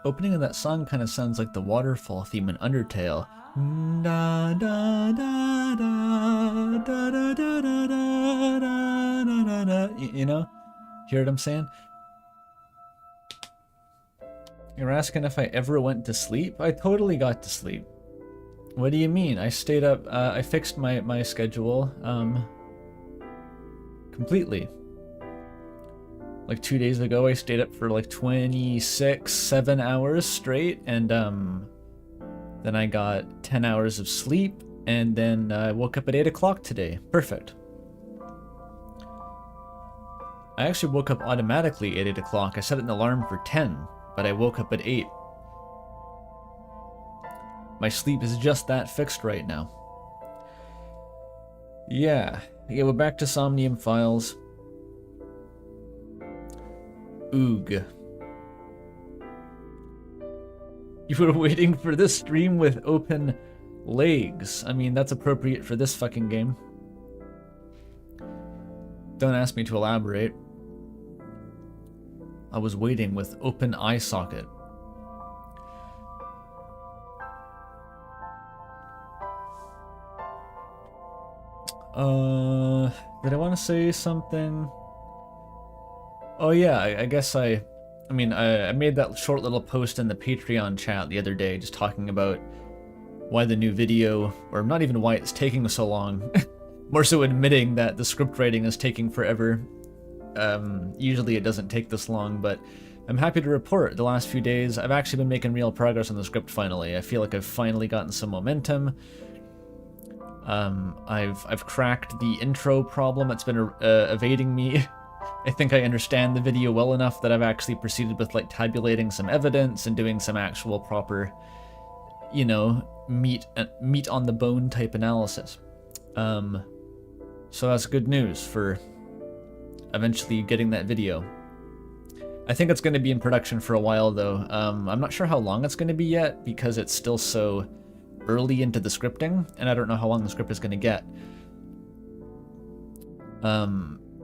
Opening of that song kind of sounds like the waterfall theme in Undertale. Da, da, da, da, da, da, da, da, da, da, da. You know? Hear what I'm saying? You're asking if I ever went to sleep? I totally got to sleep. What do you mean? I stayed up, I fixed my schedule, completely. Like 2 days ago, I stayed up for like 7 hours straight, and then I got 10 hours of sleep, and then I woke up at 8 o'clock today. Perfect. I actually woke up automatically at 8 o'clock. I set an alarm for 10, but I woke up at 8. My sleep is just that fixed right now. Yeah, we're back to Somnium Files. Oog. You were waiting for this stream with open legs. I mean, that's appropriate for this fucking game. Don't ask me to elaborate. I was waiting with open eye socket. Did I want to say something? Oh yeah, I guess I made that short little post in the Patreon chat the other day just talking about why the new video, or not even why it's taking so long, more so admitting that the script writing is taking forever. Usually it doesn't take this long, but I'm happy to report the last few days I've actually been making real progress on the script finally. I feel like I've finally gotten some momentum. I've cracked the intro problem that's been evading me. I think I understand the video well enough that I've actually proceeded with like tabulating some evidence and doing some actual proper, you know, meat on the bone type analysis. So that's good news for eventually getting that video. I think it's going to be in production for a while though. I'm not sure how long it's going to be yet because it's still so early into the scripting, and I don't know how long the script is going to get.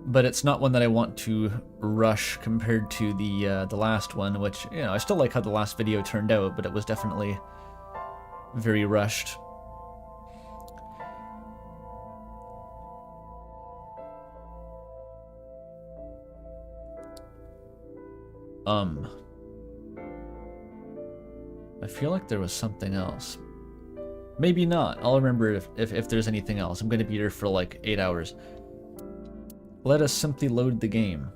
But it's not one that I want to rush compared to the last one, which, you know, I still like how the last video turned out, but it was definitely very rushed. I feel like there was something else. Maybe not. I'll remember if there's anything else. I'm going to be here for like 8 hours. Let us simply load the game.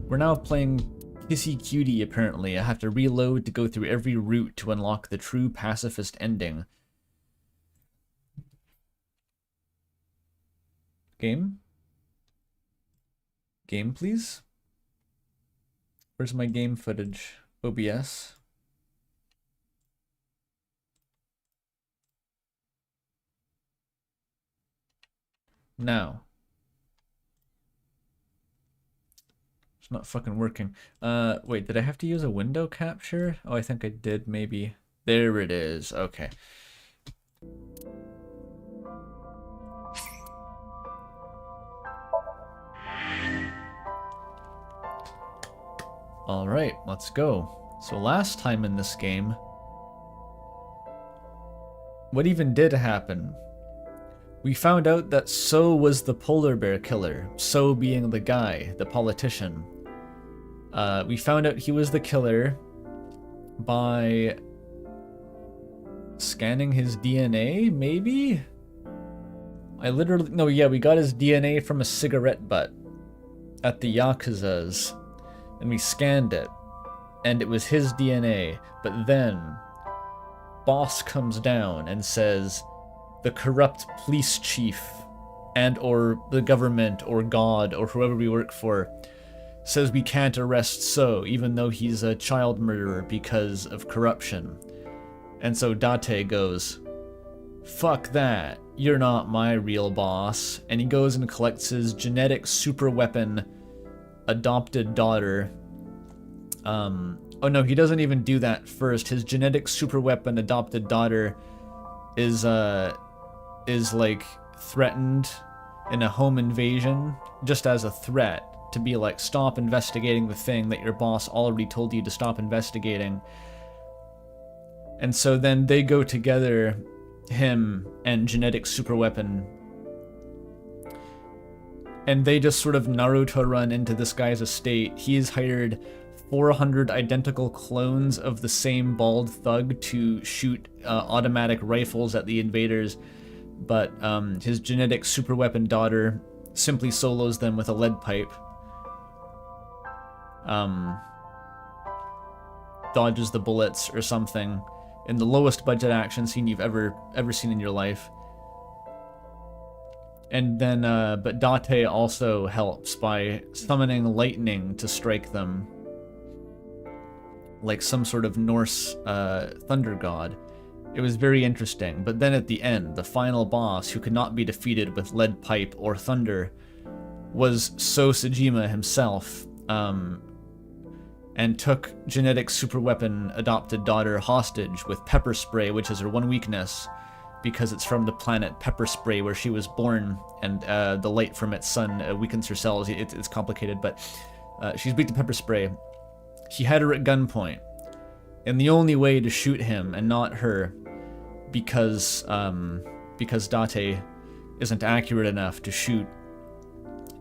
We're now playing Kissy Cutie, apparently. I have to reload to go through every route to unlock the true pacifist ending. Game? Game, please? Where's my game footage? OBS? Now. It's not fucking working. Wait, did I have to use a window capture? Oh, I think I did, maybe. There it is. Okay. Alright, let's go. So last time in this game, what even did happen? We found out that So was the polar bear killer, So being the guy, the politician. We found out he was the killer by scanning his DNA, maybe? No, yeah, we got his DNA from a cigarette butt at the Yakuza's, and we scanned it, and it was his DNA, but then boss comes down and says, the corrupt police chief and or the government or God or whoever we work for says we can't arrest So even though he's a child murderer because of corruption. And so Date goes, fuck that, you're not my real boss. And he goes and collects his genetic super weapon adopted daughter. Oh no, he doesn't even do that first. His genetic super weapon adopted daughter is like threatened in a home invasion just as a threat, to be like, stop investigating the thing that your boss already told you to stop investigating. And so then they go together, him and Genetic Superweapon, and they just sort of Naruto run into this guy's estate. He's hired 400 identical clones of the same bald thug to shoot automatic rifles at the invaders, but his Genetic Superweapon daughter simply solos them with a lead pipe. Dodges the bullets or something in the lowest budget action scene you've ever seen in your life. And then, but Date also helps by summoning lightning to strike them, like some sort of Norse thunder god. It was very interesting. But then at the end, the final boss, who could not be defeated with lead pipe or thunder, was So Sejima himself, and took Genetic Superweapon adopted daughter hostage with pepper spray, which is her one weakness, because it's from the planet Pepper Spray where she was born, and the light from its sun weakens her cells. It's complicated, but she's weak to pepper spray. He had her at gunpoint, and the only way to shoot him and not her, because Date isn't accurate enough to shoot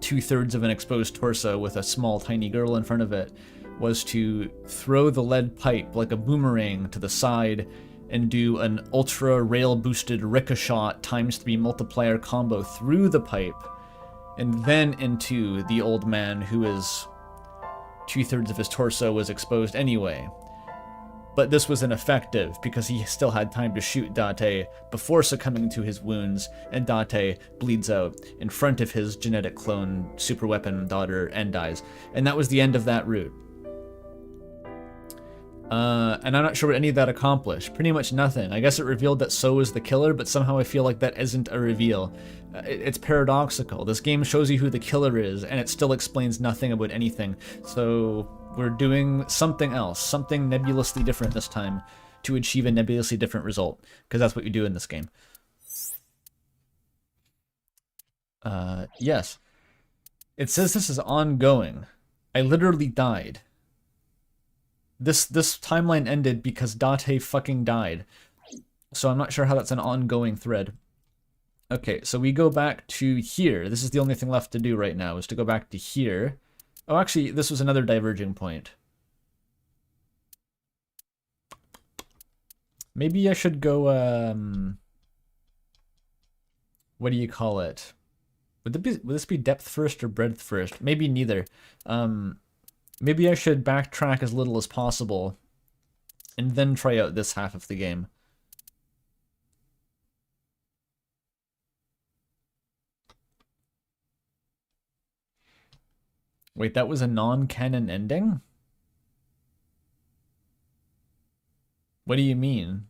2/3 of an exposed torso with a small tiny girl in front of it, was to throw the lead pipe like a boomerang to the side and do an ultra rail boosted ricochet ×3 multiplier combo through the pipe and then into the old man, who is 2/3 of his torso was exposed anyway. But this was ineffective because he still had time to shoot Date before succumbing to his wounds, and Date bleeds out in front of his genetic clone superweapon daughter and dies. And that was the end of that route. And I'm not sure what any of that accomplished. Pretty much nothing. I guess it revealed that So is the killer, but somehow I feel like that isn't a reveal. It's paradoxical. This game shows you who the killer is, and it still explains nothing about anything. So we're doing something else, something nebulously different this time, to achieve a nebulously different result, because that's what you do in this game. Yes. It says this is ongoing. I literally died. This timeline ended because Date fucking died. So I'm not sure how that's an ongoing thread. Okay, so we go back to here. This is the only thing left to do right now, is to go back to here. Oh, actually, this was another diverging point. Maybe I should go, what do you call it? Would this be depth first or breadth first? Maybe neither. Maybe I should backtrack as little as possible and then try out this half of the game. Wait, that was a non-canon ending? What do you mean?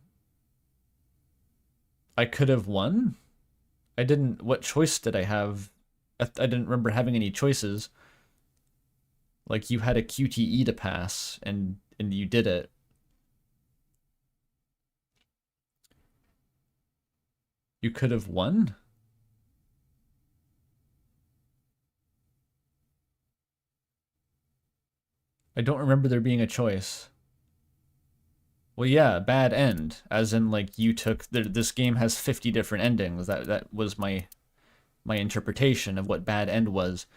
I could have won? I didn't... What choice did I have? I didn't remember having any choices. Like, you had a QTE to pass, and you did it. You could have won? I don't remember there being a choice. Well, yeah, bad end. As in, like, you took... This game has 50 different endings. That was my interpretation of what bad end was.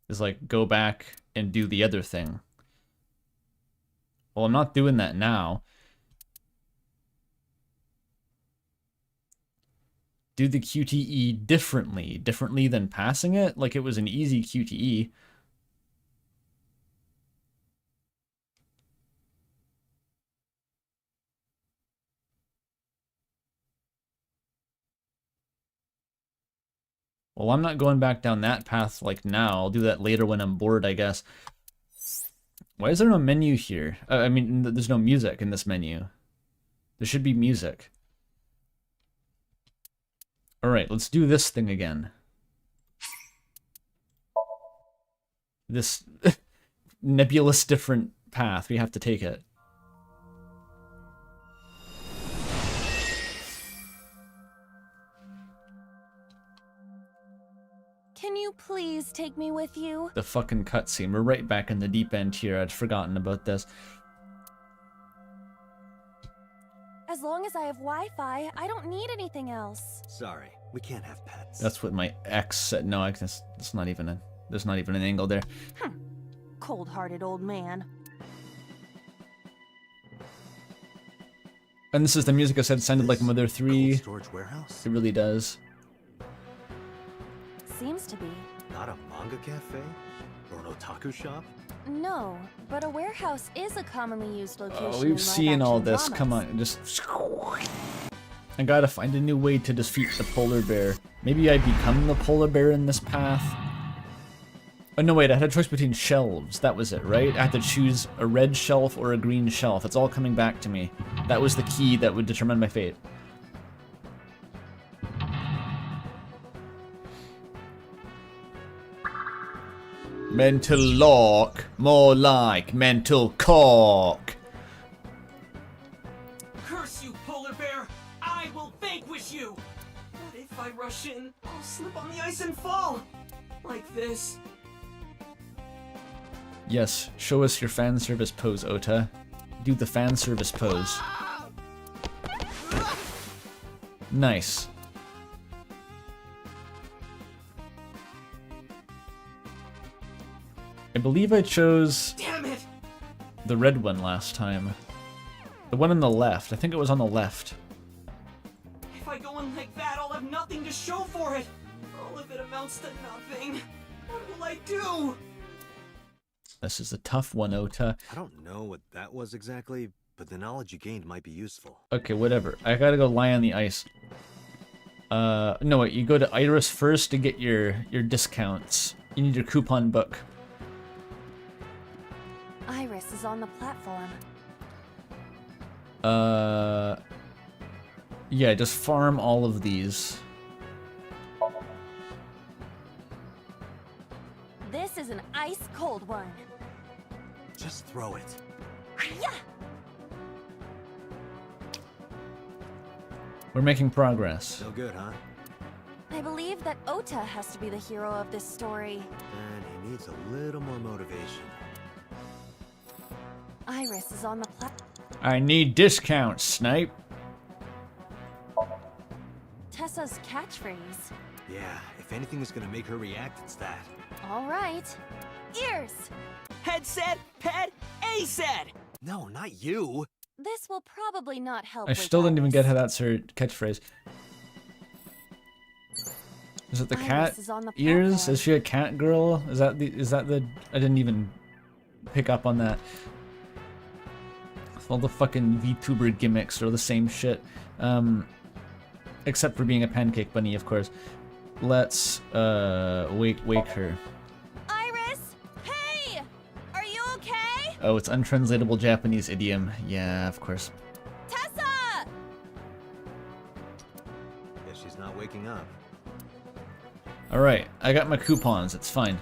Is like, go back and do the other thing. Well, I'm not doing that now. Do the QTE differently. Differently than passing it? Like it was an easy QTE. Well, I'm not going back down that path like now. I'll do that later when I'm bored, I guess. Why is there no menu here? I mean, there's no music in this menu. There should be music. Alright, let's do this thing again. This nebulous different path. We have to take it. Can you please take me with you? The fucking cutscene. We're right back in the deep end here. I'd forgotten about this. As long as I have Wi-Fi, I don't need anything else. Sorry, we can't have pets. That's what my ex said. No, I guess that's not even a. There's not even an angle there. Cold-hearted old man. And this is the music I said sounded like Mother 3. Cold storage warehouse? It really does. Seems to be. Not a manga cafe? Or an otaku shop? No, but a warehouse is a commonly used location. Oh, in we've seen all live-action this. dramas. Come on, just. I gotta find a new way to defeat the polar bear. Maybe I become the polar bear in this path. Oh no, wait, I had a choice between shelves. That was it, right? I had to choose a red shelf or a green shelf. It's all coming back to me. That was the key that would determine my fate. Mental lock, more like mental cock. Curse you, polar bear! I will vanquish you! But if I rush in, I'll slip on the ice and fall! Like this. Yes, show us your fan service pose, Ota. Do the fan service pose. Nice. I believe I chose Damn it! the red one last time. The one on the left. I think it was on the left. If I go in like that, I'll have nothing to show for it! All of it amounts to nothing. What will I do? This is a tough one, Ota. I don't know what that was exactly, but the knowledge you gained might be useful. Okay, whatever. I gotta go lie on the ice. No, wait, you go to Iris first to get your discounts. You need your coupon book. Iris is on the platform. Yeah, just farm all of these. This is an ice-cold one. Just throw it. Yeah! We're making progress. No good, huh? I believe that Ota has to be the hero of this story. And he needs a little more motivation. Iris is on the platform. I need discounts, Snipe. Tessa's catchphrase. Yeah, if anything is gonna make her react, it's that. All right. Ears! Head said, pet, A said! No, not you! This will probably not help. I with still didn't even Iris. get how that's her catchphrase. Is it the Iris cat is on the ears? platform. Is she a cat girl? Is that the I didn't even pick up on that. All the fucking VTuber gimmicks are the same shit. Except for being a pancake bunny, of course. Let's wake her. Iris! Hey! Are you okay? Oh, it's untranslatable Japanese idiom. Yeah, of course. Tessa! Guess she's not waking up. Alright, I got my coupons, it's fine.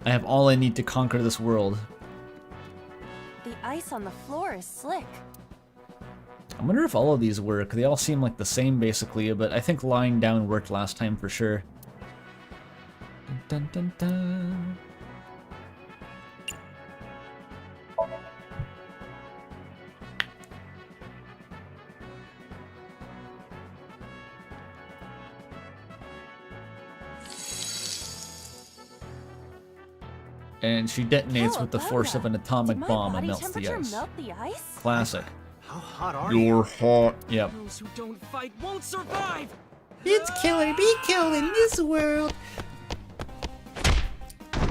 I have all I need to conquer this world. The ice on the floor is slick. I wonder if all of these work. They all seem like the same basically, but I think lying down worked last time for sure. Dun, dun, dun, dun. And she detonates with the force of an atomic bomb and melts the ice. Melt the ice? Classic. How hot are you? You're hot. Yep. Those who don't fight won't survive! It's kill or be killed in this world.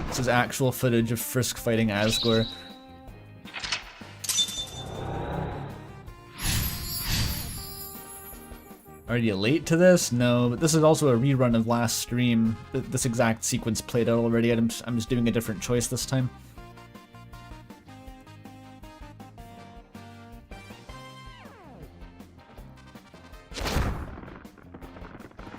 This is actual footage of Frisk fighting Asgore. Are you late to this? No, but this is also a rerun of last stream. This exact sequence played out already. I'm just doing a different choice this time.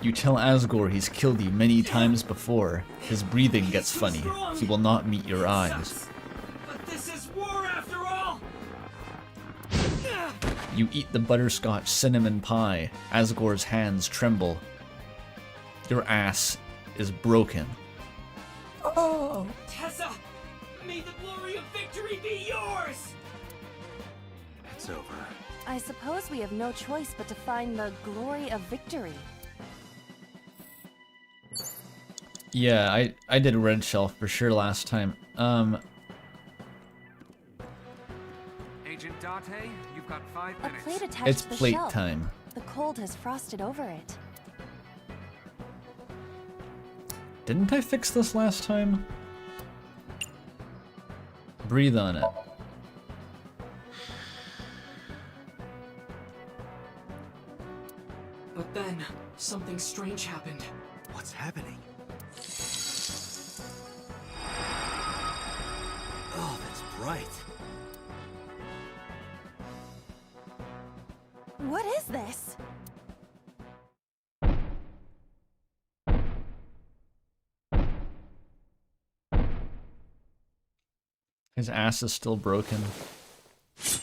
You tell Asgore he's killed you many times before. His breathing gets funny. He will not meet your eyes. But this is war after all! You eat the butterscotch cinnamon pie. Asgore's hands tremble. Your ass is broken. Oh. Tessa, may the glory of victory be yours! It's over. I suppose we have no choice but to find the glory of victory. Yeah, I did red shelf for sure last time. Agent Date, you've got 5 A minutes. plate attached It's to the plate shelf. time. The cold has frosted over it. Didn't I fix this last time? Breathe on it. But then, something strange happened. What's happening? Oh, that's bright. What is this? His ass is still broken. The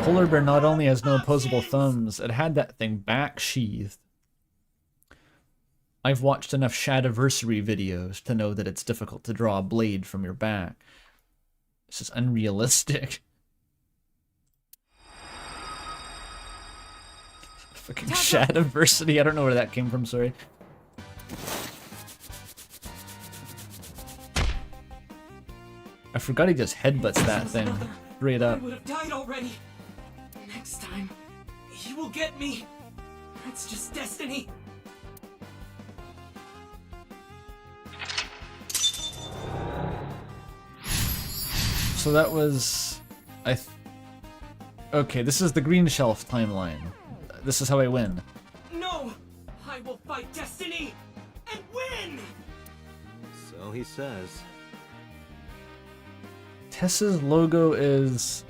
polar bear not only has no opposable thumbs, it had that thing back sheathed. I've watched enough Shadiversary videos to know that it's difficult to draw a blade from your back. This is unrealistic. Fucking Shadiversary, I don't know where that came from, sorry. I forgot he just headbutts that thing straight I up. would have died already. Next time, he will get me. That's just destiny. So that was... Okay, this is the green shelf timeline. This is how I win. No! I will fight destiny and win! So he says. Tessa's logo is...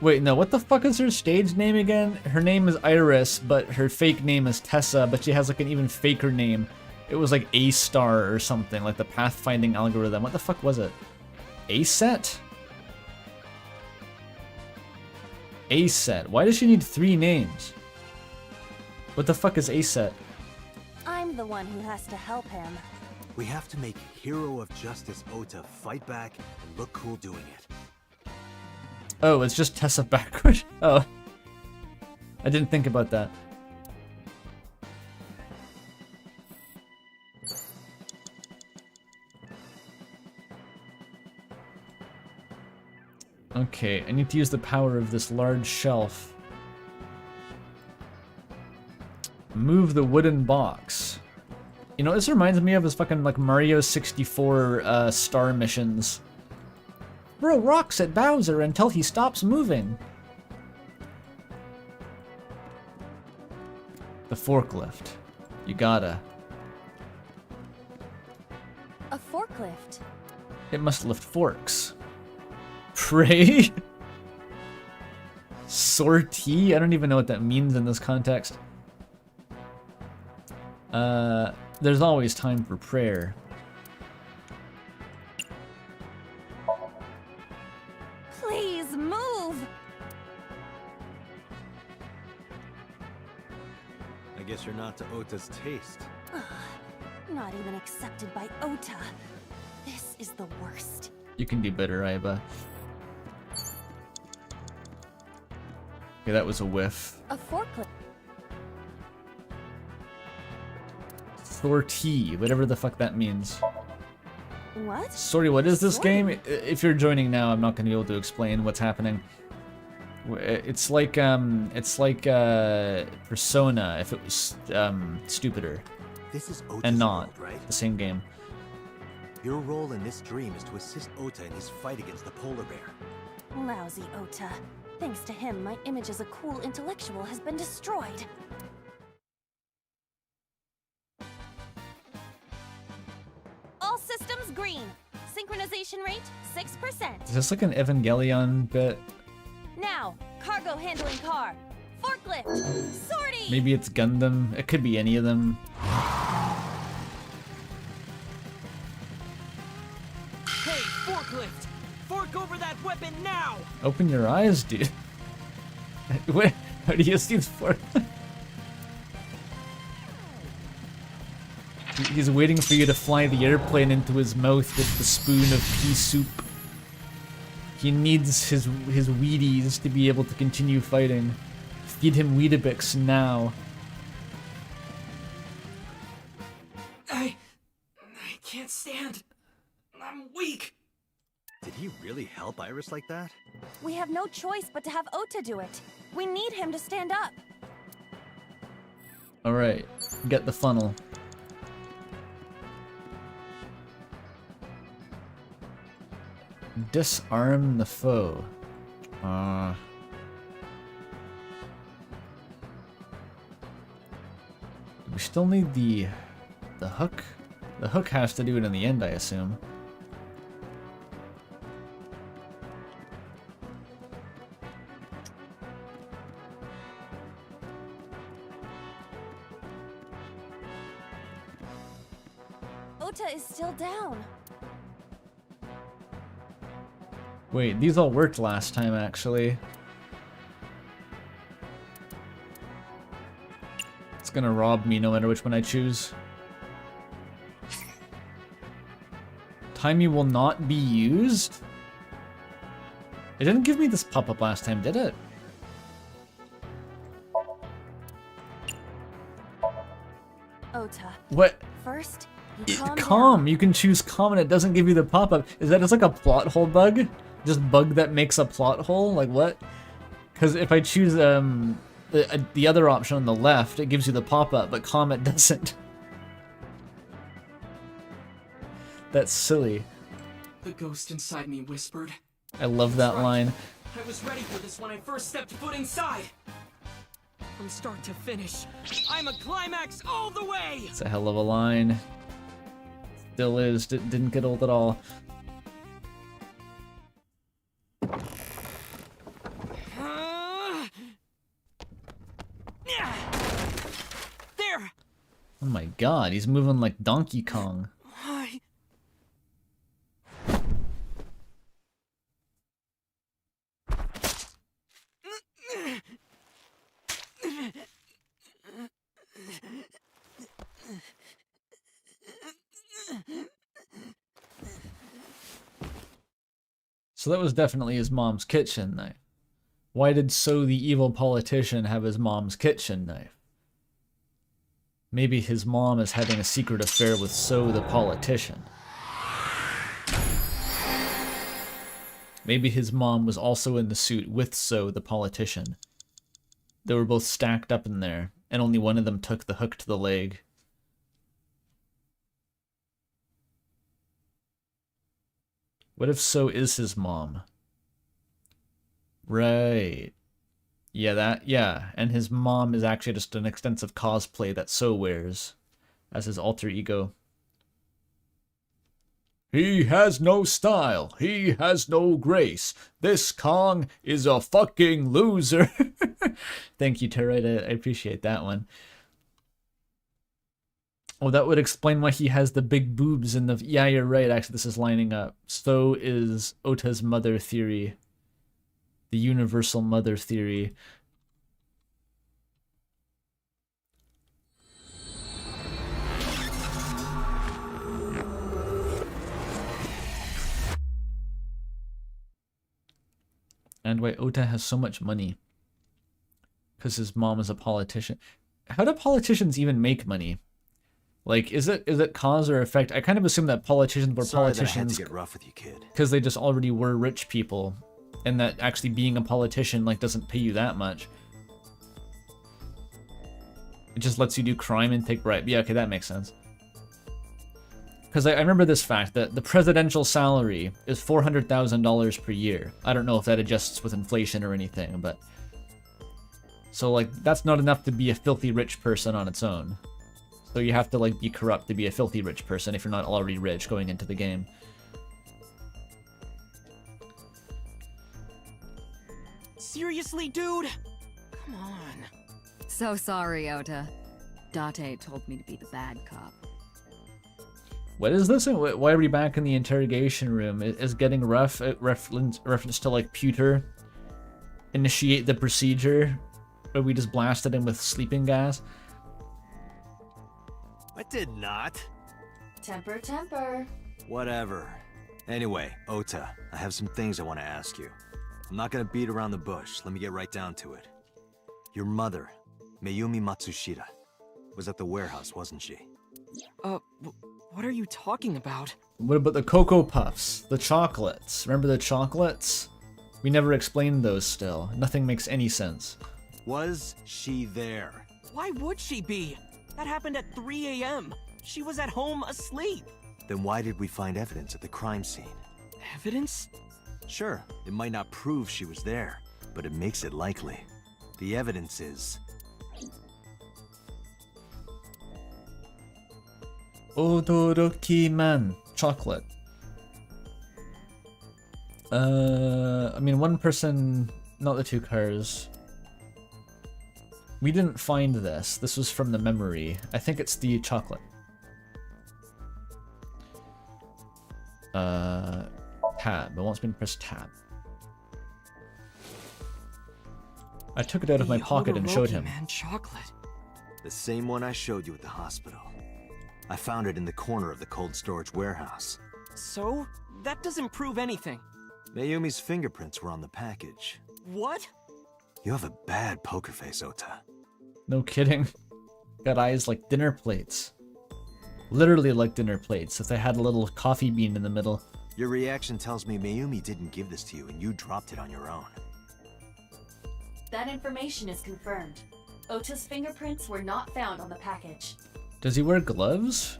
Wait, no, what the fuck is her stage name again? Her name is Iris, but her fake name is Tessa, but she has like an even faker name. It was like A-Star or something, like the pathfinding algorithm. What the fuck was it? A-Set? A-Set. Why does she need 3 names? What the fuck is A-Set? I'm the one who has to help him. We have to make Hero of Justice Ota fight back and look cool doing it. Oh, it's just Tessa backward? Oh. I didn't think about that. Okay, I need to use the power of this large shelf. Move the wooden box. You know, this reminds me of his fucking like Mario 64 star missions. Throw rocks at Bowser until he stops moving. The forklift. You gotta. A forklift. It must lift forks. Pray? Sortie? I don't even know what that means in this context. There's always time for prayer. Please move! I guess you're not to Ota's taste. Not even accepted by Ota. This is the worst. You can be better, Aiba. Okay, that was a whiff. A forklift. Sortie, whatever the fuck that means. What? Sorry, what is this Sortie? game? If you're joining now, I'm not going to be able to explain what's happening. It's like Persona if it was stupider This is Ota's and not world, right? the same game. Your role in this dream is to assist Ota in his fight against the polar bear. Lousy Ota. Thanks to him, my image as a cool intellectual has been destroyed. All systems green. Synchronization rate 6%. Is this like an Evangelion bit? Now, cargo handling car. Forklift. Sortie. Maybe it's Gundam. It could be any of them. Hey, forklift! Fork over that weapon now! Open your eyes, dude. Wait, how do you see the fork? He's waiting for you to fly the airplane into his mouth with the spoon of pea soup. He needs his Wheaties to be able to continue fighting. Feed him Weetabix now. I can't stand. I'm weak. Did he really help Iris like that? We have no choice but to have Ota do it. We need him to stand up. Alright, get the funnel. Disarm the foe. We still need the hook? The hook has to do it in the end, I assume. Ota is still down. Wait, these all worked last time, actually. It's gonna rob me no matter which one I choose. Timey will not be used? It didn't give me this pop-up last time, did it? Ota. What? First, Calm. You can choose calm and it doesn't give you the pop-up. Is that just like a plot hole bug? Just bug that makes a plot hole? Like what? Because if I choose the other option on the left, it gives you the pop-up, but calm it doesn't. That's silly. The ghost inside me whispered. I love that line. I was ready for this when I first stepped foot inside. From start to finish, I'm a climax all the way! It's a hell of a line. Still is. Didn't get old at all. There! Oh my god, he's moving like Donkey Kong. So that was definitely his mom's kitchen knife. Why did So the evil politician have his mom's kitchen knife? Maybe his mom is having a secret affair with So the politician. Maybe his mom was also in the suit with So the politician. They were both stacked up in there, and only one of them took the hook to the leg. What if So is his mom? Right. Yeah, and his mom is actually just an extensive cosplay that So wears as his alter ego. He has no style. He has no grace. This Kong is a fucking loser. Thank you, Territe. I appreciate that one. Oh, that would explain why he has the big boobs in the... Yeah, you're right. Actually, this is lining up. So is Ota's mother theory. The universal mother theory. And why Ota has so much money. Because his mom is a politician. How do politicians even make money? Like, is it cause or effect? I kind of assume that politicians were politicians. That I had to get rough with you, kid. Because they just already were rich people, and that actually being a politician like doesn't pay you that much. It just lets you do crime and take bribe. Yeah, okay, that makes sense. Because I remember this fact that the presidential salary is $400,000 per year. I don't know if that adjusts with inflation or anything, but so like that's not enough to be a filthy rich person on its own. So you have to like be corrupt to be a filthy rich person if you're not already rich going into the game. Seriously, dude? Come on. So sorry, Ota. Date told me to be the bad cop. What is this? Why are we back in the interrogation room? Is getting rough reference to like Pewter? Initiate the procedure? Or we just blasted him with sleeping gas? I did not. Temper, temper. Whatever. Anyway, Ota, I have some things I want to ask you. I'm not gonna beat around the bush. Let me get right down to it. Your mother, Mayumi Matsushita, was at the warehouse, wasn't she? What are you talking about? What about the Cocoa Puffs? The chocolates? Remember the chocolates? We never explained those still. Nothing makes any sense. Was she there? Why would she be? That happened at 3 a.m. She was at home asleep. Then why did we find evidence at the crime scene? Evidence? Sure, it might not prove she was there, but it makes it likely. The evidence is... Odoroki-man. Chocolate. I mean, one person, not the two cars. We didn't find this. This was from the memory. I think it's the chocolate. Tab. It wants me to press tab. I took it out of my pocket and showed him. Man chocolate. the same one I showed you at the hospital. I found it in the corner of the cold storage warehouse. So? That doesn't prove anything. Mayumi's fingerprints were on the package. What? You have a bad poker face, Ota. No kidding. Got eyes like dinner plates. Literally like dinner plates, if they had a little coffee bean in the middle. Your reaction tells me Mayumi didn't give this to you and you dropped it on your own. That information is confirmed. Ota's fingerprints were not found on the package. Does he wear gloves?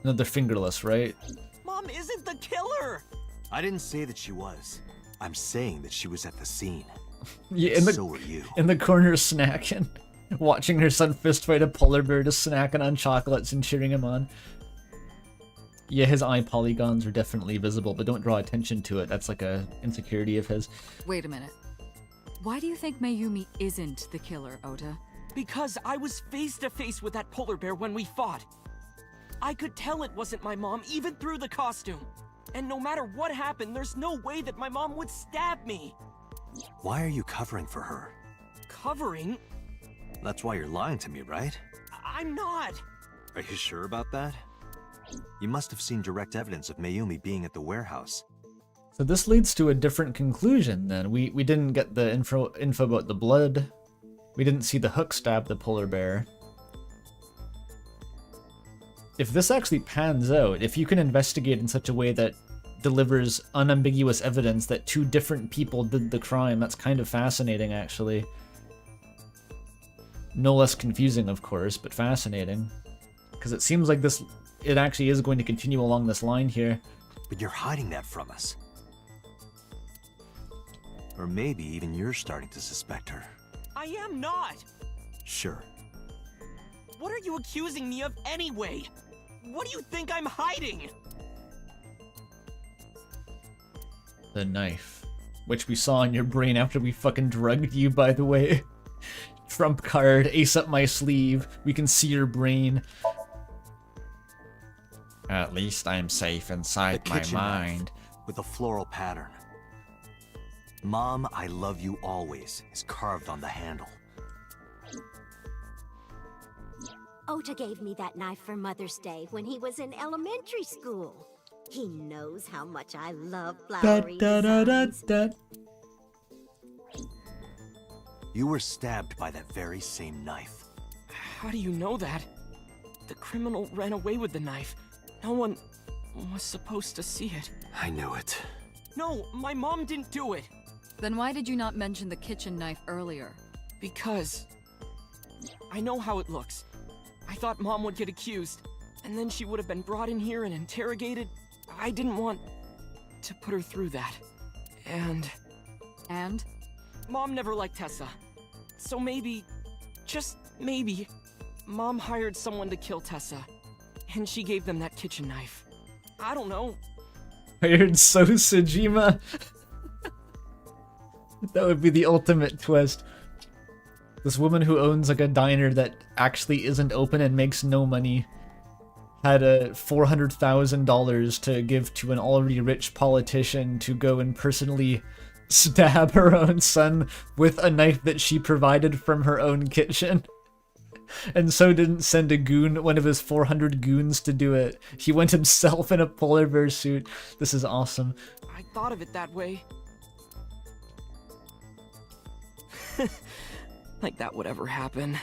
No, they're fingerless, right? Mom isn't the killer! I didn't say that she was. I'm saying that she was at the scene. Yeah, So were you. in the corner snacking. Watching her son fistfight a polar bear, just snacking on chocolates and cheering him on. Yeah, his eye polygons are definitely visible, but don't draw attention to it. That's like a insecurity of his. Wait a minute. Why do you think Mayumi isn't the killer, Ota? Because I was face to face with that polar bear when we fought. I could tell it wasn't my mom, even through the costume. And no matter what happened, there's no way that my mom would stab me. Why are you covering for her? Covering? That's why you're lying to me, right? I'm not. Are you sure about that? You must have seen direct evidence of Mayumi being at the warehouse. So this leads to a different conclusion then. We didn't get the info about the blood. We didn't see the hook stab the polar bear. If this actually pans out, if you can investigate in such a way that delivers unambiguous evidence that two different people did the crime, that's kind of fascinating, actually. No less confusing, of course, but fascinating. Because it seems like it actually is going to continue along this line here. But you're hiding that from us. Or maybe even you're starting to suspect her. I am not. Sure. What are you accusing me of anyway? What do you think I'm hiding? The knife. Which we saw in your brain after we fucking drugged you, by the way. Trump card, ace up my sleeve. We can see your brain. At least I'm safe inside The my kitchen mind. knife with a floral pattern. Mom, I love you always is carved on the handle. Ota gave me that knife for Mother's Day when he was in elementary school. He knows how much I love Da, flowery da, da, da, designs. da. You were stabbed by that very same knife. How do you know that? The criminal ran away with the knife. No one was supposed to see it. I knew it. No, my mom didn't do it. Then why did you not mention the kitchen knife earlier? Because I know how it looks. I thought Mom would get accused, and then she would have been brought in here and interrogated. I didn't want to put her through that. And Mom never liked Tessa. So maybe, just maybe, Mom hired someone to kill Tessa, and she gave them that kitchen knife. I don't know. Hired Sosajima. That would be the ultimate twist. This woman who owns like a diner that actually isn't open and makes no money had a $400,000 to give to an already rich politician to go and personally stab her own son with a knife that she provided from her own kitchen. And so didn't send a goon, one of his 400 goons, to do it. He went himself in a polar bear suit. This is awesome. I thought of it that way. Like that would ever happen.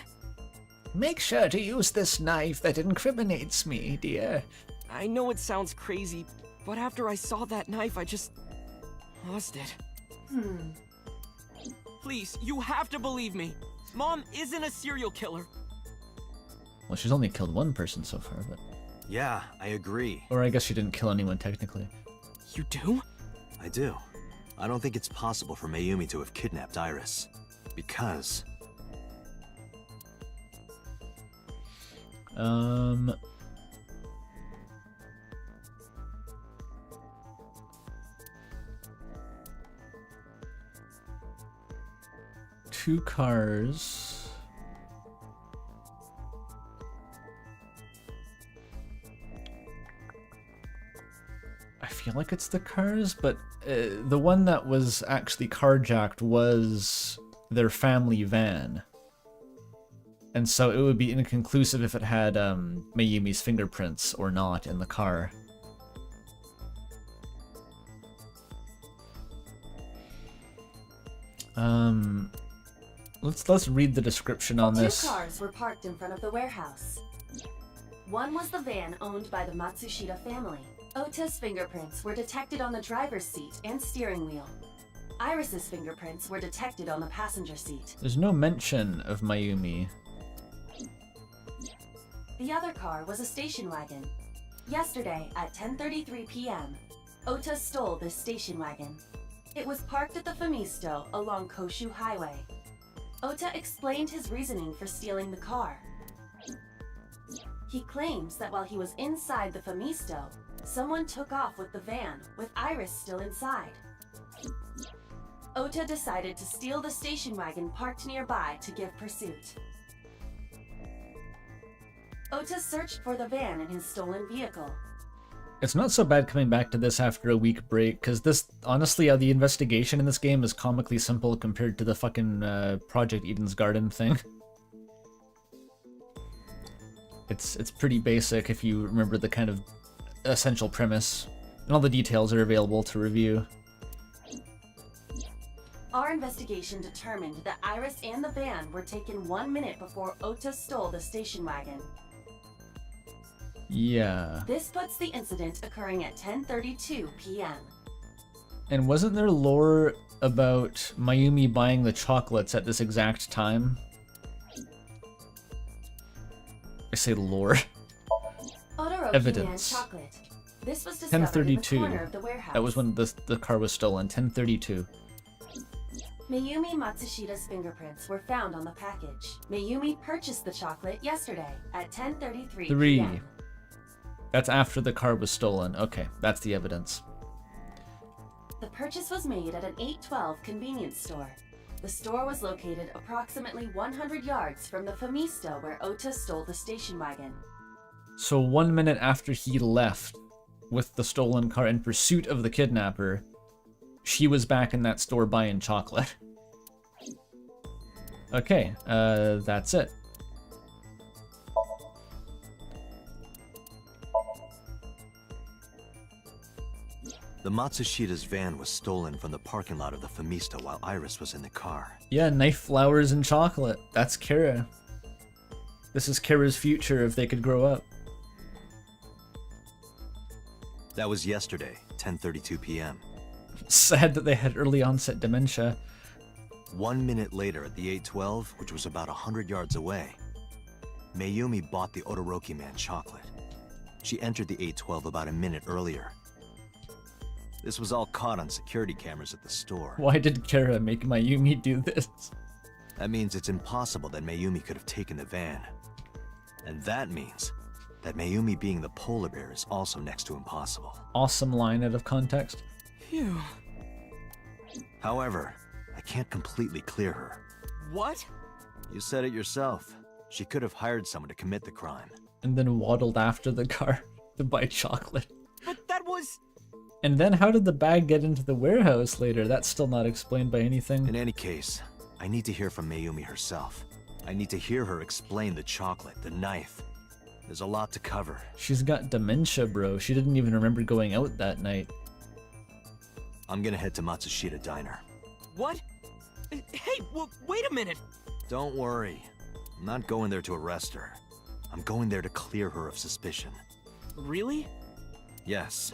Make sure to use this knife that incriminates me, dear. I know it sounds crazy, but after I saw that knife, I just lost it. Please, you have to believe me. Mom isn't a serial killer. Well, she's only killed one person so far, but... Yeah, I agree. Or I guess she didn't kill anyone, technically. You do? I do. I don't think it's possible for Mayumi to have kidnapped Iris. Because... Two cars. I feel like it's the cars, but the one that was actually carjacked was their family van. And so it would be inconclusive if it had Mayumi's fingerprints or not in the car. Let's read the description on this. Two cars were parked in front of the warehouse. One was the van owned by the Matsushita family. Ota's fingerprints were detected on the driver's seat and steering wheel. Iris's fingerprints were detected on the passenger seat. There's no mention of Mayumi. The other car was a station wagon. Yesterday at 10:33 p.m., Ota stole this station wagon. It was parked at the Famisto along Koshu Highway. Ota explained his reasoning for stealing the car. He claims that while he was inside the Famisto, someone took off with the van, with Iris still inside. Ota decided to steal the station wagon parked nearby to give pursuit. Ota searched for the van in his stolen vehicle. It's not so bad coming back to this after a week break, because this, honestly, the investigation in this game is comically simple compared to the fucking Project Eden's Garden thing. It's pretty basic if you remember the kind of essential premise, and all the details are available to review. Our investigation determined that Iris and the van were taken 1 minute before Ota stole the station wagon. Yeah. This puts the incident occurring at 10:32 p.m. And wasn't there lore about Mayumi buying the chocolates at this exact time? I say lore. Todoroki Evidence. Man chocolate. This was discovered in the 10:32. corner of the warehouse. That was when the car was stolen. 10:32. Mayumi Matsushita's fingerprints were found on the package. Mayumi purchased the chocolate yesterday at 10:33 3. p.m. That's after the car was stolen. Okay, that's the evidence. The purchase was made at an 812 convenience store. The store was located approximately 100 yards from the Famisto where Ota stole the station wagon. So 1 minute after he left with the stolen car in pursuit of the kidnapper, she was back in that store buying chocolate. Okay, that's it. The Matsushita's van was stolen from the parking lot of the Famisto while Iris was in the car. Yeah, knife, flowers, and chocolate. That's Kara. This is Kara's future if they could grow up. That was yesterday, 10:32 p.m. Sad that they had early onset dementia. 1 minute later at the 812, which was about 100 yards away, Mayumi bought the Todoroki Man chocolate. She entered the 812 about a minute earlier. This was all caught on security cameras at the store. Why did Kara make Mayumi do this? That means it's impossible that Mayumi could have taken the van. And that means that Mayumi being the polar bear is also next to impossible. Awesome line out of context. Phew. However, I can't completely clear her. What? You said it yourself. She could have hired someone to commit the crime. And then waddled after the car to buy chocolate. But that was... And then how did the bag get into the warehouse later? That's still not explained by anything. In any case, I need to hear from Mayumi herself. I need to hear her explain the chocolate, the knife. There's a lot to cover. She's got dementia, bro. She didn't even remember going out that night. I'm gonna head to Matsushita Diner. What? Hey, wait a minute! Don't worry. I'm not going there to arrest her. I'm going there to clear her of suspicion. Really? Yes.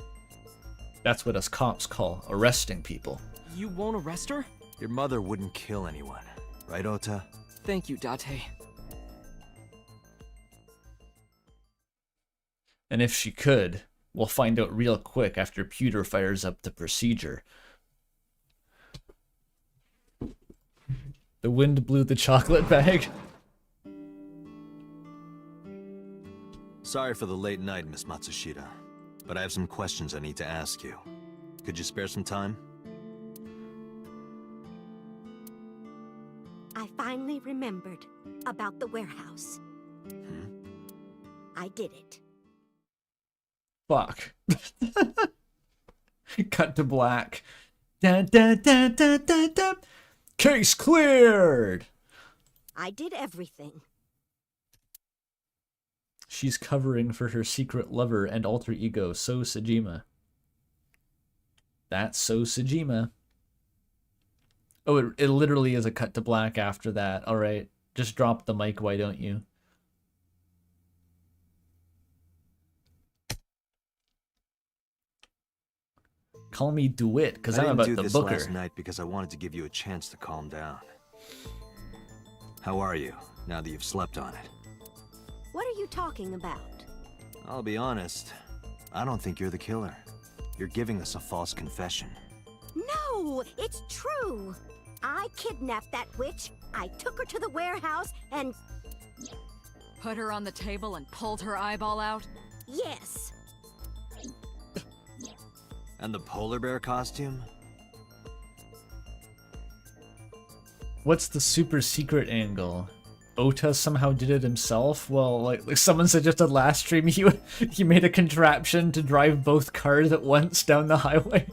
That's what us cops call arresting people. You won't arrest her? Your mother wouldn't kill anyone, right, Ota? Thank you, Date. And if she could, we'll find out real quick after Pewter fires up the procedure. The wind blew the chocolate bag. Sorry for the late night, Miss Matsushita, but I have some questions I need to ask you. Could you spare some time? I finally remembered about the warehouse. I did it. Fuck. Cut to black. Dun, dun, dun, dun, dun, dun. Case cleared! I did everything. She's covering for her secret lover and alter ego, So Sejima. That's So Sejima. Oh, it literally is a cut to black after that. Alright, just drop the mic, why don't you? Call me DeWitt, because I'm about to book her. I didn't do this last night because I wanted to give you a chance to calm down. How are you, now that you've slept on it? What are you talking about? I'll be honest, I don't think you're the killer. You're giving us a false confession. No, it's true. I kidnapped that witch, I took her to the warehouse, and... Put her on the table and pulled her eyeball out? yes. And the polar bear costume? What's the super secret angle? Ota somehow did it himself? Well, like someone suggested last stream, he made a contraption to drive both cars at once down the highway.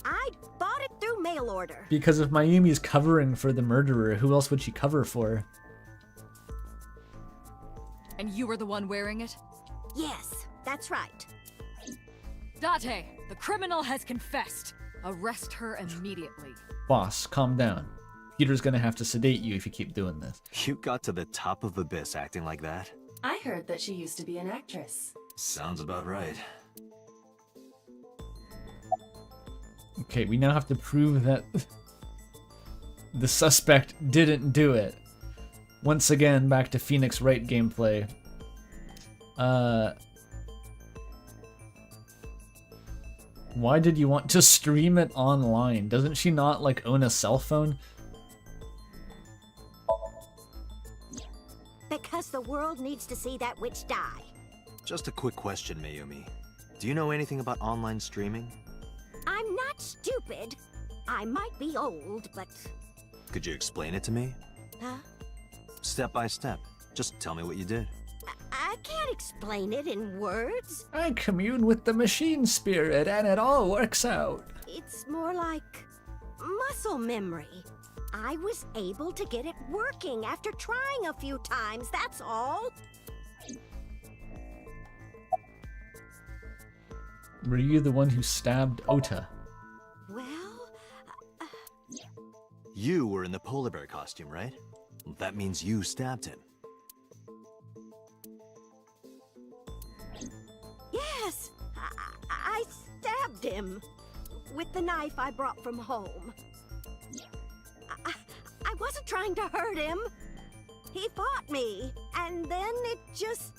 I bought it through mail order. Because if Mayumi's covering for the murderer, who else would she cover for? And you were the one wearing it? Yes, that's right. Date, the criminal has confessed. Arrest her immediately. Boss, calm down. Peter's gonna have to sedate you if you keep doing this. You got to the top of Abyss acting like that? I heard that she used to be an actress. Sounds about right. Okay, we now have to prove that the suspect didn't do it. Once again, back to Phoenix Wright gameplay. Why did you want to stream it online? Doesn't she not, like, own a cell phone? Because the world needs to see that witch die. Just a quick question, Mayumi. Do you know anything about online streaming? I'm not stupid. I might be old, but... Could you explain it to me? Huh? Step by step. Just tell me what you did. I can't explain it in words. I commune with the machine spirit and it all works out. It's more like muscle memory. I was able to get it working after trying a few times, that's all. Were you the one who stabbed Ota? Well, You were in the polar bear costume, right? That means you stabbed him. yes, I stabbed him with the knife I brought from home. I wasn't trying to hurt him. He fought me, and then it just...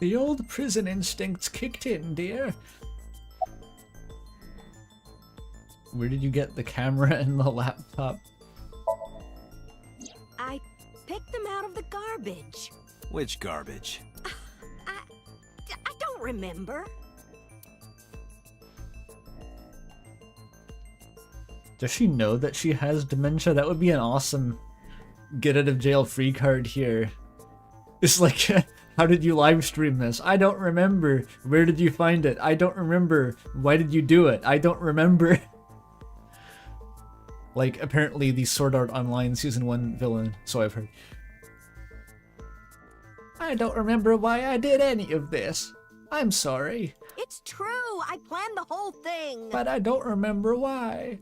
The old prison instincts kicked in, dear. Where did you get the camera and the laptop? I picked them out of the garbage. Which garbage? I don't remember. Does she know that she has dementia? That would be an awesome get out of jail free card here. It's like, how did you live stream this? I don't remember. Where did you find it? I don't remember. Why did you do it? I don't remember. Like, apparently the Sword Art Online Season 1 villain, so I've heard. I don't remember why I did any of this. I'm sorry. It's true. I planned the whole thing. But I don't remember why.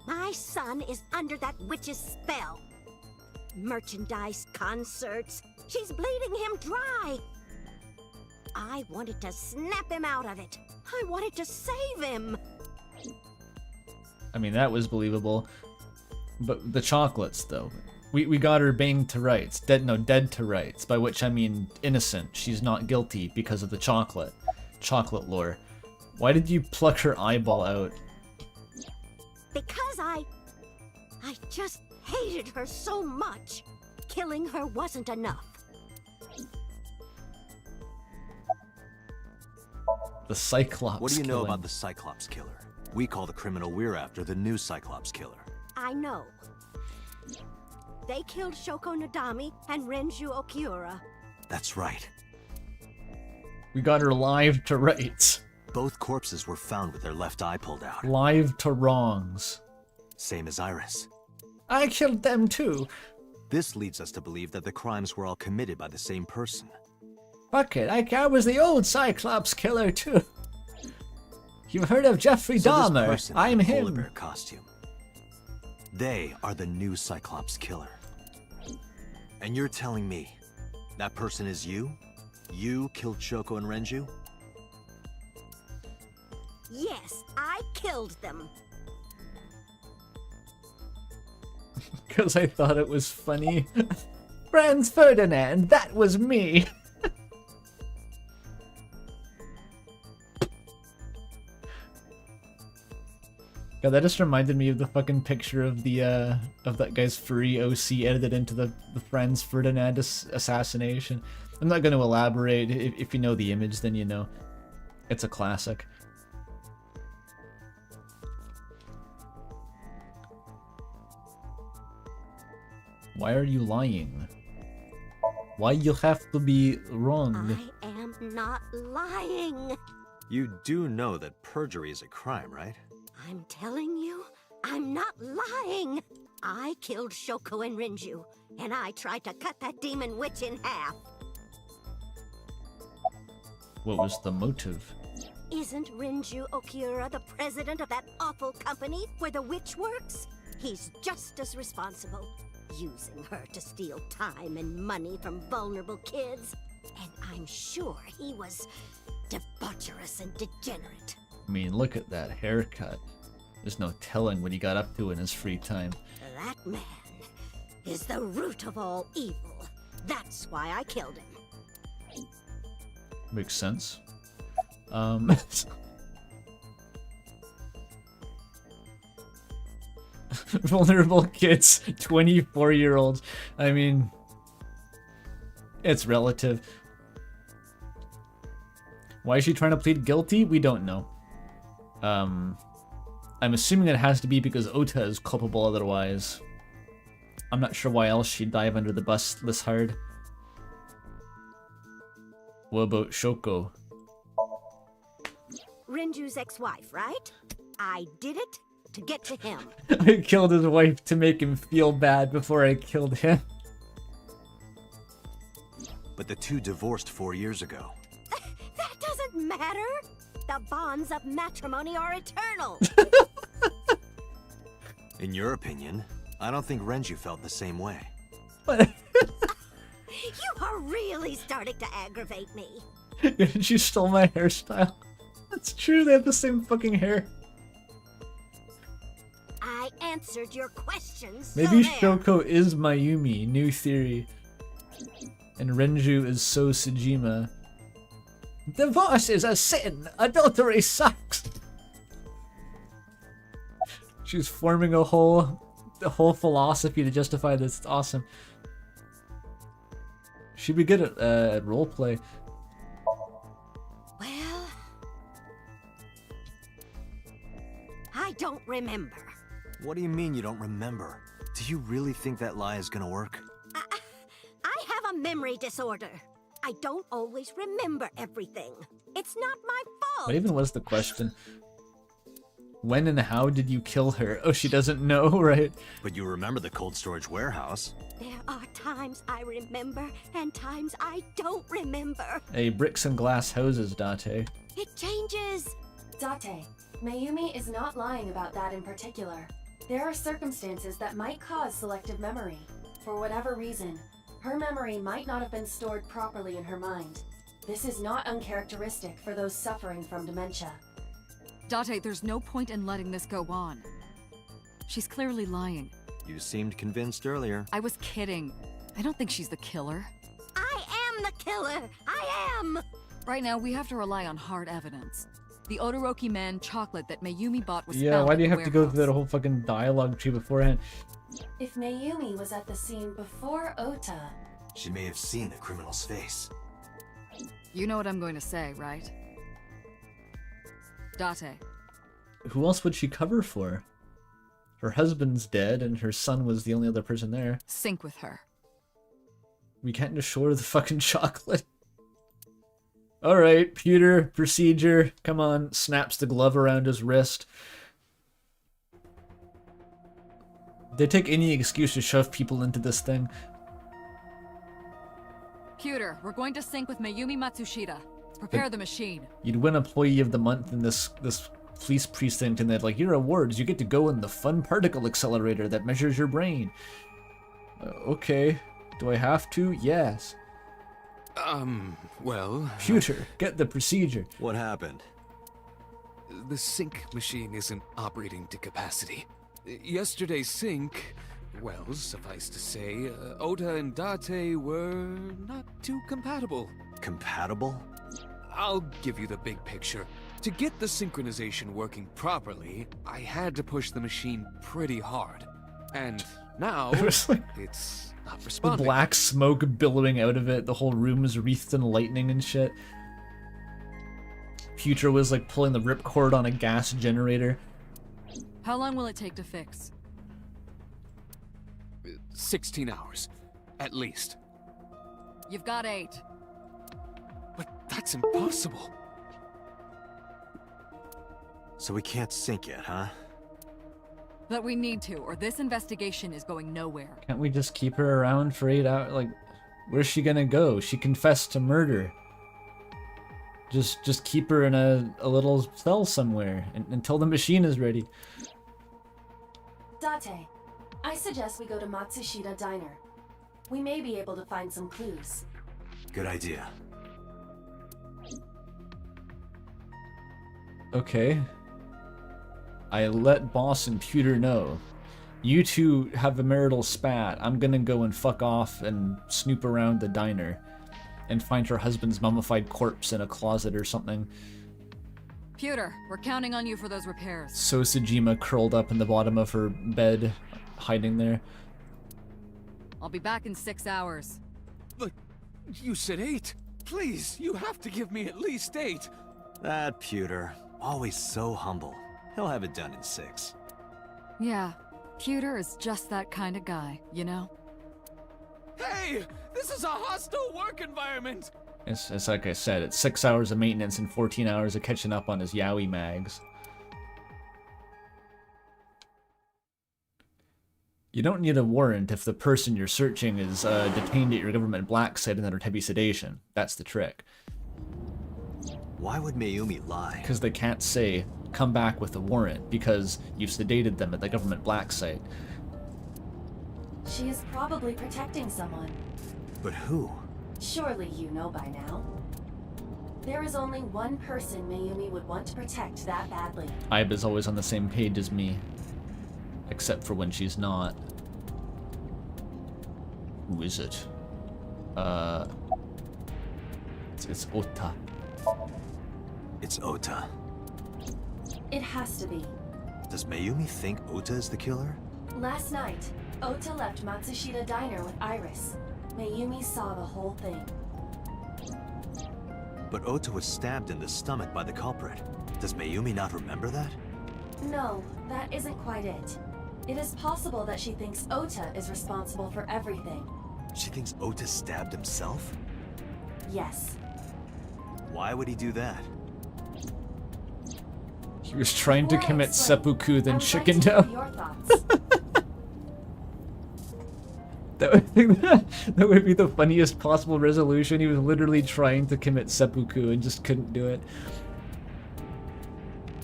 My son is under that witch's spell. Merchandise, concerts. She's bleeding him dry. I wanted to snap him out of it. I wanted to save him. I mean, that was believable. But the chocolates, though. We got her banged to rights. Dead to rights. By which I mean innocent. She's not guilty because of the chocolate. Chocolate lore. Why did you pluck her eyeball out? Because I just hated her so much. Killing her wasn't enough. The Cyclops What do you know killing. about the Cyclops killer? We call the criminal we're after the new Cyclops killer. I know. They killed Shoko Nadami and Renju Okiura. That's right. We got her live to rights. Both corpses were found with their left eye pulled out. Live to wrongs. Same as Iris. I killed them too. This leads us to believe that the crimes were all committed by the same person. Fuck it, I was the old Cyclops killer too. You've heard of Jeffrey So this Dahmer? person I'm in the polar him. bear costume. They are the new Cyclops killer. And you're telling me that person is you? You killed Shoko and Renju? Yes, I killed them. Because I thought it was funny. Franz Ferdinand, that was me. God, that just reminded me of the fucking picture of the of that guy's furry OC edited into the Franz Ferdinand assassination. I'm not going to elaborate. If you know the image, then you know. It's a classic. Why are you lying? Why you have to be wrong? I am not lying. You do know that perjury is a crime, right? I'm telling you, I'm not lying. I killed Shoko and Renju, and I tried to cut that demon witch in half. What was the motive? Isn't Renju Okiura the president of that awful company where the witch works? He's just as responsible, using her to steal time and money from vulnerable kids. And I'm sure he was debaucherous and degenerate. I mean, look at that haircut. There's no telling what he got up to in his free time. That man is the root of all evil. That's why I killed him. Makes sense. Vulnerable kids, 24-year-olds. I mean, it's relative. Why is she trying to plead guilty? We don't know. I'm assuming it has to be because Ota is culpable otherwise. I'm not sure why else she'd dive under the bus this hard. What about Shoko? Renju's ex-wife, right? I did it to get to him. I killed his wife to make him feel bad before I killed him. But the two divorced 4 years ago. That doesn't matter. The bonds of matrimony are eternal. In your opinion, I don't think Renju felt the same way. But You are really starting to aggravate me. she stole my hairstyle. That's true, they have the same fucking hair. I answered your questions. Maybe so there. Shoko is Mayumi, new theory. And Renju is So Sejima. Divorce is a sin! Adultery sucks! She's forming a whole philosophy to justify this. It's awesome. She'd be good at roleplay. Well, I don't remember. What do you mean you don't remember? Do you really think that lie is gonna work? I have a memory disorder. I don't always remember everything. It's not my fault. What even was the question? When and how did you kill her? Oh, she doesn't know, right? But you remember the cold storage warehouse. There are times I remember and times I don't remember. Hey, bricks and glass houses, Date. It changes. Date, Mayumi is not lying about that in particular. There are circumstances that might cause selective memory. For whatever reason, her memory might not have been stored properly in her mind. This is not uncharacteristic for those suffering from dementia. Date, there's no point in letting this go on. She's clearly lying. You seemed convinced earlier. I was kidding. I don't think she's the killer. I am the killer. I am. Right now, we have to rely on hard evidence. The Odoroki Man chocolate that Mayumi bought was Yeah, found why at do you the have to go through that warehouse. whole fucking dialogue tree beforehand? If Mayumi was at the scene before Ota, She may have seen the criminal's face. You know what I'm going to say, right? Date. Who else would she cover for? Her husband's dead, and her son was the only other person there. Sync with her. We can't just show her the fucking chocolate. Alright, Pewter, procedure. Come on, snaps the glove around his wrist. They take any excuse to shove people into this thing. Pewter, we're going to sync with Mayumi Matsushita. Prepare the machine. You'd win Employee of the Month in this police precinct, and they'd like, your awards, you get to go in the fun particle accelerator that measures your brain. Okay. Do I have to? Yes. Well... Pewter, get the procedure. What happened? The sync machine isn't operating to capacity. Yesterday's sync, well, suffice to say, Ota and Date were not too compatible. Compatible? I'll give you the big picture. To get the synchronization working properly, I had to push the machine pretty hard. And now, It was like it's not the responding. black smoke billowing out of it. The whole room is wreathed in lightning and shit. Pewter was like pulling the ripcord on a gas generator. How long will it take to fix? 16 hours, at least. You've got 8. But that's impossible. So we can't sync yet, huh? But we need to, or this investigation is going nowhere. Can't we just keep her around for 8 hours? Like, where's she gonna go? She confessed to murder. Just keep her in a little cell somewhere until the machine is ready. Date, I suggest we go to Matsushita Diner. We may be able to find some clues. Good idea. Okay. I let Boss and Pewter know. You two have a marital spat. I'm gonna go and fuck off and snoop around the diner and find her husband's mummified corpse in a closet or something. Pewter, we're counting on you for those repairs. Sosajima curled up in the bottom of her bed, hiding there. I'll be back in 6 hours. But you said 8. Please, you have to give me at least 8. That Pewter, always so humble. He'll have it done in 6. Yeah, Pewter is just that kind of guy, you know? Hey, this is a hostile work environment. It's like I said, it's 6 hours of maintenance and 14 hours of catching up on his yaoi mags. You don't need a warrant if the person you're searching is detained at your government black site and under heavy sedation. That's the trick. Why would Mayumi lie? Because they can't say, come back with a warrant, because you've sedated them at the government black site. She is probably protecting someone. But who? Surely you know by now. There is only one person Mayumi would want to protect that badly. Ibe is always on the same page as me. Except for when she's not. Who is it? It's Ota. It's Ota. It has to be. Does Mayumi think Ota is the killer? Last night, Ota left Matsushita Diner with Iris. Mayumi saw the whole thing. But Ota was stabbed in the stomach by the culprit. Does Mayumi not remember that? No, that isn't quite it. It is possible that she thinks Ota is responsible for everything. She thinks Ota stabbed himself? Yes. Why would he do that? He was trying to Before I commit explain, seppuku, I then would like chickened to out. hear your thoughts. That would be the funniest possible resolution. He was literally trying to commit seppuku and just couldn't do it.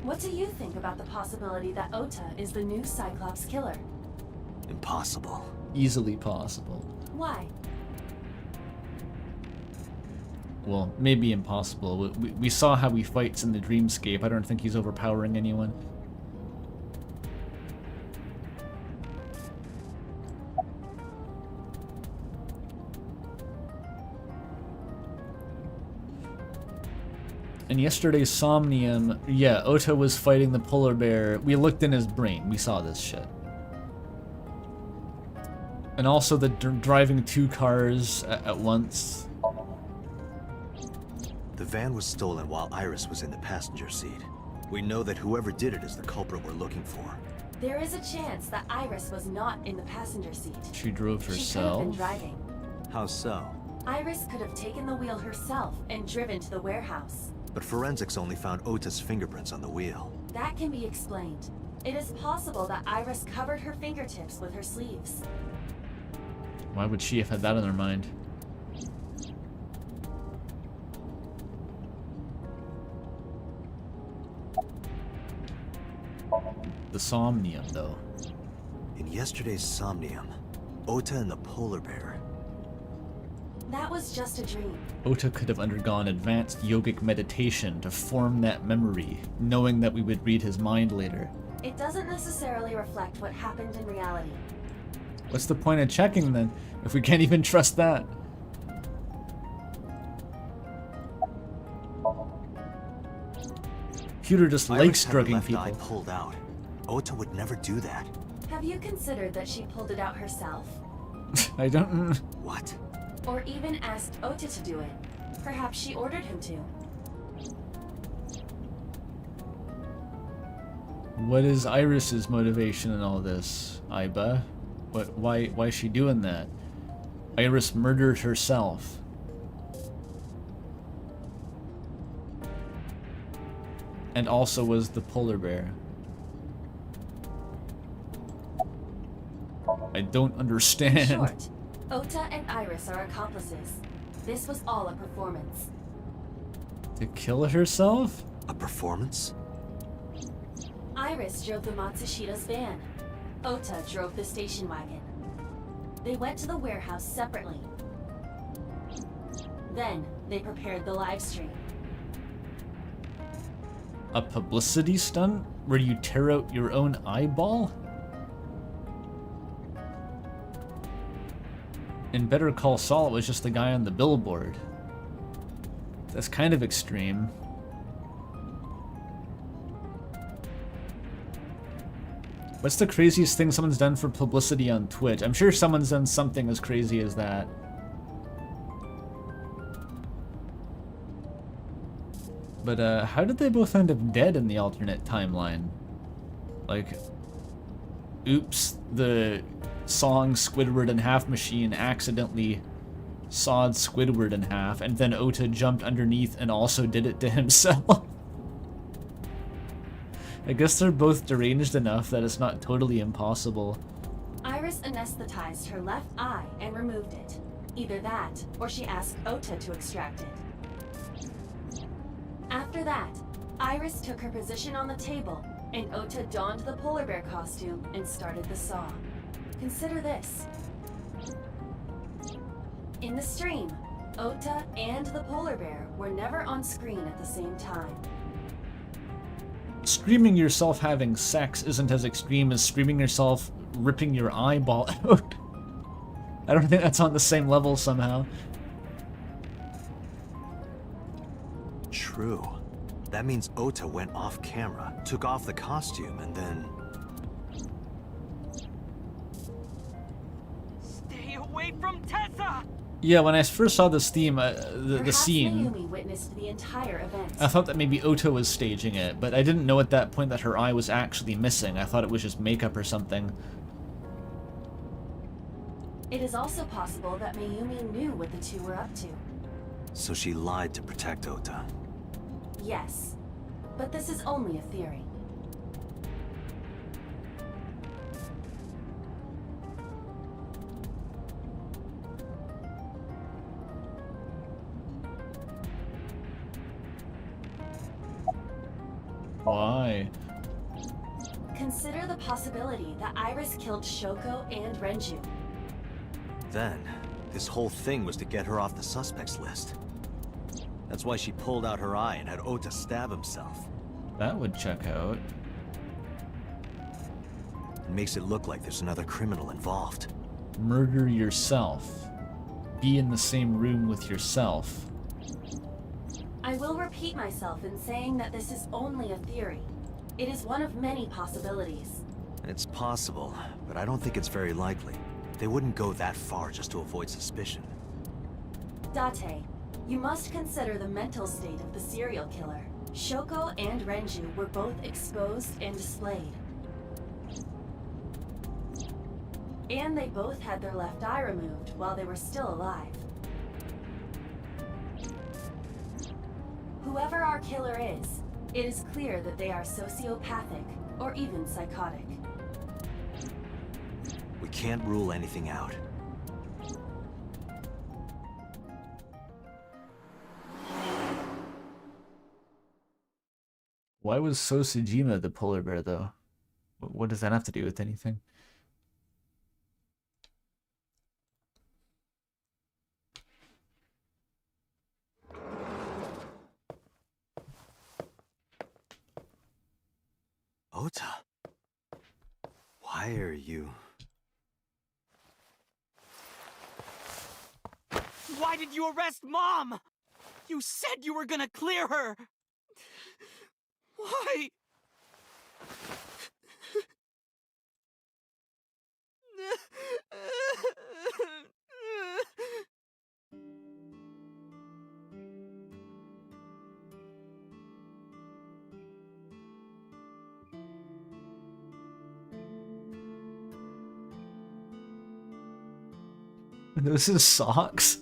What do you think about the possibility that Ota is the new Cyclops killer? Impossible. Easily possible. Why? Well, maybe impossible. We saw how he fights in the dreamscape. I don't think he's overpowering anyone. In yesterday's Somnium, yeah, Ota was fighting the polar bear. We looked in his brain. We saw this shit. And also the driving two cars at once. The van was stolen while Iris was in the passenger seat. We know that whoever did it is the culprit we're looking for. There is a chance that Iris was not in the passenger seat. She drove She could have herself. been driving. How so? Iris could have taken the wheel herself and driven to the warehouse. But forensics only found Ota's fingerprints on the wheel. That can be explained. It is possible that Iris covered her fingertips with her sleeves. Why would she have had that on her mind? The Somnium, though. In yesterday's Somnium, Ota and the polar bear. That was just a dream. Ota could have undergone advanced yogic meditation to form that memory, knowing that we would read his mind later. It doesn't necessarily reflect what happened in reality. What's the point of checking then, if we can't even trust that? Pewter just likes Iris had her drugging left people. eye pulled out. Ota would never do that. Have you considered that she pulled it out herself? I don't... What? Or even asked Ota to do it? Perhaps she ordered him to. What is Iris's motivation in all this, Aiba? Why is she doing that? Iris murdered herself. And also was the polar bear. I don't understand. In short, Ota and Iris are accomplices. This was all a performance. To kill herself? A performance? Iris drove the Matsushida's van. Ota drove the station wagon. They went to the warehouse separately. Then, they prepared the live stream. A publicity stunt? Where you tear out your own eyeball? In Better Call Saul, it was just the guy on the billboard. That's kind of extreme. What's the craziest thing someone's done for publicity on Twitch? I'm sure someone's done something as crazy as that. But how did they both end up dead in the alternate timeline? Like, oops, the song Squidward in Half machine accidentally sawed Squidward in half, and then Ota jumped underneath and also did it to himself. I guess they're both deranged enough that it's not totally impossible. Iris anesthetized her left eye and removed it. Either that, or she asked Ota to extract it. After that, Iris took her position on the table, and Ota donned the polar bear costume and started the saw. Consider this. In the stream, Ota and the polar bear were never on screen at the same time. Streaming yourself having sex isn't as extreme as streaming yourself ripping your eyeball out. I don't think that's on the same level somehow. True. That means Ota went off camera, took off the costume, and then... Stay away from Tessa! Yeah, when I first saw this theme, the Perhaps scene, Mayumi witnessed the entire event. I thought that maybe Ota was staging it, but I didn't know at that point that her eye was actually missing. I thought it was just makeup or something. It is also possible that Mayumi knew what the two were up to. So she lied to protect Ota. Yes, but this is only a theory. Why? Consider the possibility that Iris killed Shoko and Renju. Then, this whole thing was to get her off the suspects list. That's why she pulled out her eye and had Ota stab himself. That would check out. It makes it look like there's another criminal involved. Murder yourself. Be in the same room with yourself. I will repeat myself in saying that this is only a theory. It is one of many possibilities. It's possible, but I don't think it's very likely. They wouldn't go that far just to avoid suspicion. Date, you must consider the mental state of the serial killer. Shoko and Renju were both exposed and displayed. And they both had their left eye removed while they were still alive. Whoever our killer is, it is clear that they are sociopathic or even psychotic. We can't rule anything out. Why was Sosajima the polar bear, though? What does that have to do with anything? Ota? Why are you... Why did you arrest Mom? You said you were gonna clear her! Why? Those his socks?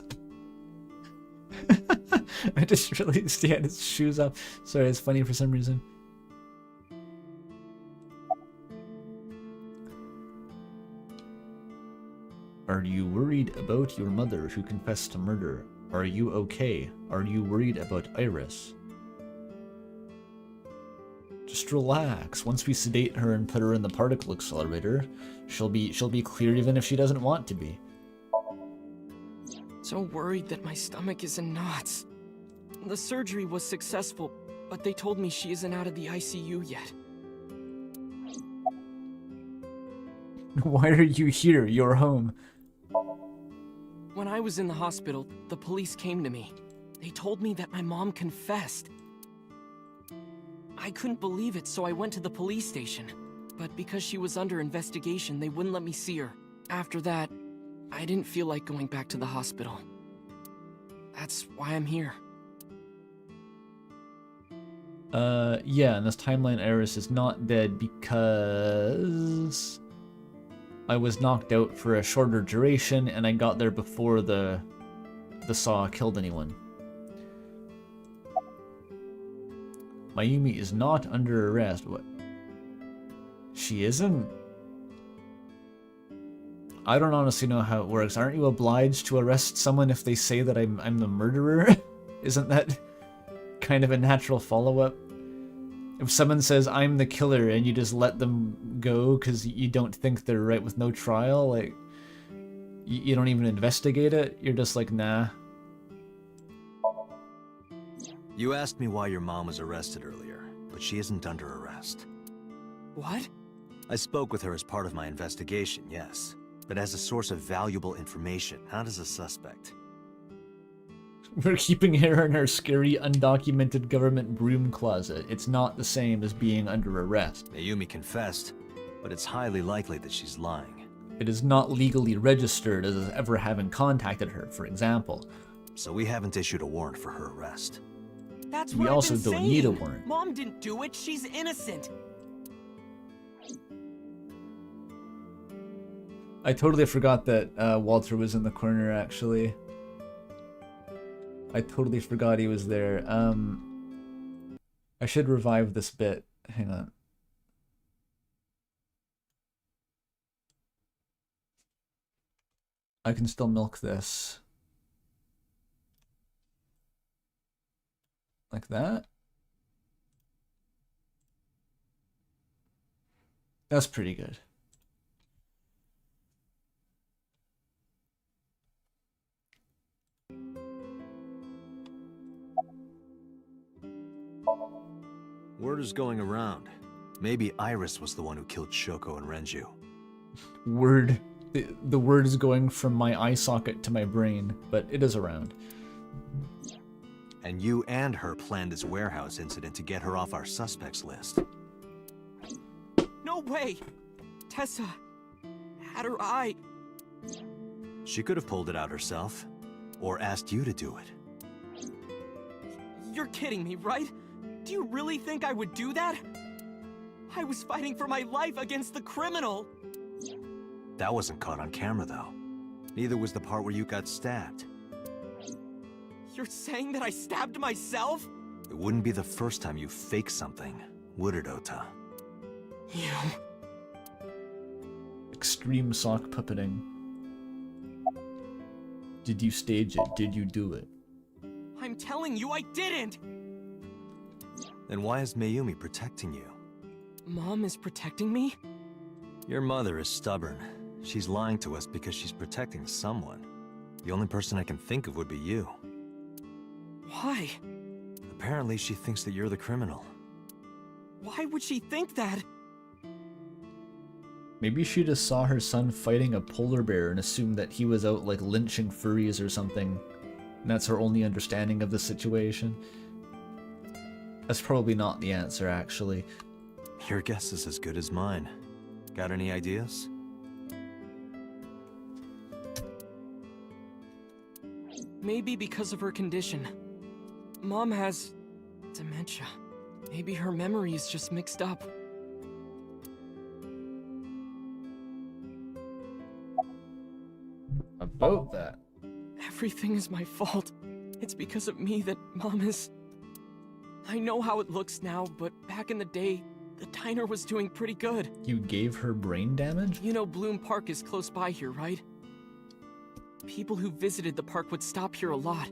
I just realized he had his shoes off. Sorry, it's funny for some reason. Are you worried about your mother who confessed to murder? Are you okay? Are you worried about Iris? Just relax. Once we sedate her and put her in the particle accelerator, she'll be clear even if she doesn't want to be. So worried that my stomach is in knots. The surgery was successful, but they told me she isn't out of the ICU yet. Why are you here? You're home. When I was in the hospital, the police came to me. They told me that my mom confessed. I couldn't believe it, so I went to the police station. But because she was under investigation, they wouldn't let me see her. After that, I didn't feel like going back to the hospital. That's why I'm here. Yeah, in this timeline, Iris is not dead because I was knocked out for a shorter duration and I got there before the saw killed anyone. Mayumi is not under arrest. What? She isn't? I don't honestly know how it works. Aren't you obliged to arrest someone if they say that I'm the murderer? Isn't that kind of a natural follow-up? If someone says I'm the killer and you just let them go because you don't think they're right with no trial, like you don't even investigate it, you're just like, nah. You asked me why your mom was arrested earlier, but she isn't under arrest. What? I spoke with her as part of my investigation, yes, but as a source of valuable information, not as a suspect. We're keeping her in her scary, undocumented government broom closet. It's not the same as being under arrest. Mayumi confessed, but it's highly likely that she's lying. It is not legally registered as ever having contacted her, for example. So we haven't issued a warrant for her arrest. That's We what also I've been don't need a saying. warrant. Mom didn't do it. She's innocent. I totally forgot that Walter was in the corner, actually. I totally forgot he was there. I should revive this bit. Hang on. I can still milk this. Like that. That's pretty good. Word is going around. Maybe Iris was the one who killed Shoko and Renju. Word. The word is going from my eye socket to my brain, but it is around. And you and her planned this warehouse incident to get her off our suspects list. No way! Tessa had her eye. She could have pulled it out herself, or asked you to do it. You're kidding me, right? Do you really think I would do that? I was fighting for my life against the criminal! That wasn't caught on camera, though. Neither was the part where you got stabbed. You're saying that I stabbed myself? It wouldn't be the first time you faked something, would it, Ota? You... Extreme sock puppeting. Did you stage it? Did you do it? I'm telling you I didn't! Then why is Mayumi protecting you? Mom is protecting me? Your mother is stubborn. She's lying to us because she's protecting someone. The only person I can think of would be you. Why? Apparently she thinks that you're the criminal. Why would she think that? Maybe she just saw her son fighting a polar bear and assumed that he was out like lynching furries or something. And that's her only understanding of the situation. That's probably not the answer, actually. Your guess is as good as mine. Got any ideas? Maybe because of her condition. Mom has dementia. Maybe her memory is just mixed up. About that. Everything is my fault. It's because of me that Mom is... I know how it looks now, but back in the day, the diner was doing pretty good. You gave her brain damage? You know Bloom Park is close by here, right? People who visited the park would stop here a lot.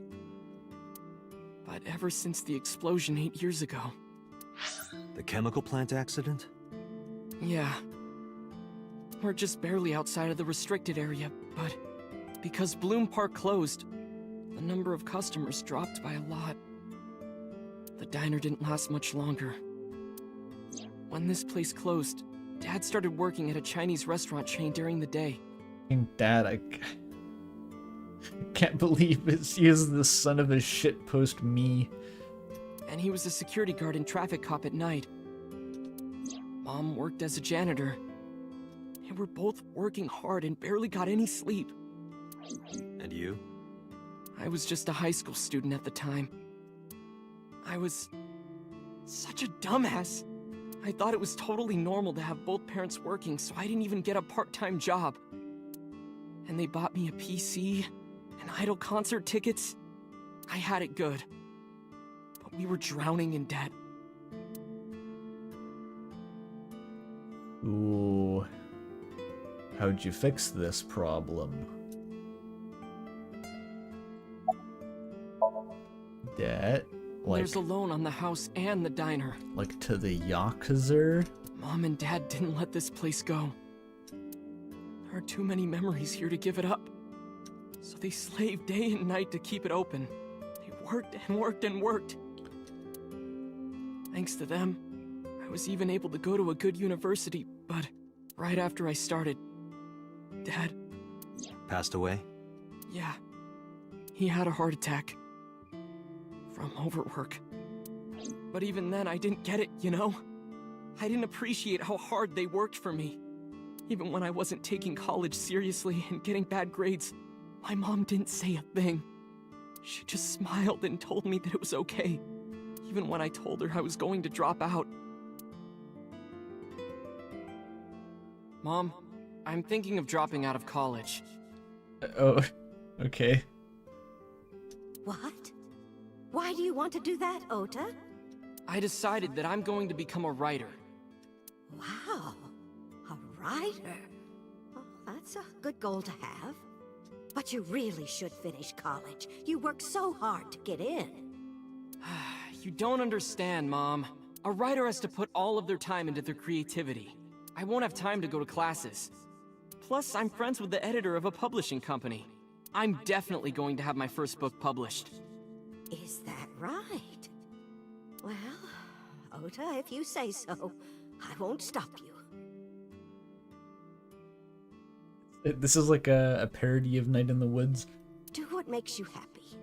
But ever since the explosion 8 years ago... The chemical plant accident? Yeah. We're just barely outside of the restricted area, but... because Bloom Park closed, the number of customers dropped by a lot. The diner didn't last much longer. When this place closed, Dad started working at a Chinese restaurant chain during the day. Dad, I can't believe he is the son of a shitpost me. And he was a security guard and traffic cop at night. Mom worked as a janitor. They were both working hard and barely got any sleep. And you? I was just a high school student at the time. I was such a dumbass. I thought it was totally normal to have both parents working, so I didn't even get a part-time job. And they bought me a PC and Idol concert tickets. I had it good. But we were drowning in debt. Ooh. How'd you fix this problem? Debt? Like, There's a loan on the house and the diner. like to the Yakuza? Mom and Dad didn't let this place go. There are too many memories here to give it up. So they slaved day and night to keep it open. They worked and worked and worked. Thanks to them, I was even able to go to a good university, but right after I started, Dad... Passed away? Yeah. He had a heart attack. From overwork. But even then, I didn't get it, you know? I didn't appreciate how hard they worked for me. Even when I wasn't taking college seriously and getting bad grades, my mom didn't say a thing. She just smiled and told me that it was okay, even when I told her I was going to drop out. Mom, I'm thinking of dropping out of college. Oh, okay. What? Why do you want to do that, Ota? I decided that I'm going to become a writer. Wow, a writer. Well, that's a good goal to have. But you really should finish college. You work so hard to get in. You don't understand, Mom. A writer has to put all of their time into their creativity. I won't have time to go to classes. Plus, I'm friends with the editor of a publishing company. I'm definitely going to have my first book published. Is that right? Well, Ota, if you say so, I won't stop you. This is like a parody of Night in the Woods. Do what makes you happy.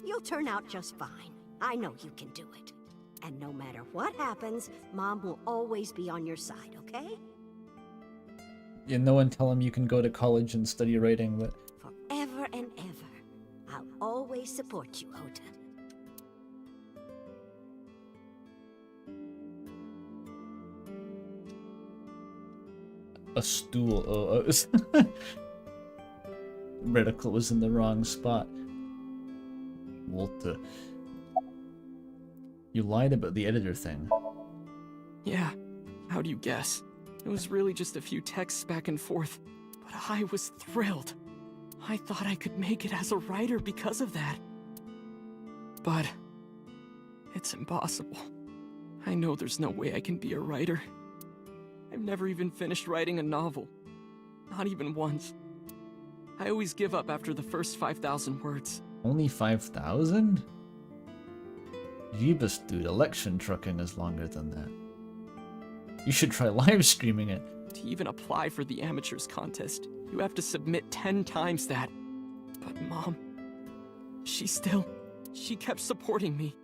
You'll turn out just fine. I know you can do it. And no matter what happens, Mom will always be on your side, okay? Yeah, no one tell him you can go to college and study writing, but... Forever and ever, I'll always support you, Ota. A stool. Oh, reticle was in the wrong spot. Walter. You lied about the editor thing. Yeah, how do you guess? It was really just a few texts back and forth, but I was thrilled. I thought I could make it as a writer because of that. But it's impossible. I know there's no way I can be a writer. I've never even finished writing a novel. Not even once. I always give up after the first 5,000 words. Only 5,000? Jeebus, dude, election trucking is longer than that. You should try live streaming it. To even apply for the amateurs contest, you have to submit 10 times that. But Mom, she kept supporting me.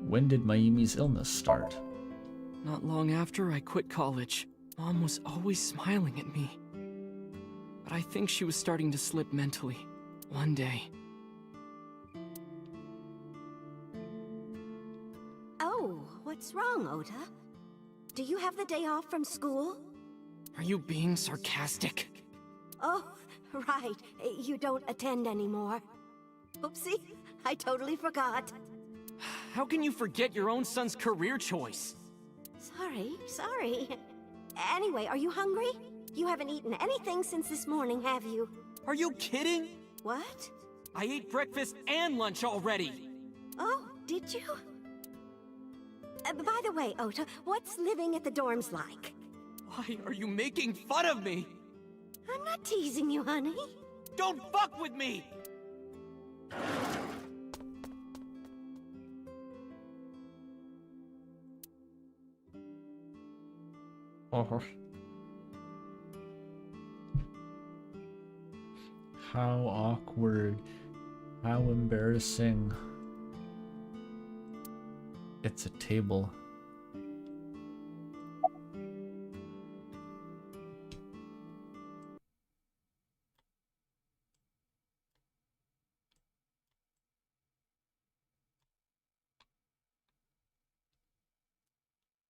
When did Mayumi's illness start? Not long after I quit college. Mom was always smiling at me. But I think she was starting to slip mentally. One day. Oh, what's wrong, Ota? Do you have the day off from school? Are you being sarcastic? Oh, right. You don't attend anymore. Oopsie, I totally forgot. How can you forget your own son's career choice? Sorry. Anyway, are you hungry? You haven't eaten anything since this morning, have you? Are you kidding? What? I ate breakfast and lunch already. Oh, did you? By the way, Ota, what's living at the dorms like? Why are you making fun of me? I'm not teasing you, honey. Don't fuck with me! How awkward. How embarrassing. It's a table.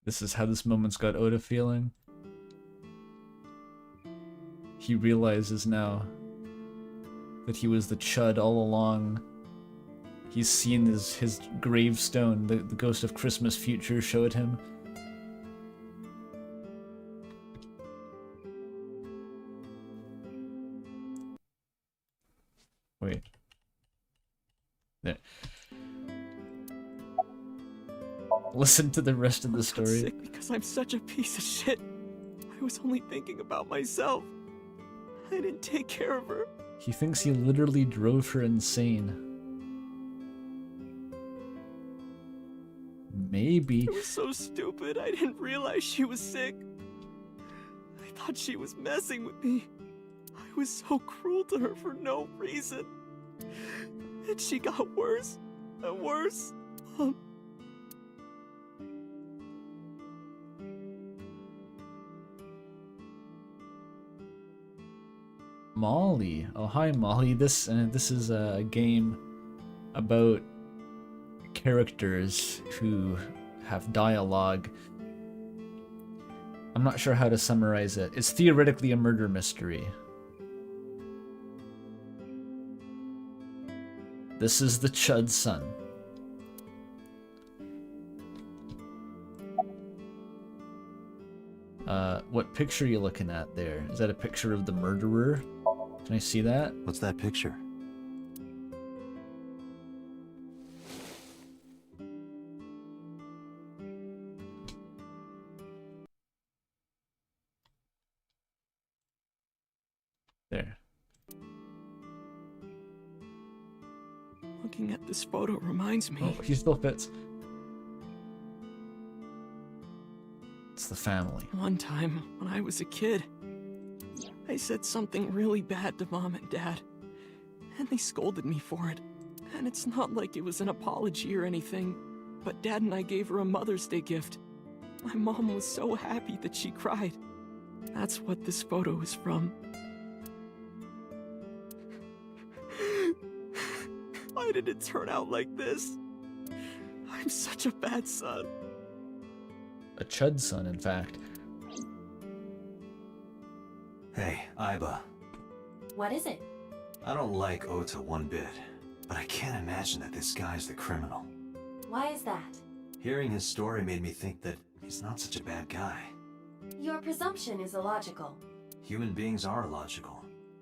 This is how this moment's got Oda feeling. He realizes now that he was the chud all along. He's seen his gravestone, the ghost of Christmas future showed him. Wait. There. Listen to the rest of the story. I'm sick because I'm such a piece of shit. I was only thinking about myself. I didn't take care of her. He thinks he literally drove her insane. Maybe. It was so stupid, I didn't realize she was sick. I thought she was messing with me. I was so cruel to her for no reason. And she got worse and worse. Molly. Oh, hi, Molly. This is a game about characters who have dialogue, I'm not sure how to summarize it. It's theoretically a murder mystery. This is the Chud's son. What picture are you looking at there? Is that a picture of the murderer? Can I see that? What's that picture? There. Looking at this photo reminds me. Oh, he still fits. It's the family. One time, when I was a kid, I said something really bad to Mom and Dad, and they scolded me for it. And it's not like it was an apology or anything, but Dad and I gave her a Mother's Day gift. My mom was so happy that she cried. That's what this photo is from. Why did it turn out like this? I'm such a bad son. A Chud son, in fact. Hey, Aiba. What is it? I don't like Ota one bit, but I can't imagine that this guy's the criminal. Why is that? Hearing his story made me think that he's not such a bad guy. Your presumption is illogical. Human beings are illogical.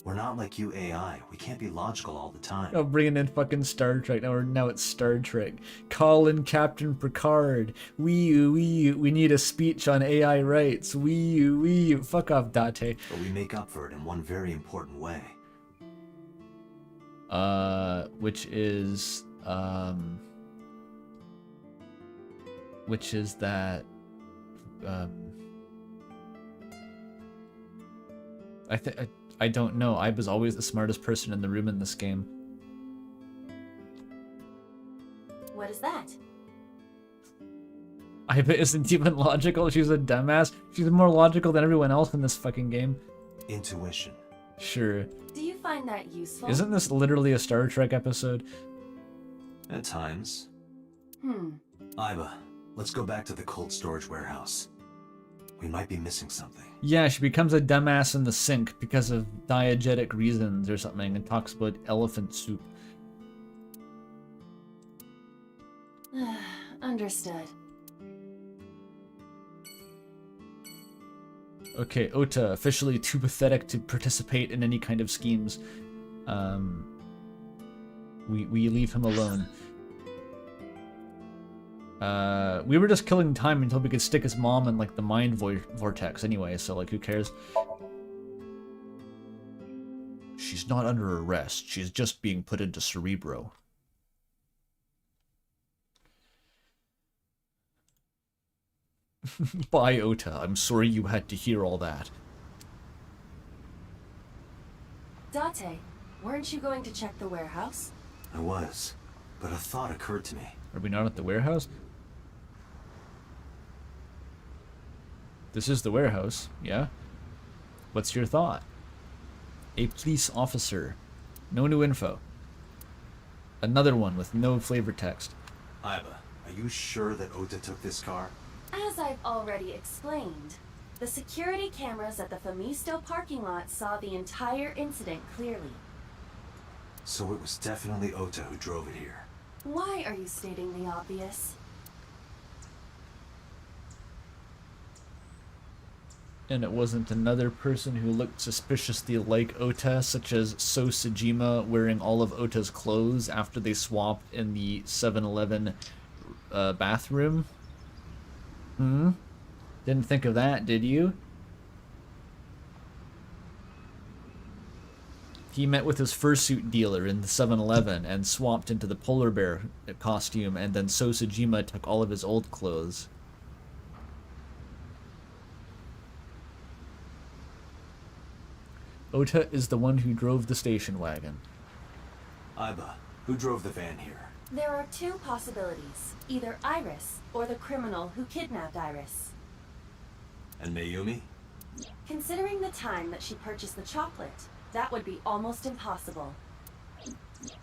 We're not like you AI. We can't be logical all the time. Oh, bringing in fucking Star Trek. Now it's Star Trek. Call in Captain Picard. We need a speech on AI rights. Fuck off, Date. But we make up for it in one very important way. Which is that, I don't know. I was always the smartest person in the room in this game. What is that? Iba isn't even logical. She's a dumbass. She's more logical than everyone else in this fucking game. Intuition. Sure. Do you find that useful? Isn't this literally a Star Trek episode? At times. Iba, let's go back to the cold storage warehouse. We might be missing something. Yeah, she becomes a dumbass in the sink because of diegetic reasons or something and talks about elephant soup. Understood. Okay, Ota, officially too pathetic to participate in any kind of schemes. We leave him alone. We were just killing time until we could stick his mom in, like, the mind vortex anyway, so, like, who cares? She's not under arrest. She's just being put into Cerebro. Bye, Ota. I'm sorry you had to hear all that. Date, weren't you going to check the warehouse? I was, but a thought occurred to me. Are we not at the warehouse? This is the warehouse, yeah? What's your thought? A police officer. No new info. Another one with no flavor text. Iba, are you sure that Ota took this car? As I've already explained, the security cameras at the Famisto parking lot saw the entire incident clearly. So it was definitely Ota who drove it here. Why are you stating the obvious? And it wasn't another person who looked suspiciously like Ota, such as So Sejima wearing all of Ota's clothes after they swapped in the 7-Eleven bathroom? Didn't think of that, did you? He met with his fursuit dealer in the 7-Eleven and swapped into the polar bear costume, and then So Sejima took all of his old clothes. Ota is the one who drove the station wagon. Iba, who drove the van here? There are two possibilities. Either Iris, or the criminal who kidnapped Iris. And Mayumi? Considering the time that she purchased the chocolate, that would be almost impossible.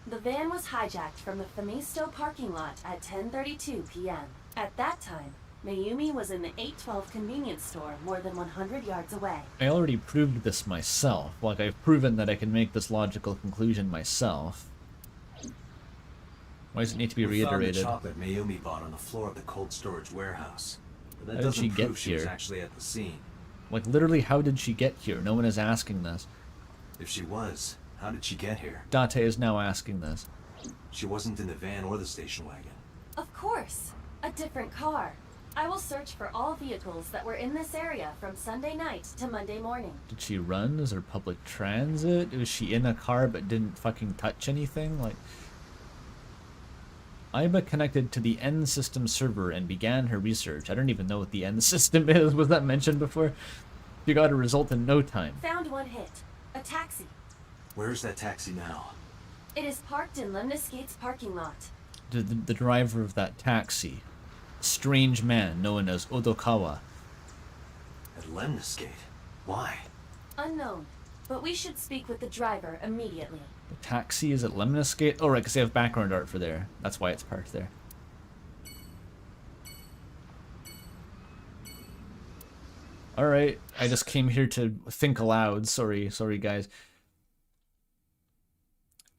The van was hijacked from the Famisto parking lot at 10:32 p.m. At that time, Mayumi was in the 812 convenience store more than 100 yards away. I already proved this myself. Like, I've proven that I can make this logical conclusion myself. Why does it need to be reiterated? We found the chocolate Mayumi bought on the floor of the cold storage warehouse. But that How did she doesn't get prove she was here? actually at the scene. Like, literally, how did she get here? No one is asking this. If she was, how did she get here? Date is now asking this. She wasn't in the van or the station wagon. Of course, a different car. I will search for all vehicles that were in this area from Sunday night to Monday morning. Did she run? Is there public transit? Was she in a car but didn't fucking touch anything? Like, Aiba connected to the N system server and began her research. I don't even know what the N system is. Was that mentioned before? You got a result in no time. Found one hit. A taxi. Where is that taxi now? It is parked in Lemniscate's parking lot. The driver of that taxi, strange man known as Odokawa. At Lemniscate? Why? Unknown, but we should speak with the driver immediately. The taxi is at Lemniscate? Oh, right, because they have background art for there. That's why it's parked there. Alright, I just came here to think aloud. Sorry guys.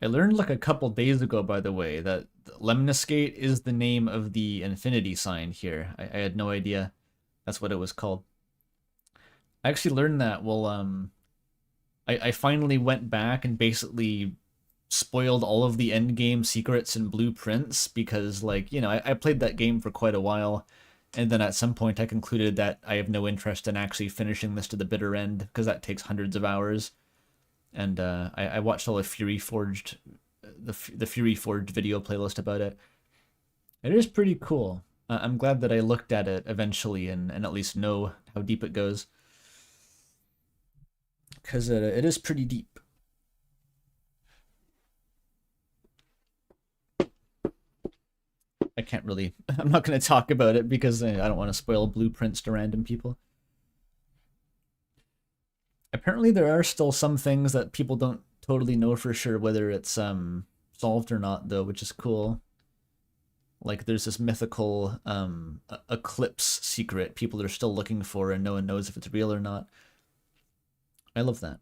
I learned like a couple days ago, by the way, that Lemniscate is the name of the infinity sign here. I had no idea that's what it was called. I actually learned that, well, I finally went back and basically spoiled all of the endgame secrets and blueprints because, like, you know, I played that game for quite a while, and then at some point I concluded that I have no interest in actually finishing this to the bitter end because that takes hundreds of hours. And I watched all of Fury Forged, the Fury Forged video playlist about it. It is pretty cool. I'm glad that I looked at it eventually and at least know how deep it goes. Because it is pretty deep. I can't really... I'm not going to talk about it because I don't want to spoil blueprints to random people. Apparently there are still some things that people don't totally know for sure whether it's solved or not, though, which is cool. Like, there's this mythical eclipse secret people are still looking for and no one knows if it's real or not. I love that.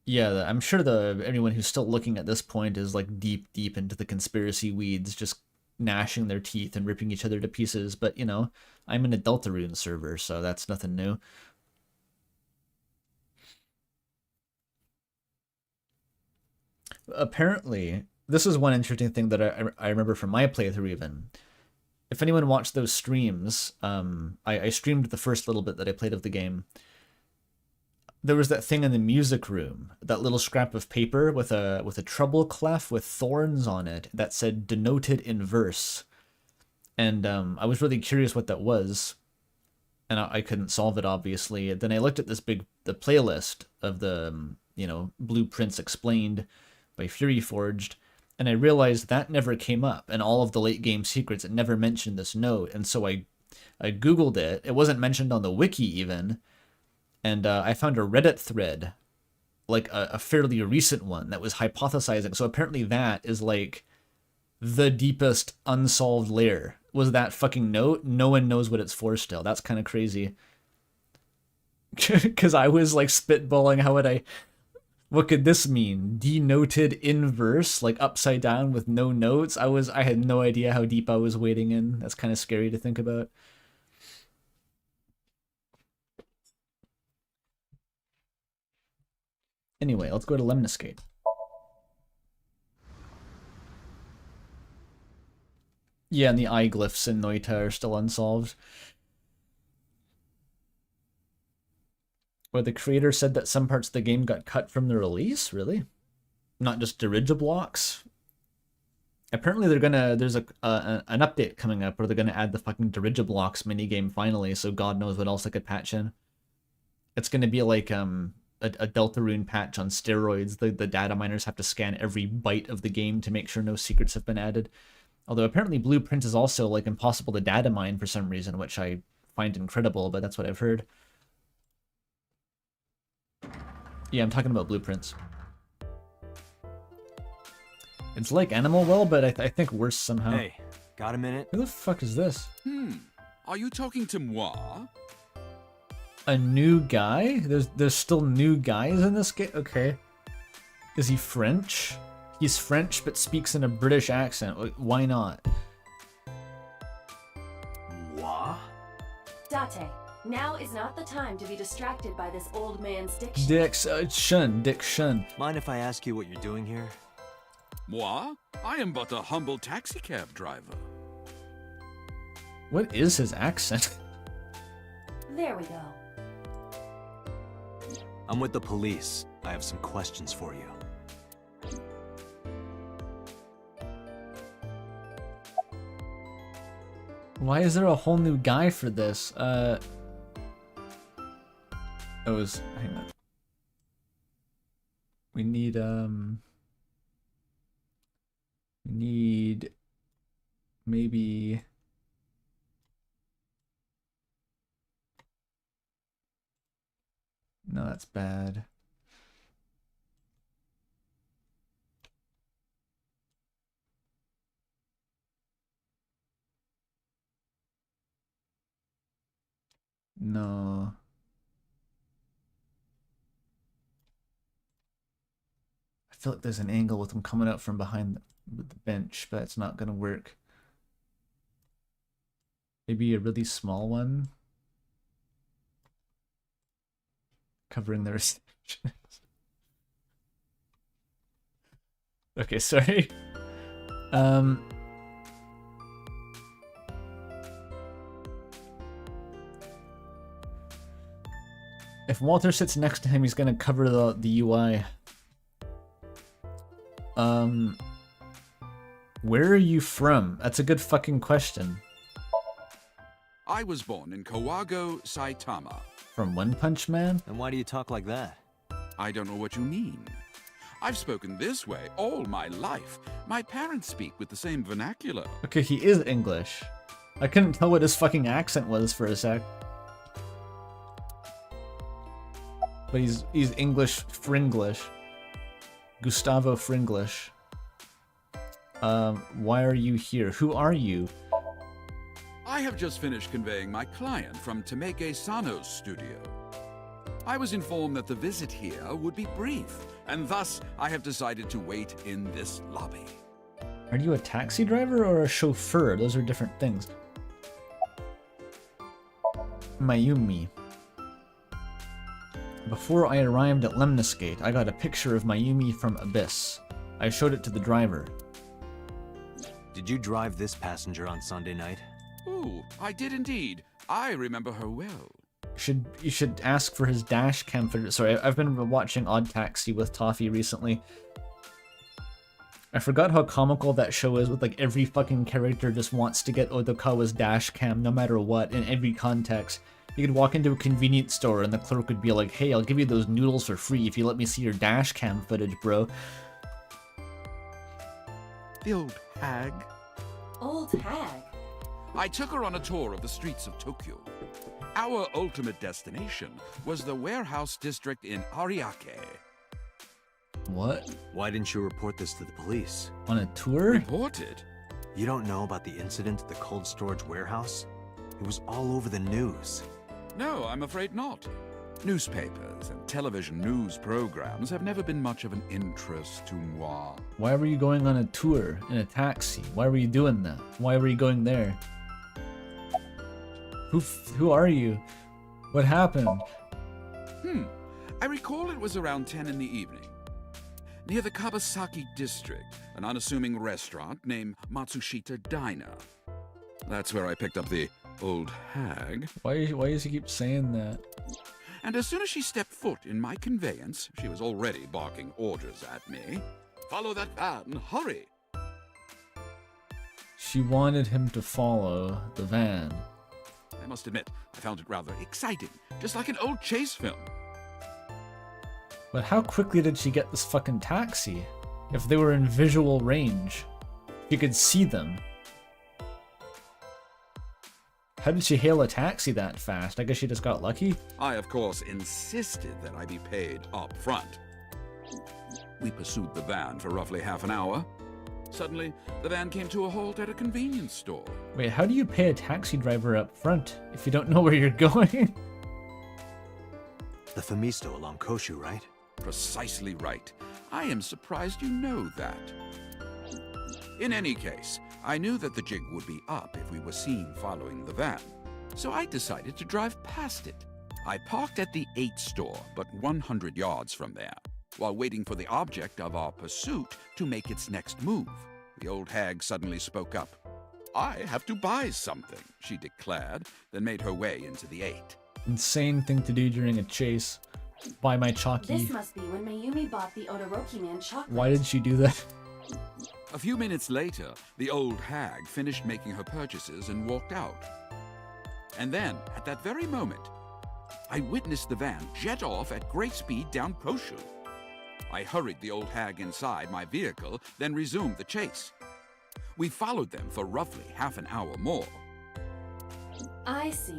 Yeah, I'm sure anyone who's still looking at this point is like deep into the conspiracy weeds, just gnashing their teeth and ripping each other to pieces. But, you know, I'm in a Deltarune server, so that's nothing new. Apparently, this is one interesting thing that I remember from my playthrough even. If anyone watched those streams, I streamed the first little bit that I played of the game. There was that thing in the music room, that little scrap of paper with a treble clef with thorns on it that said denoted in verse. And I was really curious what that was. And I couldn't solve it, obviously. Then I looked at the playlist of the, you know, Blueprints Explained by Fury Forged, and I realized that never came up. And all of the late game secrets, it never mentioned this note. And so I Googled it. It wasn't mentioned on the wiki even. And I found a Reddit thread, like a fairly recent one, that was hypothesizing. So apparently that is like the deepest unsolved layer. Was that fucking note? No one knows what it's for still. That's kind of crazy. Because I was like spitballing, what could this mean? Denoted in verse, like upside down with no notes? I had no idea how deep I was wading in. That's kind of scary to think about. Anyway, let's go to Lemniscate. Yeah, and the eye glyphs in Noita are still unsolved. Where the creator said that some parts of the game got cut from the release? Really? Not just Dirigiblocks? Apparently there's an update coming up where they're gonna add the fucking Dirigiblocks minigame finally, so God knows what else they could patch in. It's gonna be like a Deltarune patch on steroids. The data miners have to scan every byte of the game to make sure no secrets have been added. Although apparently Blueprint is also like impossible to data mine for some reason, which I find incredible, but that's what I've heard. Yeah, I'm talking about Blueprints. It's like Animal Well, but I think worse somehow. Hey, Got a minute? Who the fuck is this? Are you talking to moi? A new guy? There's still new guys in this game? Okay. Is he French? He's French but speaks in a British accent. Why not? Moi? Date, now is not the time to be distracted by this old man's diction. Dick Shun. Mind if I ask you what you're doing here? Moi? I am but a humble taxicab driver. What is his accent? There we go. I'm with the police. I have some questions for you. Why is there a whole new guy for this? Hang on. We need maybe no, that's bad. No. I feel like there's an angle with him coming out from behind the bench, but it's not gonna work. Maybe a really small one. Covering the reception. Okay, sorry. If Walter sits next to him, he's gonna cover the UI. Where are you from? That's a good fucking question. I was born in Kawago, Saitama. From One Punch Man? And why do you talk like that? I don't know what you mean. I've spoken this way all my life. My parents speak with the same vernacular. Okay, he is English. I couldn't tell what his fucking accent was for a sec. But he's English Fringlish. Gustavo Fringlish. Why are you here? Who are you? I have just finished conveying my client from Tameke Sano's studio. I was informed that the visit here would be brief, and thus I have decided to wait in this lobby. Are you a taxi driver or a chauffeur? Those are different things. Mayumi. Before I arrived at Lemniscate, I got a picture of Mayumi from Abyss. I showed it to the driver. Did you drive this passenger on Sunday night? Ooh, I did indeed. I remember her well. You should ask for his dash cam footage. Sorry, I've been watching Odd Taxi with Toffee recently. I forgot how comical that show is with like every fucking character just wants to get Odokawa's dash cam no matter what in every context. You could walk into a convenience store and the clerk would be like, hey, I'll give you those noodles for free if you let me see your dash cam footage, bro. The old hag. Old hag? I took her on a tour of the streets of Tokyo. Our ultimate destination was the warehouse district in Ariake. What? Why didn't you report this to the police? On a tour? Reported? You don't know about the incident at the cold storage warehouse? It was all over the news. No, I'm afraid not. Newspapers and television news programs have never been much of an interest to moi. Why were you going on a tour in a taxi? Why were you doing that? Why were you going there? Who are you? What happened? I recall it was around 10 in the evening. Near the Kabasaki district, an unassuming restaurant named Matsushita Diner. That's where I picked up the old hag. Why does he keep saying that? And as soon as she stepped foot in my conveyance, she was already barking orders at me. Follow that van, hurry! She wanted him to follow the van. I must admit, I found it rather exciting, just like an old chase film. But how quickly did she get this fucking taxi? If they were in visual range, you could see them. How did she hail a taxi that fast? I guess she just got lucky? I, of course, insisted that I be paid up front. We pursued the van for roughly half an hour. Suddenly, the van came to a halt at a convenience store. Wait, how do you pay a taxi driver up front if you don't know where you're going? The Famisto along Koshu, right? Precisely right. I am surprised you know that. In any case, I knew that the jig would be up if we were seen following the van, so I decided to drive past it. I parked at the 8 store, but 100 yards from there, while waiting for the object of our pursuit to make its next move. The old hag suddenly spoke up. "I have to buy something," she declared, then made her way into the 8. Insane thing to do during a chase. Buy my chalky. This must be when Mayumi bought the Odoroki Man chocolate. Why did she do that? A few minutes later, the old hag finished making her purchases and walked out. And then, at that very moment, I witnessed the van jet off at great speed down Koshu. I hurried the old hag inside my vehicle, then resumed the chase. We followed them for roughly half an hour more. I see.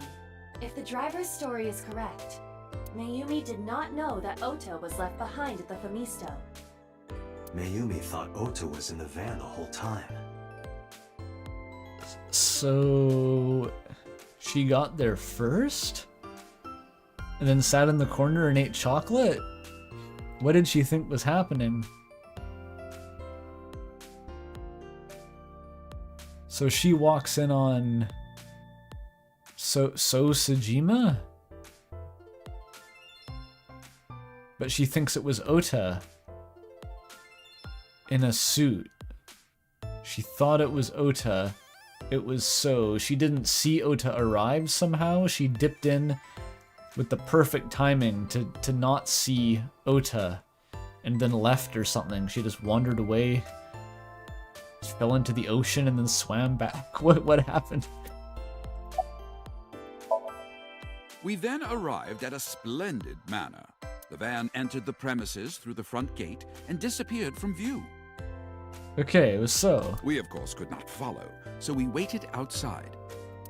If the driver's story is correct, Mayumi did not know that Ota was left behind at the Famisto. Mayumi thought Ota was in the van the whole time. So she got there first? And then sat in the corner and ate chocolate? What did she think was happening? So she walks in on Sajima? But she thinks it was Ota in a suit. She thought it was Ota. It was So. She didn't see Ota arrive somehow. She dipped in with the perfect timing to not see Ota and then left or something. She just wandered away, fell into the ocean and then swam back. What happened? We then arrived at a splendid manor. The van entered the premises through the front gate and disappeared from view. Okay, it was So. We, of course, could not follow, so we waited outside.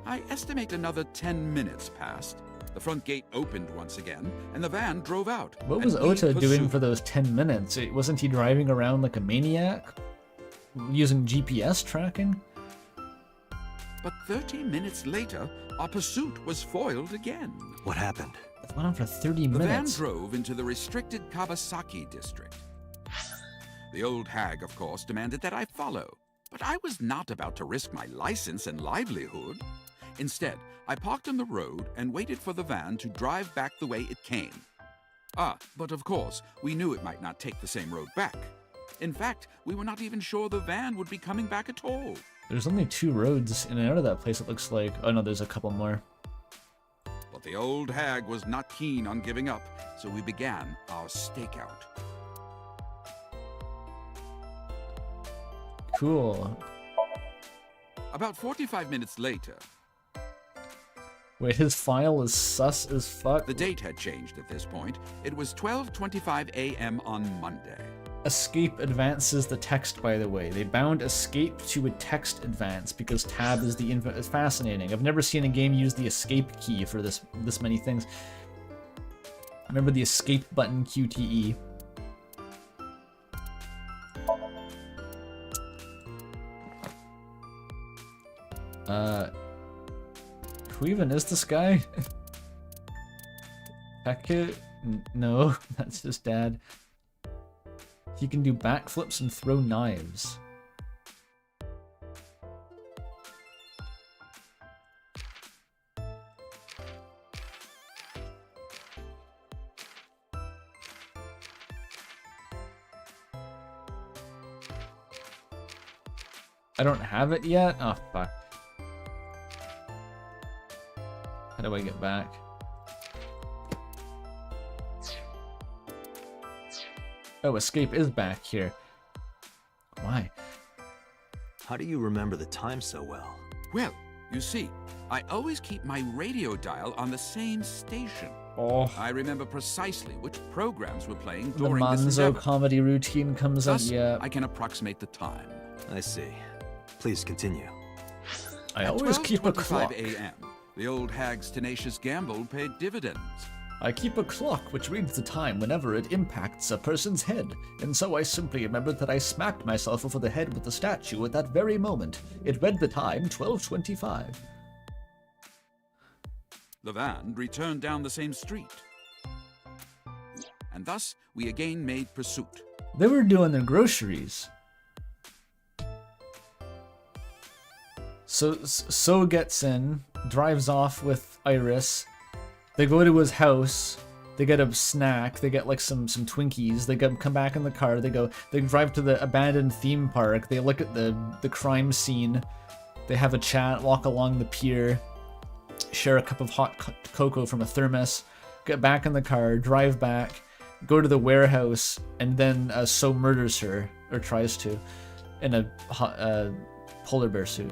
I estimate another 10 minutes passed. The front gate opened once again, and the van drove out. What was and we Ota doing pursued. for those 10 minutes? Wasn't he driving around like a maniac? Using GPS tracking? But 30 minutes later, our pursuit was foiled again. What happened? It went on for 30 The van minutes. drove into the restricted Kabasaki district. The old hag, of course, demanded that I follow, but I was not about to risk my license and livelihood. Instead, I parked on the road and waited for the van to drive back the way it came. But of course, we knew it might not take the same road back. In fact, we were not even sure the van would be coming back at all. There's only 2 roads in and out of that place, it looks like. Oh no, there's a couple more. But the old hag was not keen on giving up, so we began our stakeout. Cool. About 45 minutes later, Wait, his file is sus as fuck? the date had changed at this point. It was 12:25 a.m. on Monday. Escape advances the text, by the way. They bound escape to a text advance because tab is the input. It's fascinating. I've never seen a game use the escape key for this many things. Remember the escape button QTE. Who even is this guy? Beckett? No, that's his dad. He can do backflips and throw knives. I don't have it yet? Oh, fuck. How do I get back? Oh, escape is back here. Why? How do you remember the time so well? Well, you see, I always keep my radio dial on the same station. Oh, I remember precisely which programs were playing the during this Manzo endeavor. comedy routine comes out. Thus, Yeah, I can approximate the time. I see. Please continue. I At always keep a 12:25 clock. a.m., the old hag's tenacious gamble paid dividends. I keep a clock which reads the time whenever it impacts a person's head, and so I simply remembered that I smacked myself over the head with the statue at that very moment. It read the time 12:25. The van returned down the same street. And thus, we again made pursuit. They were doing their groceries. So gets in, drives off with Iris. They go to his house. They get a snack. They get like some Twinkies. They come back in the car. They drive to the abandoned theme park. They look at the crime scene. They have a chat, walk along the pier, share a cup of hot cocoa from a thermos, get back in the car, drive back, go to the warehouse, and then So murders her, or tries to, in a polar bear suit.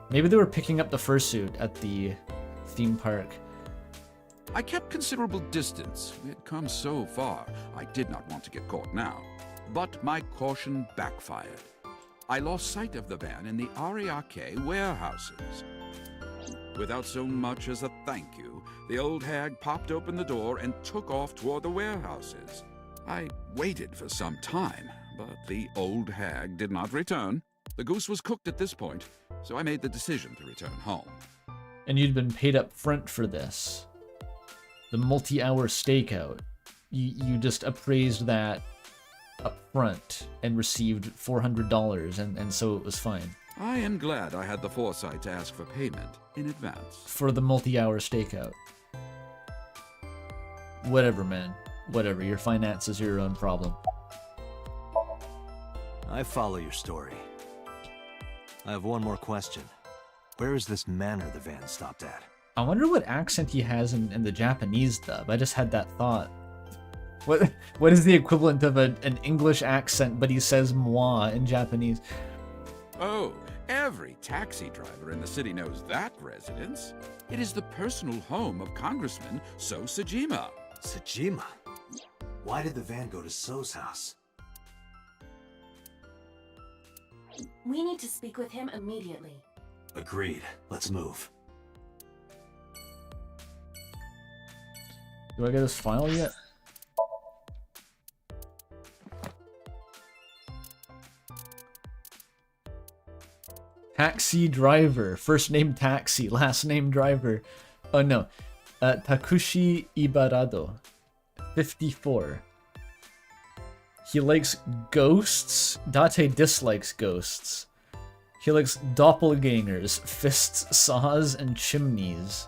Maybe they were picking up the fursuit at the theme park. I kept considerable distance. We had come so far, I did not want to get caught now. But my caution backfired. I lost sight of the van in the Ariake warehouses. Without so much as a thank you, the old hag popped open the door and took off toward the warehouses. I waited for some time, but the old hag did not return. The goose was cooked at this point, so I made the decision to return home. And you'd been paid up front for this. The multi-hour stakeout. You just appraised that up front and received $400, and so it was fine. I am glad I had the foresight to ask for payment in advance. For the multi-hour stakeout. Whatever, man. Whatever. Your finances are your own problem. I follow your story. I have one more question. Where is this manor the van stopped at? I wonder what accent he has in the Japanese dub. I just had that thought. What is the equivalent of an English accent, but he says moi in Japanese? Oh, every taxi driver in the city knows that residence. It is the personal home of Congressman So Sajima. Sajima? Why did the van go to So's house? We need to speak with him immediately. Agreed. Let's move. Do I get his file yet? Taxi driver. First name taxi, last name driver. Oh no. Takushi Ibarado. 54. He likes ghosts. Date dislikes ghosts. He likes doppelgangers, fists, saws, and chimneys.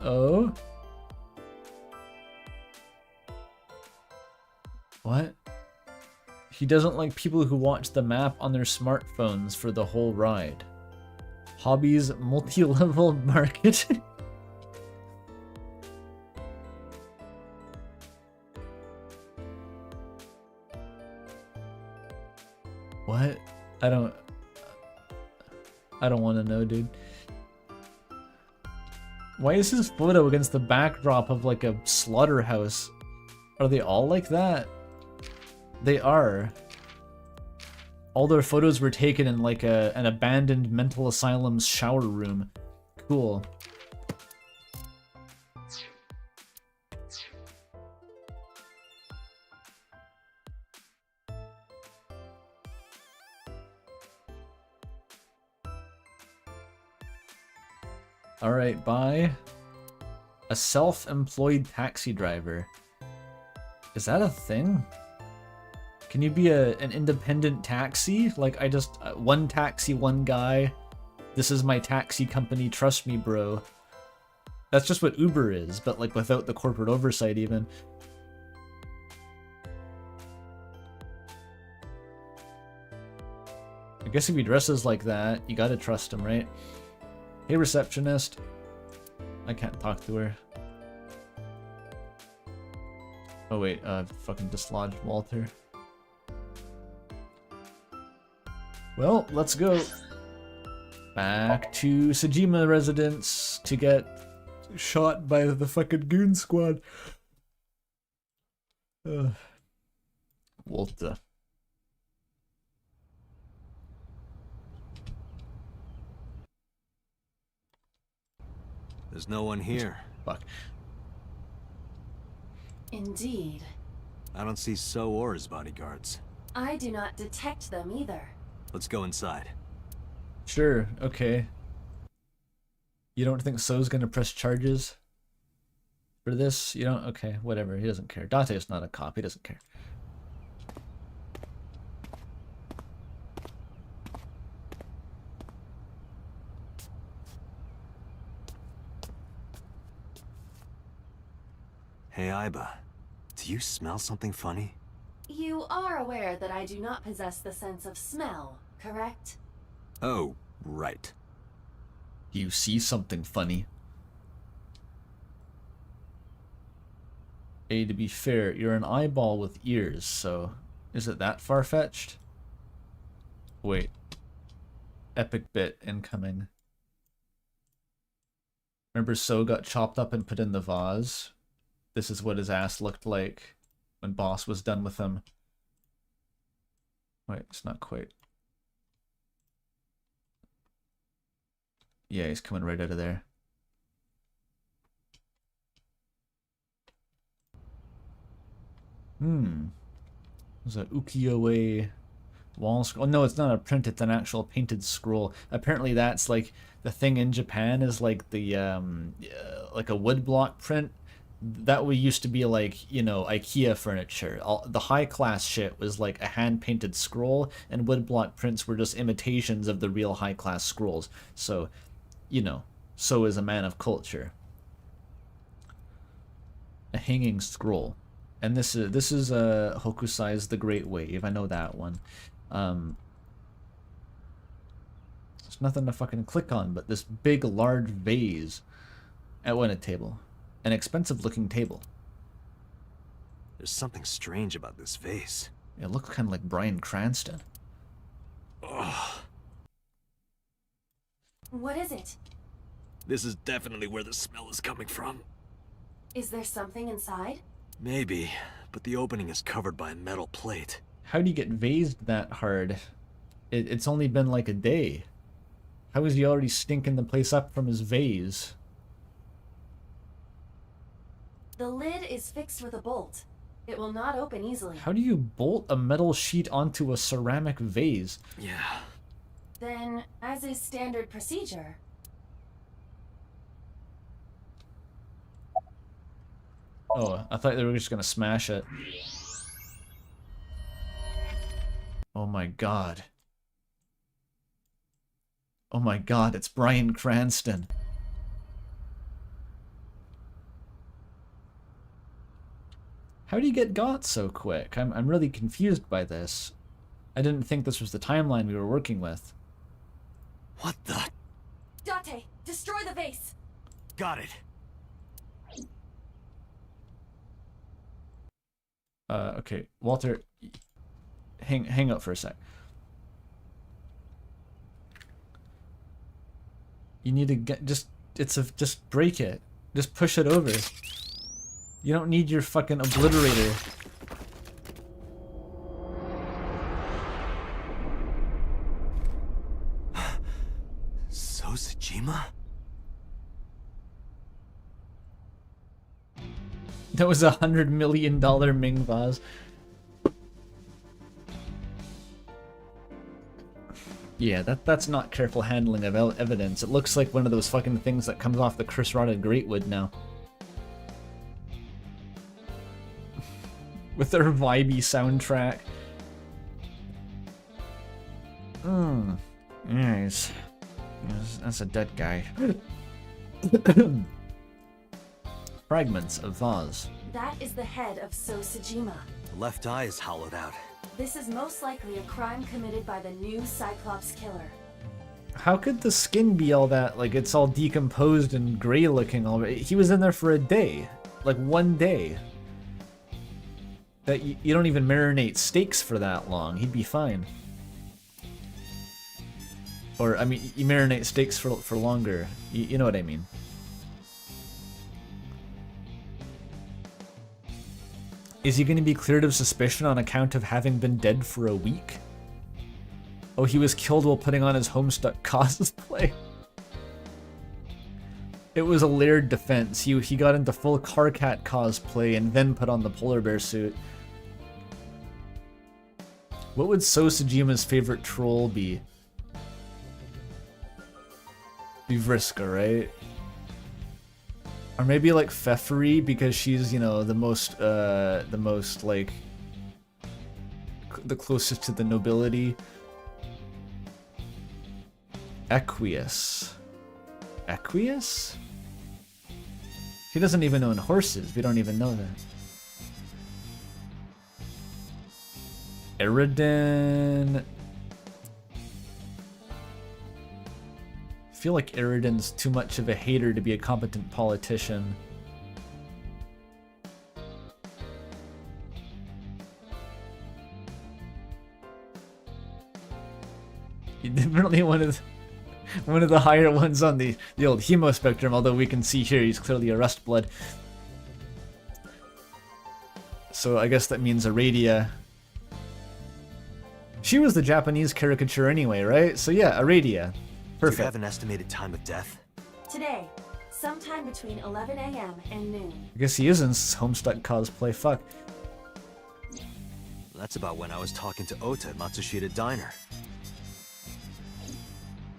Oh? What? He doesn't like people who watch the map on their smartphones for the whole ride. Hobbies, multi-level marketing? What? I don't want to know, dude. Why is his photo against the backdrop of like a slaughterhouse? Are they all like that? They are. All their photos were taken in like an abandoned mental asylum's shower room. Cool. Alright, bye. A self-employed taxi driver. Is that a thing? Can you be an independent taxi? Like, I just... one taxi, one guy. This is my taxi company, trust me, bro. That's just what Uber is, but like without the corporate oversight even. I guess if he dresses like that, you gotta trust him, right? Hey, receptionist. I can't talk to her. Oh wait, fucking dislodged Walter. Well, let's go back to Sajima residence to get shot by the fucking goon squad. Walter. There's no one here. Fuck. Indeed. I don't see So or his bodyguards. I do not detect them either. Let's go inside. Sure, okay. You don't think So's gonna press charges for this? You don't? Okay, whatever. He doesn't care. Date's not a cop. He doesn't care. Hey, Aiba. Do you smell something funny? You are aware that I do not possess the sense of smell, correct? Oh, right. You see something funny. Hey, to be fair, you're an eyeball with ears, so is it that far-fetched? Wait. Epic bit incoming. Remember So got chopped up and put in the vase? This is what his ass looked like when Boss was done with him. Wait, it's not quite. Yeah, he's coming right out of there. There's a ukiyo-e wall scroll. No, it's not a print, it's an actual painted scroll. Apparently that's like the thing in Japan is like the like a woodblock print. That used to be like, you know, IKEA furniture. The high class shit was like a hand painted scroll, and woodblock prints were just imitations of the real high class scrolls. So, you know, So is a man of culture. A hanging scroll. And this is Hokusai's The Great Wave. I know that one. There's nothing to fucking click on but this big large vase at one table. An expensive looking table. There's something strange about this vase. It looks kind of like Bryan Cranston. Ugh. What is it? This is definitely where the smell is coming from. Is there something inside? Maybe, but the opening is covered by a metal plate. How do you get vased that hard? It's only been like a day. How is he already stinking the place up from his vase? The lid is fixed with a bolt. It will not open easily. How do you bolt a metal sheet onto a ceramic vase? Yeah. Then, as is standard procedure... Oh, I thought they were just gonna smash it. Oh my god. Oh my god, it's Bryan Cranston. How do you get got so quick? I'm really confused by this. I didn't think this was the timeline we were working with. What the? Date, destroy the vase! Got it. Okay, Walter, hang up for a sec. You need to get just break it. Just push it over. You don't need your fucking obliterator. So Sejima? That was $100 million Ming vase. Yeah, that's not careful handling of evidence. It looks like one of those fucking things that comes off the curse-rotted Greatwood now. With their vibey soundtrack. Yes. That's a dead guy. Fragments of vase. That is the head of So Sejima. The left eye is hollowed out. This is most likely a crime committed by the new Cyclops killer. How could the skin be all that, like, it's all decomposed and gray looking already? He was in there for a day. Like, one day. That you don't even marinate steaks for that long. He'd be fine. Or, I mean, you marinate steaks for longer. You know what I mean. Is he going to be cleared of suspicion on account of having been dead for a week? Oh, he was killed while putting on his Homestuck cosplay. It was a layered defense. He got into full Carcat cosplay and then put on the polar bear suit. What would Sosajima's favorite troll be? Be Vriska, right? Or maybe like Pfeffery, because she's, you know, the most like the closest to the nobility. Equius. Equius? He doesn't even own horses. We don't even know that. Eridan. I feel like Eridan's too much of a hater to be a competent politician. He's definitely one of the higher ones on the old hemo spectrum, although we can see here he's clearly a rust blood. So I guess that means Aradia. She was the Japanese caricature anyway, right? So yeah, Aradia. Perfect. Do you have an estimated time of death? Today, sometime between 11 a.m. and noon. I guess he is in Homestuck cosplay, fuck. That's about when I was talking to Ota at Matsushita Diner.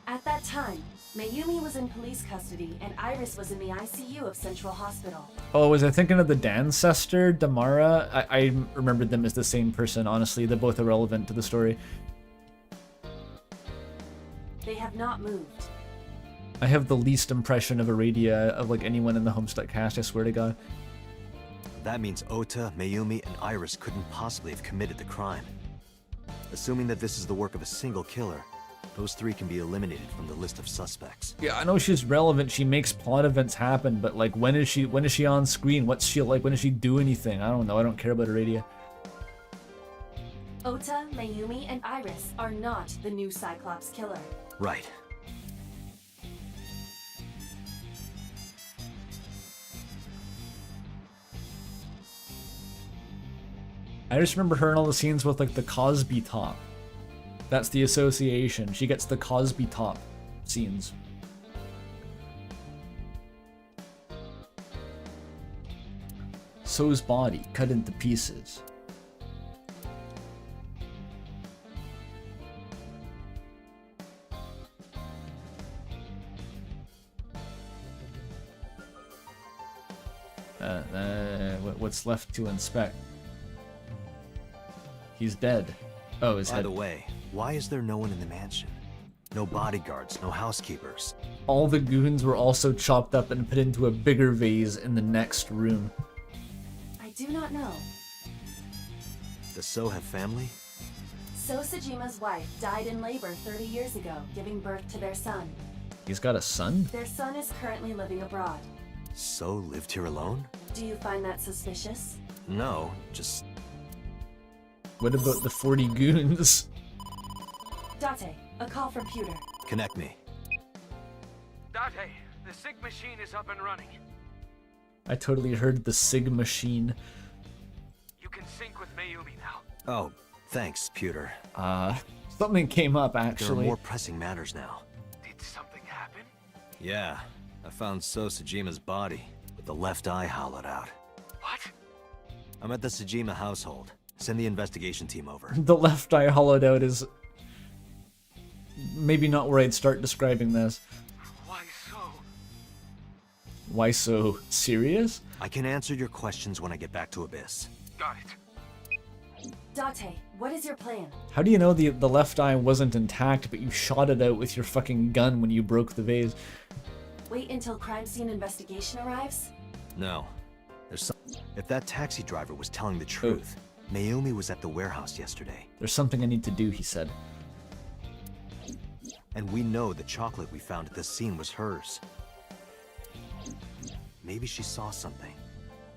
At that time, Mayumi was in police custody and Iris was in the ICU of Central Hospital. Oh, was I thinking of the Dancester, Damara? I remembered them as the same person, honestly. They're both irrelevant to the story. They have not moved. I have the least impression of Aradia of like anyone in the Homestuck cast, I swear to God. That means Ota, Mayumi, and Iris couldn't possibly have committed the crime. Assuming that this is the work of a single killer, those three can be eliminated from the list of suspects. Yeah, I know she's relevant. She makes plot events happen, but like, when is she on screen? What's she like? When does she do anything? I don't know. I don't care about Aradia. Ota, Mayumi, and Iris are not the new Cyclops killer. Right. I just remember her in all the scenes with like the Cosby top. That's the association. She gets the Cosby top scenes. So's body cut into pieces. What's left to inspect? He's dead. Oh, his head. By the way, why is there no one in the mansion? No bodyguards, no housekeepers. All the goons were also chopped up and put into a bigger vase in the next room. I do not know. Does So have family? So Sajima's wife died in labor 30 years ago, giving birth to their son. He's got a son? Their son is currently living abroad. So lived here alone? Do you find that suspicious? No, just... What about the 40 goons? Date, a call from Pewter. Connect me. Date, the SIG machine is up and running. I totally heard the SIG machine. You can sync with Mayumi now. Oh, thanks, Pewter. Something came up, There are actually. more pressing matters now. Did something happen? Yeah, I found So Sajima's body, with the left eye hollowed out. What? I'm at the Sajima household. Send the investigation team over. The left eye hollowed out is maybe not where I'd start describing this. Why so? Why so serious? I can answer your questions when I get back to Abyss. Got it. Date, what is your plan? How do you know the left eye wasn't intact, but you shot it out with your fucking gun when you broke the vase? Wait until crime scene investigation arrives? No. There's some... If that taxi driver was telling the truth, Mayumi was at the warehouse yesterday. There's something I need to do, he said. And we know the chocolate we found at the scene was hers. Maybe she saw something.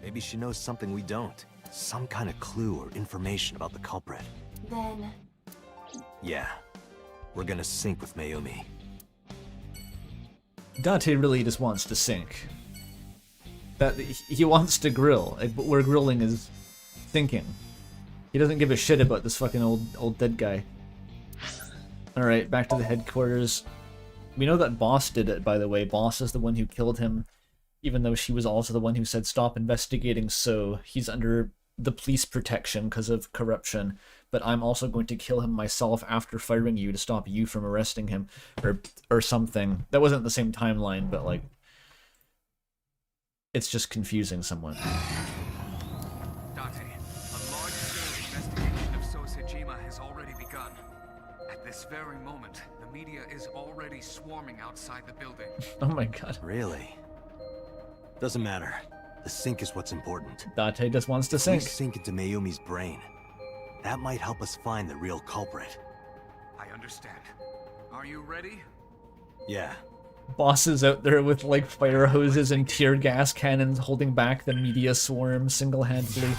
Maybe she knows something we don't. Some kind of clue or information about the culprit. Then... Yeah. We're gonna sync with Mayumi. Date really just wants to sink. That he wants to grill, but where grilling is thinking. He doesn't give a shit about this fucking old dead guy. Alright, back to the headquarters. We know that Boss did it, by the way. Boss is the one who killed him, even though she was also the one who said stop investigating, so he's under the police protection because of corruption, but I'm also going to kill him myself after firing you to stop you from arresting him, or something. That wasn't the same timeline, but like, it's just confusing somewhat. Date, a large-scale investigation of Sosejima has already begun. At this very moment, the media is already swarming outside the building. Oh my god. Really? Doesn't matter. The sink is what's important. Date just wants to We sink. sink into Mayumi's brain. That might help us find the real culprit. I understand. Are you ready? Yeah. Boss is out there with like fire hoses and tear gas cannons holding back the media swarm single-handedly.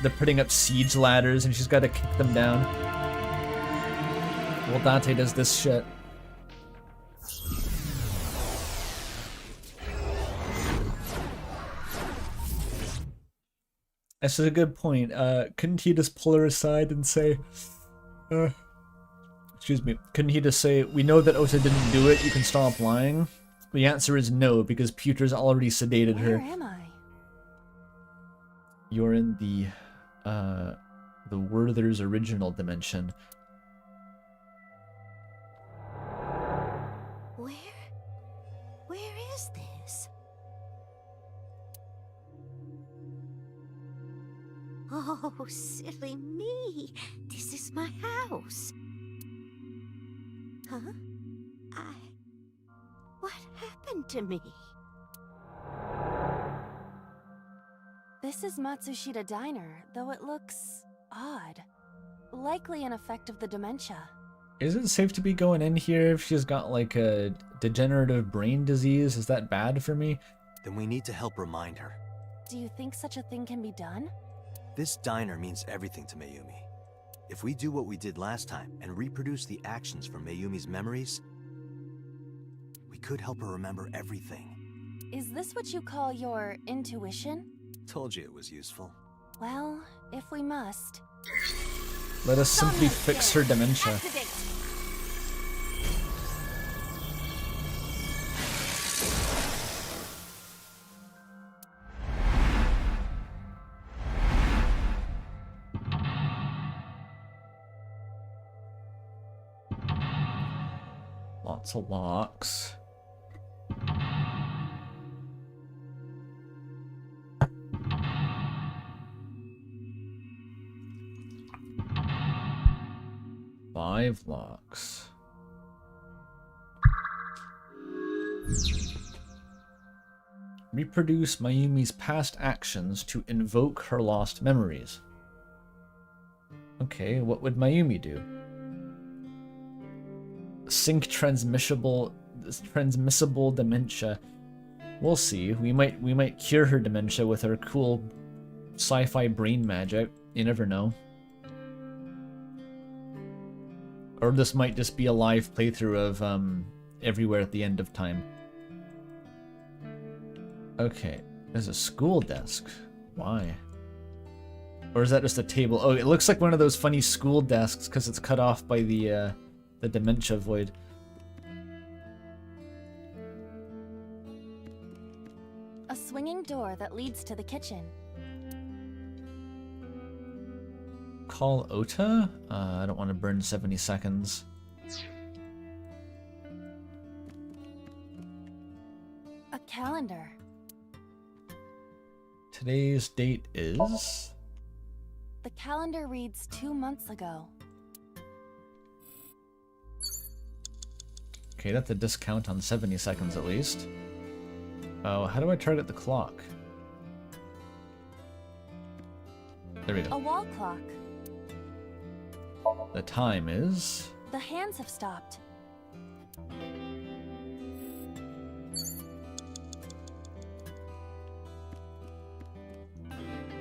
They're putting up siege ladders and she's got to kick them down. Well, Date does this shit. This is a good point. Couldn't he just pull her aside and say, excuse me, couldn't he just say, we know that Ota didn't do it, you can stop lying? The answer is no, because Pewter's already sedated her. Where am I? You're in the Werther's original dimension. Where is this? Oh, silly me. This is my house. Huh? What happened to me? This is Matsushita Diner, though it looks odd. Likely an effect of the dementia. Is it safe to be going in here if she's got like a degenerative brain disease? Is that bad for me? Then we need to help remind her. Do you think such a thing can be done? This diner means everything to Mayumi. If we do what we did last time and reproduce the actions from Mayumi's memories, we could help her remember everything. Is this what you call your intuition? Told you it was useful. Well, if we must. Let us simply fix her dementia. Activate. Lots of locks. Five locks. Reproduce Mayumi's past actions to invoke her lost memories. Okay, what would Mayumi do? Sync transmissible dementia. We'll see. We might cure her dementia with our cool sci-fi brain magic. You never know. Or this might just be a live playthrough of Everywhere at the End of Time. Okay, there's a school desk. Why? Or is that just a table? Oh, it looks like one of those funny school desks because it's cut off by the dementia void. A swinging door that leads to the kitchen. Call Ota? I don't want to burn 70 seconds. A calendar. Today's date is... The calendar reads 2 months ago. Okay, that's a discount on 70 seconds at least. Oh, how do I target the clock? There we A go. wall clock. The time is... The hands have stopped.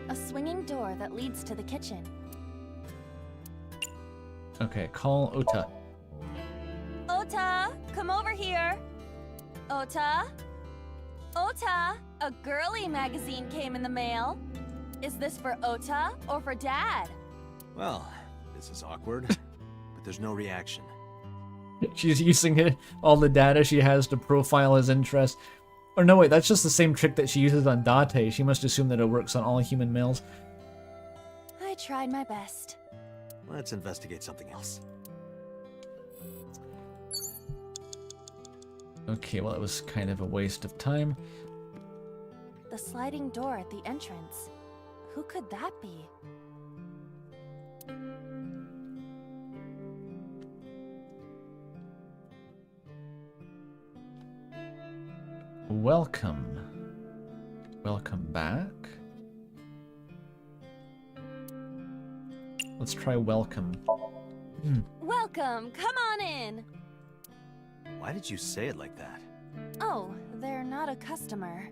A swinging door that leads to the kitchen. Okay, call Ota. Ota, come over here. Ota? Ota, a girly magazine came in the mail. Is this for Ota or for Dad? Well, this is awkward, but there's no reaction. She's using it, all the data she has to profile his interest. Or no, wait, that's just the same trick that she uses on Date. She must assume that it works on all human males. I tried my best. Let's investigate something else. Okay, well, it was kind of a waste of time. The sliding door at the entrance. Who could that be? Welcome. Welcome back. Let's try welcome. Welcome! Come on in! Why did you say it like that? Oh, they're not a customer.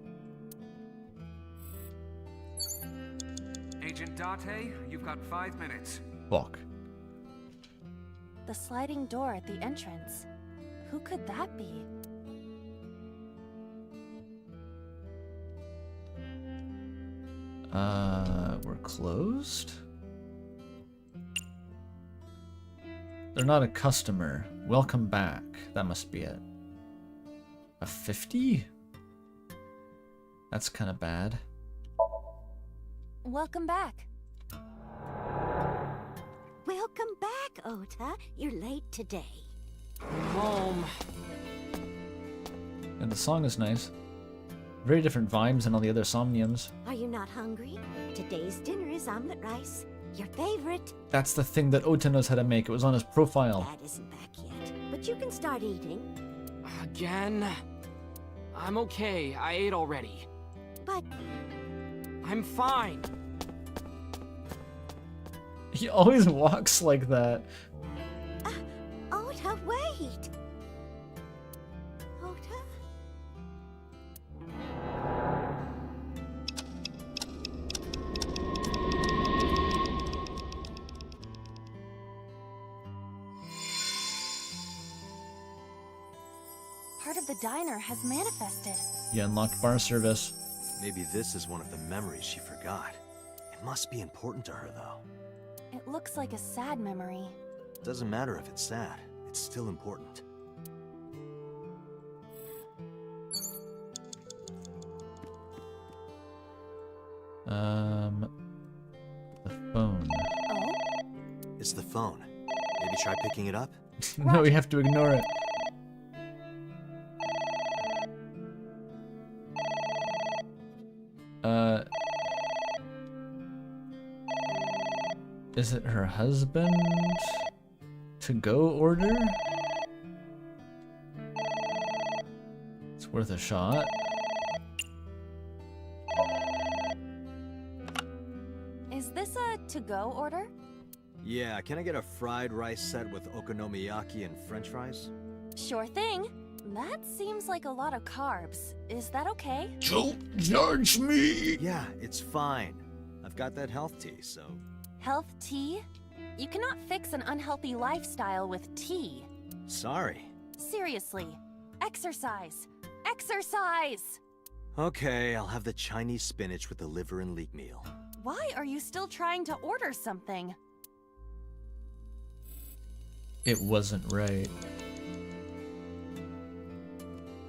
Agent Date, you've got 5 minutes. Fuck. The sliding door at the entrance. Who could that be? We're closed? They're not a customer. Welcome back. That must be it. A 50? That's kind of bad. Welcome back. Welcome back, Ota. You're late today. Home. And the song is nice. Very different vibes than all the other Somniums. Are you not hungry? Today's dinner is omelet rice. Your favorite. That's the thing that Ota knows how to make. It was on his profile. Dad isn't back yet, but you can start eating. Again? I'm okay. I ate already. But I'm fine. He always walks like that. Ota, wait. Ota? Part of the diner has manifested. You unlocked bar service. Maybe this is one of the memories she forgot. It must be important to her, though. It looks like a sad memory. Doesn't matter if it's sad. It's still important. The phone. Oh? It's the phone. Maybe try picking it up? No, we have to ignore it. Is it her husband? To-go order? It's worth a shot. Is this a to-go order? Yeah, can I get a fried rice set with okonomiyaki and french fries? Sure thing. That seems like a lot of carbs. Is that okay? Don't judge me! Yeah, it's fine. I've got that health tea, so... Health tea? You cannot fix an unhealthy lifestyle with tea. Sorry. Seriously. Exercise. Exercise! Okay, I'll have the Chinese spinach with the liver and leek meal. Why are you still trying to order something? It wasn't right.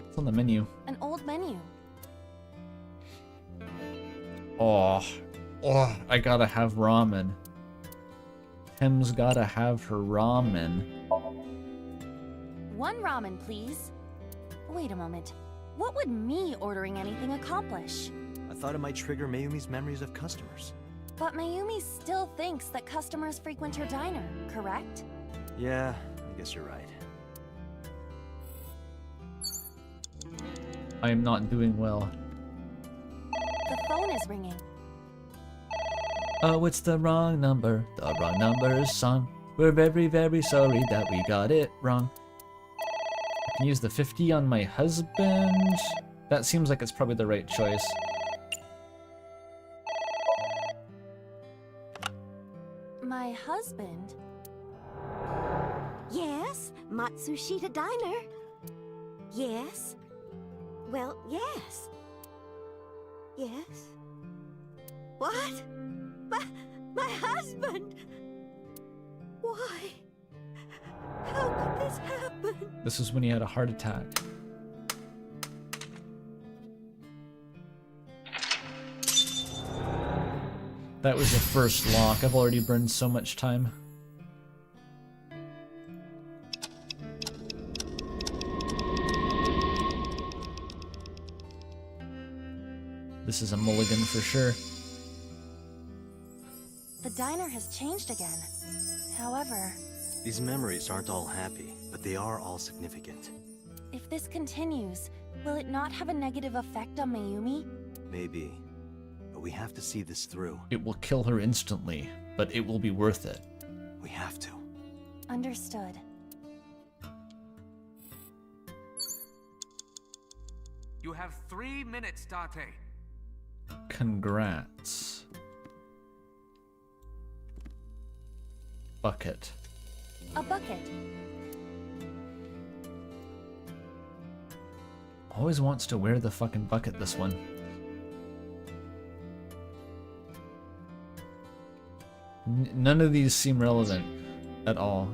It's on the menu. An old menu. Oh, I gotta have ramen. Tim's gotta have her ramen. 1 ramen, please. Wait a moment. What would me ordering anything accomplish? I thought it might trigger Mayumi's memories of customers. But Mayumi still thinks that customers frequent her diner, correct? Yeah, I guess you're right. I am not doing well. The phone is ringing. Oh, it's the wrong number. The wrong number is song. We're very, very sorry that we got it wrong. I can use the 50 on my husband. That seems like it's probably the right choice. My husband? Yes, Matsushita Diner. Yes. Well, yes. Yes. What? My husband! Why? How could this happen? This was when he had a heart attack. That was the first lock. I've already burned so much time. This is a mulligan for sure. The diner has changed again. However, These memories aren't all happy, but they are all significant. if this continues, will it not have a negative effect on Mayumi? Maybe. But we have to see this through. It will kill her instantly, but it will be worth it. We have to. Understood. You have 3 minutes, Date. Congrats. Bucket. A bucket. Always wants to wear the fucking bucket, this one. None of these seem relevant at all.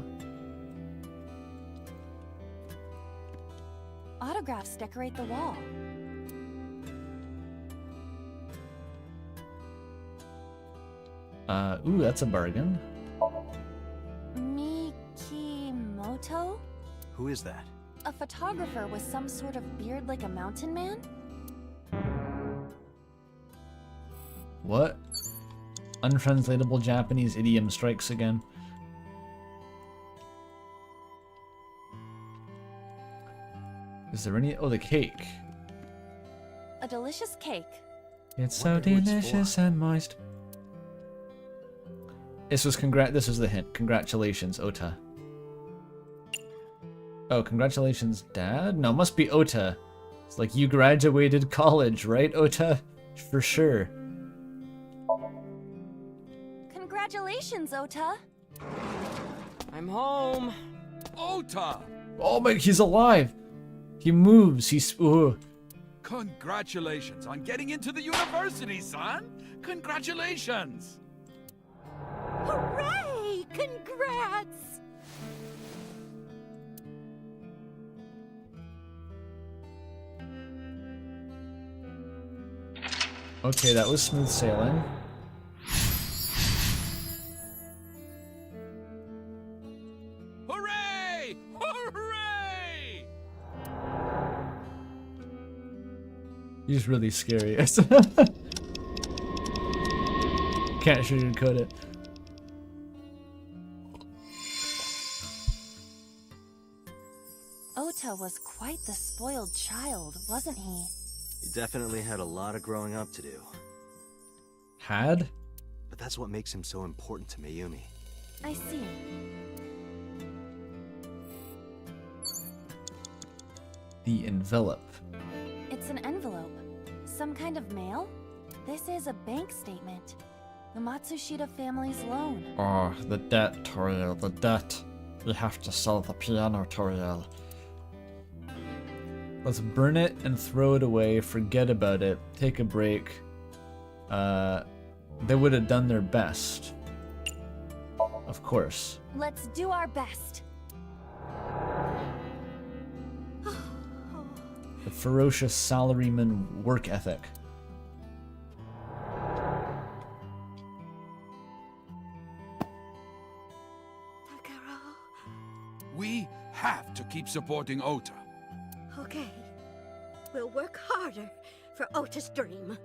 Autographs decorate the wall. Ooh, that's a bargain. Mikimoto? Who is that? A photographer with some sort of beard like a mountain man? What? Untranslatable Japanese idiom strikes again. Is there any? Oh, the cake. A delicious cake. It's so Wonder who it's delicious for. and moist. This was the hint. Congratulations, Ota. Oh, congratulations, Dad? No, must be Ota. It's like you graduated college, right, Ota? For sure. Congratulations, Ota. I'm home. Ota! Oh my, he's alive. He moves. He's. Ooh. Congratulations on getting into the university, son! Congratulations! Hooray! Congrats! Okay, that was smooth sailing. Hooray! Hooray! He's really scary. Can't sugarcoat it. Ota was quite the spoiled child, wasn't he? He definitely had a lot of growing up to do. Had? But that's what makes him so important to Mayumi. I see. The envelope. It's an envelope. Some kind of mail? This is a bank statement. The Matsushita family's loan. Oh, the debt, Toriel, the debt. We have to sell the piano, Toriel. Let's burn it and throw it away, forget about it, take a break. They would have done their best. Of course. Let's do our best. The ferocious salaryman work ethic. Takaro. We have to keep supporting Ota. Okay. We'll work harder for Ota's dream.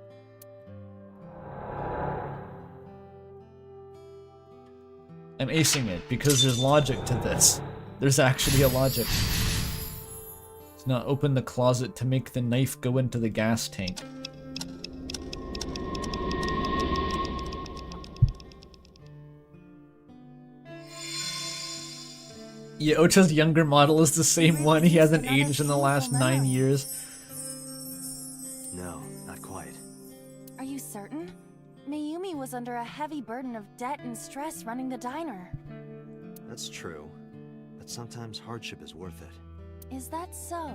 I'm acing it because there's logic to this. There's actually a logic. It's not open the closet to make the knife go into the gas tank. Yeah, Ota's younger model is the same one. He hasn't aged in the last 9 years. No, not quite. Are you certain? Mayumi was under a heavy burden of debt and stress running the diner. That's true. But sometimes hardship is worth it. Is that so?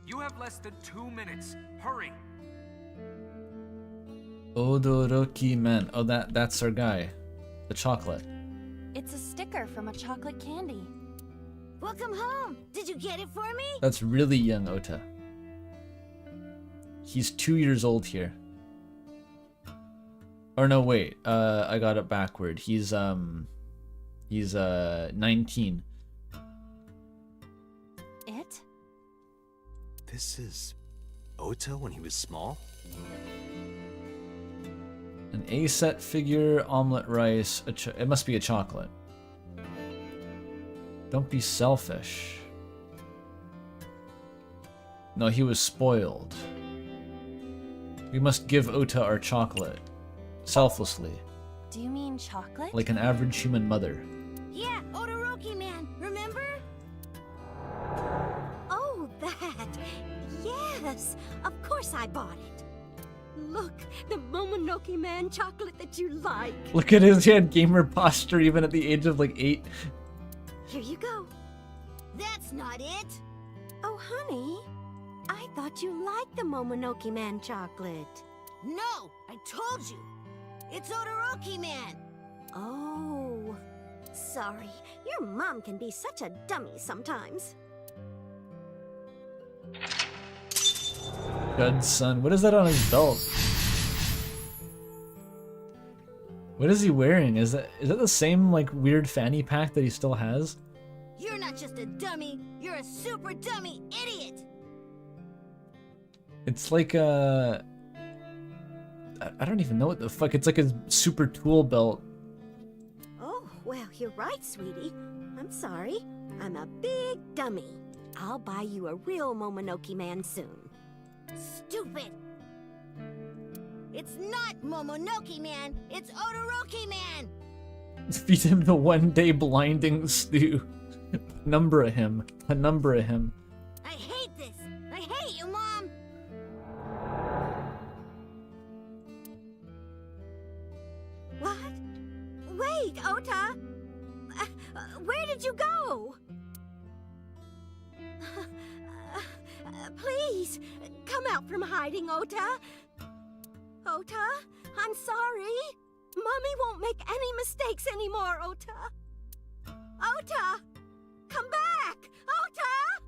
You have less than 2 minutes. Hurry! Odoroki Man. Oh, that's our guy. The chocolate. It's a sticker from a chocolate candy. Welcome home. Did you get it for me? That's really young Ota. He's 2 years old here. Or no, wait. I got it backward. He's 19. It? This is Ota when he was small? An A-set figure, omelet rice. It must be a chocolate. Don't be selfish. No, he was spoiled. We must give Ota our chocolate. Selflessly. Do you mean chocolate? Like an average human mother. Yeah, Odoroki man, remember? Oh, that. Yes, of course I bought it. Look, the Momonoke man chocolate that you like. Look at his, he had gamer posture even at the age of like 8. Here you go. That's not it. Oh, honey, I thought you liked the Momonoke man chocolate. No, I told you. It's Odoroki man. Oh, sorry. Your mom can be such a dummy sometimes. Godson, what is that on his belt? What is he wearing? Is that the same like weird fanny pack that he still has? You're not just a dummy, you're a super dummy idiot! It's like a... I don't even know what the fuck. It's like a super tool belt. Oh, well, you're right, sweetie. I'm sorry. I'm a big dummy. I'll buy you a real Momonoke man soon. Stupid! It's not Momonoke man, it's Odoroki man! Feed him the one-day blinding stew. Penumbra him. Penumbra him. I hate this! I hate you, Mom! What? Wait, Ota! Where did you go? Please, come out from hiding, Ota. Ota, I'm sorry. Mommy won't make any mistakes anymore, Ota. Ota! Come back! Ota!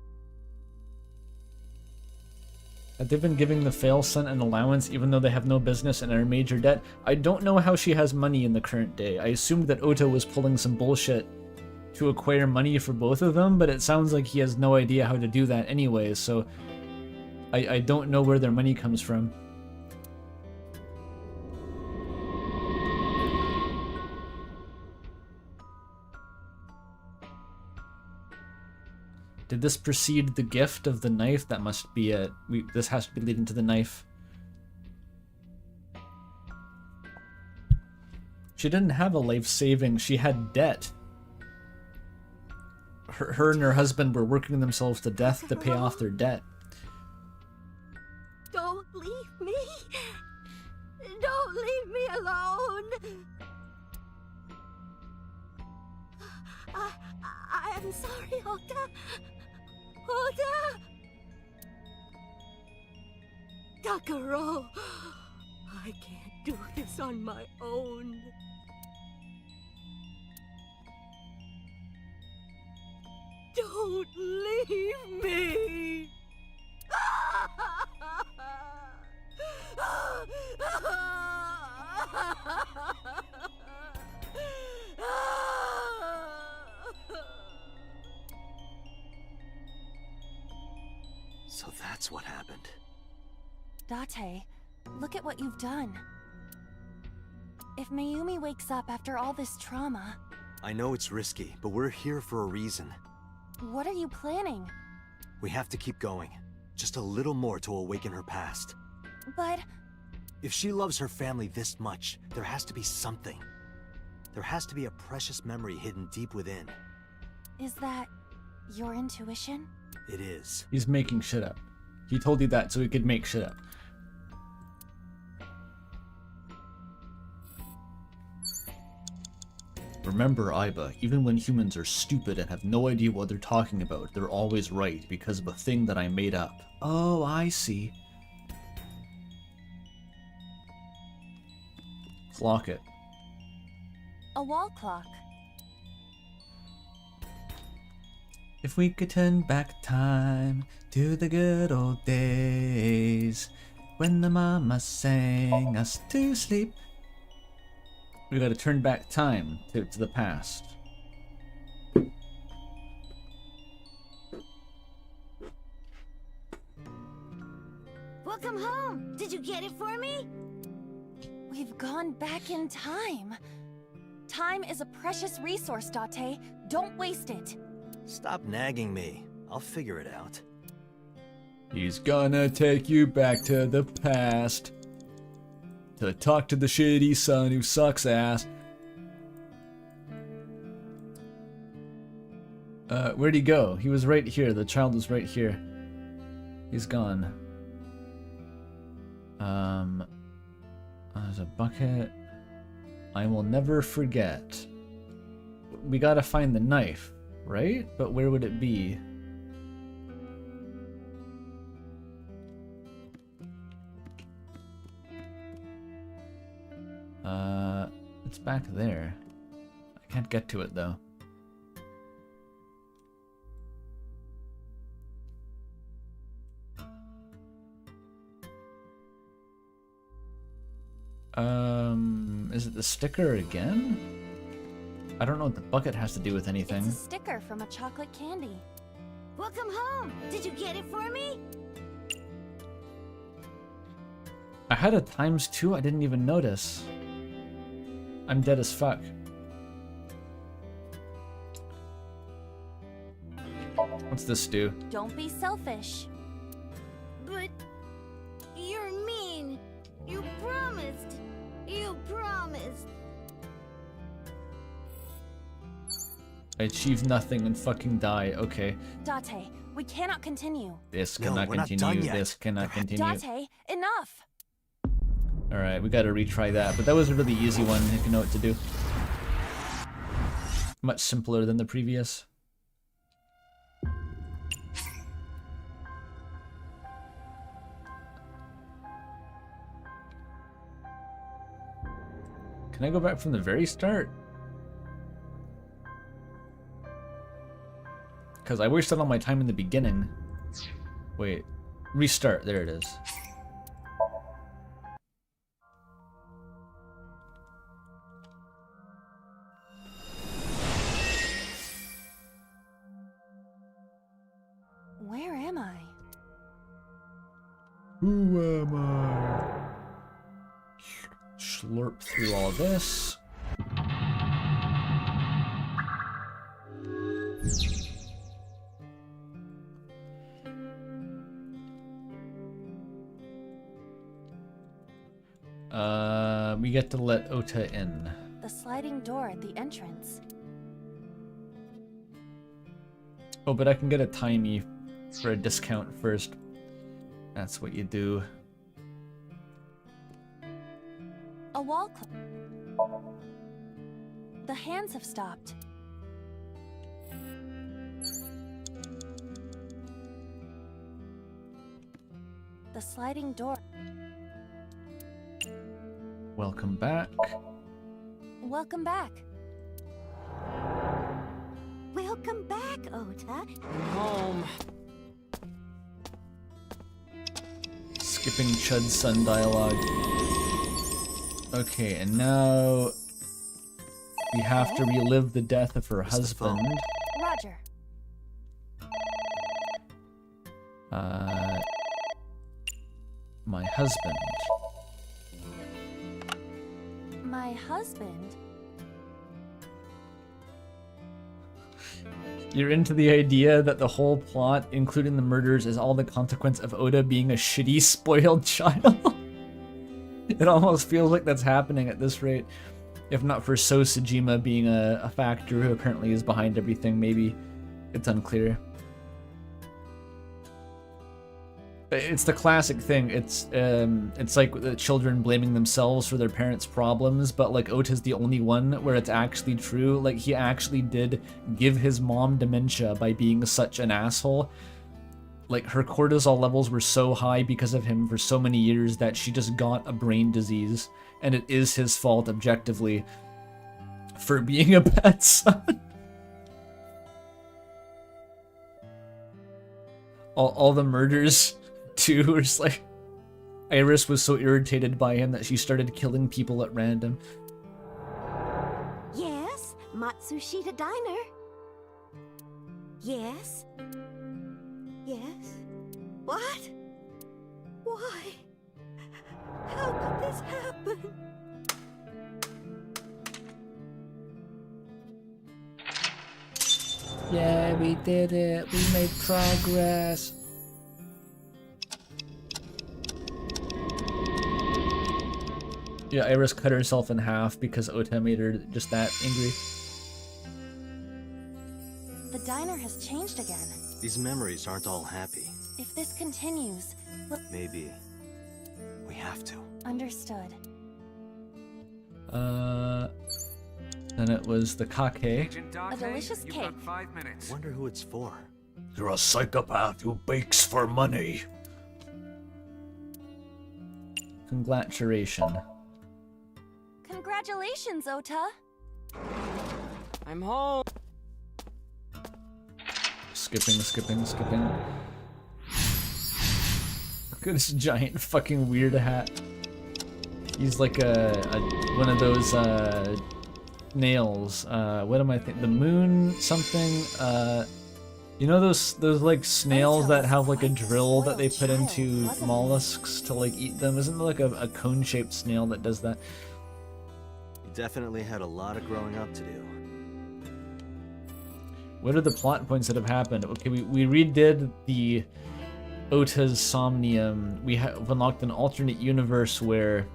They've been giving the fail son an allowance even though they have no business and are in major debt. I don't know how she has money in the current day. I assumed that Ota was pulling some bullshit to acquire money for both of them, but it sounds like he has no idea how to do that anyway, so I don't know where their money comes from. Did this precede the gift of the knife? That must be it. This has to be leading to the knife. She didn't have a life saving, she had debt. Her and her husband were working themselves to death to pay off their debt. Don't leave me. Don't leave me alone. I'm sorry, Ota. Ota! Takaro, I can't do this on my own. Don't leave me! So that's what happened. Date, look at what you've done. If Mayumi wakes up after all this trauma... I know it's risky, but we're here for a reason. What are you planning? We have to keep going. Just a little more to awaken her past. But... If she loves her family this much, there has to be something. There has to be a precious memory hidden deep within. Is that your intuition? It is. He's making shit up. He told you that so he could make shit up. Remember, Aiba, even when humans are stupid and have no idea what they're talking about, they're always right because of a thing that I made up. Oh, I see. Lock it. A wall clock. If we could turn back time to the good old days when the mama sang us to sleep. We gotta turn back time to the past. Welcome home. Did you get it for me? We've gone back in time. Time is a precious resource, Date. Don't waste it. Stop nagging me. I'll figure it out. He's gonna take you back to the past to talk to the shitty son who sucks ass. Where'd he go? He was right here. The child was right here. He's gone. There's a bucket. I will never forget. We gotta find the knife, right? But where would it be? It's back there. I can't get to it though. Is it the sticker again? I don't know what the bucket has to do with anything. It's a sticker from a chocolate candy. Welcome home. Did you get it for me? I had a ×2, I didn't even notice. I'm dead as fuck. What's this do? Don't be selfish. But you're mean. You promised. You promised. I achieved nothing and fucking die. Okay. Date, we cannot continue. This No, cannot we're not continue. done yet. This cannot continue. Date, enough! Alright, we gotta retry that. But that was a really easy one if you know what to do. Much simpler than the previous. Can I go back from the very start? Because I wasted all my time in the beginning. Wait. Restart. There it is. Where am I? Who am I? Slurp through all this. We get to let Ota in. The sliding door at the entrance. Oh, but I can get a timey for a discount first. That's what you do. A wall clock. The hands have stopped. The sliding door. Welcome back. Welcome back. Welcome back, Ota. Home. Skipping Chud's son dialogue. Okay, and now we have to relive the death of her husband. Roger. My husband. My husband? You're into the idea that the whole plot, including the murders, is all the consequence of Oda being a shitty, spoiled child? It almost feels like that's happening at this rate. If not for So Sejima being a factor who apparently is behind everything, maybe it's unclear. It's the classic thing. It's like the children blaming themselves for their parents' problems, but like Ota's the only one where it's actually true. Like he actually did give his mom dementia by being such an asshole. Like her cortisol levels were so high because of him for so many years that she just got a brain disease, and it is his fault objectively for being a bad son. All the murders too were just like Iris was so irritated by him that she started killing people at random. Yes, Matsushita Diner. Yes. Yes. What? Why? How could this happen? Yeah, we did it. We made progress. Yeah, Iris cut herself in half because Ota made her just that angry. The diner has changed again. These memories aren't all happy. If this continues, Maybe we have to. understood. Then it was the kake. Agent Date, A delicious you've cake. got 5 minutes. Wonder who it's for. You're a psychopath who bakes for money. Congratulations. Congratulations, Ota. I'm home. Skipping. Look at this giant fucking weird hat. He's like a one of those snails. What am I thinking? The moon something. You know those like snails that have like a drill that they put into mollusks to like eat them? Isn't there like a cone-shaped snail that does that? You definitely had a lot of growing up to do. What are the plot points that have happened? Okay, we redid the Ota's Somnium. We have unlocked an alternate universe where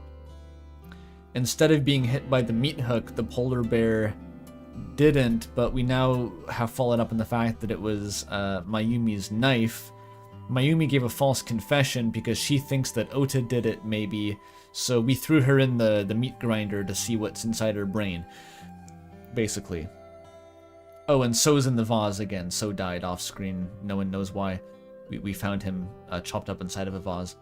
instead of being hit by the meat hook, the polar bear didn't, but we now have followed up on the fact that it was Mayumi's knife. Mayumi gave a false confession because she thinks that Ota did it, maybe, so we threw her in the meat grinder to see what's inside her brain, basically. Oh, and So's in the vase again. So died off screen. No one knows why. We found him chopped up inside of a vase.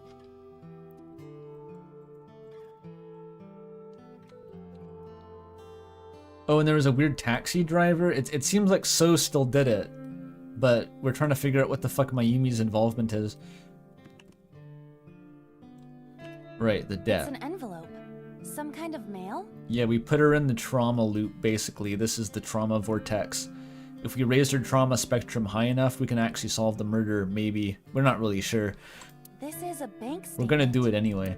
Oh, and there was a weird taxi driver. It seems like So still did it, but we're trying to figure out what the fuck Mayumi's involvement is. Right, the death. It's an envelope. Some kind of mail? Yeah, we put her in the trauma loop, basically. This is the trauma vortex. If we raise her trauma spectrum high enough, we can actually solve the murder, maybe. We're not really sure. This is a bank statement. We're gonna do it anyway.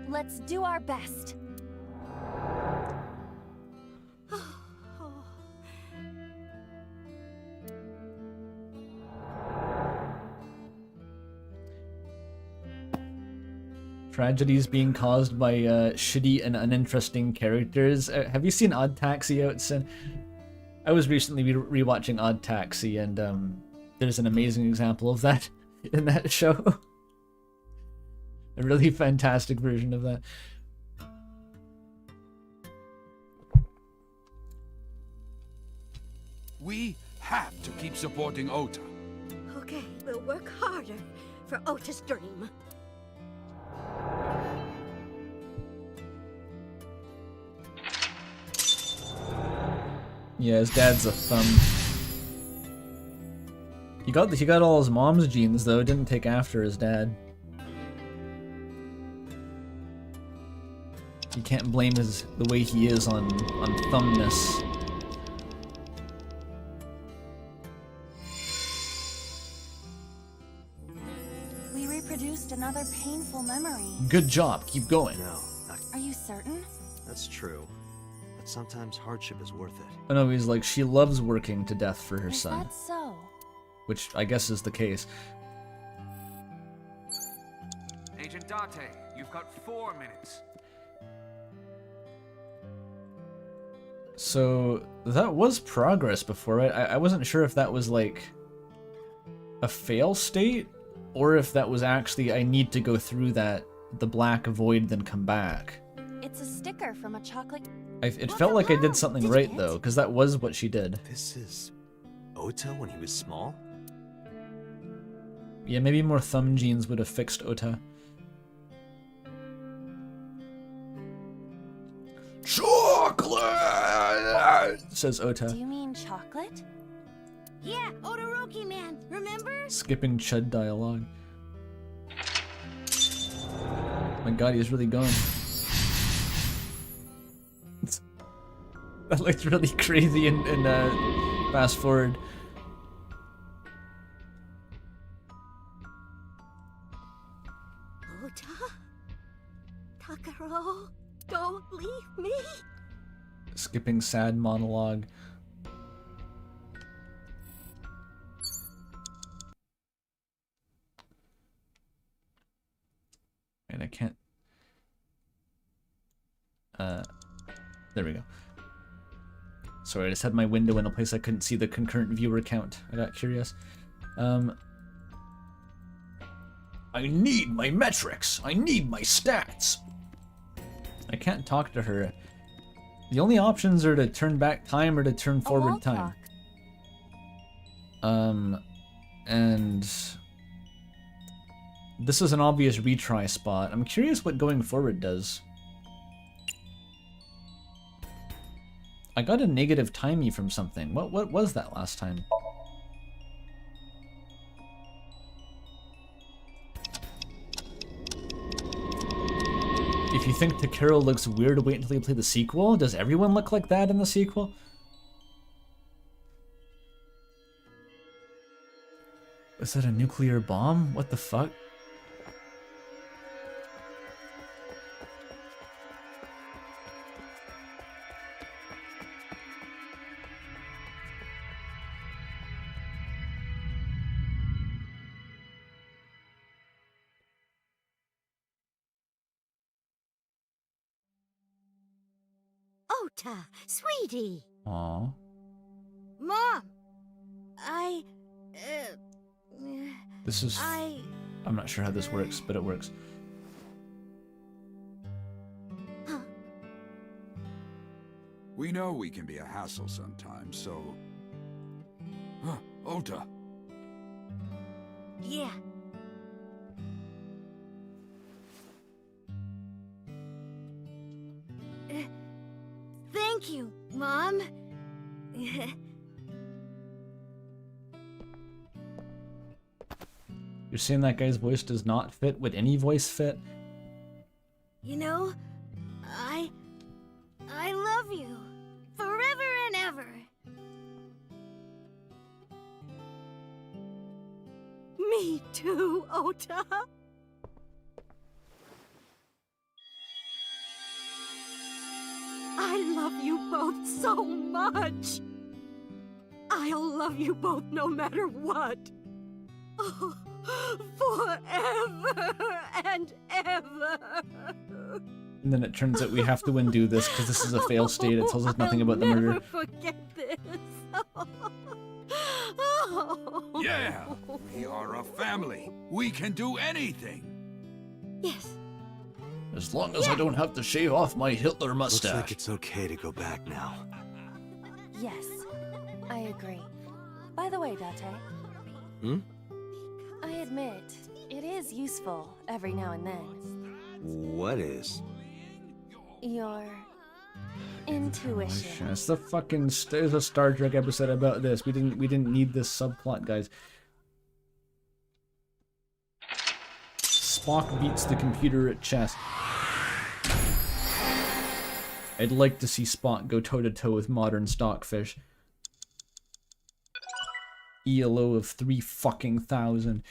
Let's do our best. Tragedies being caused by shitty and uninteresting characters. Have you seen Odd Taxi out soon? I was recently rewatching Odd Taxi, and there's an amazing example of that in that show. A really fantastic version of that. We have to keep supporting Ota. Okay, we'll work harder for Ota's dream. Yeah, his dad's a thumb. He got all his mom's genes though. Didn't take after his dad. You can't blame the way he is on thumbness. We reproduced another painful memory. Good job. Keep going. No, Are you certain? that's true. But sometimes hardship is worth it. Oh no, he's like, she loves working to death for her Is son. that so? Which I guess is the case. Agent Date, you've got 4 minutes. So that was progress before, right? I wasn't sure if that was like a fail state or if that was actually I need to go through the black void then come back. It's a sticker from a chocolate. It felt like I did something Did you right get? though, because that was what she did. This is Ota when he was small? Yeah, maybe more thumb genes would have fixed Ota. Chocolate! Says Do Ota, you mean chocolate? Yeah, Odoroki man, remember? skipping Chud dialogue. My god, he's really gone. That looks really crazy in fast forward. Ota? Takaro, don't leave me. Skipping sad monologue. And I can't. There we go. Sorry, I just had my window in a place I couldn't see the concurrent viewer count. I got curious. I need my metrics. I need my stats. I can't talk to her. The only options are to turn back time or to turn forward time. And this is an obvious retry spot. I'm curious what going forward does. I got a negative timey from something. What was that last time? If you think Takaro looks weird, wait until you play the sequel. Does everyone look like that in the sequel? Is that a nuclear bomb? What the fuck? Ota, sweetie. Aw. Mom, This is... I'm not sure how this works, but it works. We know we can be a hassle sometimes, so... Huh, Ota. Yeah. Thank you, Mom. You're saying that guy's voice does not fit? Would any voice fit? You know, I love you forever and ever. Me too, Ota. I love you both so much. I'll love you both no matter what. Oh, forever and ever. And then it turns out we have to undo this because this is a fail state. It tells us nothing about the I'll murder. never forget this. Yeah! We are a family. We can do anything. Yes. As long as I don't have to shave off my Hitler mustache. Looks like it's okay to go back now. Yes, I agree. By the way, Date. Hmm? I admit, it is useful every now and then. What is? Your intuition. It's the fucking there's a Star Trek episode about this. We didn't need this subplot, guys. Spock beats the computer at chess. I'd like to see Spock go toe-to-toe with modern stockfish. ELO of 3 fucking thousand.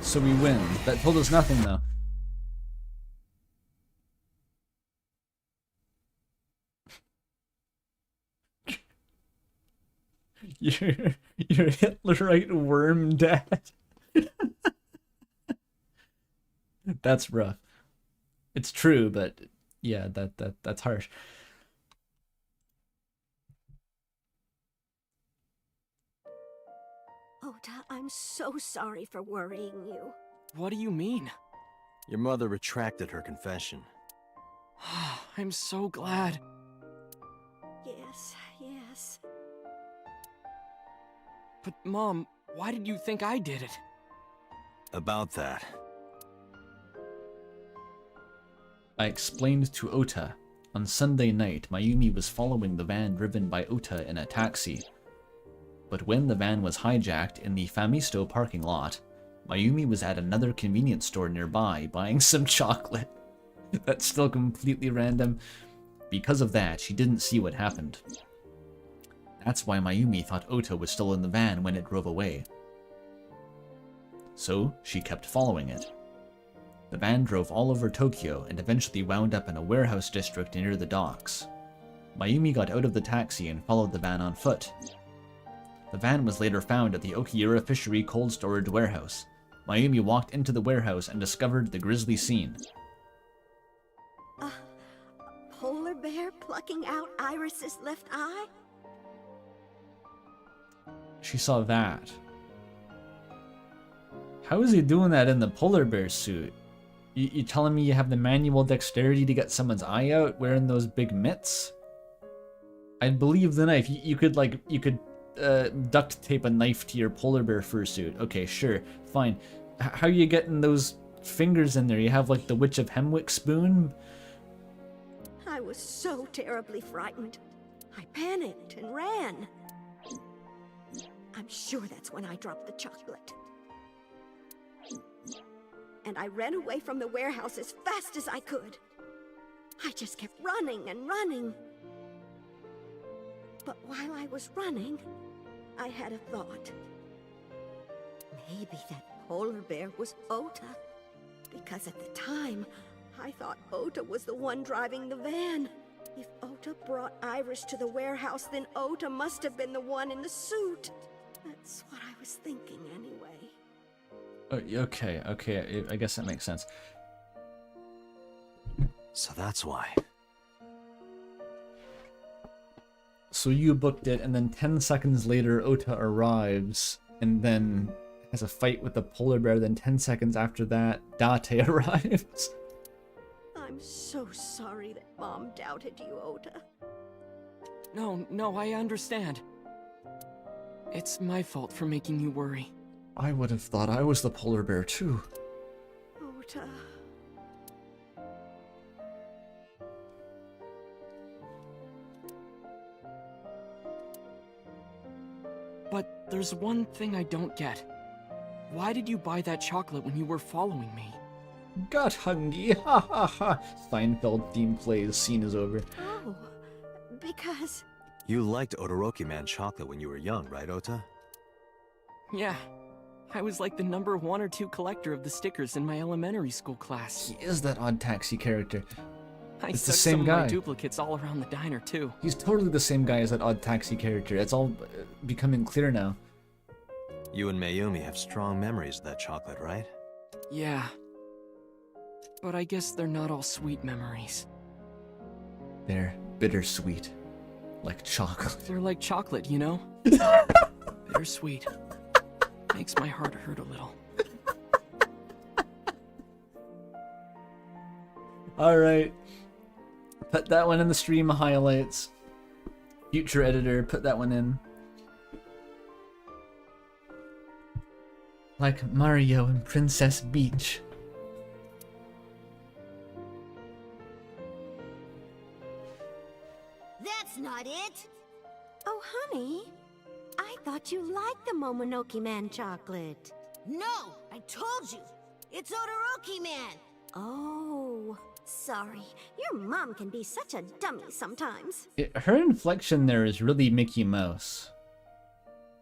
So we win. That told us nothing though. You're Hitlerite worm dad. That's rough. It's true, but yeah, that's harsh. Ota, I'm so sorry for worrying you. What do you mean? Your mother retracted her confession. I'm so glad. Yes, yes. But Mom, why did you think I did it? About that. I explained to Ota. On Sunday night, Mayumi was following the van driven by Ota in a taxi. But when the van was hijacked in the Famisto parking lot, Mayumi was at another convenience store nearby buying some chocolate. That's still completely random. Because of that, she didn't see what happened. That's why Mayumi thought Ota was still in the van when it drove away. So, she kept following it. The van drove all over Tokyo and eventually wound up in a warehouse district near the docks. Mayumi got out of the taxi and followed the van on foot. The van was later found at the Okiura Fishery cold storage warehouse. Mayumi walked into the warehouse and discovered the grisly scene. A polar bear plucking out Iris's left eye? She saw that. How is he doing that in the polar bear suit? You telling me you have the manual dexterity to get someone's eye out wearing those big mitts? I'd believe the knife. You could duct tape a knife to your polar bear fursuit. Okay, sure, fine. How are you getting those fingers in there? You have like the Witch of Hemwick spoon? I was so terribly frightened. I panicked and ran. I'm sure that's when I dropped the chocolate. And I ran away from the warehouse as fast as I could. I just kept running and running. But while I was running, I had a thought. Maybe that polar bear was Ota. Because at the time, I thought Ota was the one driving the van. If Ota brought Iris to the warehouse, then Ota must have been the one in the suit. That's what I was thinking anyway. Okay, I guess that makes sense. So that's why. So you booked it, and then 10 seconds later, Ota arrives, and then has a fight with the polar bear. Then 10 seconds after that, Date arrives. I'm so sorry that Mom doubted you, Ota. No, I understand. It's my fault for making you worry. I would have thought I was the polar bear too. Ota. But there's one thing I don't get. Why did you buy that chocolate when you were following me? Got hungry, ha ha ha. Seinfeld theme plays, scene is over. Oh, because... You liked Todoroki Man chocolate when you were young, right, Ota? Yeah. I was like the number 1 or 2 collector of the stickers in my elementary school class. He is that odd taxi character. I It's the stuck same some of guy. my duplicates all around the diner, too. He's totally the same guy as that odd taxi character. It's all becoming clear now. You and Mayumi have strong memories of that chocolate, right? Yeah. But I guess they're not all sweet memories. They're bittersweet. Like chocolate. They're like chocolate, you know? Bittersweet. Makes my heart hurt a little. Alright. Put that one in the stream highlights. Future editor, put that one in. Like Mario and Princess Peach. That's not it! Oh, honey. I thought you liked the Momonoke Man chocolate. No! I told you! It's Todoroki Man! Oh, sorry. Your mom can be such a dummy sometimes. Her inflection there is really Mickey Mouse.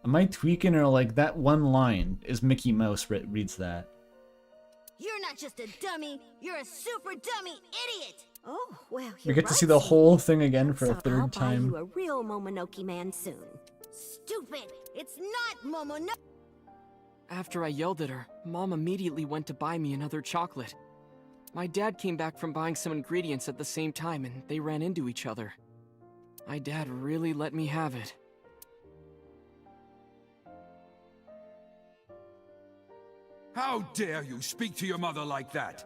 Am I tweaking, or like that one line is Mickey Mouse reads that? You're not just a dummy, you're a super dummy idiot! Oh, well, We get to see the whole thing again for a third I'll time. buy you a real Momonoke Man soon. Stupid! It's not Momonoke! After I yelled at her, Mom immediately went to buy me another chocolate. My dad came back from buying some ingredients at the same time, and they ran into each other. My dad really let me have it. How dare you speak to your mother like that?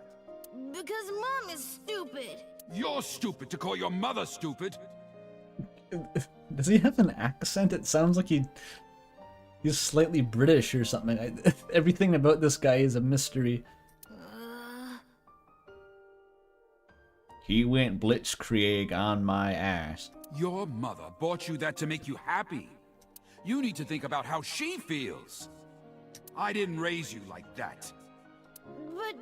Because Mom is stupid! You're stupid to call your mother stupid. Does he have an accent? It sounds like he's He's slightly British or something. Everything about this guy is a mystery. He went blitzkrieg on my ass. Your mother bought you that to make you happy. You need to think about how she feels. I didn't raise you like that. But...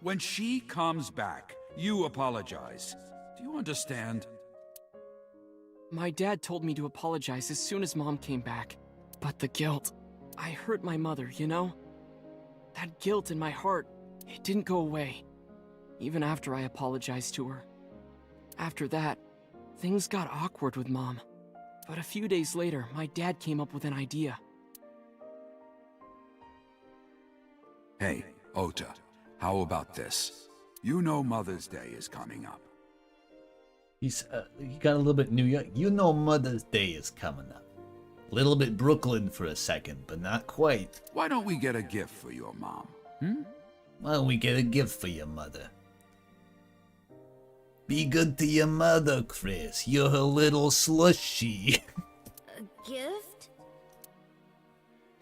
When she comes back, you apologize. Do you understand? My dad told me to apologize as soon as Mom came back. But the guilt... I hurt my mother, you know? That guilt in my heart, it didn't go away. Even after I apologized to her. After that, things got awkward with Mom. But a few days later, my dad came up with an idea. Hey, Ota, how about this? You know Mother's Day is coming up. He got a little bit New York. You know Mother's Day is coming up. A little bit Brooklyn for a second, but not quite. Why don't we get a gift for your mom? Why don't we get a gift for your mother? Be good to your mother, Chris. You're her little slushy. A gift?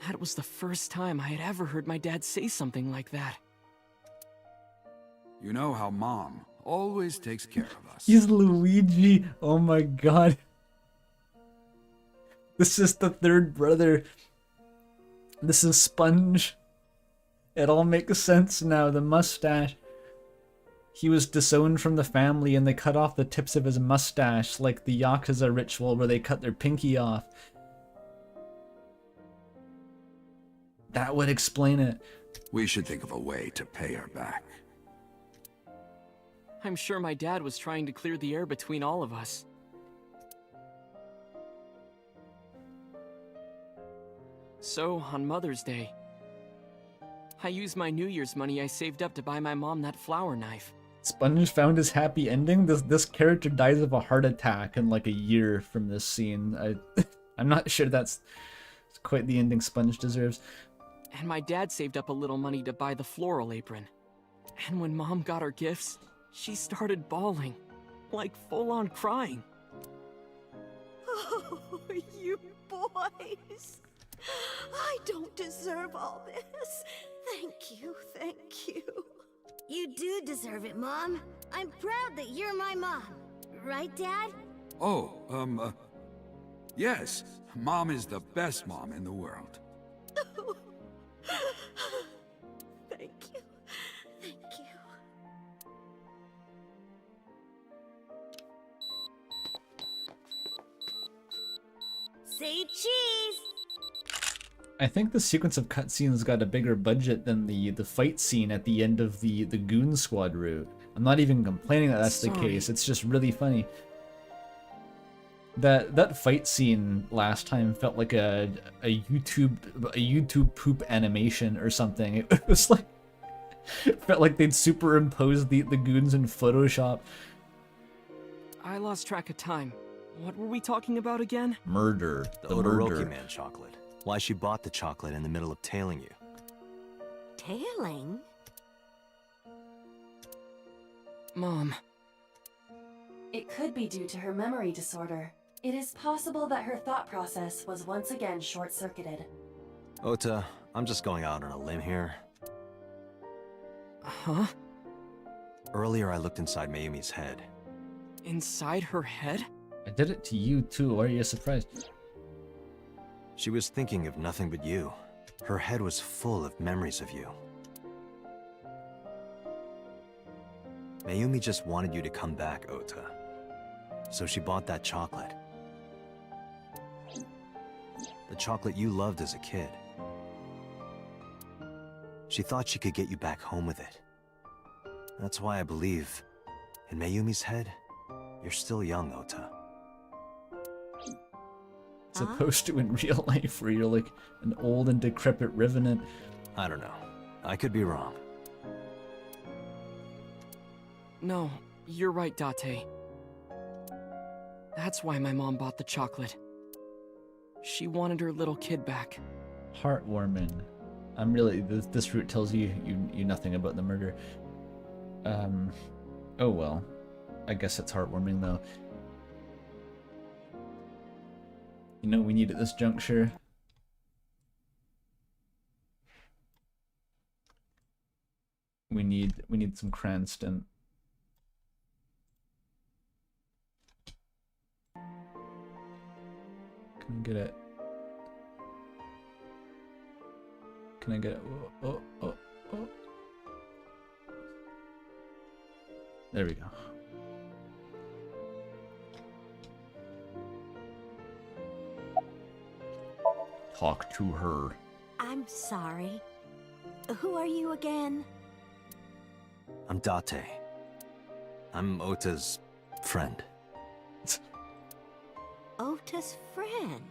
That was the first time I had ever heard my dad say something like that. You know how Mom always takes care of us. He's Luigi. Oh my god. This is the third brother. This is Sponge. It all makes sense now. The mustache. He was disowned from the family and they cut off the tips of his mustache like the Yakuza ritual where they cut their pinky off. That would explain it. We should think of a way to pay her back. I'm sure my dad was trying to clear the air between all of us. So, on Mother's Day, I used my New Year's money I saved up to buy my mom that flower knife. Sponge found his happy ending. This character dies of a heart attack in like a year from this scene. I'm not sure that's quite the ending Sponge deserves. And my dad saved up a little money to buy the floral apron. And when Mom got her gifts, she started bawling. Like full-on crying. Oh, you boys. I don't deserve all this. Thank you, thank you. You do deserve it, Mom. I'm proud that you're my mom. Right, Dad? Oh, yes. Mom is the best mom in the world. Thank you. Thank you. Say cheese! I think the sequence of cutscenes got a bigger budget than the fight scene at the end of the Goon Squad route. I'm not even complaining that that's the case. It's just really funny. That fight scene last time felt like a YouTube poop animation or something. It was like it felt like they'd superimposed the goons in Photoshop. I lost track of time. What were we talking about again? Murder. The The Odoroki murder. Man chocolate. Why she bought the chocolate in the middle of tailing you. Tailing? Mom. It could be due to her memory disorder. It is possible that her thought process was once again short-circuited. Ota, I'm just going out on a limb here. Huh? Earlier I looked inside Mayumi's head. Inside her head? I did it to you too. Why are you surprised? She was thinking of nothing but you. Her head was full of memories of you. Mayumi just wanted you to come back, Ota. So she bought that chocolate. The chocolate you loved as a kid. She thought she could get you back home with it. That's why I believe, in Mayumi's head, you're still young, Ota. As opposed to in real life where you're like an old and decrepit revenant. I don't know. I could be wrong. No, you're right, Date. That's why my mom bought the chocolate. She wanted her little kid back. Heartwarming. I'm really this route tells you nothing about the murder. Oh well. I guess it's heartwarming though. You know we need at this juncture? We need some Cranston. Can I get it? Can I get it? Oh. There we go. Talk to her. I'm sorry. Who are you again? I'm Date. I'm Ota's friend. Ota's friend?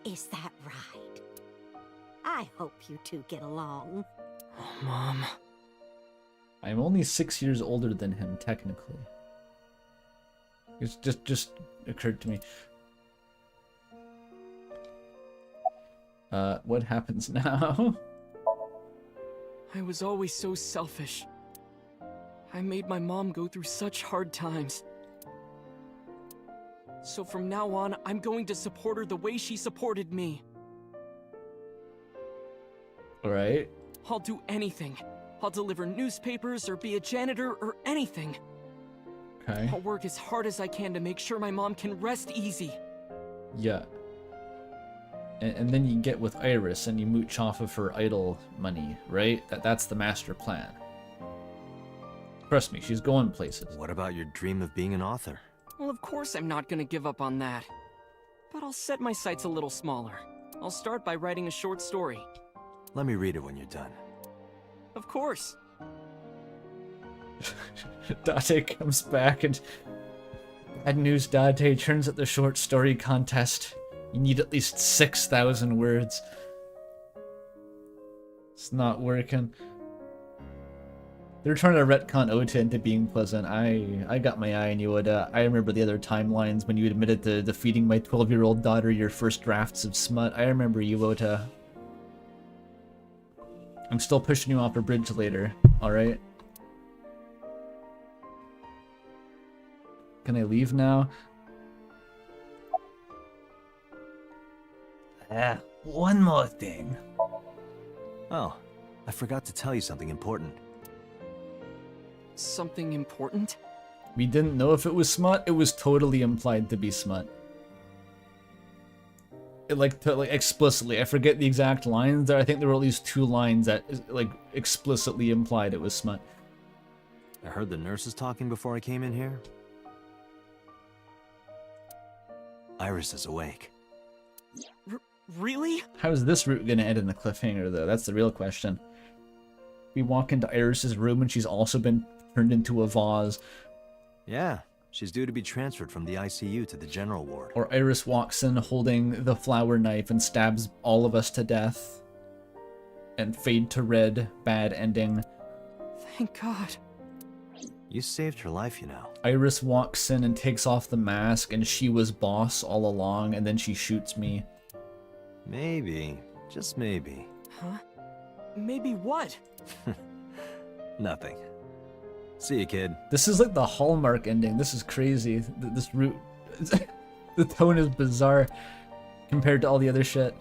Is that right? I hope you two get along. Oh, Mom. I'm only 6 years older than him, technically. It's just occurred to me. What happens now? I was always so selfish. I made my mom go through such hard times. So from now on, I'm going to support her the way she supported me. Alright. I'll do anything. I'll deliver newspapers or be a janitor or anything. Okay. I'll work as hard as I can to make sure my mom can rest easy. Yeah. And then you get with Iris and you mooch off of her idol money, right? That's the master plan. Trust me, she's going places. What about your dream of being an author? Well, of course I'm not gonna give up on that. But I'll set my sights a little smaller. I'll start by writing a short story. Let me read it when you're done. Of course. Date comes back and... Bad news, Date turns at the short story contest. You need at least 6,000 words. It's not working. They're trying to retcon Ota into being pleasant. I got my eye on you, Ota. I remember the other timelines when you admitted to defeating my 12-year-old daughter your first drafts of smut. I remember you, Ota. I'm still pushing you off a bridge later, alright? Can I leave now? One more thing. Oh, I forgot to tell you something important. Something important? We didn't know if it was smut. It was totally implied to be smut. Like explicitly. I forget the exact lines there. I think there were at least 2 lines that like explicitly implied it was smut. I heard the nurses talking before I came in here. Iris is awake. Really? How is this route gonna end in a cliffhanger though? That's the real question. We walk into Iris's room and she's also been turned into a vase. Yeah, she's due to be transferred from the ICU to the general ward. Or Iris walks in holding the flower knife and stabs all of us to death. And fade to red, bad ending. Thank God. You saved her life, you know. Iris walks in and takes off the mask and she was boss all along and then she shoots me. Maybe. Just maybe. Huh? Maybe what? Nothing. See you, kid. This is like the Hallmark ending. This is crazy. This route... the tone is bizarre compared to all the other shit.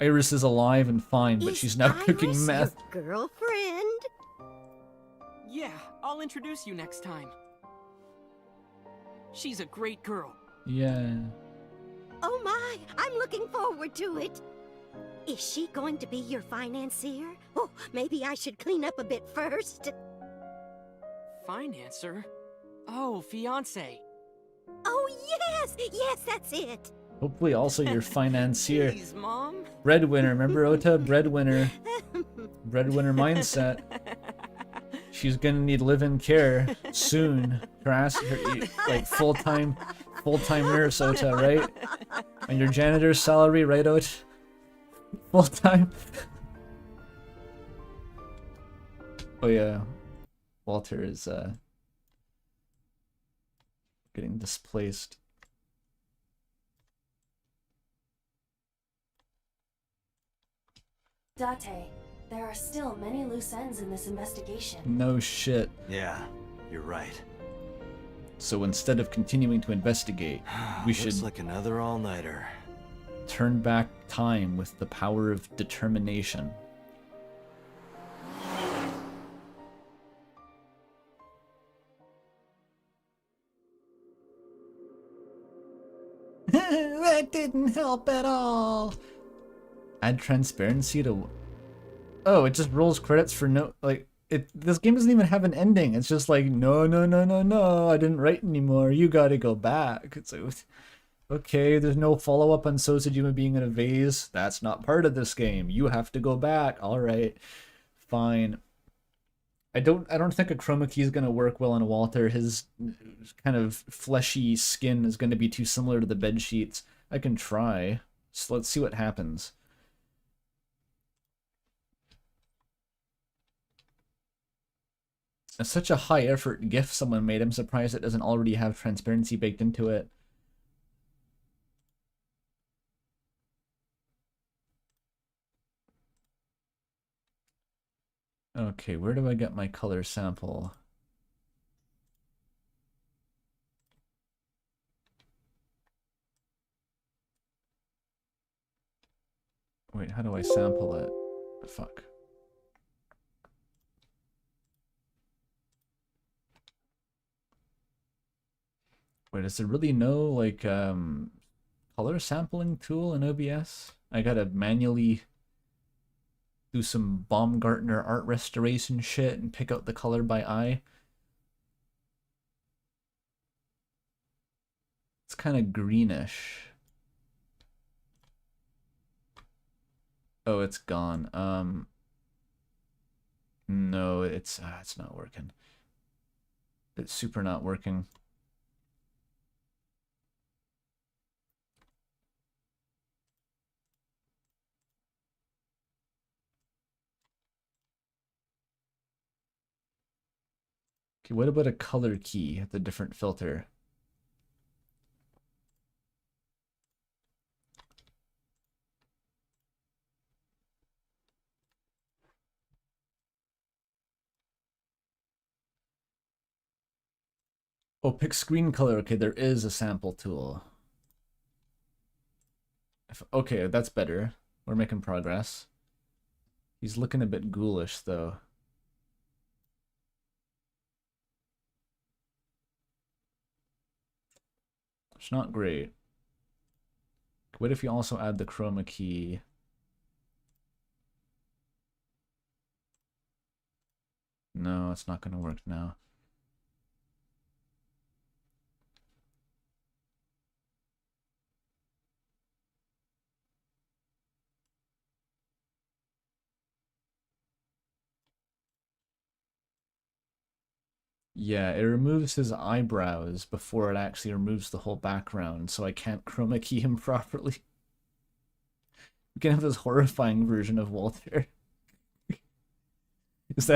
Iris is alive and fine, but she's now cooking Iris meth. Your girlfriend? Yeah, I'll introduce you next time. She's a great girl. Yeah. Oh my, I'm looking forward to it. Is she going to be your financier? Oh, maybe I should clean up a bit first. Financer? Oh, fiance. Oh yes, yes, that's it. Hopefully also your financier. Please, Mom. Breadwinner, remember Ota? Breadwinner. Breadwinner mindset. She's gonna need live-in care soon. Like full-time nurse, Ota, right? And your janitor's salary, right, Ota? Full-time. Oh yeah, Walter is getting displaced. Date, there are still many loose ends in this investigation. No shit. Yeah, you're right. So instead of continuing to investigate, we should Looks like another all-nighter. turn back time with the power of determination. That didn't help at all. Add transparency to... Oh, it just rolls credits for no... Like, this game doesn't even have an ending. It's just like, no, no, no, no, no, I didn't write anymore. You gotta go back. It's like, okay, there's no follow-up on So Sejima being in a vase. That's not part of this game. You have to go back. Alright, fine. I don't think a chroma key is going to work well on Walter. His kind of fleshy skin is going to be too similar to the bed sheets. I can try. So let's see what happens. It's such a high effort GIF someone made. I'm surprised it doesn't already have transparency baked into it. Okay, where do I get my color sample? Wait, how do I sample it? Fuck. Wait, is there really no, like, color sampling tool in OBS? I gotta manually do some Baumgartner art restoration shit and pick out the color by eye. It's kind of greenish. Oh, it's gone. No, it's not working. It's super not working. Okay, what about a color key at the different filter? Oh, pick screen color. Okay, there is a sample tool. Okay, that's better. We're making progress. He's looking a bit ghoulish, though. It's not great. What if you also add the chroma key? No, it's not going to work now. Yeah, it removes his eyebrows before it actually removes the whole background, so I can't chroma key him properly. We can have this horrifying version of Walter. Does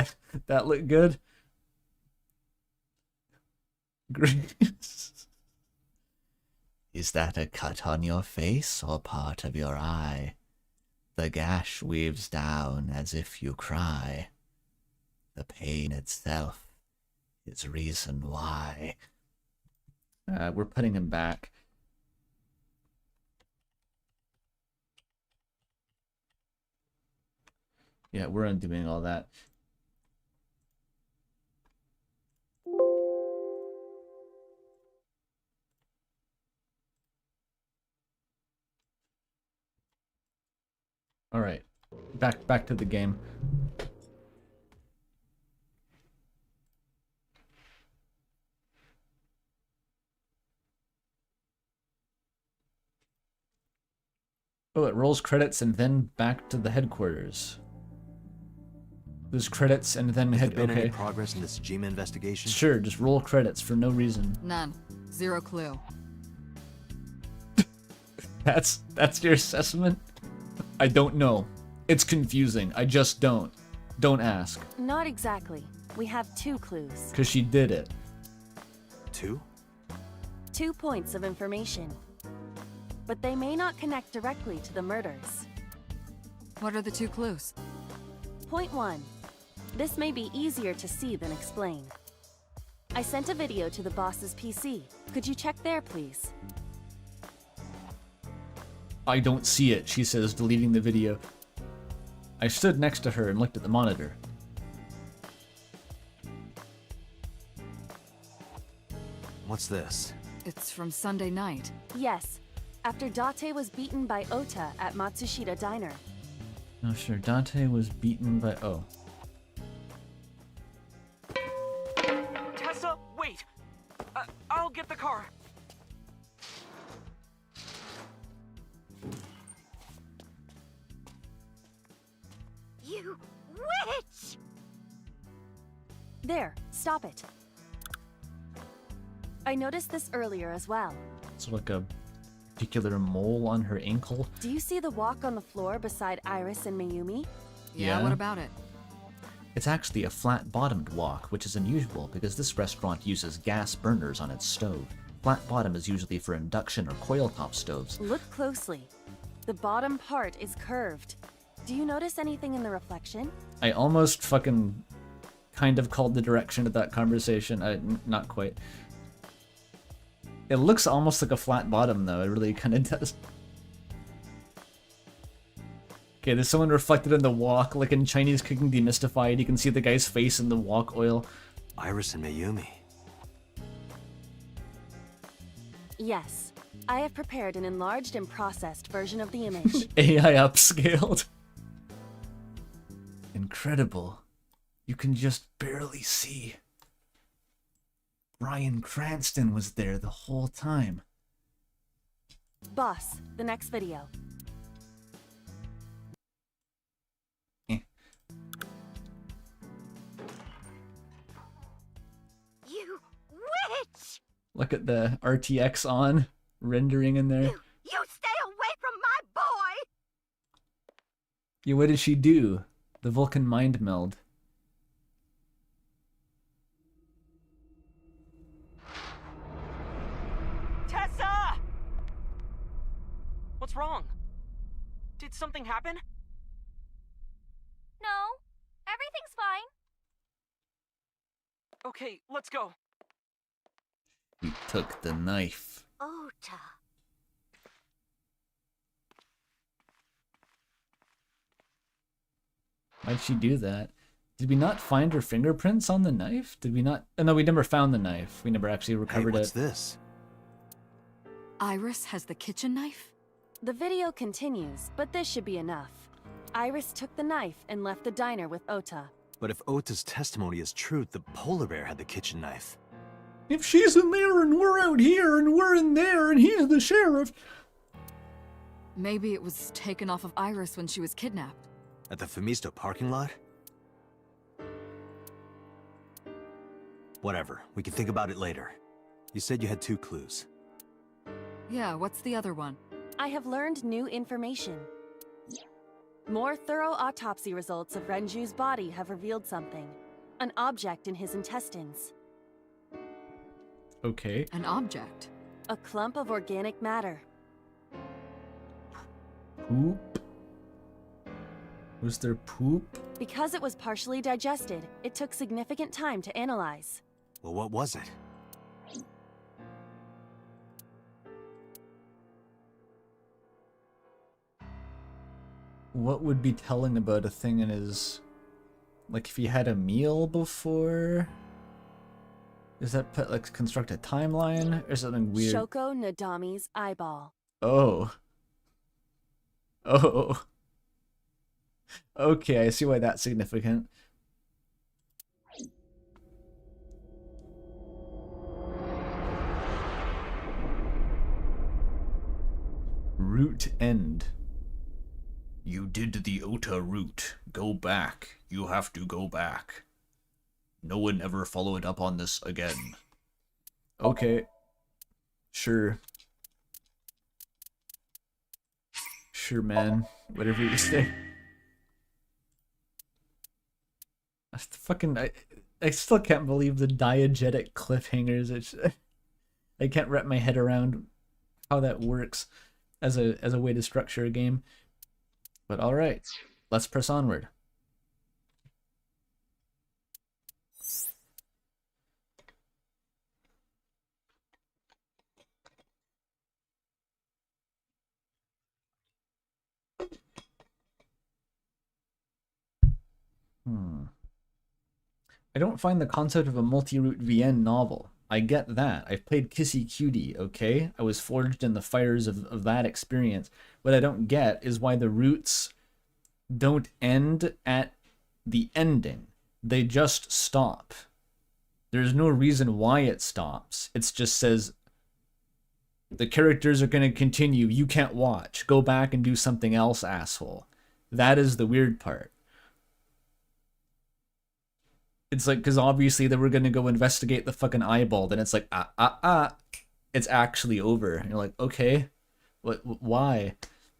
that look good? Great. Is that a cut on your face or part of your eye? The gash weaves down as if you cry. The pain itself is reason why. We're putting him back. Yeah, we're undoing all that. All right, back to the game. Oh, it rolls credits and then back to the headquarters. There's credits and then Has there been okay. any progress in this Jima investigation? Sure, just roll credits for no reason. None. Zero clue. That's your assessment? I don't know. It's confusing. I just don't. Don't ask. Not exactly. We have 2 clues. Because she did it. 2? 2 points of information. But they may not connect directly to the murders. What are the 2 clues? Point 1. This may be easier to see than explain. I sent a video to the boss's PC. Could you check there, please? I don't see it, she says, deleting the video. I stood next to her and looked at the monitor. What's this? It's from Sunday night. Yes. After Date was beaten by Ota at Matsushita Diner. Oh, sure. Date was beaten by... Oh. Tessa, wait! I'll get the car. You witch! There, stop it. I noticed this earlier as well. It's like a particular mole on her ankle. Do you see the walk on the floor beside Iris and Mayumi? Yeah, what about it? It's actually a flat-bottomed wok, which is unusual because this restaurant uses gas burners on its stove. Flat bottom is usually for induction or coil-top stoves. Look closely. The bottom part is curved. Do you notice anything in the reflection? I almost fucking kind of called the direction of that conversation. Not quite. It looks almost like a flat bottom, though. It really kind of does. Okay, there's someone reflected in the wok, like in Chinese Cooking Demystified. You can see the guy's face in the wok oil. Iris and Mayumi. Yes. I have prepared an enlarged and processed version of the image. AI upscaled. Incredible. You can just barely see. Bryan Cranston was there the whole time. Boss, the next video. You witch! Look at the RTX on, rendering in there. You stay away from my boy! Yeah, what did she do? The Vulcan mind meld. Tessa! What's wrong? Did something happen? No, everything's fine. Okay, let's go. He took the knife. Ota. Why'd she do that? Did we not find her fingerprints on the knife? Did we not? Oh, no, we never found the knife. We never actually recovered Hey, what's it. this? Iris has the kitchen knife? The video continues, but this should be enough. Iris took the knife and left the diner with Ota. But if Ota's testimony is true, the polar bear had the kitchen knife. If she's in there and we're out here and we're in there and he's the sheriff. Maybe it was taken off of Iris when she was kidnapped. At the Femisto parking lot? Whatever, we can think about it later. You said you had 2 clues. Yeah, what's the other one? I have learned new information. More thorough autopsy results of Renju's body have revealed something. An object in his intestines. Okay. An object? A clump of organic matter. Poop? Was there poop? Because it was partially digested, it took significant time to analyze. Well, what was it? What would be telling about a thing in his... Like, if he had a meal before? Does that put, like, construct a timeline or something weird? Shoko Nadami's eyeball. Oh. Oh. Okay, I see why that's significant. Route end. You did the Ota route. Go back. You have to go back. No one ever followed up on this again. Okay. Sure. Sure, man. Whatever you say. I still can't believe the diegetic cliffhangers. I can't wrap my head around how that works as a way to structure a game. But all right, let's press onward. I don't find the concept of a multi-route VN novel. I get that. I've played Kissy Cutie, okay? I was forged in the fires of that experience. What I don't get is why the routes don't end at the ending. They just stop. There's no reason why it stops. It just says, the characters are going to continue. You can't watch. Go back and do something else, asshole. That is the weird part. It's like, because obviously they were going to go investigate the fucking eyeball. Then it's like, it's actually over. And you're like, okay, why?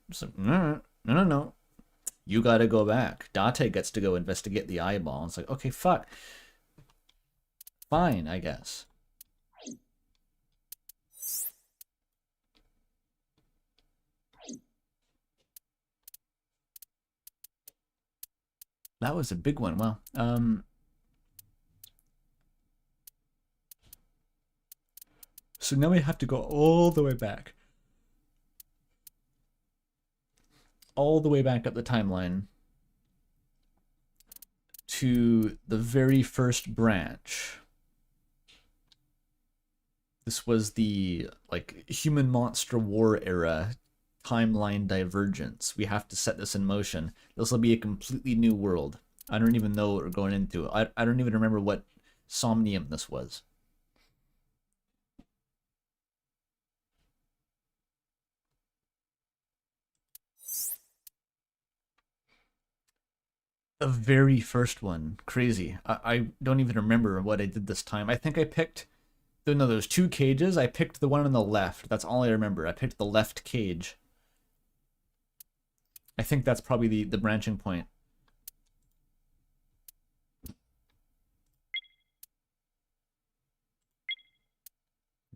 It's like, no. You got to go back. Date gets to go investigate the eyeball. And it's like, okay, fuck. Fine, I guess. That was a big one. Wow. So now we have to go all the way back. All the way back up the timeline to the very first branch. This was the like human monster war era timeline divergence. We have to set this in motion. This will be a completely new world. I don't even know what we're going into. I don't even remember what Somnium this was. The very first one. Crazy. I don't even remember what I did this time. I think I picked... No, there's two cages. I picked the one on the left. That's all I remember. I picked the left cage. I think that's probably the branching point.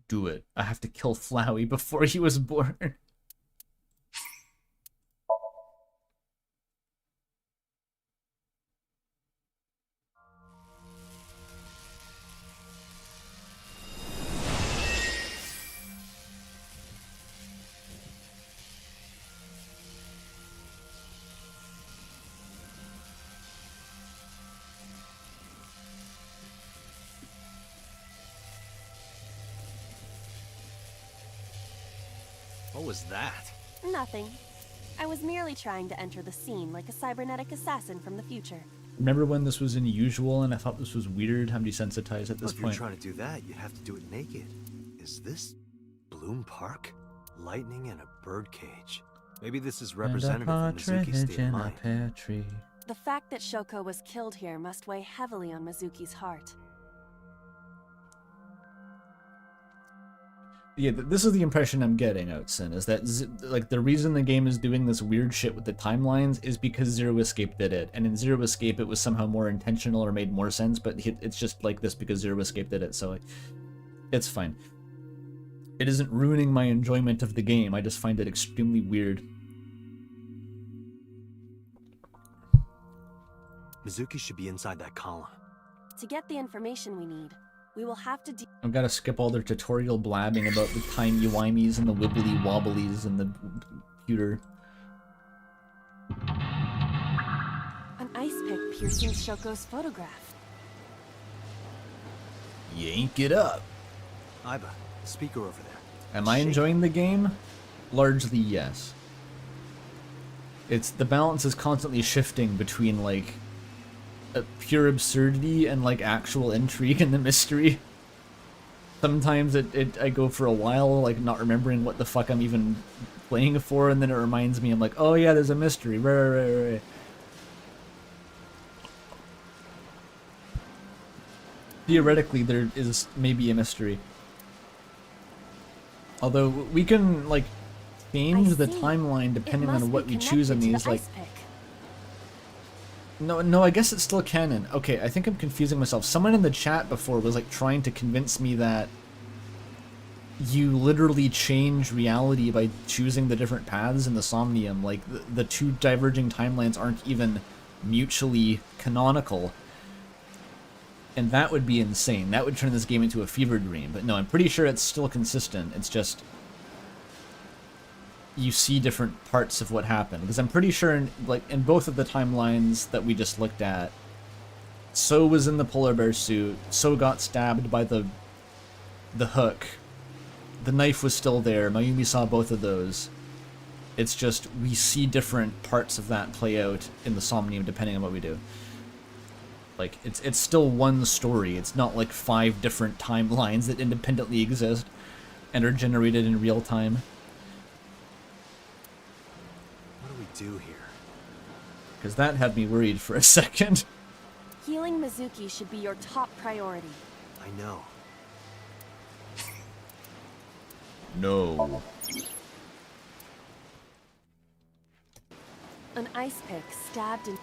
Do it. I have to kill Flowey before he was born. What was that? Nothing. I was merely trying to enter the scene like a cybernetic assassin from the future. Remember when this was unusual and I thought this was weird? I'm desensitized at this If point. you're trying to do that, you'd have to do it naked. Is this Bloom Park? Lightning in a birdcage. Maybe this is representative of Mizuki's state of mind. The fact that Shoko was killed here must weigh heavily on Mizuki's heart. Yeah, this is the impression I'm getting, Outson, is that like the reason the game is doing this weird shit with the timelines is because Zero Escape did it, and in Zero Escape it was somehow more intentional or made more sense, but it's just like this because Zero Escape did it, so it's fine. It isn't ruining my enjoyment of the game, I just find it extremely weird. Mizuki should be inside that column. To get the information we need, we will have to I've got to skip all their tutorial blabbing about the timey-wimeys and the wibbly-wobblies and the pewter. An ice pick piercing Shoko's photograph. Yank it up. Iba, the speaker over there. Am I enjoying the game? Largely, yes. The balance is constantly shifting between, like, pure absurdity and, like, actual intrigue and the mystery. Sometimes I go for a while, like, not remembering what the fuck I'm even playing for, and then it reminds me, I'm like, oh yeah, there's a mystery, right. Theoretically, there is maybe a mystery. Although, we can, like, change the timeline depending on what we choose in these, like... No, I guess it's still canon. Okay, I think I'm confusing myself. Someone in the chat before was, like, trying to convince me that you literally change reality by choosing the different paths in the Somnium. Like, the two diverging timelines aren't even mutually canonical. And that would be insane. That would turn this game into a fever dream. But no, I'm pretty sure it's still consistent. It's just... you see different parts of what happened. Because I'm pretty sure in both of the timelines that we just looked at, So was in the polar bear suit. So got stabbed by the hook. The knife was still there. Mayumi saw both of those. It's just we see different parts of that play out in the Somnium depending on what we do. Like, it's still one story. It's not like 5 different timelines that independently exist and are generated in real time. What do we do here? Because that had me worried for a second. Healing Mizuki should be your top priority. I know. No. An ice pick stabbed in...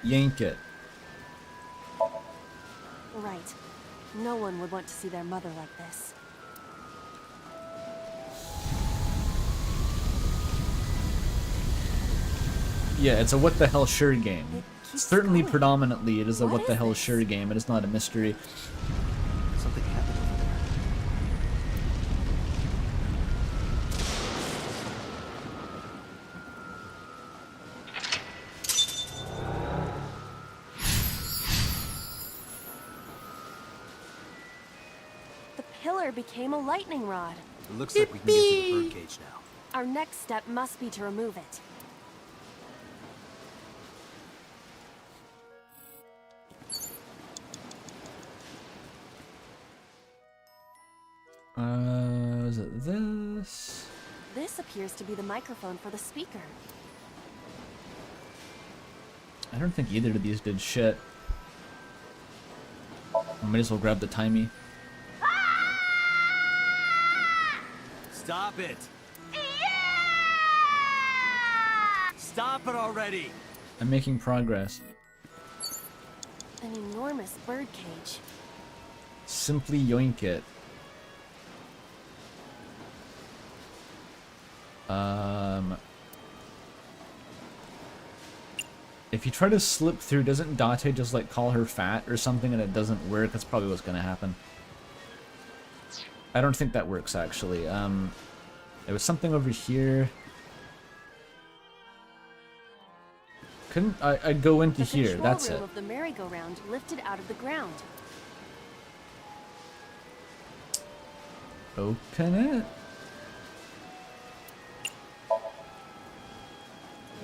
Yank it. Right. No one would want to see their mother like this. Yeah, it's a what the hell sure game. Certainly going. predominantly it is a What what the is hell this? sure game. It is not a mystery. Something happened over there. The pillar became a lightning rod. It looks like we can get to the birdcage now. Our next step must be to remove it. Is it this? This appears to be the microphone for the speaker. I don't think either of these did shit. I might as well grab the timey. Stop it! Stop it already! I'm making progress. An enormous birdcage. Simply yoink it. If you try to slip through, doesn't Date just like call her fat or something and it doesn't work? That's probably what's gonna happen. I don't think that works actually. There was something over here. Couldn't I'd go into The here, control that's room it. of the merry-go-round lifted out of the ground. Open it.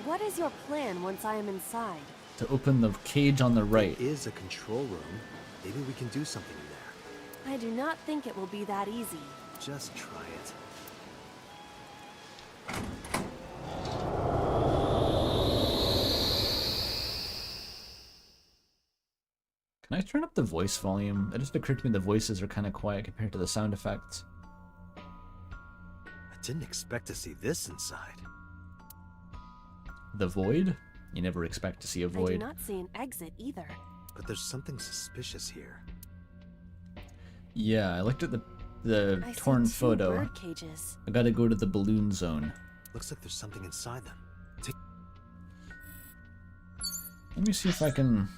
What is your plan once I am inside? To open the cage on the right. There is a control room. Maybe we can do something in there. I do not think it will be that easy. Just try it. Can I turn up the voice volume? It just occurred to me the voices are kind of quiet compared to the sound effects. I didn't expect to see this inside. The void? You never expect to see a I do void. not see an exit either. But there's something suspicious here. Yeah, I looked at the I torn see 2 photo. bird cages. I gotta go to the balloon zone. Looks like there's something inside them. Let me see if I can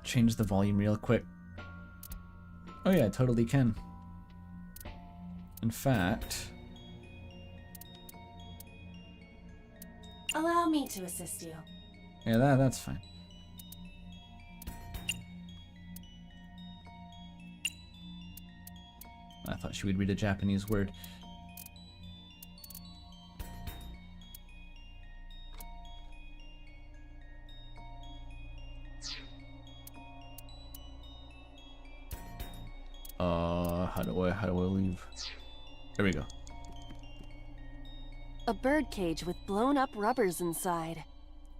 change the volume real quick. Oh yeah, I totally can. In fact... Allow me to assist you. Yeah, that's fine. I thought she would read a Japanese word. How do I leave? There we go. A bird cage with blown up rubbers inside.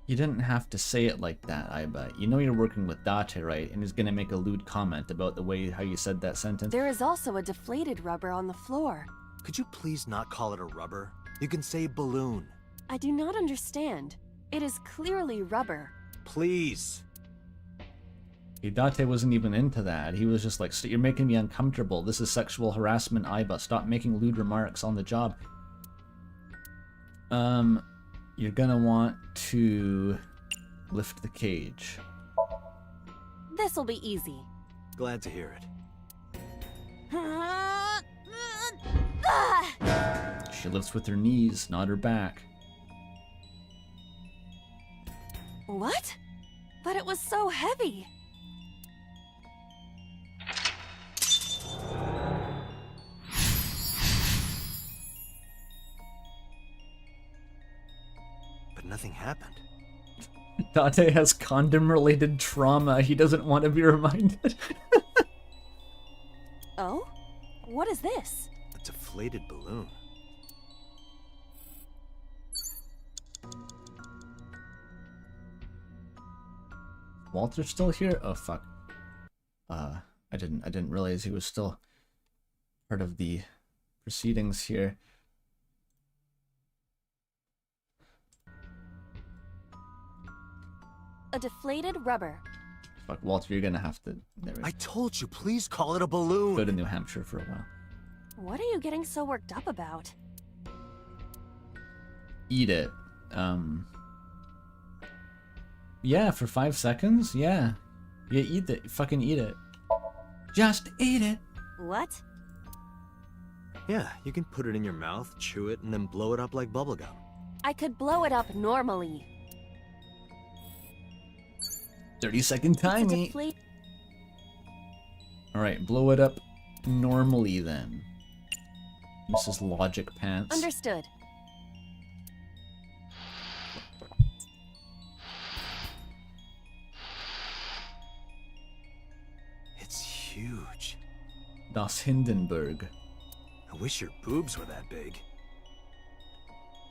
You didn't have to say it like that, I bet. You know you're working with Date, right? And he's gonna make a lewd comment about the way how you said that sentence. There is also a deflated rubber on the floor. Could you please not call it a rubber? You can say balloon. I do not understand. It is clearly rubber. Please. Date wasn't even into that. He was just like, you're making me uncomfortable. This is sexual harassment, Aiba. Stop making lewd remarks on the job. You're gonna want to lift the cage. This'll be easy. Glad to hear it. She lifts with her knees, not her back. What? But it was so heavy. but nothing happened. Date has condom-related trauma. He doesn't want to be reminded. Oh? What is this? A deflated balloon. Walter's still here? Oh fuck. I didn't realize he was still part of the proceedings here. A deflated rubber. Fuck, Walter, you're gonna have to. I told you, please call it a balloon. Go to New Hampshire for a while. What are you getting so worked up about? Eat it. Yeah, for 5 seconds? Yeah. Yeah, eat it. Fucking eat it. Just eat it. What? Yeah, you can put it in your mouth, chew it, and then blow it up like bubblegum. I could blow it up normally. 30-second timing. Alright, blow it up normally then. Mrs. Logic Pants. Understood. It's huge. Das Hindenburg. I wish your boobs were that big.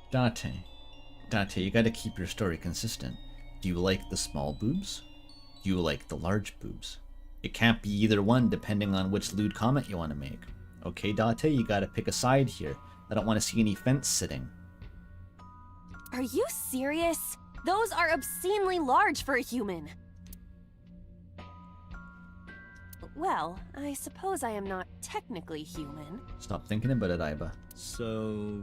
Date, you gotta keep your story consistent. Do you like the small boobs? Do you like the large boobs? It can't be either one depending on which lewd comment you want to make. Okay, Date, you gotta pick a side here. I don't want to see any fence sitting. Are you serious? Those are obscenely large for a human. Well, I suppose I am not technically human. Stop thinking about it, Aiba. So...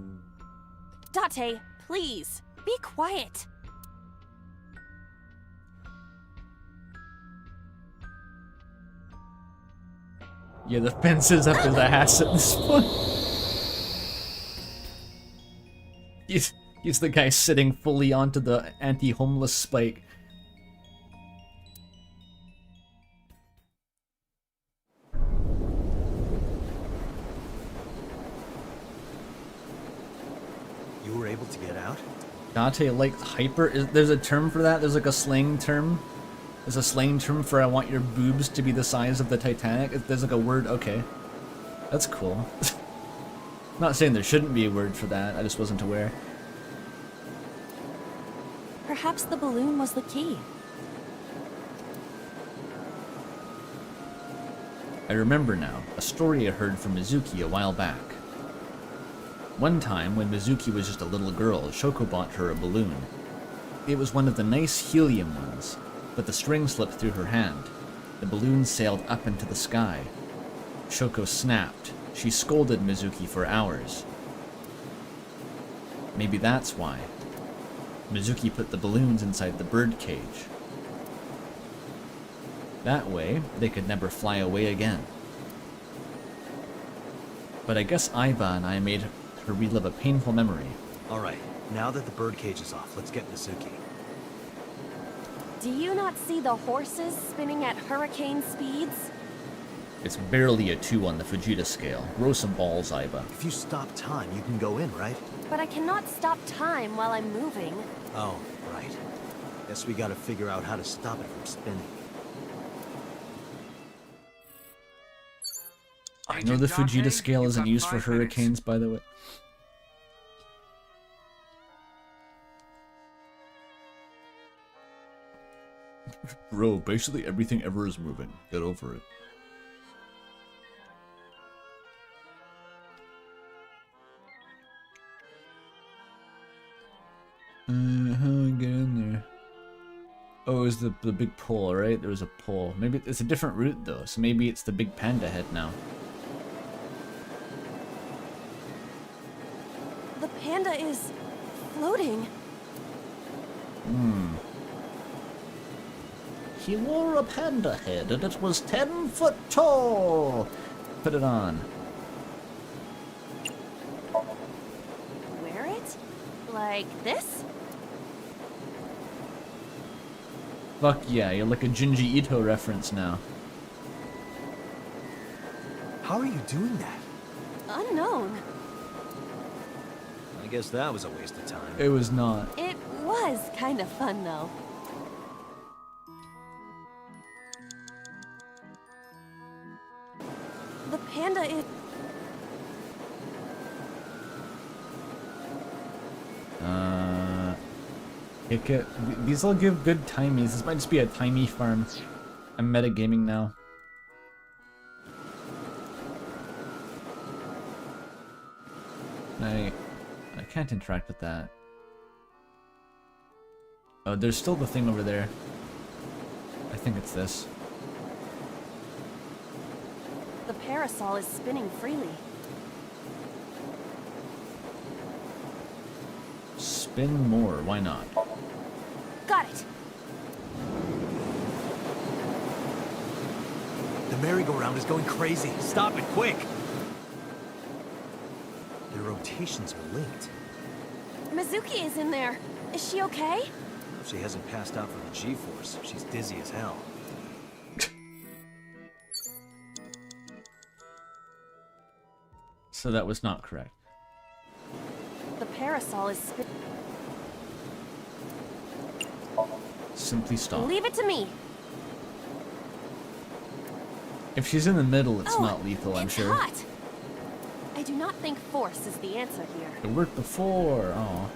Date, please, be quiet. Yeah, the fence is up his ass at this point. He's the guy sitting fully onto the anti-homeless spike. You were able to get out? Date likes hyper. There's a term for that? There's like a slang term? There's a slang term for I want your boobs to be the size of the Titanic? There's like a word, okay. That's cool. Not saying there shouldn't be a word for that, I just wasn't aware. Perhaps the balloon was the key. I remember now, a story I heard from Mizuki a while back. One time, when Mizuki was just a little girl, Shoko bought her a balloon. It was one of the nice helium ones, but the string slipped through her hand. The balloon sailed up into the sky. Shoko snapped. She scolded Mizuki for hours. Maybe that's why. Mizuki put the balloons inside the bird cage. That way, they could never fly away again. But I guess Aiba and I made her relive a painful memory. Alright, now that the bird cage is off, let's get Mizuki. Do you not see the horses spinning at hurricane speeds? It's barely a 2 on the Fujita scale. Grow some balls, Aiba. If you stop time, you can go in, right? But I cannot stop time while I'm moving. Oh, right. Guess we gotta figure out how to stop it from spinning. I know the Fujita scale isn't used for hurricanes, by the way. Bro, basically everything ever is moving. Get over it. Get in there. Oh, it was the big pole, right? There was a pole. Maybe it's a different route though, so maybe it's the big panda head now. The panda is floating. He wore a panda head and it was 10 foot tall. Put it on. Wear it? Like this? Fuck yeah, you're like a Junji Ito reference now. How are you doing that? Unknown. I guess that was a waste of time. It was not. It was. was kind of fun, though. The panda is... These will give good timies. This might just be a timey farm. I'm metagaming now. I can't interact with that. Oh, there's still the thing over there. I think it's this. The parasol is spinning freely. Spin more, why not? Got it. The merry-go-round is going crazy. Stop it, quick! Their rotations are linked. Mizuki is in there. Is she okay? If she hasn't passed out from the G-force, she's dizzy as hell. So that was not correct. The parasol is spinning. Simply stop. Leave it to me. If she's in the middle, it's not lethal, I'm sure. Hot. I do not think force is the answer here. It worked before. Oh.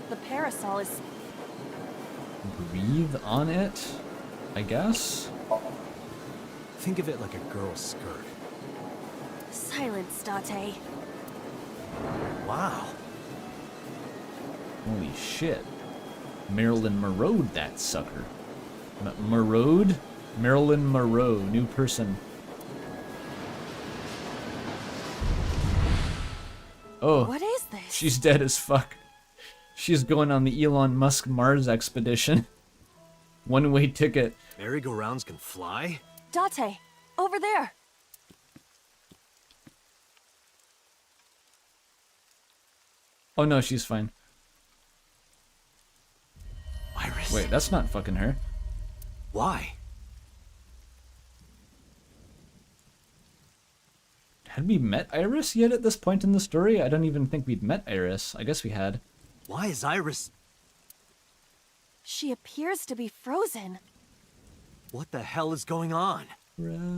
The parasol is... Breathe on it, I guess? Think of it like a girl's skirt. Silence, Date. Wow. Holy shit. Marilyn Monroe'd that sucker. Monroe'd? Marilyn Monroe, new person. Oh. What is this? She's dead as fuck. She's going on the Elon Musk Mars expedition. One-way ticket. Merry-go-rounds can fly? Date, over there. Oh no, she's fine. Iris. Wait, that's not fucking her. Why? Had we met Iris yet at this point in the story? I don't even think we'd met Iris. I guess we had. Why is Iris... She appears to be frozen. What the hell is going on? Frozen.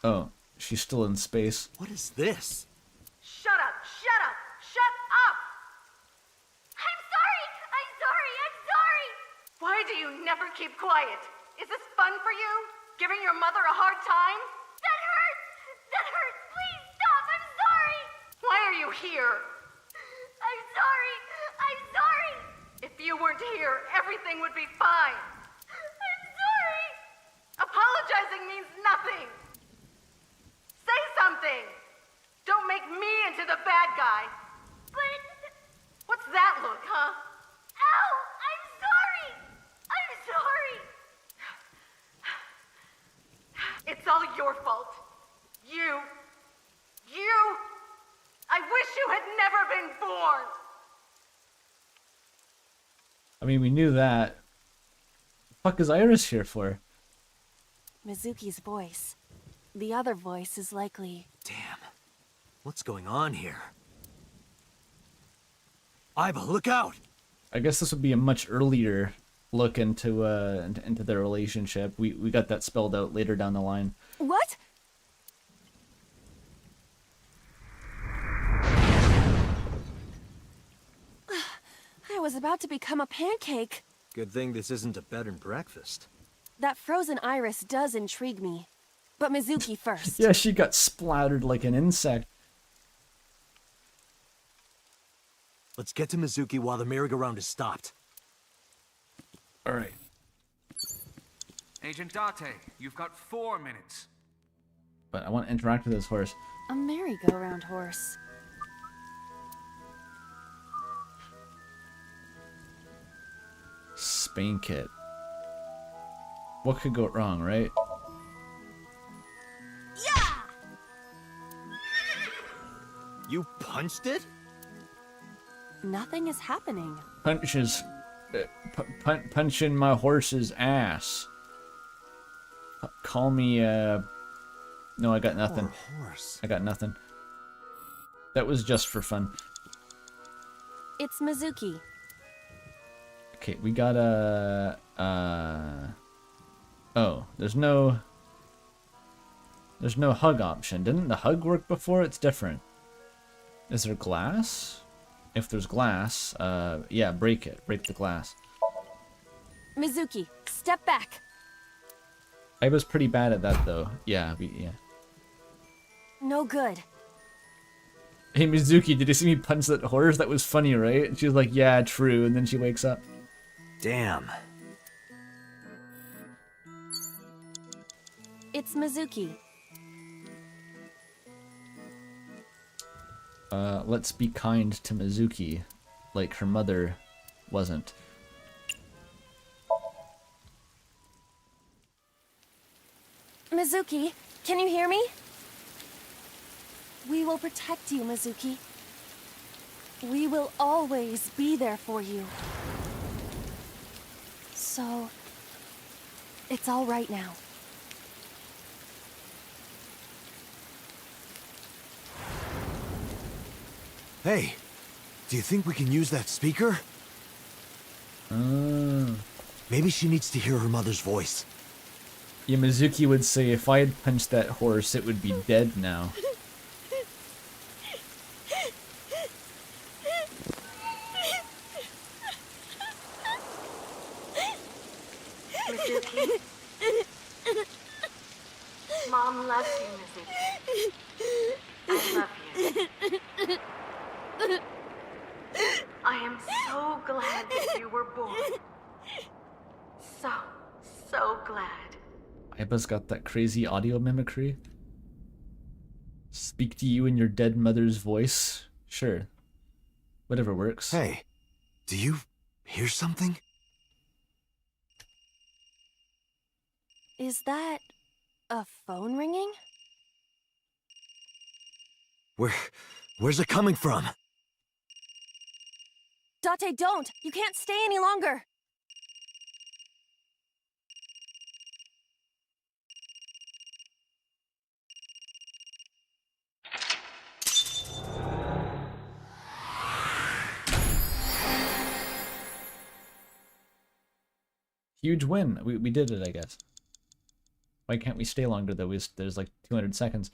Oh, she's still in space. What is this? Shut up! Shut up! Shut up! I'm sorry! I'm sorry! I'm sorry! Why do you never keep quiet? Is this fun for you? Giving your mother a hard time? That hurts! That hurts! Please stop! I'm sorry! Why are you here? I'm sorry! I'm sorry! If you weren't here, everything would be fine. I'm sorry! Apologizing means nothing! Say something! Don't make me into the bad guy! But... What's that look, huh? Ow! I'm sorry! I'm sorry! It's all your fault. You... I wish you had never been born! I mean, we knew that. The fuck is Iris here for? Mizuki's voice. The other voice is likely... Damn. What's going on here? Aiba, look out! I guess this would be a much earlier look into their relationship. We got that spelled out later down the line. What? I was about to become a pancake. Good thing this isn't a bed and breakfast. That frozen Iris does intrigue me. But Mizuki first. Yeah, she got splattered like an insect. Let's get to Mizuki while the merry-go-round is stopped. Alright. Agent Date, you've got 4 minutes. But I want to interact with this horse. A merry-go-round horse. Spank it. What could go wrong, right? Yeah! You punched it? Nothing is happening. Punches. Punching my horse's ass. Call me, No, I got nothing. Poor horse. I got nothing. That was just for fun. It's Mizuki. Okay, we got a... Oh, there's no hug option. Didn't the hug work before? It's different. Is there glass? If there's glass, yeah, break it. Break the glass. Mizuki, step back. I was pretty bad at that, though. Yeah, yeah. No good. Hey, Mizuki, did you see me punch that horse? That was funny, right? And she was like, yeah, true, and then she wakes up. Damn. It's Mizuki. Let's be kind to Mizuki, like her mother wasn't. Mizuki, can you hear me? We will protect you, Mizuki. We will always be there for you. So, it's all right now. Hey, do you think we can use that speaker? Maybe she needs to hear her mother's voice. Yeah, Mizuki would say, if I had punched that horse, it would be dead now. Mizuki. Mom loves you, Mizuki. I love you. I am so glad that you were born. So glad. Aiba's got that crazy audio mimicry. Speak to you in your dead mother's voice. Sure. Whatever works. Hey, do you hear something? Is that a phone ringing? Where's it coming from? Date, don't! You can't stay any longer! Huge win. We did it, I guess. Why can't we stay longer, though? There's like 200 seconds.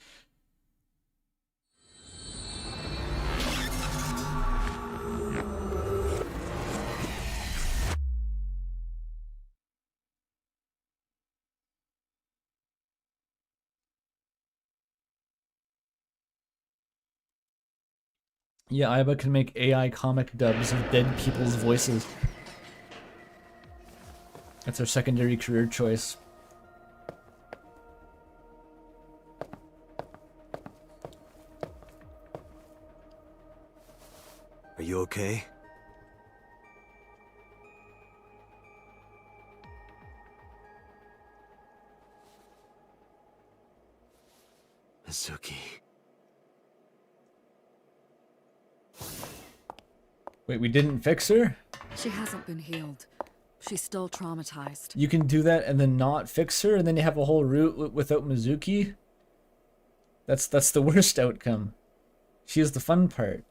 Yeah, Aiba can make AI comic dubs of dead people's voices. That's her secondary career choice. Are you okay? Mizuki. Wait, we didn't fix her? She hasn't been healed. She's still traumatized. You can do that and then not fix her, and then you have a whole route without Mizuki? That's the worst outcome. She is the fun part.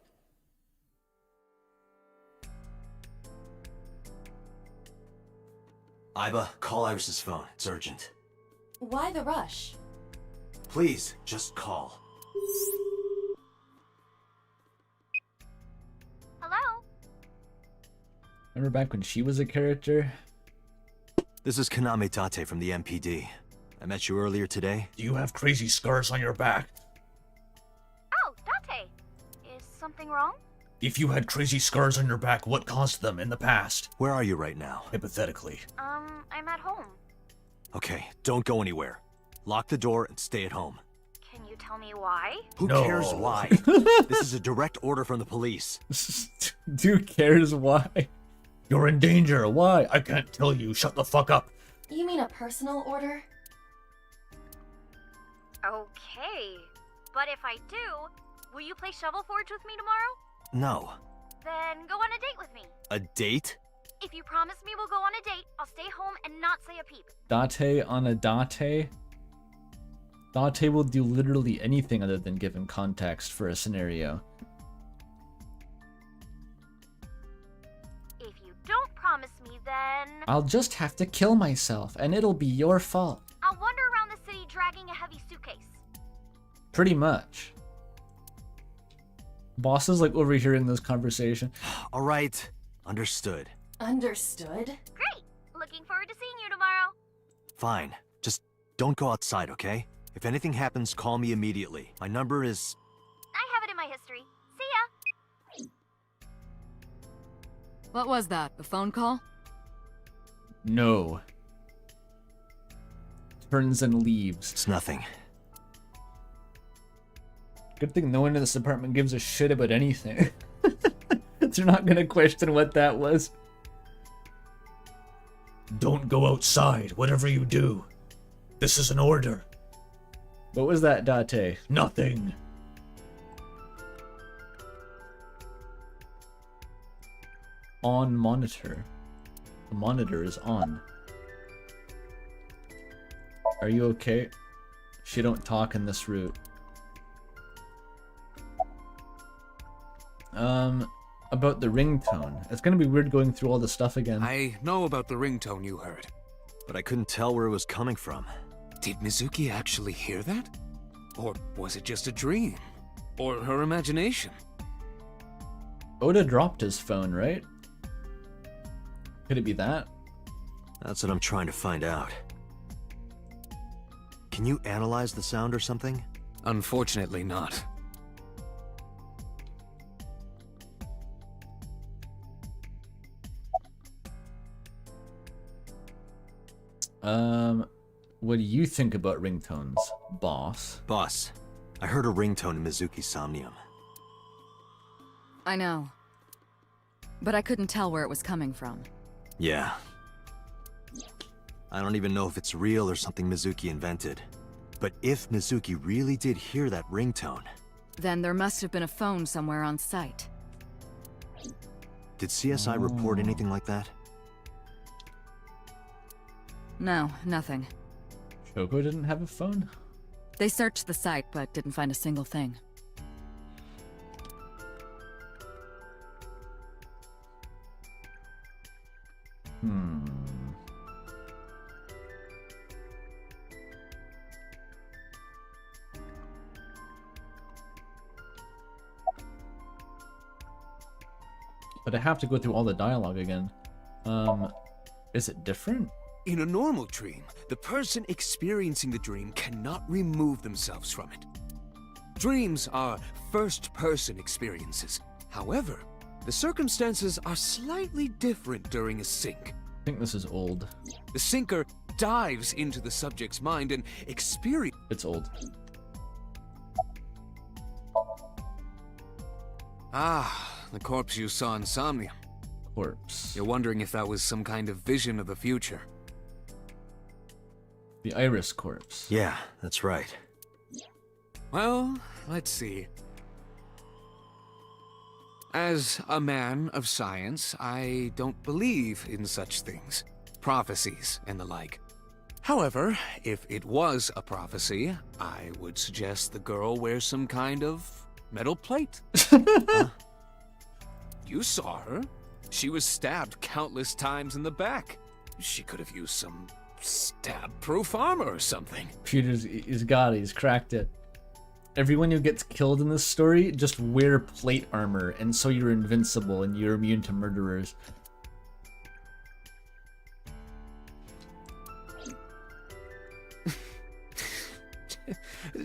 Aiba, call Iris's phone. It's urgent. Why the rush? Please, just call. Hello? Remember back when she was a character? This is Kaname Tate from the MPD. I met you earlier today. Do you have crazy scars on your back? Oh, Date. Is something wrong? If you had crazy scars on your back, what caused them in the past? Where are you right now? Hypothetically. I'm at home. Okay, don't go anywhere. Lock the door and stay at home. Can you tell me why? Who No. cares why? This is a direct order from the police. Who cares why? You're in danger. Why? I can't tell you. Shut the fuck up. You mean a personal order? Okay. But if I do, will you play Shovel Forge with me tomorrow? No. Then go on a date with me. A date? If you promise me we'll go on a date, I'll stay home and not say a peep. Date on a date? Date will do literally anything other than give him context for a scenario. If you don't promise me, then I'll just have to kill myself, and it'll be your fault. I'll wander around the city dragging a heavy suitcase. Pretty much. Boss is like overhearing this conversation. All right, understood. Understood? Great! Looking forward to seeing you tomorrow. Fine. Just don't go outside, okay? If anything happens, call me immediately. My number is... I have it in my history. See ya! What was that? A phone call? No. Turns and leaves. It's nothing. Good thing no one in this apartment gives a shit about anything. They're not gonna question what that was. Don't go outside, whatever you do. This is an order. What was that, Date? Nothing. On monitor. The monitor is on. Are you okay? She don't talk in this route. About the ringtone. It's gonna be weird going through all the stuff again. I know about the ringtone you heard. But I couldn't tell where it was coming from. Did Mizuki actually hear that? Or was it just a dream? Or her imagination? Oda dropped his phone, right? Could it be that? That's what I'm trying to find out. Can you analyze the sound or something? Unfortunately not. What do you think about ringtones, boss? Boss, I heard a ringtone in Mizuki's Somnium. I know. But I couldn't tell where it was coming from. Yeah. I don't even know if it's real or something Mizuki invented. But if Mizuki really did hear that ringtone... Then there must have been a phone somewhere on site. Did CSI report anything like that? No, nothing. Shoko didn't have a phone? They searched the site, but didn't find a single thing. But I have to go through all the dialogue again. Is it different? In a normal dream, the person experiencing the dream cannot remove themselves from it. Dreams are first-person experiences. However, the circumstances are slightly different during a sync. I think this is old. The syncer dives into the subject's mind and experience... It's old. Ah, the corpse you saw in Somnium. Corpse. You're wondering if that was some kind of vision of the future. The iris corpse. Yeah, that's right. Well, let's see. As a man of science, I don't believe in such things. Prophecies and the like. However, if it was a prophecy, I would suggest the girl wear some kind of metal plate. Huh? You saw her. She was stabbed countless times in the back. She could have used some stab-proof armor or something. He's got it. He's cracked it. Everyone who gets killed in this story, just wear plate armor, and so you're invincible and you're immune to murderers.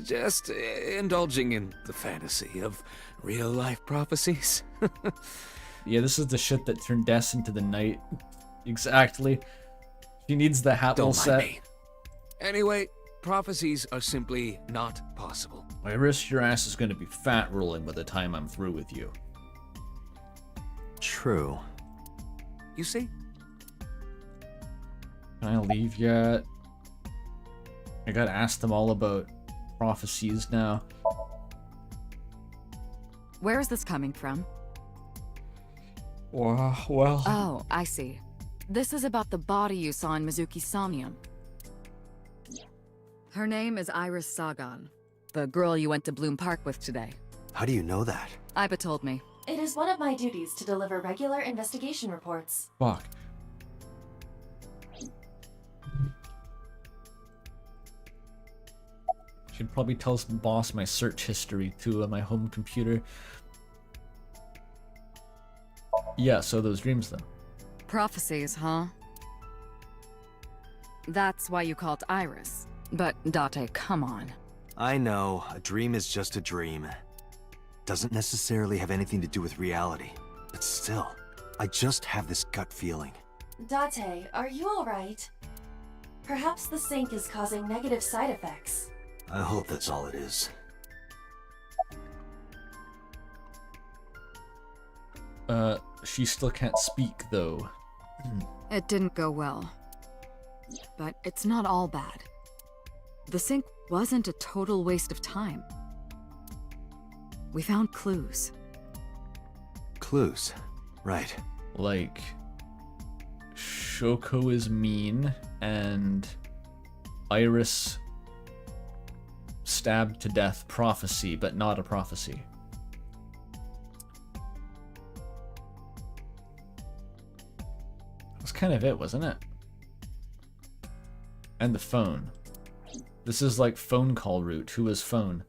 Just indulging in the fantasy of real-life prophecies. Yeah, this is the shit that turned Des into the Knight. Exactly. She needs the hat Don't set. mind me. Anyway, prophecies are simply not possible. Iris, your ass is going to be fat rolling by the time I'm through with you. True. You see? Can I leave yet? I gotta ask them all about prophecies now. Where is this coming from? Well... Oh, I see. This is about the body you saw in Mizuki's Somnium. Her name is Iris Sagan, the girl you went to Bloom Park with today. How do you know that? Iba told me. It is one of my duties to deliver regular investigation reports. Fuck. Should probably tell some boss my search history too on my home computer. Yeah, so those dreams though. Prophecies, huh? That's why you called Iris. But, Date, come on. I know, a dream is just a dream. Doesn't necessarily have anything to do with reality. But still, I just have this gut feeling. Date, are you alright? Perhaps the sink is causing negative side effects. I hope that's all it is. She still can't speak though. It didn't go well. But it's not all bad. The sink wasn't a total waste of time. We found clues. Clues? Right. Like, Shoko is mean, and Iris stabbed to death prophecy, but not a prophecy. That's kind of it, wasn't it? And the phone. This is like phone call route. Who is phone?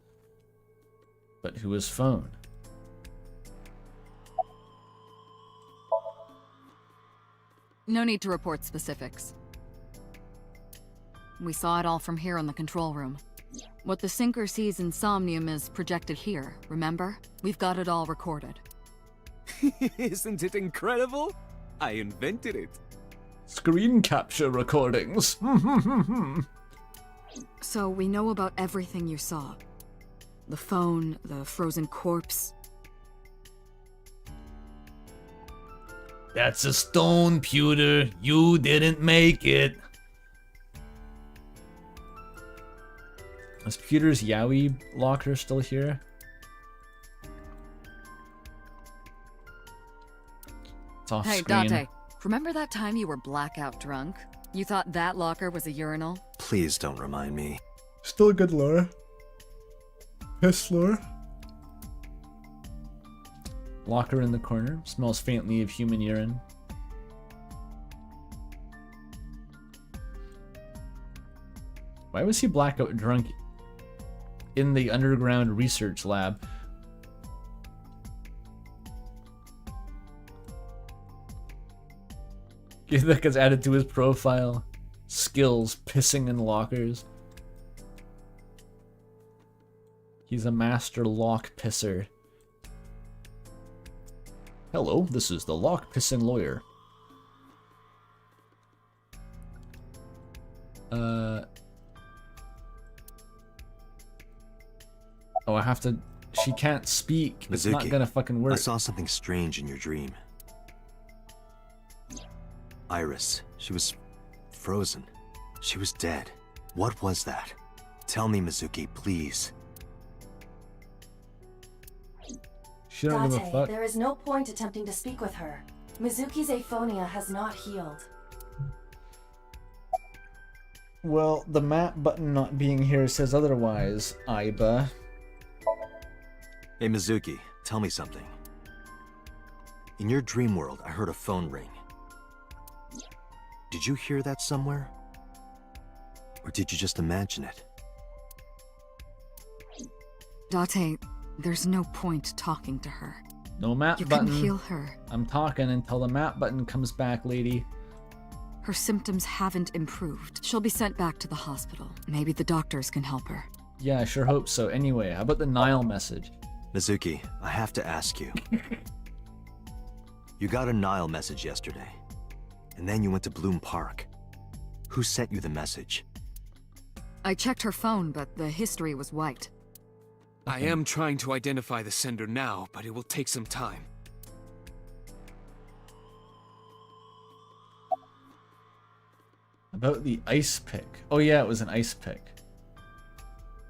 But who is phone? No need to report specifics. We saw it all from here in the control room. What the sinker sees in Somnium is projected here, remember? We've got it all recorded. Isn't it incredible? I invented it. Screen capture recordings. So we know about everything you saw. The phone, the frozen corpse. That's a stone, Pewter. You didn't make it. Is Pewter's Yowie locker still here? It's off Hey, screen. Date, remember that time you were blackout drunk? You thought that locker was a urinal? Please don't remind me. Still good lore. Piss lore. Locker in the corner. Smells faintly of human urine. Why was he blackout drunk in the underground research lab? That gets added to his profile. Skills, pissing in lockers. He's a master lock pisser. Hello, this is the lock pissing lawyer. Oh, I have to... She can't speak. It's not gonna fucking work. I saw something strange in your dream. Iris, she was frozen. She was dead. What was that? Tell me, Mizuki, please. She don't give a fuck. There is no point attempting to speak with her. Mizuki's aphonia has not healed. Well, the map button not being here says otherwise, Iba. Hey, Mizuki, tell me something. In your dream world, I heard a phone ring. Did you hear that somewhere? Or did you just imagine it? Date, there's no point talking to her. No map You button. can heal her. I'm talking until the map button comes back, lady. Her symptoms haven't improved. She'll be sent back to the hospital. Maybe the doctors can help her. Yeah, I sure hope so. Anyway, how about the Nile message? Mizuki, I have to ask you. You got a Nile message yesterday. And then you went to Bloom Park. Who sent you the message? I checked her phone, but the history was white. I am trying to identify the sender now, but it will take some time. About the ice pick. Oh yeah, it was an ice pick.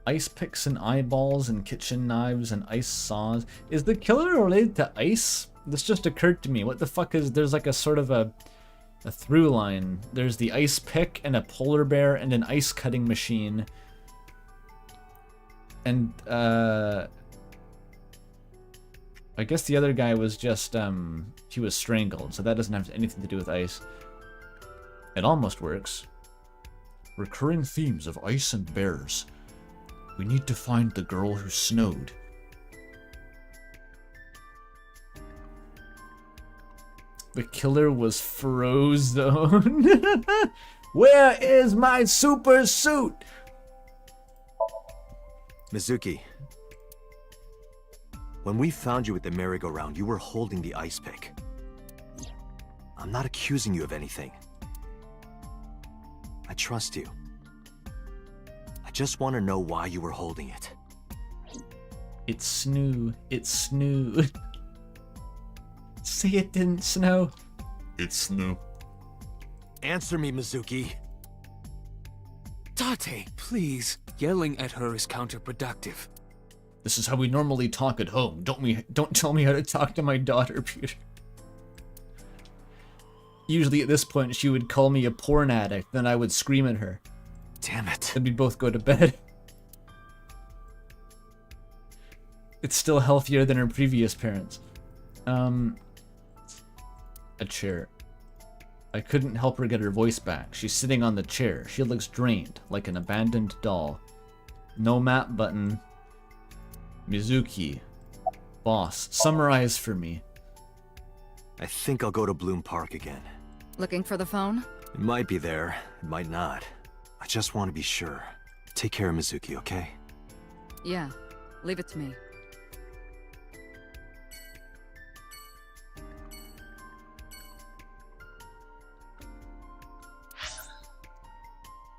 Ice picks and eyeballs and kitchen knives and ice saws. Is the killer related to ice? This just occurred to me. What the fuck is... There's like a sort of a through line. There's the ice pick and a polar bear and an ice cutting machine. And, I guess the other guy was just, he was strangled, so that doesn't have anything to do with ice. It almost works. Recurring themes of ice and bears. We need to find the girl who snowed. The killer was Frozone. Where is my super suit? Mizuki. When we found you at the merry-go-round, you were holding the ice pick. I'm not accusing you of anything. I trust you. I just want to know why you were holding it. It's snoo. It's snoo. Say it didn't snow. It's snoo. Answer me, Mizuki. Date, please. Yelling at her is counterproductive. This is how we normally talk at home. Don't tell me how to talk to my daughter, Pewter. Usually at this point she would call me a porn addict, then I would scream at her. Damn it. Then we'd both go to bed. It's still healthier than her previous parents. A chair. I couldn't help her get her voice back. She's sitting on the chair. She looks drained, like an abandoned doll. No map button. Mizuki. Boss, summarize for me. I think I'll go to Bloom Park again. Looking for the phone? It might be there, it might not. I just want to be sure. Take care of Mizuki, okay? Yeah, leave it to me.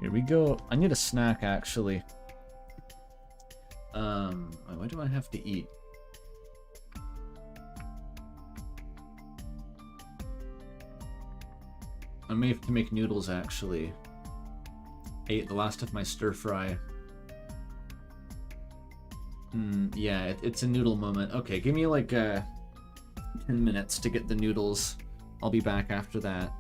Here we go. I need a snack, actually. Why do I have to eat? I may have to make noodles, actually. I ate the last of my stir fry. Yeah, it's a noodle moment. Okay, give me like 10 minutes to get the noodles. I'll be back after that.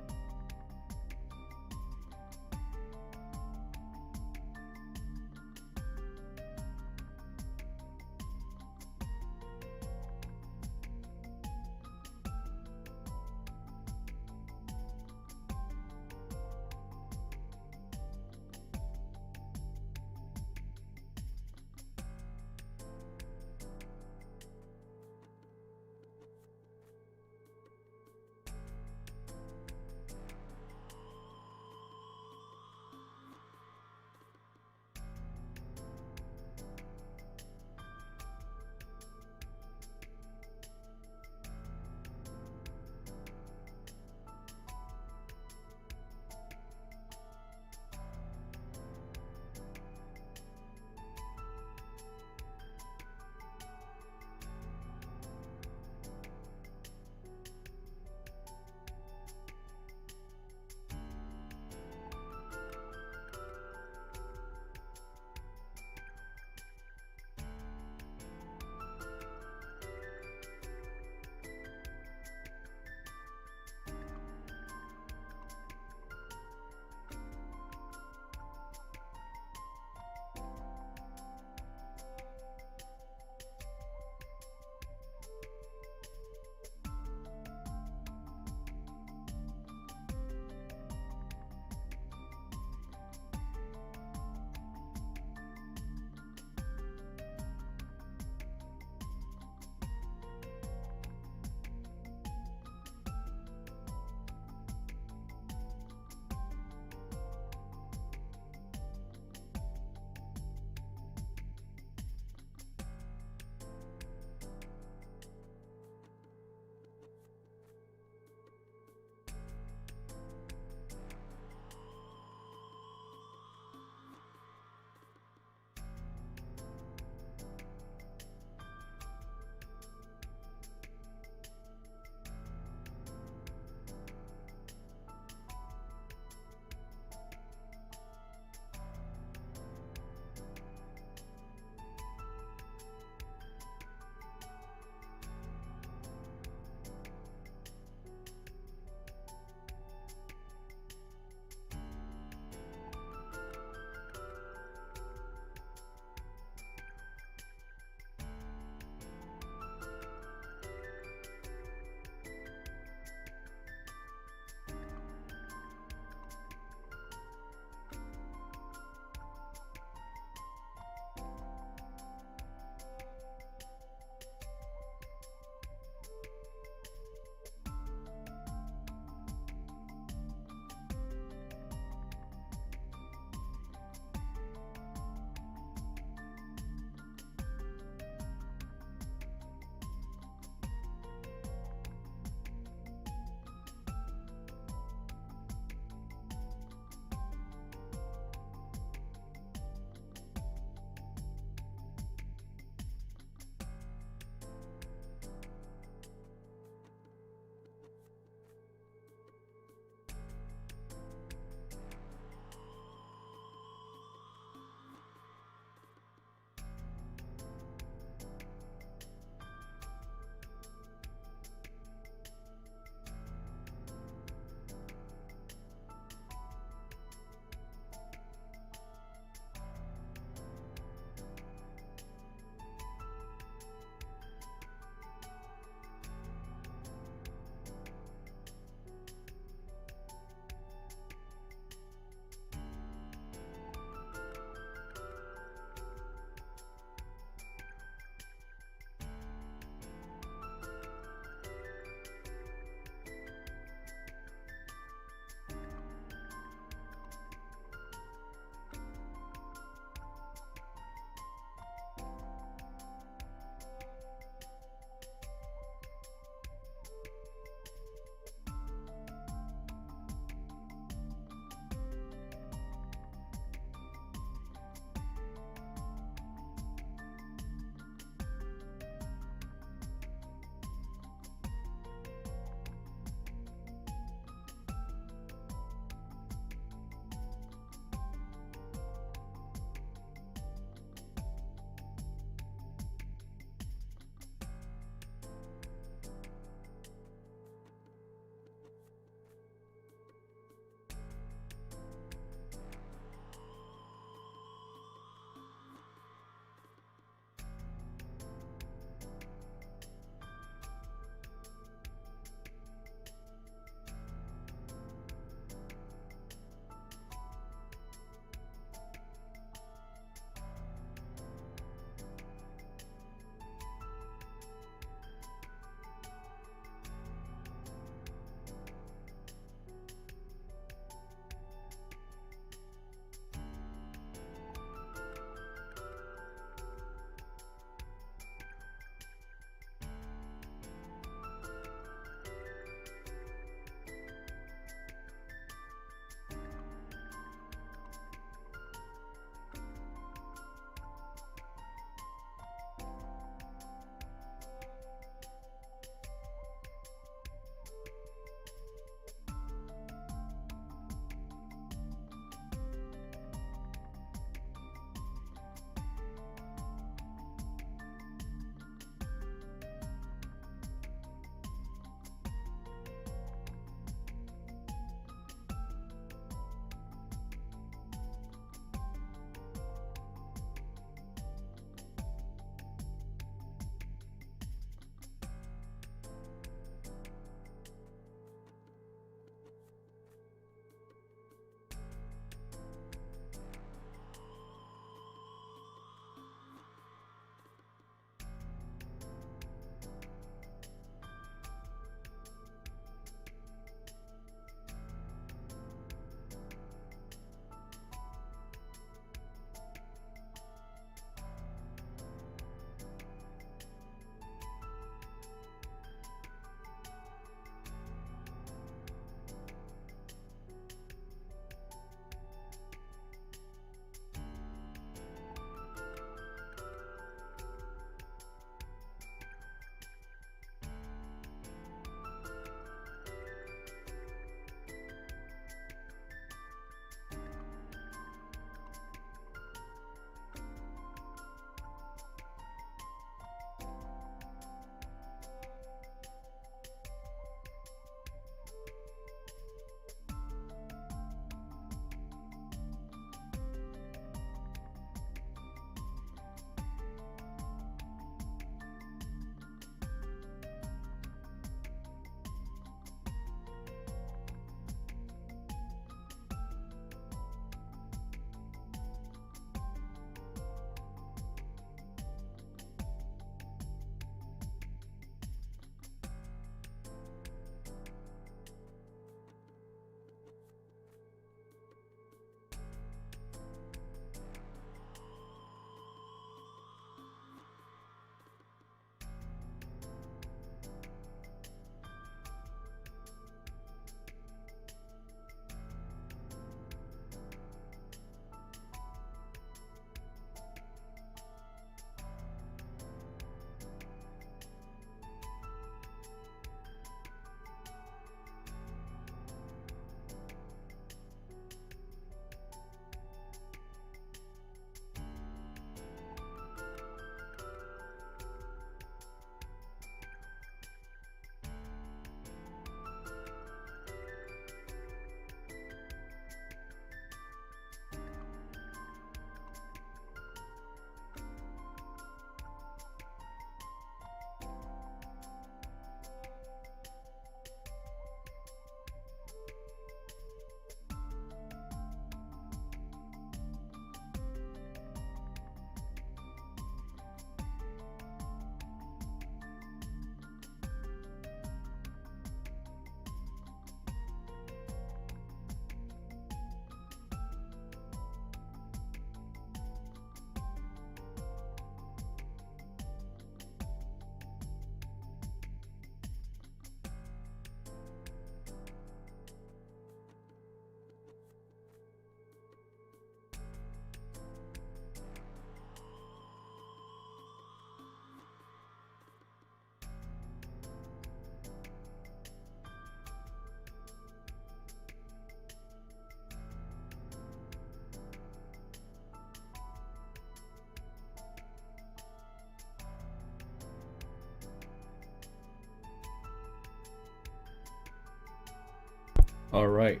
Alright,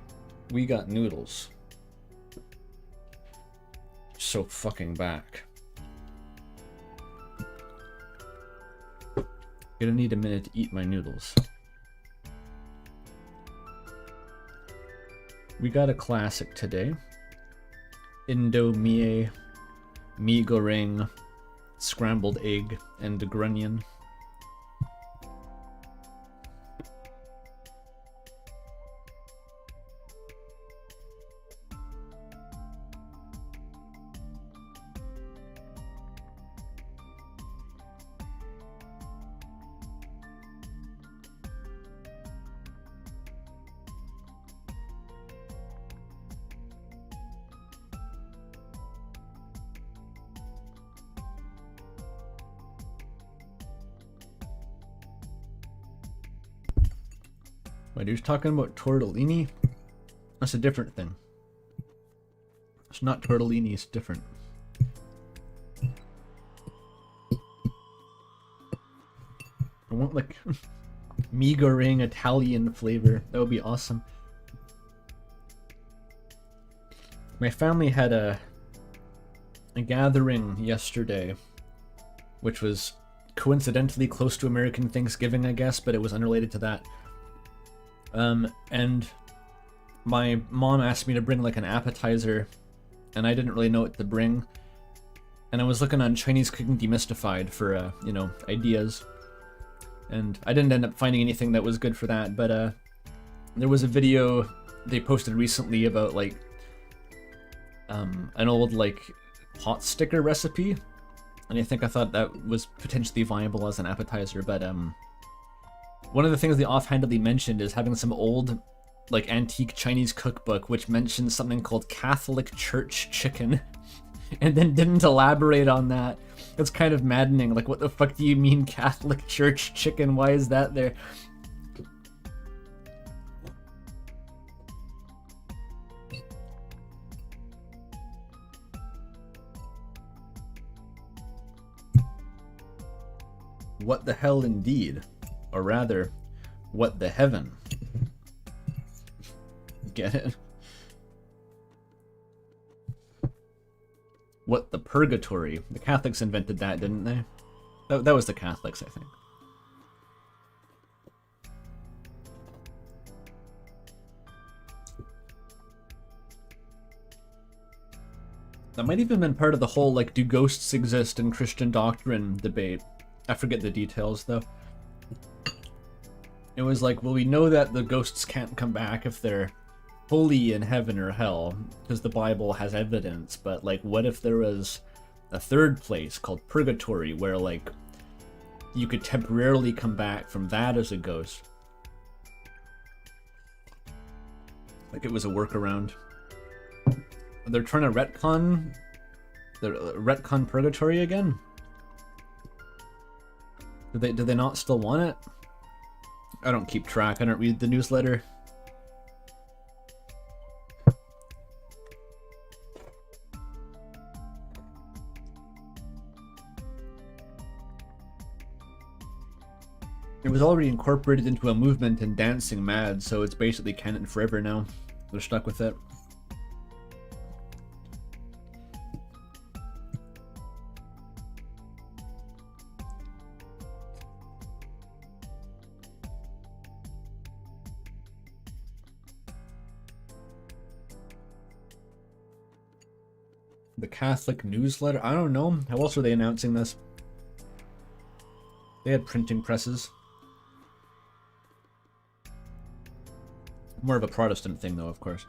we got noodles. So fucking back. Gonna need a minute to eat my noodles. We got a classic today. Indomie, mee goreng, scrambled egg, and a grunion. Wait, you're talking about tortellini? That's a different thing. It's not tortellini, it's different. I want like mee goreng Italian flavor. That would be awesome. My family had a gathering yesterday, which was coincidentally close to American Thanksgiving, I guess, but it was unrelated to that. And my mom asked me to bring like an appetizer, and I didn't really know what to bring. And I was looking on Chinese Cooking Demystified for, you know, ideas. And I didn't end up finding anything that was good for that, but there was a video they posted recently about like an old like pot sticker recipe, and I thought that was potentially viable as an appetizer, but one of the things they offhandedly mentioned is having some old, like, antique Chinese cookbook which mentions something called Catholic Church chicken, and then didn't elaborate on that. It's kind of maddening. Like, what the fuck do you mean Catholic Church chicken? Why is that there? What the hell indeed? Or rather, what the heaven? Get it? What the purgatory? The Catholics invented that, didn't they? That was the Catholics, I think. That might even been part of the whole, like, do ghosts exist in Christian doctrine debate. I forget the details, though. It was like, well, we know that the ghosts can't come back if they're fully in heaven or hell, because the Bible has evidence, but, like, what if there was a third place called purgatory, where, like, you could temporarily come back from that as a ghost? Like, it was a workaround. They're trying to retcon purgatory again? Do they not still want it? I don't keep track. I don't read the newsletter. It was already incorporated into a movement in Dancing Mad, so it's basically canon forever now. They're stuck with it. The Catholic newsletter? I don't know. How else are they announcing this? They had printing presses. More of a Protestant thing, though, of course.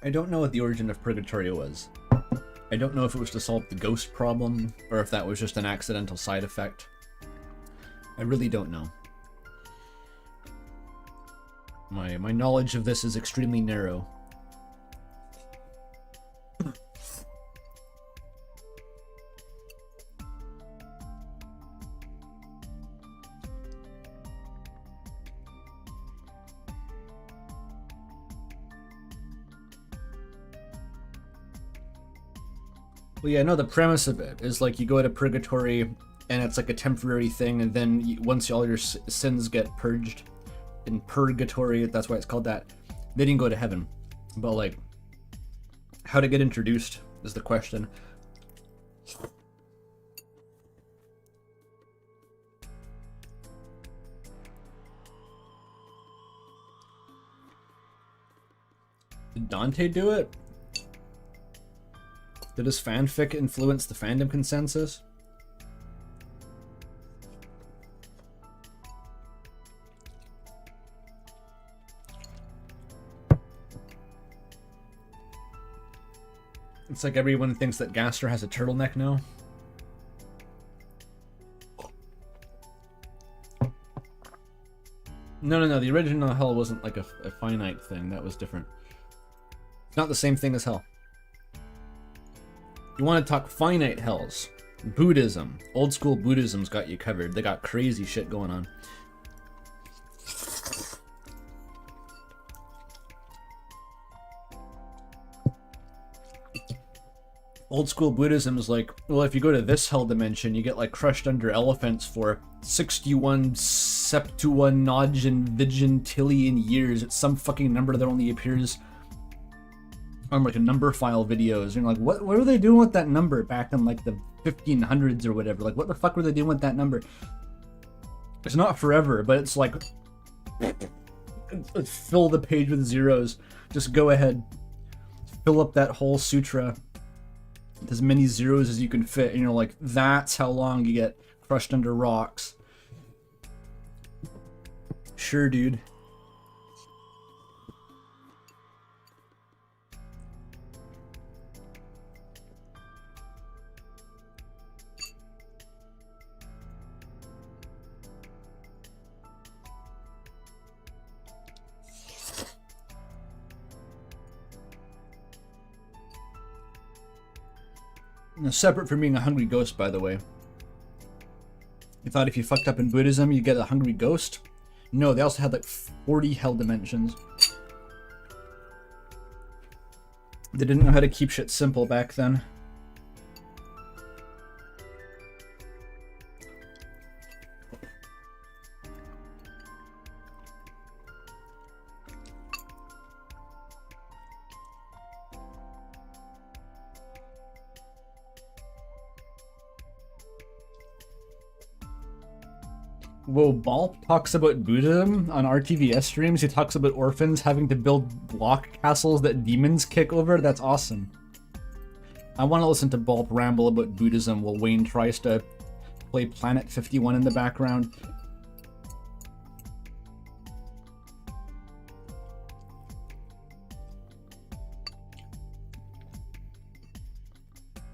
I don't know what the origin of purgatory was. I don't know if it was to solve the ghost problem, or if that was just an accidental side effect. I really don't know. My knowledge of this is extremely narrow. Well, yeah, no, the premise of it is like you go to purgatory and it's like a temporary thing, and then once all your sins get purged in purgatory, that's why it's called that, then you can go to heaven. But like, how to get introduced is the question. Did Dante do it? Did his fanfic influence the fandom consensus? It's like everyone thinks that Gaster has a turtleneck now. No, the original hell wasn't like a finite thing. That was different. It's not the same thing as hell. You want to talk finite hells. Buddhism. Old school Buddhism's got you covered. They got crazy shit going on. Old school Buddhism is like, well, if you go to this hell dimension, you get like crushed under elephants for 61 septuagenarian years. It's some fucking number that only appears on like a number file videos. And you're like, what were they doing with that number back in like the 1500s or whatever? Like, what the fuck were they doing with that number? It's not forever, but it's like, fill the page with zeros. Just go ahead, fill up that whole sutra with as many zeros as you can fit, and you're like, that's how long you get crushed under rocks. Sure, dude. Now, separate from being a hungry ghost, by the way. You thought if you fucked up in Buddhism, you'd get a hungry ghost? No, they also had like 40 hell dimensions. They didn't know how to keep shit simple back then. Whoa, Balp talks about Buddhism on RTVS streams. He talks about orphans having to build block castles that demons kick over. That's awesome. I want to listen to Balp ramble about Buddhism while Wayne tries to play Planet 51 in the background.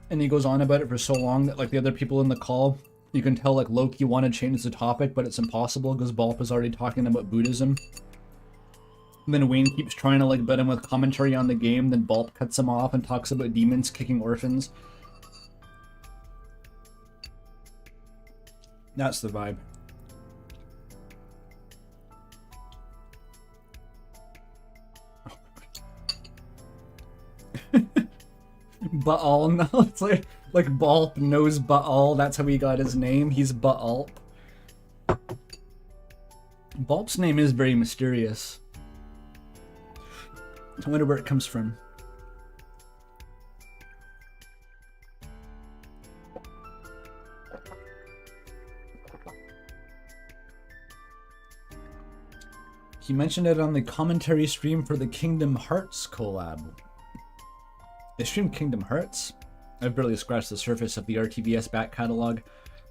And he goes on about it for so long that like the other people in the call, you can tell like Loki want to change the topic, but it's impossible because Balp is already talking about Buddhism. And then Wayne keeps trying to like bet him with commentary on the game, then Balp cuts him off and talks about demons kicking orphans. That's the vibe. Baal, no, it's like Balp knows Baal, that's how he got his name, he's Baalp. Balp's name is very mysterious. I wonder where it comes from. He mentioned it on the commentary stream for the Kingdom Hearts collab. They streamed Kingdom Hearts? I've barely scratched the surface of the RTVS back catalog.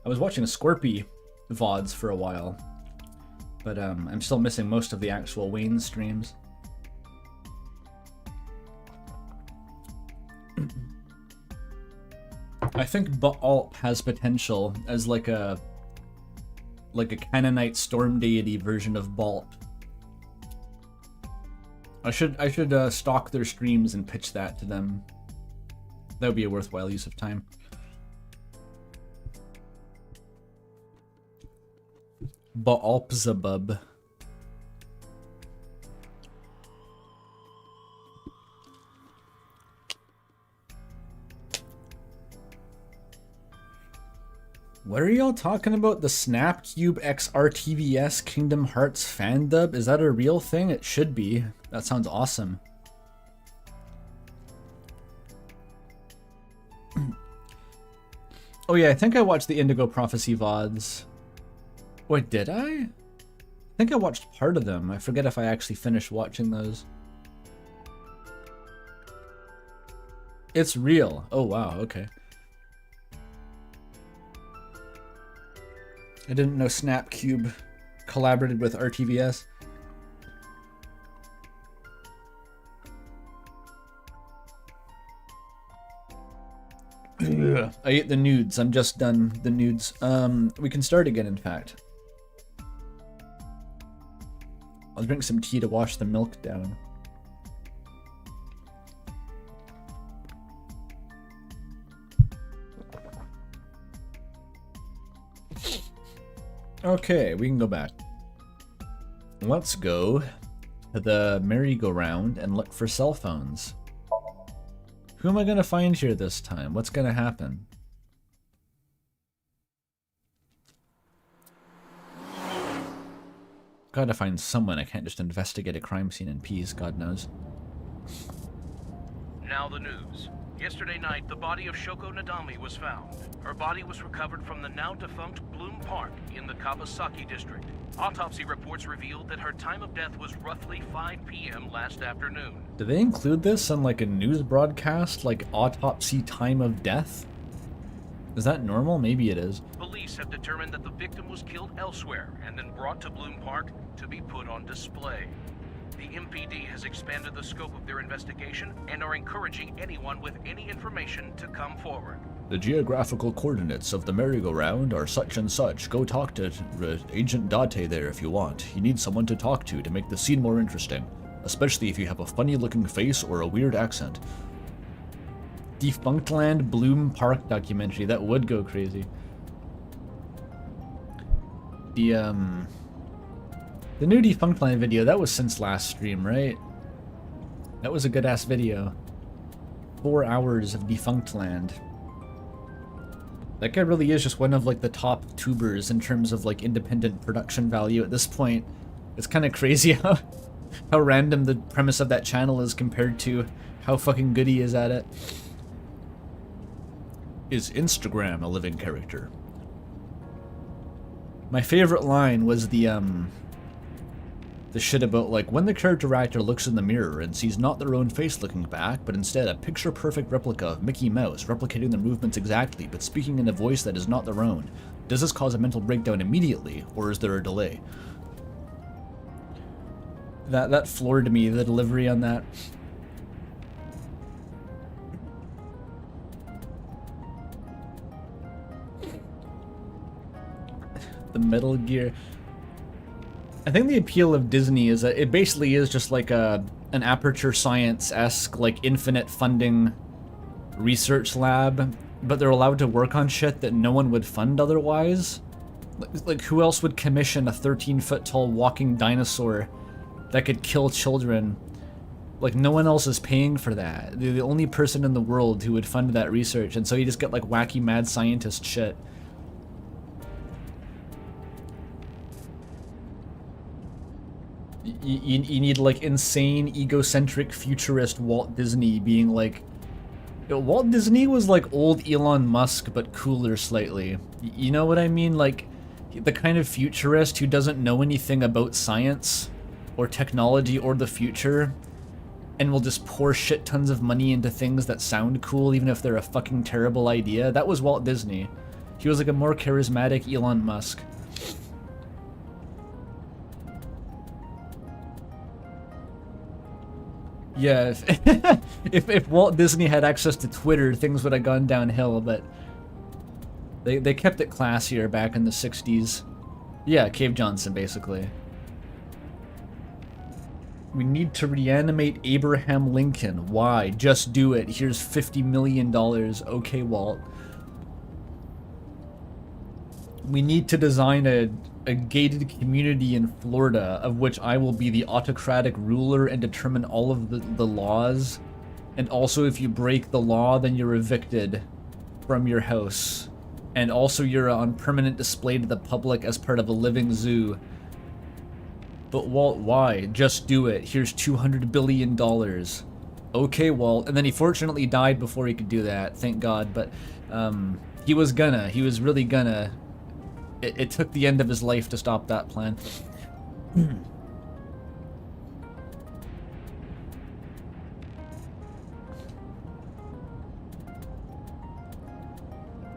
I was watching Scorpy VODs for a while, but I'm still missing most of the actual Wayne streams. I think Baalp has potential as like a Canaanite storm deity version of Balp. I should stalk their streams and pitch that to them. That would be a worthwhile use of time. Baalpzabub. What are y'all talking about? The Snapcube X RTVS Kingdom Hearts fan dub? Is that a real thing? It should be. That sounds awesome. Oh yeah, I think I watched the Indigo Prophecy VODs. Wait, did I? I think I watched part of them. I forget if I actually finished watching those. It's real. Oh wow, okay. I didn't know Snapcube collaborated with RTVS. Ugh. I ate the nudes. I'm just done the nudes. We can start again, in fact. I'll drink some tea to wash the milk down. Okay, we can go back. Let's go to the merry-go-round and look for cell phones. Who am I gonna find here this time? What's gonna happen? Gotta find someone. I can't just investigate a crime scene in peace, God knows. Now the news. Yesterday night, the body of Shoko Nadami was found. Her body was recovered from the now-defunct Bloom Park in the Kawasaki district. Autopsy reports revealed that her time of death was roughly 5 p.m. last afternoon. Do they include this on like a news broadcast, like autopsy time of death? Is that normal? Maybe it is. Police have determined that the victim was killed elsewhere and then brought to Bloom Park to be put on display. The MPD has expanded the scope of their investigation and are encouraging anyone with any information to come forward. The geographical coordinates of the merry-go-round are such and such. Go talk to Agent Date there if you want. He needs someone to talk to make the scene more interesting. Especially if you have a funny-looking face or a weird accent. Defunctland Bloom Park documentary. That would go crazy. The new Defunctland video, that was since last stream, right? That was a good-ass video. 4 hours of Defunctland. That guy really is just one of like the top tubers in terms of like independent production value at this point. It's kind of crazy how random the premise of that channel is compared to how fucking good he is at it. Is Instagram a living character? My favorite line was the shit about like when the character actor looks in the mirror and sees not their own face looking back, but instead a picture-perfect replica of Mickey Mouse replicating their movements exactly, but speaking in a voice that is not their own. Does this cause a mental breakdown immediately, or is there a delay? That floored me, the delivery on that. The Metal Gear. I think the appeal of Disney is that it basically is just like an Aperture Science-esque, like infinite funding research lab, but they're allowed to work on shit that no one would fund otherwise. Like who else would commission a 13-foot tall walking dinosaur that could kill children? Like no one else is paying for that. They're the only person in the world who would fund that research, and so you just get like wacky mad scientist shit. You need like insane egocentric futurist Walt Disney being like, Walt Disney was like old Elon Musk but cooler slightly. You know what I mean? Like the kind of futurist who doesn't know anything about science or technology or the future and will just pour shit tons of money into things that sound cool even if they're a fucking terrible idea. That was Walt Disney. He was like a more charismatic Elon Musk. Yeah, if Walt Disney had access to Twitter, things would have gone downhill, but they kept it classier back in the 60s. Yeah, Cave Johnson, basically. We need to reanimate Abraham Lincoln. Why? Just do it. Here's $50 million. Okay, Walt. We need to design a gated community in Florida of which I will be the autocratic ruler and determine all of the laws. And also if you break the law, then you're evicted from your house. And also you're on permanent display to the public as part of a living zoo. But Walt, why? Just do it. Here's $200 billion. Okay, Walt. And then he fortunately died before he could do that, thank God. But he was really gonna. It took the end of his life to stop that plan.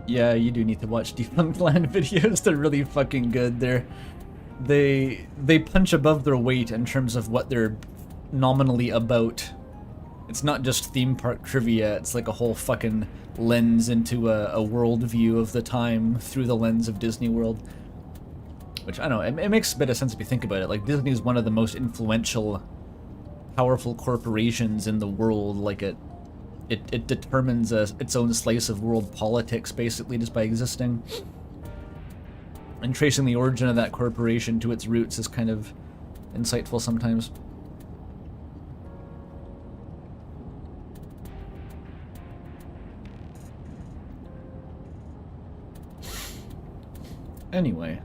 Yeah, you do need to watch Defunct Land videos. They're really fucking good. They punch above their weight in terms of what they're nominally about. It's not just theme park trivia, it's like a whole fucking lens into a worldview of the time through the lens of Disney World. Which, I don't know, it makes a bit of sense if you think about it. Like, Disney is one of the most influential, powerful corporations in the world. Like, it determines its own slice of world politics, basically, just by existing. And tracing the origin of that corporation to its roots is kind of insightful sometimes. Anyway.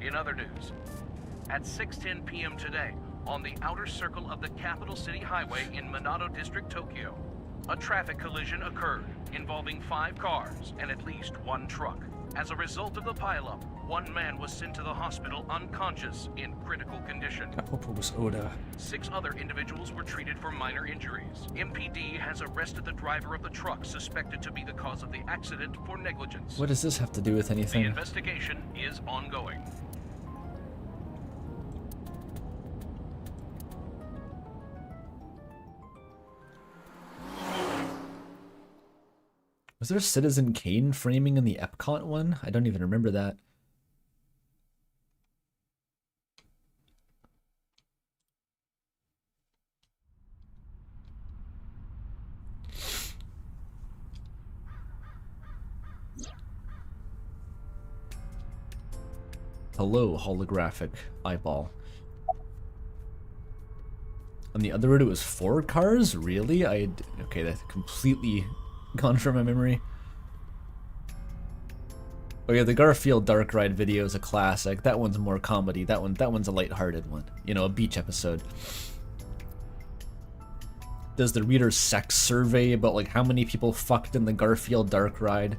In other news, at 6:10 p.m. today, on the outer circle of the Capital City Highway in Minato District, Tokyo, a traffic collision occurred involving 5 cars and at least 1 truck. As a result of the pileup, 1 man was sent to the hospital unconscious in critical condition. I hope it was Oda. 6 other individuals were treated for minor injuries. MPD has arrested the driver of the truck suspected to be the cause of the accident for negligence. What does this have to do with anything? The investigation is ongoing. Was there Citizen Kane framing in the Epcot one? I don't even remember that. Hello, holographic eyeball. On the other route, it was 4 cars? Really? Okay, that's completely gone from my memory. Oh yeah, the Garfield Dark Ride video is a classic. That one's more comedy. That one's a lighthearted one. You know, a beach episode. Does the reader sex survey about like how many people fucked in the Garfield Dark Ride?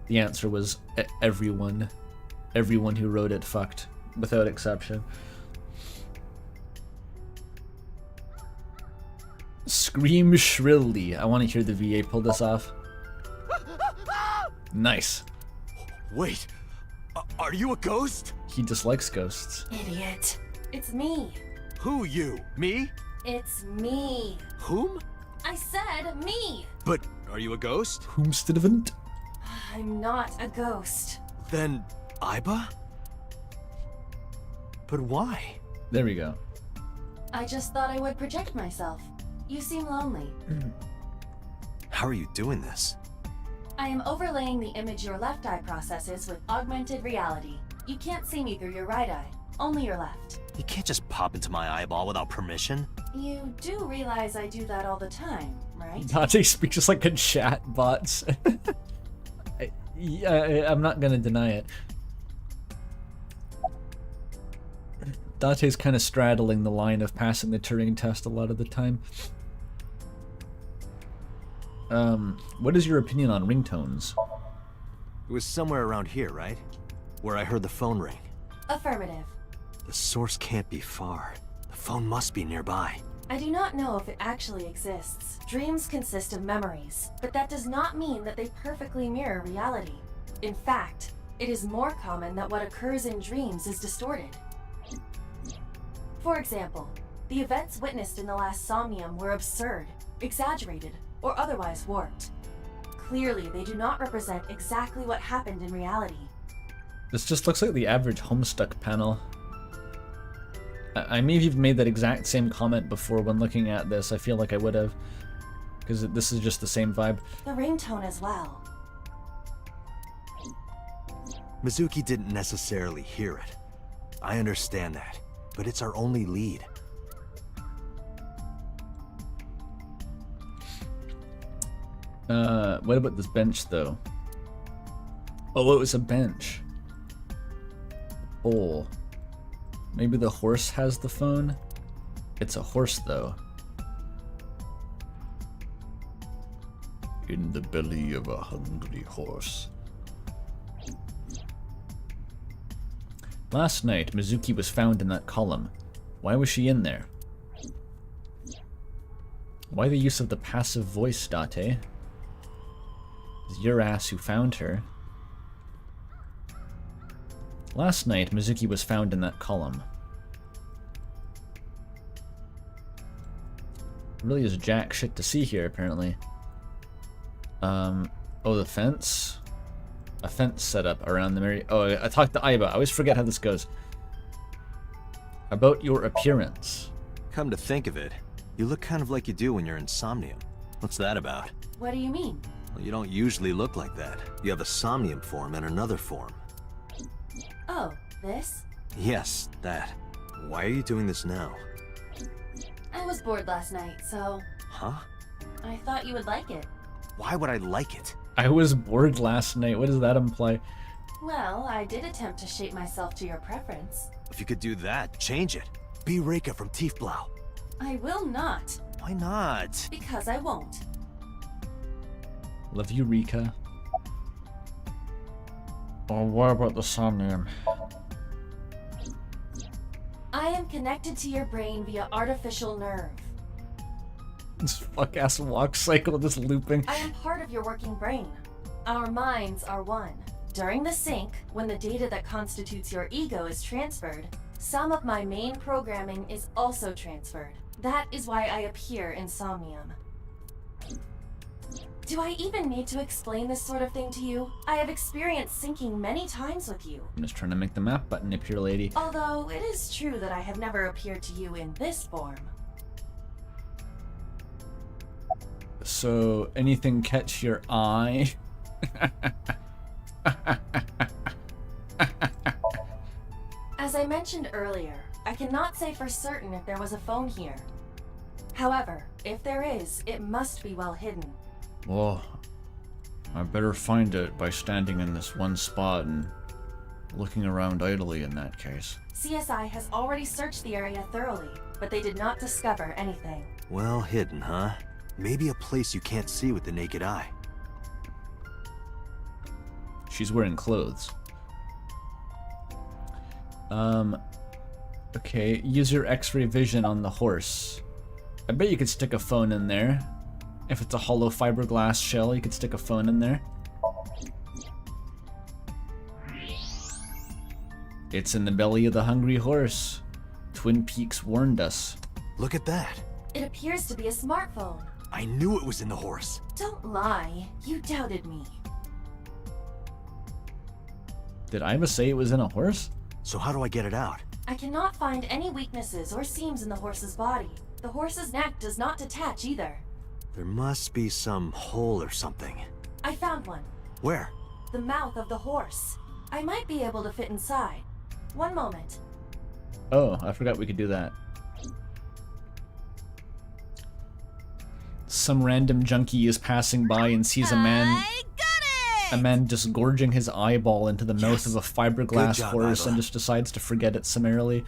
The answer was everyone. Everyone who wrote it fucked, without exception. Scream shrilly. I want to hear the VA pull this off. Nice. Wait, are you a ghost? He dislikes ghosts. Idiot. It's me. Who you? Me? It's me. Whom? I said me. But are you a ghost? Whomstedevant? I'm not a ghost. Then Aiba? But why? There we go. I just thought I would project myself. You seem lonely. How are you doing this? I am overlaying the image your left eye processes with augmented reality. You can't see me through your right eye, only your left. You can't just pop into my eyeball without permission. You do realize I do that all the time, right? Dante speaks just like a chat bots. I'm not gonna deny it. Dante's kind of straddling the line of passing the Turing test a lot of the time. What is your opinion on ringtones? It was somewhere around here, right? Where I heard the phone ring. Affirmative. The source can't be far. The phone must be nearby. I do not know if it actually exists. Dreams consist of memories, but that does not mean that they perfectly mirror reality. In fact, it is more common that what occurs in dreams is distorted. For example, the events witnessed in the last Somnium were absurd, exaggerated, or otherwise warped. Clearly, they do not represent exactly what happened in reality. This just looks like the average Homestuck panel. I may have even made that exact same comment before when looking at this. I feel like I would have, because this is just the same vibe. The ringtone as well. Mizuki didn't necessarily hear it. I understand that, but it's our only lead. What about this bench, though? Oh, it was a bench. Oh. Maybe the horse has the phone? It's a horse, though. In the belly of a hungry horse. Last night, Mizuki was found in that column. Why was she in there? Why the use of the passive voice, Date? It's your ass who found her. Last night, Mizuki was found in that column. Really is jack shit to see here, apparently. Oh, the fence? A fence set up around the Mary. Oh, I talked to Aiba. I always forget how this goes. About your appearance. Come to think of it, you look kind of like you do when you're in Somnium. What's that about? What do you mean? Well, you don't usually look like that. You have a Somnium form and another form. Oh, this? Yes, that. Why are you doing this now? I was bored last night, so... Huh? I thought you would like it. Why would I like it? I was bored last night. What does that imply? Well, I did attempt to shape myself to your preference. If you could do that, change it. Be Reika from Tiefblau. I will not. Why not? Because I won't. Love you, Rika. Oh, what about the Somnium? I am connected to your brain via artificial nerve. This fuck-ass walk cycle just looping. I am part of your working brain. Our minds are one. During the sync, when the data that constitutes your ego is transferred, some of my main programming is also transferred. That is why I appear in Somnium. Do I even need to explain this sort of thing to you? I have experienced syncing many times with you. I'm just trying to make the map button appear, lady. Although it is true that I have never appeared to you in this form. So, anything catch your eye? As I mentioned earlier, I cannot say for certain if there was a phone here. However, if there is, it must be well hidden. Well, I better find it by standing in this one spot and looking around idly in that case. CSI has already searched the area thoroughly, but they did not discover anything. Well hidden, huh? Maybe a place you can't see with the naked eye. She's wearing clothes. Okay, use your X-ray vision on the horse. I bet you could stick a phone in there. If it's a hollow fiberglass shell, you could stick a phone in there. It's in the belly of the hungry horse. Twin Peaks warned us. Look at that. It appears to be a smartphone. I knew it was in the horse. Don't lie. You doubted me. Did Iva say it was in a horse? So how do I get it out? I cannot find any weaknesses or seams in the horse's body. The horse's neck does not detach either. There must be some hole or something. I found one. Where? The mouth of the horse. I might be able to fit inside. One moment. Oh, I forgot we could do that. Some random junkie is passing by and sees a man disgorging his eyeball into the mouth of a fiberglass horse Iva. and just decides to forget it summarily.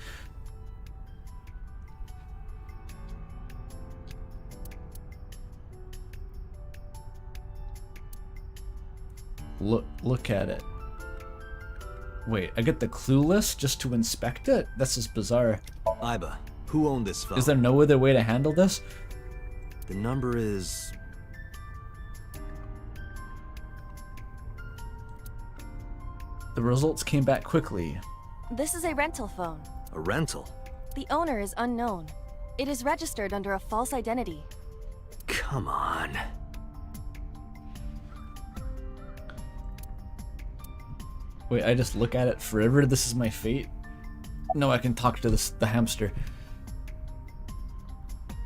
Look at it. Wait, I get the clue list just to inspect it? This is bizarre. Iba, who owned this phone? Is there no other way to handle this? The number is... The results came back quickly. This is a rental phone. A rental? The owner is unknown. It is registered under a false identity. Come on. Wait, I just look at it forever? This is my fate? No, I can talk to the hamster.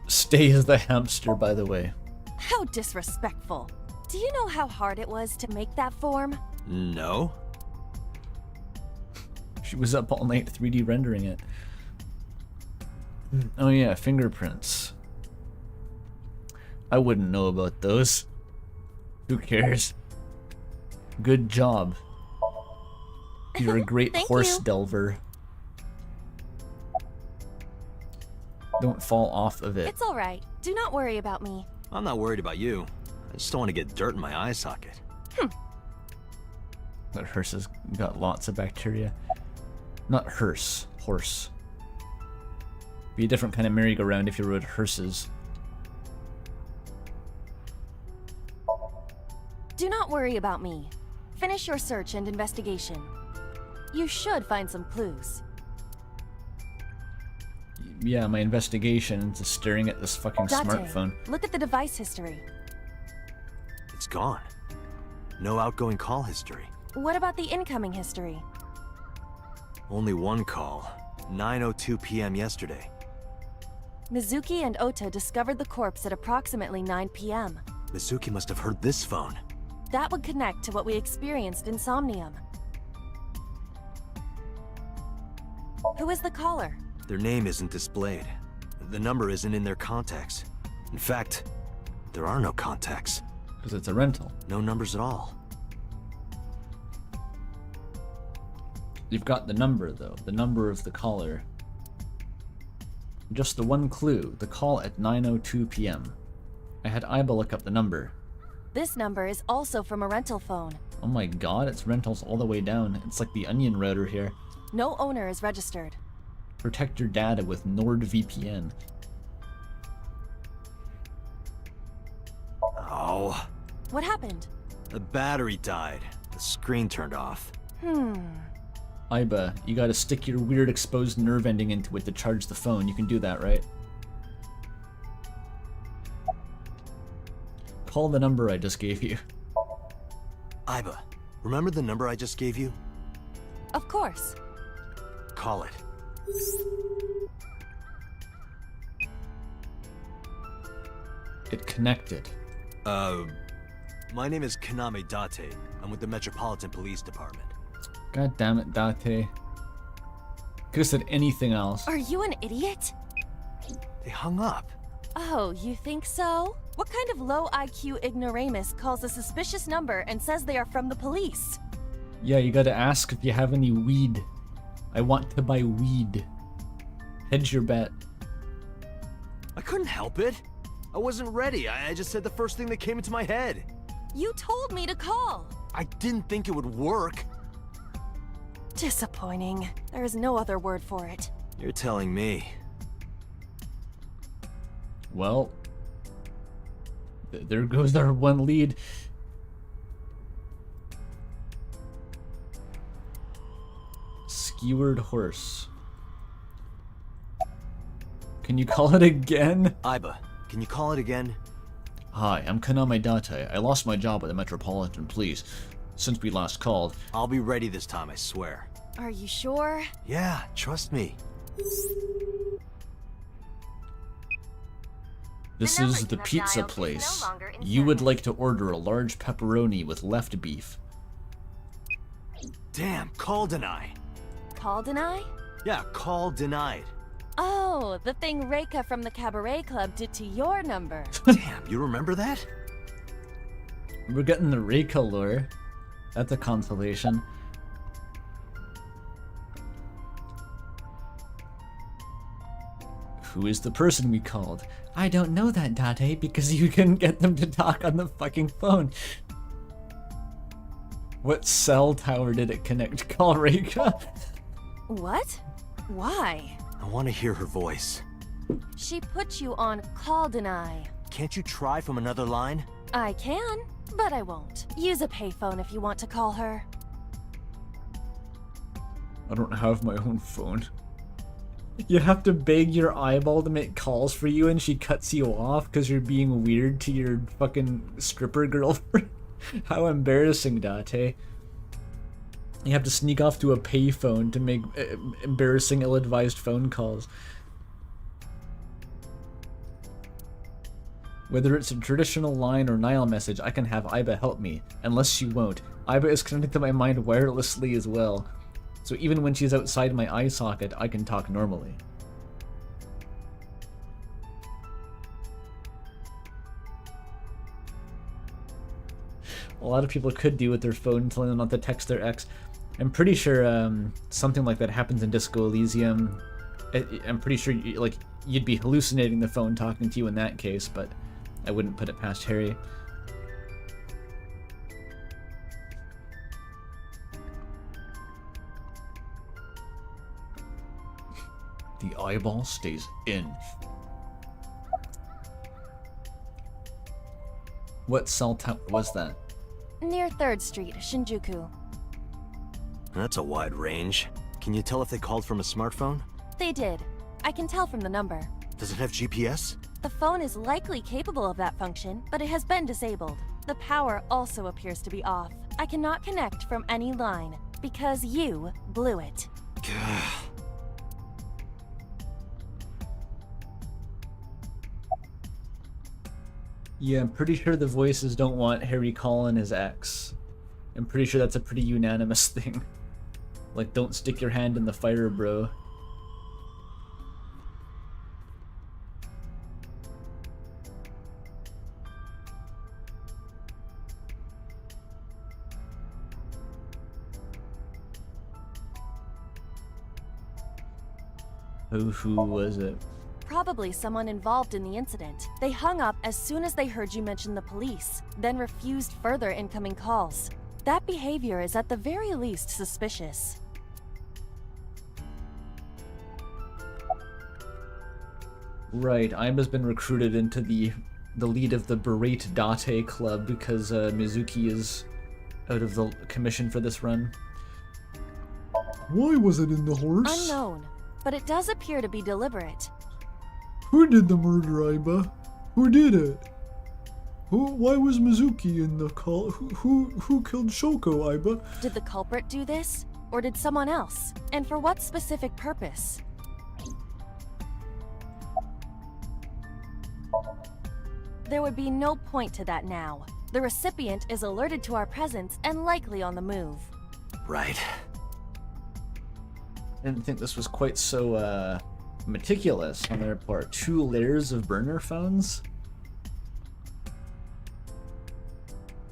Stay as the hamster, by the way. How disrespectful. Do you know how hard it was to make that form? No. She was up all night 3D rendering it. Oh yeah, fingerprints. I wouldn't know about those. Who cares? Good job. You're a great Thank horse you. delver. Don't fall off of it. It's all right. Do not worry about me. I'm not worried about you. I just don't want to get dirt in my eye socket. That hearse has got lots of bacteria. Not hearse, horse. Be a different kind of merry-go-round if you rode hearses. Do not worry about me. Finish your search and investigation. You should find some clues. Yeah, my investigation into staring at this fucking Date, smartphone. look at the device history. It's gone. No outgoing call history. What about the incoming history? Only one call. 9:02 p.m. yesterday. Mizuki and Ota discovered the corpse at approximately 9 p.m. Mizuki must have heard this phone. That would connect to what we experienced in Somnium. Who is the caller? Their name isn't displayed. The number isn't in their contacts. In fact, there are no contacts. Because it's a rental. No numbers at all. You've got the number, though. The number of the caller. Just the one clue. The call at 9:02 p.m. I had Iba look up the number. This number is also from a rental phone. Oh my god, it's rentals all the way down. It's like the onion router here. No owner is registered. Protect your data with NordVPN. Oh. What happened? The battery died. The screen turned off. Iba, you gotta stick your weird exposed nerve ending into it to charge the phone. You can do that, right? Call the number I just gave you. Iba, remember the number I just gave you? Of course. Call it. It connected. My name is Kaname Date. I'm with the Metropolitan Police Department. God damn it, Date. Could've said anything else. Are you an idiot? They hung up. Oh, you think so? What kind of low IQ ignoramus calls a suspicious number and says they are from the police? Yeah, you gotta ask if you have any weed. I want to buy weed. Hedge your bet. I couldn't help it. I wasn't ready. I just said the first thing that came into my head. You told me to call. I didn't think it would work. Disappointing. There is no other word for it. You're telling me. Well, there goes our one lead. Skewered horse. Can you call it again? Iba, can you call it again? Hi, I'm Kaname Date. I lost my job at the Metropolitan Police since we last called. I'll be ready this time, I swear. Are you sure? Yeah, trust me. This is the pizza place. You would like to order a large pepperoni with left beef. Damn, call deny. Call deny? Yeah, call denied. Oh, the thing Reika from the Cabaret Club did to your number. Damn, you remember that? We're getting the Reika lore. That's a consolation. Who is the person we called? I don't know that, Date, because you couldn't get them to talk on the fucking phone. What cell tower did it connect? Call Reika? What? Why? I want to hear her voice. She put you on call deny. Can't you try from another line? I can, but I won't. Use a payphone if you want to call her. I don't have my own phone. You have to beg your eyeball to make calls for you and she cuts you off because you're being weird to your fucking stripper girlfriend. How embarrassing, Date. You have to sneak off to a payphone to make embarrassing, ill-advised phone calls. Whether it's a traditional line or Nile message, I can have Iba help me, unless she won't. Iba is connected to my mind wirelessly as well, so even when she's outside my eye socket, I can talk normally. A lot of people could do with their phone, telling them not to text their ex. I'm pretty sure something like that happens in Disco Elysium. I'm pretty sure you'd be hallucinating the phone talking to you in that case, but I wouldn't put it past Harry. The eyeball stays in. What cell tower was that? Near 3rd Street, Shinjuku. That's a wide range. Can you tell if they called from a smartphone? They did. I can tell from the number. Does it have GPS? The phone is likely capable of that function, but it has been disabled. The power also appears to be off. I cannot connect from any line, because you blew it. Yeah, I'm pretty sure the voices don't want Harry calling his ex. I'm pretty sure that's a pretty unanimous thing. Like, don't stick your hand in the fire, bro. Who was it? Probably someone involved in the incident. They hung up as soon as they heard you mention the police, then refused further incoming calls. That behavior is at the very least suspicious. Right, Aiba's been recruited into the lead of the Berate Date Club because Mizuki is out of the commission for this run. Why was it in the horse? Unknown, but it does appear to be deliberate. Who did the murder, Aiba? Who did it? Why was Mizuki in the call? Who killed Shoko, Aiba? Did the culprit do this? Or did someone else? And for what specific purpose? There would be no point to that now. The recipient is alerted to our presence and likely on the move. Right. I didn't think this was quite so, meticulous on their part. 2 layers of burner phones?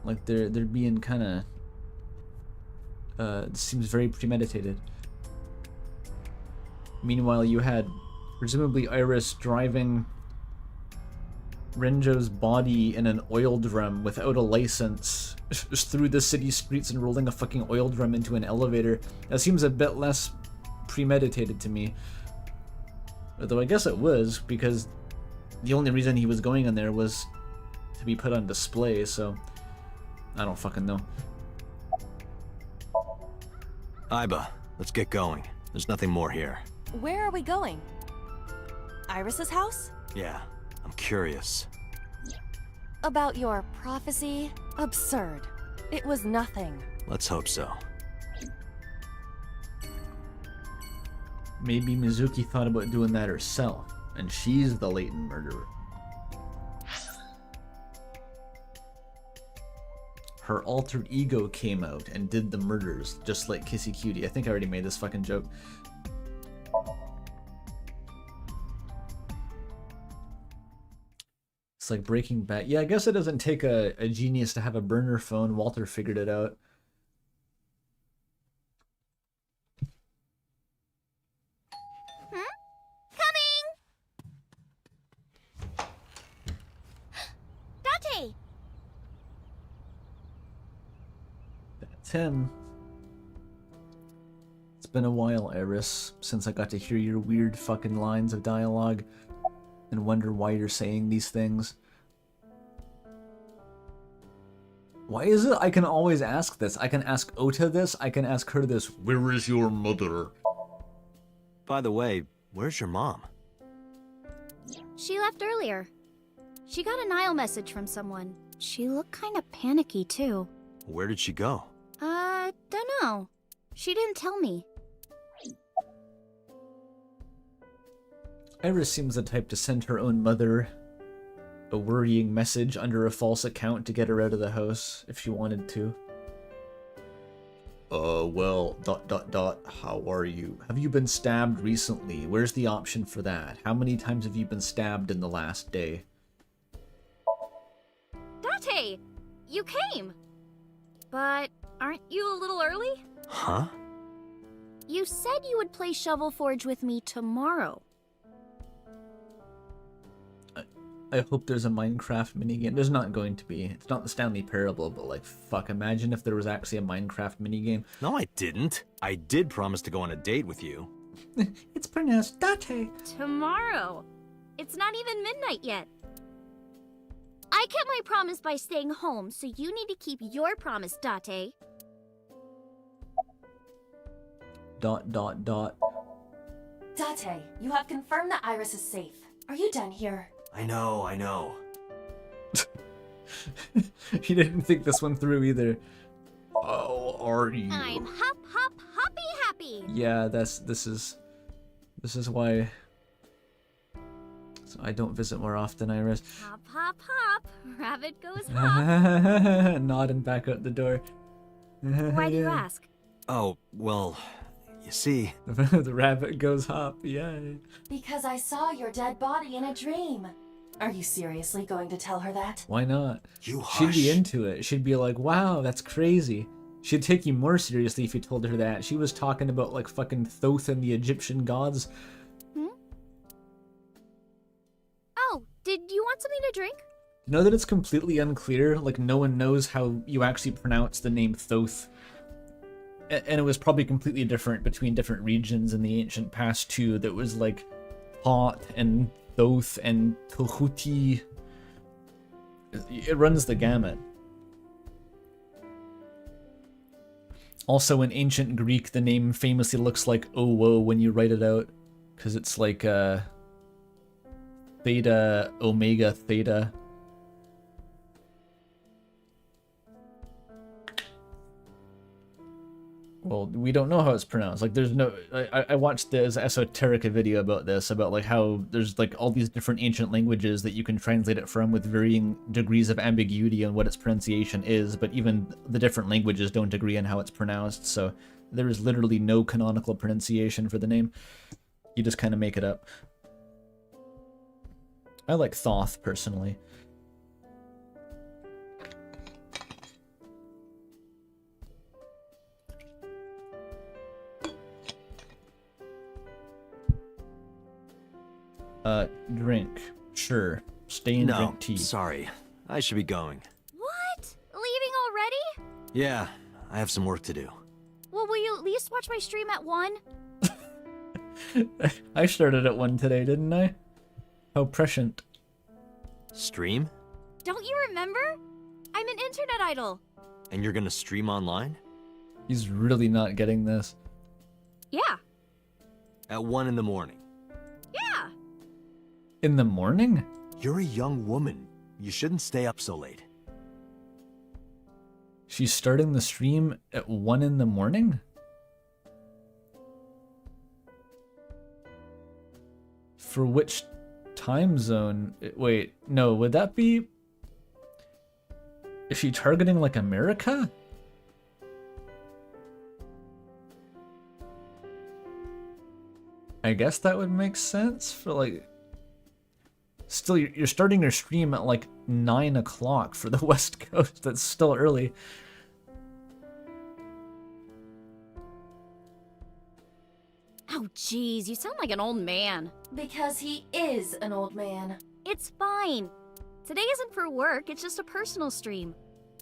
Like they're being kind of it seems very premeditated. Meanwhile, you had presumably Iris driving Renjo's body in an oil drum without a license just through the city streets and rolling a fucking oil drum into an elevator. That seems a bit less premeditated to me. Although I guess it was, because the only reason he was going in there was to be put on display, so I don't fucking know. Aiba, let's get going. There's nothing more here. Where are we going? Iris's house? Yeah, I'm curious. About your prophecy? Absurd. It was nothing. Let's hope so. Maybe Mizuki thought about doing that herself, and she's the latent murderer. Her altered ego came out and did the murders, just like Kissy Cutie. I think I already made this fucking joke. It's like Breaking Bad. Yeah, I guess it doesn't take a genius to have a burner phone. Walter figured it out. Date! That's him. It's been a while, Iris, since I got to hear your weird fucking lines of dialogue and wonder why you're saying these things. Why is it I can always ask this? I can ask Ota this, I can ask her this. Where is your mother? By the way, where's your mom? She left earlier. She got a Nile message from someone. She looked kinda panicky, too. Where did she go? Dunno. She didn't tell me. Iris seems the type to send her own mother a worrying message under a false account to get her out of the house if she wanted to. Well, ... how are you? Have you been stabbed recently? Where's the option for that? How many times have you been stabbed in the last day? Date! You came! But aren't you a little early? Huh? You said you would play Shovel Forge with me tomorrow. I hope there's a Minecraft minigame. There's not going to be. It's not the Stanley Parable, but like, fuck, imagine if there was actually a Minecraft minigame. No, I didn't. I did promise to go on a date with you. It's pronounced Date. Tomorrow. It's not even midnight yet. I kept my promise by staying home, so you need to keep your promise, Date. ... Date, you have confirmed that Iris is safe. Are you done here? I know. He didn't think this one through either. Oh, are you? I'm happy. Yeah, this is why. So I don't visit more often, Iris. Hop. Rabbit goes hop. Nodding back out the door. Why do you ask? Oh, well, you see. The rabbit goes hop, yeah. Because I saw your dead body in a dream. Are you seriously going to tell her that? Why not? You hush. She'd be into it. She'd be like, wow, that's crazy. She'd take you more seriously if you told her that. She was talking about like fucking Thoth and the Egyptian gods. Oh, did you want something to drink? You know that it's completely unclear? Like, no one knows how you actually pronounce the name Thoth. And it was probably completely different between different regions in the ancient past too. That was like Thoth and Thoth and Tohuti. It runs the gamut. Also in ancient Greek, the name famously looks like oh whoa when you write it out. Because it's like theta, omega, theta. Well, we don't know how it's pronounced. Like, there's no... I watched this Esoterica video about this, about, like, how there's, like, all these different ancient languages that you can translate it from with varying degrees of ambiguity on what its pronunciation is, but even the different languages don't agree on how it's pronounced, so there is literally no canonical pronunciation for the name. You just kind of make it up. I like Thoth, personally. Drink. Sure. Stay and drink tea. Sorry. I should be going. What? Leaving already? Yeah, I have some work to do. Well, will you at least watch my stream at 1? I started at 1 today, didn't I? How prescient. Stream? Don't you remember? I'm an internet idol. And you're gonna stream online? He's really not getting this. Yeah. At 1 in the morning? Yeah. In the morning? You're a young woman. You shouldn't stay up so late. She's starting the stream at 1 in the morning? For which time zone? Wait, no, would that be... Is she targeting, like, America? I guess that would make sense for, like... Still, you're starting your stream at, like, 9 o'clock for the West Coast. That's still early. Oh, jeez, you sound like an old man. Because he is an old man. It's fine. Today isn't for work, it's just a personal stream.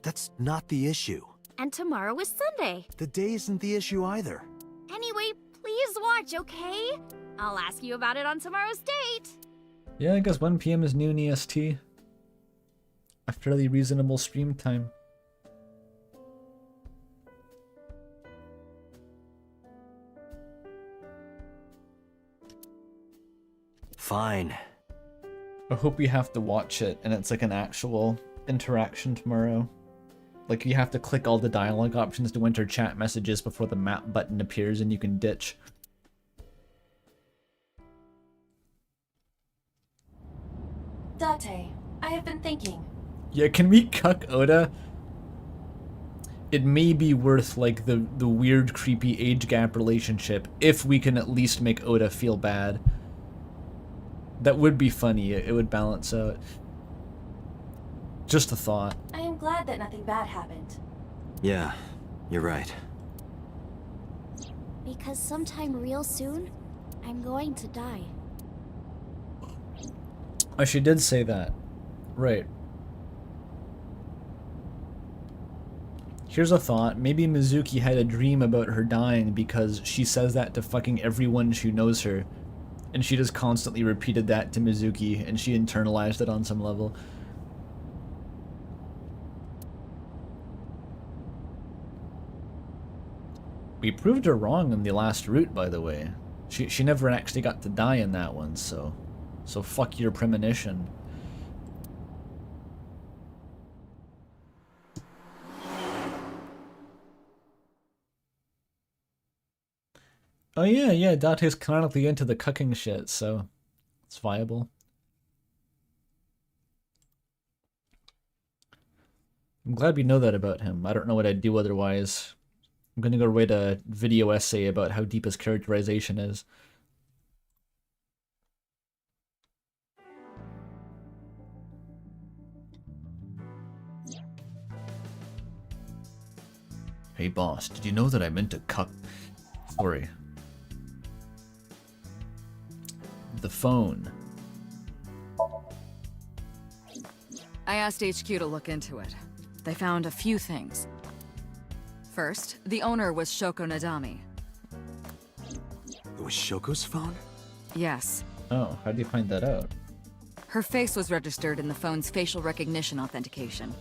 That's not the issue. And tomorrow is Sunday. The day isn't the issue either. Anyway, please watch, okay? I'll ask you about it on tomorrow's date. Yeah, I guess 1 PM is noon EST. A fairly reasonable stream time. Fine. I hope you have to watch it and it's like an actual interaction tomorrow. Like you have to click all the dialogue options to enter chat messages before the map button appears and you can ditch. Date, I have been thinking. Yeah, can we cuck Oda? It may be worth like the weird creepy age gap relationship if we can at least make Oda feel bad. That would be funny, it would balance out. Just a thought. I am glad that nothing bad happened. Yeah, you're right. Because sometime real soon, I'm going to die. Oh, she did say that. Right. Here's a thought. Maybe Mizuki had a dream about her dying because she says that to fucking everyone who knows her. And she just constantly repeated that to Mizuki, and she internalized it on some level. We proved her wrong in the last route, by the way. She never actually got to die in that one, so fuck your premonition. Oh yeah, Date's canonically into the cucking shit, so it's viable. I'm glad we know that about him. I don't know what I'd do otherwise. I'm gonna go write a video essay about how deep his characterization is. Hey boss, did you know that I meant to cuck... Sorry. The phone. I asked HQ to look into it. They found a few things. First, the owner was Shoko Nadami. It was Shoko's phone? Yes. Oh, how do you find that out? Her face was registered in the phone's facial recognition authentication.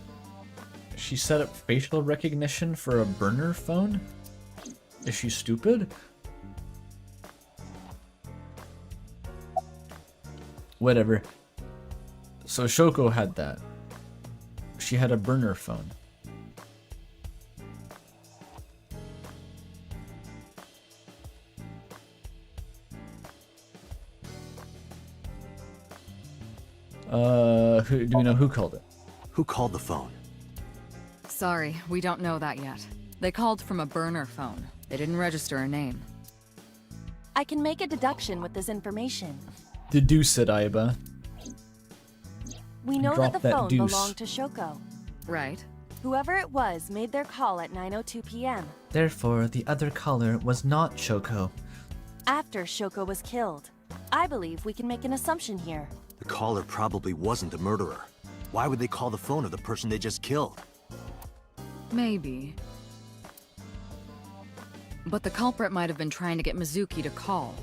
She set up facial recognition for a burner phone? Is she stupid? Whatever. So Shoko had that. She had a burner phone. Do we know who called it? Who called the phone? Sorry, we don't know that yet. They called from a burner phone. They didn't register a name. I can make a deduction with this information. Deduce it, Aiba. We know Drop that the that phone deuce. belonged to Shoko. Right. Whoever it was made their call at 9:02 p.m. Therefore, the other caller was not Shoko. after Shoko was killed. I believe we can make an assumption here. The caller probably wasn't the murderer. Why would they call the phone of the person they just killed? Maybe. But the culprit might have been trying to get Mizuki to call.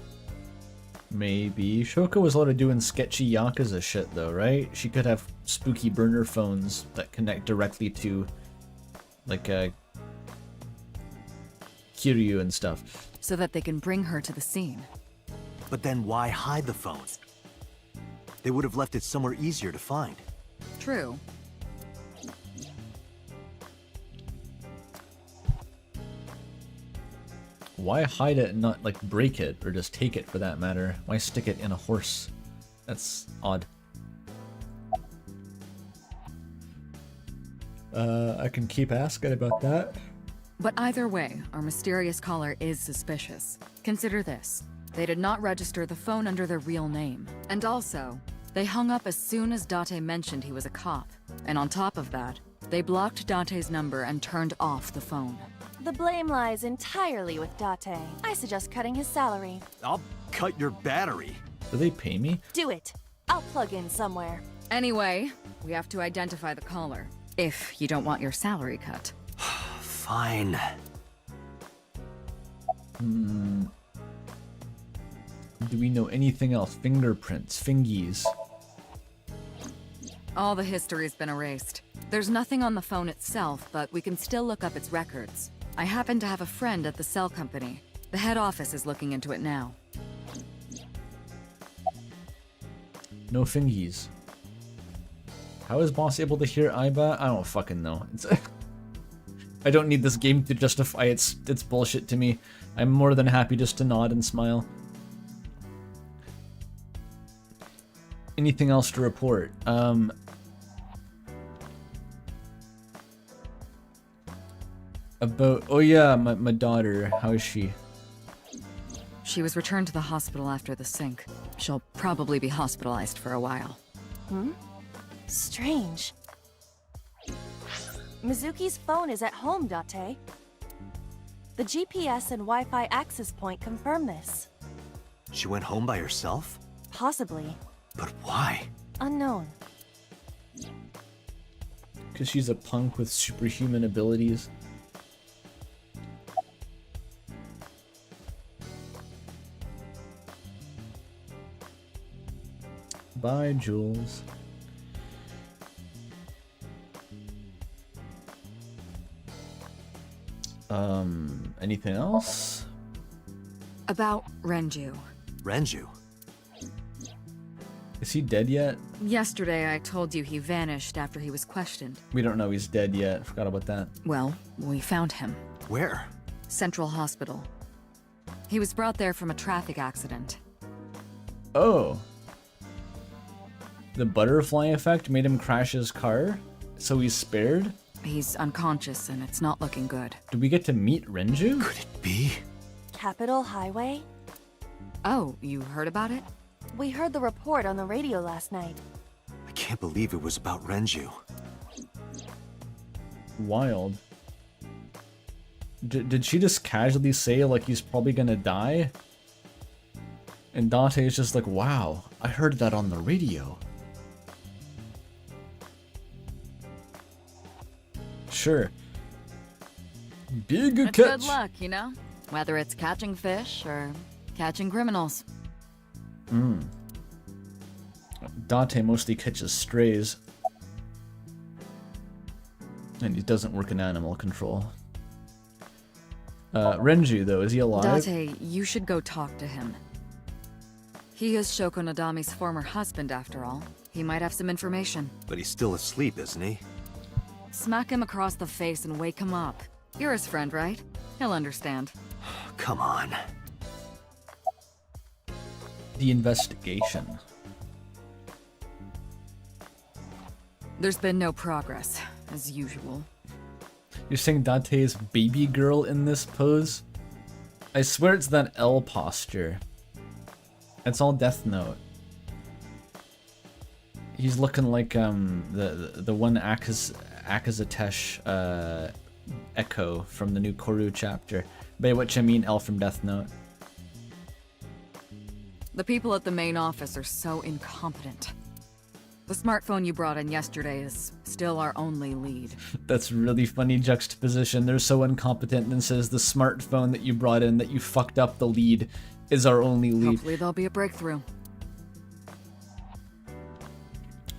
Maybe. Shoko was allowed to doing sketchy Yakuza shit though, right? She could have spooky burner phones that connect directly to, like, Kiryu and stuff. So that they can bring her to the scene. But then why hide the phone? They would have left it somewhere easier to find. True. Why hide it and not, like, break it, or just take it for that matter? Why stick it in a horse? That's odd. I can keep asking about that. But either way, our mysterious caller is suspicious. Consider this. They did not register the phone under their real name. And also, they hung up as soon as Date mentioned he was a cop. And on top of that, they blocked Date's number and turned off the phone. The blame lies entirely with Date. I suggest cutting his salary. I'll cut your battery. Do they pay me? Do it. I'll plug in somewhere. Anyway, we have to identify the caller. If you don't want your salary cut. Fine. Do we know anything else? Fingerprints, fingies. All the history's been erased. There's nothing on the phone itself, but we can still look up its records. I happen to have a friend at the cell company. The head office is looking into it now. No fingies. How is boss able to hear Aiba? I don't fucking know. It's I don't need this game to justify its bullshit to me. I'm more than happy just to nod and smile. Anything else to report? About, oh yeah, my daughter, how is she? She was returned to the hospital after the sink. She'll probably be hospitalized for a while. Strange. Mizuki's phone is at home, Date. The GPS and Wi-Fi access point confirm this. She went home by herself? Possibly. But why? Unknown. Because she's a punk with superhuman abilities. Bye, Jules. Anything else? About Renju. Renju? Is he dead yet? Yesterday I told you he vanished after he was questioned. We don't know he's dead yet. Forgot about that. Well, we found him. Where? Central Hospital. He was brought there from a traffic accident. Oh. The butterfly effect made him crash his car? So he's spared? He's unconscious and it's not looking good. Did we get to meet Renju? Could it be? Capital Highway? Oh, you heard about it? We heard the report on the radio last night. I can't believe it was about Renju. Wild. Did she just casually say, like, he's probably gonna die? And Dante is just like, wow, I heard that on the radio. Sure. Big It's catch. good luck, you know? Whether it's catching fish or catching criminals. Dante mostly catches strays. And he doesn't work in animal control. Renju, though, is he alive? Date, you should go talk to him. He is Shoko Nadami's former husband, after all. He might have some information. But he's still asleep, isn't he? Smack him across the face and wake him up. You're his friend, right? He'll understand. Come on. The investigation. There's been no progress, as usual. You're saying Dante's baby girl in this pose? I swear it's that L posture. It's all Death Note. He's looking like the one Akazatesh Echo from the new Koru chapter. By which I mean L from Death Note. The people at the main office are so incompetent. The smartphone you brought in yesterday is still our only lead. That's really funny juxtaposition. They're so incompetent and says the smartphone that you brought in that you fucked up the lead is our only lead. Hopefully there'll be a breakthrough.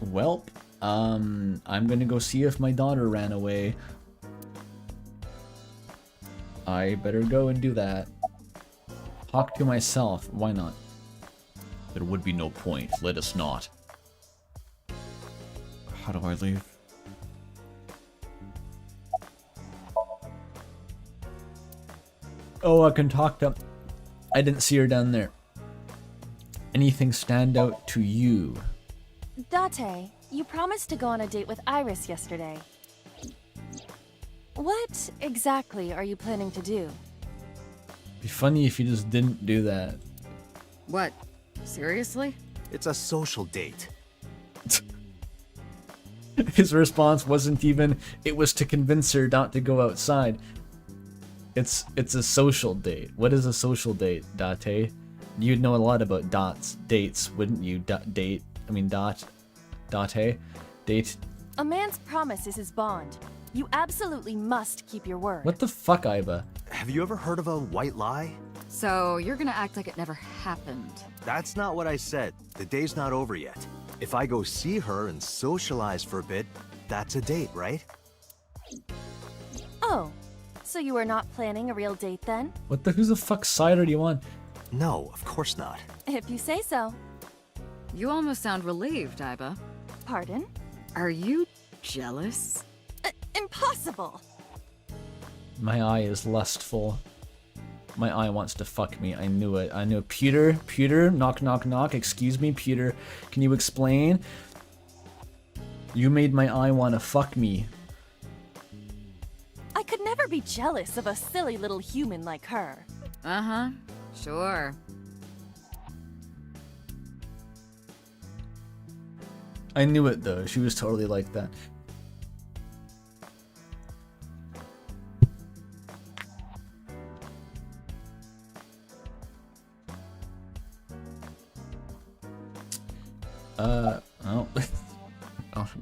Welp, I'm gonna go see if my daughter ran away. I better go and do that. Talk to myself. Why not? There would be no point. Let us not. How do I leave? Oh, I can talk to... I didn't see her down there. Anything stand out to you? Date, you promised to go on a date with Iris yesterday. What exactly are you planning to do? Be funny if you just didn't do that. What? Seriously? It's a social date. His response wasn't even, it was to convince her not to go outside. It's a social date. What is a social date, Date? You'd know a lot about dates, wouldn't you? Date. A man's promise is his bond. You absolutely must keep your word. What the fuck, Iva? Have you ever heard of a white lie? So, you're gonna act like it never happened. That's not what I said. The day's not over yet. If I go see her and socialize for a bit, that's a date, right? Oh, so you are not planning a real date then? Who's the fuck side are you on? No, of course not. If you say so. You almost sound relieved, Iba. Pardon? Are you jealous? Impossible! My eye is lustful. My eye wants to fuck me. I knew it. I knew it. Pewter, knock, knock, knock. Excuse me, Pewter. Can you explain? You made my eye want to fuck me. I could never be jealous of a silly little human like her. Uh-huh. Sure. I knew it, though. She was totally like that. Oh. Oh,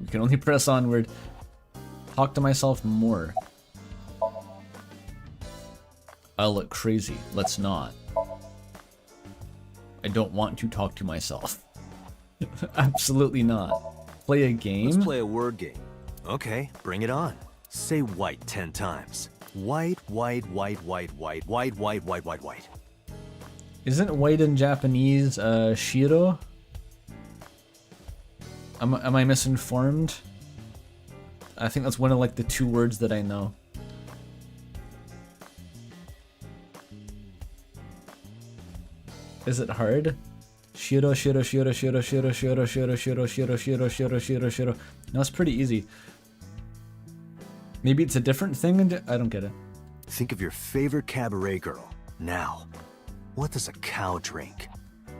you can only press onward. Talk to myself more. I'll look crazy. Let's not. I don't want to talk to myself. Absolutely not. Play a game? Let's play a word game. Okay, bring it on. Say white 10 times. White, white, white, white, white, white, white, white, white, white. Isn't white in Japanese, shiro? Am I misinformed? I think that's one of like the 2 words that I know. Is it hard? Shiro, shiro, shiro, shiro, shiro, shiro, shiro, shiro, shiro, shiro, shiro, shiro, shiro. No, it's pretty easy. Maybe it's a different thing? I don't get it. Think of your favorite cabaret girl. Now, what does a cow drink?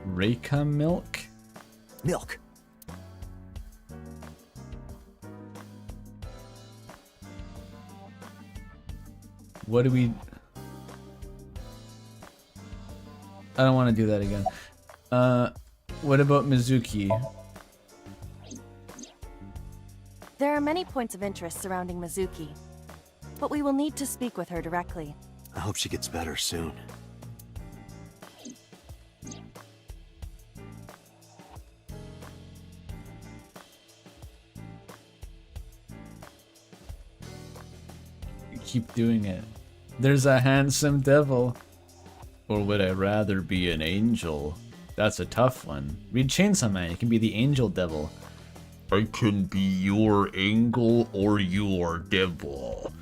Reika milk? Milk. What do we... I don't want to do that again. What about Mizuki? There are many points of interest surrounding Mizuki, but we will need to speak with her directly. I hope she gets better soon. You keep doing it. There's a handsome devil. Or would I rather be an angel? That's a tough one. Read Chainsaw Man, you can be the angel devil. I can be your angel or your devil.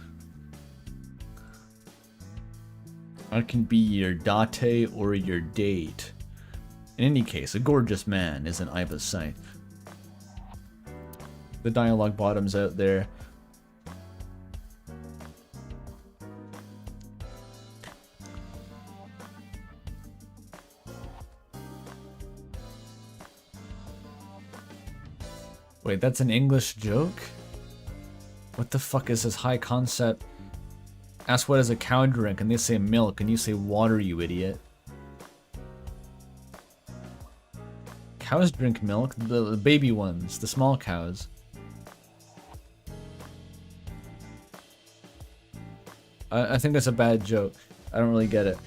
I can be your date or your date. In any case, a gorgeous man is an Iba's sight. The dialogue bottoms out there. Wait, that's an English joke? What the fuck is this high concept? Ask what does a cow drink and they say milk and you say water, you idiot. Cows drink milk, the baby ones, the small cows. I think that's a bad joke. I don't really get it.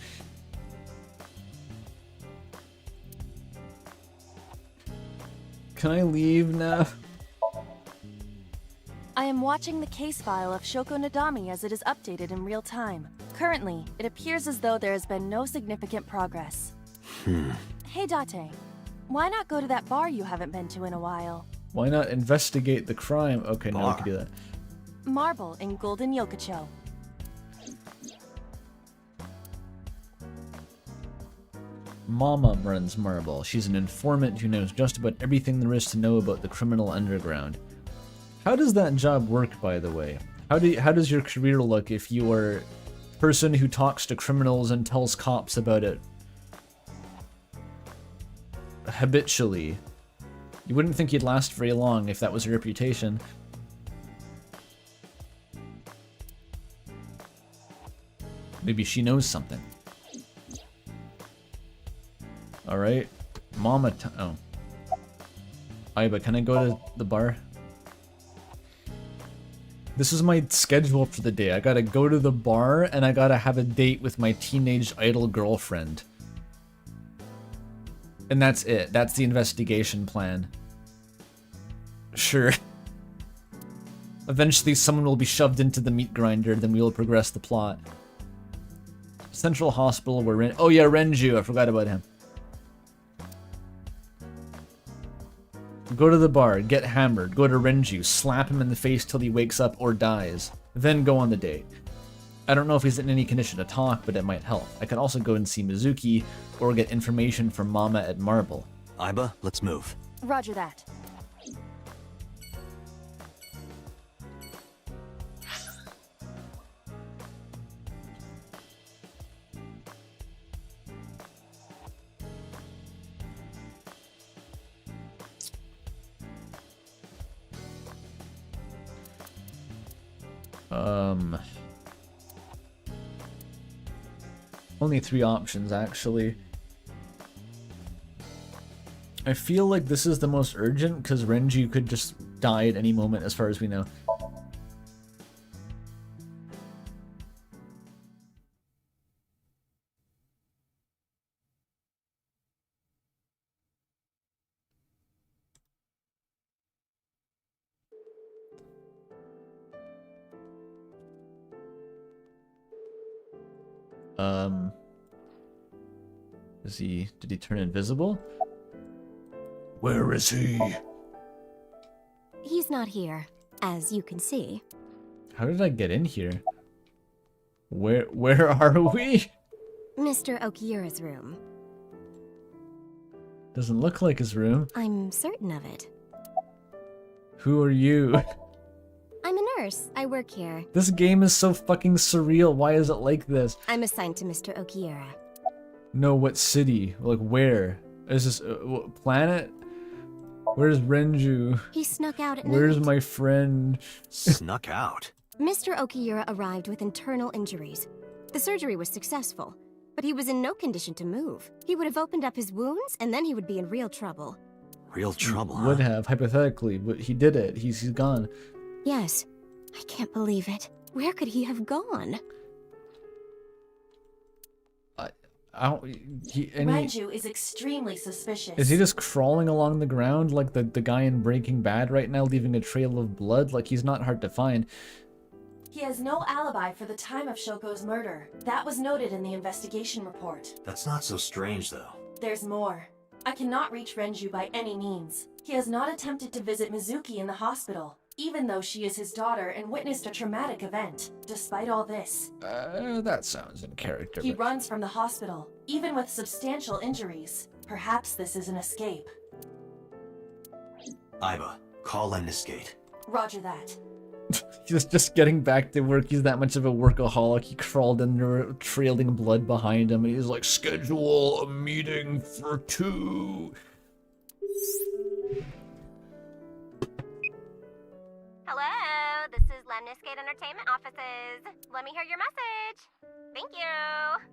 Can I leave now? I am watching the case file of Shoko Nadami as it is updated in real time. Currently, it appears as though there has been no significant progress. Hey Date, why not go to that bar you haven't been to in a while? Why not investigate the crime? Okay, no, we can do that. Marble in Golden Yokocho. Mama runs Marble. She's an informant who knows just about everything there is to know about the criminal underground. How does that job work, by the way? How does your career look if you are a person who talks to criminals and tells cops about it habitually? You wouldn't think you'd last very long if that was your reputation. Maybe she knows something. Alright. Mama oh. Aiba, can I go to the bar? This is my schedule for the day. I gotta go to the bar and I gotta have a date with my teenage idol girlfriend. And that's it. That's the investigation plan. Sure. Eventually someone will be shoved into the meat grinder, then we will progress the plot. Central Hospital where oh yeah, Renju, I forgot about him. Go to the bar, get hammered, go to Renju, slap him in the face till he wakes up or dies, then go on the date. I don't know if he's in any condition to talk, but it might help. I could also go and see Mizuki, or get information from Mama at Marble. Aiba, let's move. Roger that. Only 3 options, actually. I feel like this is the most urgent because Renju could just die at any moment as far as we know. Did he turn invisible? Where is he? He's not here, as you can see. How did I get in here? Where are we? Mr. Okiura's room. Doesn't look like his room. I'm certain of it. Who are you? I'm a nurse. I work here. This game is so fucking surreal. Why is it like this? I'm assigned to Mr. Okiura. No, what city? Like where? Is this what planet? Where's Renju? He snuck out at Where's night. my friend? Snuck out? Mr. Okiura arrived with internal injuries. The surgery was successful, but he was in no condition to move. He would have opened up his wounds, and then he would be in real trouble. Real trouble, huh? Would have, hypothetically, but he did it. He's gone. Yes. I can't believe it. Where could he have gone? Renju is extremely suspicious. Is he just crawling along the ground like the guy in Breaking Bad right now, leaving a trail of blood? Like, he's not hard to find. He has no alibi for the time of Shoko's murder. That was noted in the investigation report. That's not so strange, though. There's more. I cannot reach Renju by any means. He has not attempted to visit Mizuki in the hospital, even though she is his daughter and witnessed a traumatic event. Despite all this, That sounds in character. he but- runs from the hospital, even with substantial injuries. Perhaps this is an escape. Iba, call Lemniscate. Roger that. He's just getting back to work. He's that much of a workaholic. He crawled in there, trailing blood behind him, and he's like, schedule a meeting for 2. Hello, this is Lemniscate Entertainment Offices. Let me hear your message. Thank you.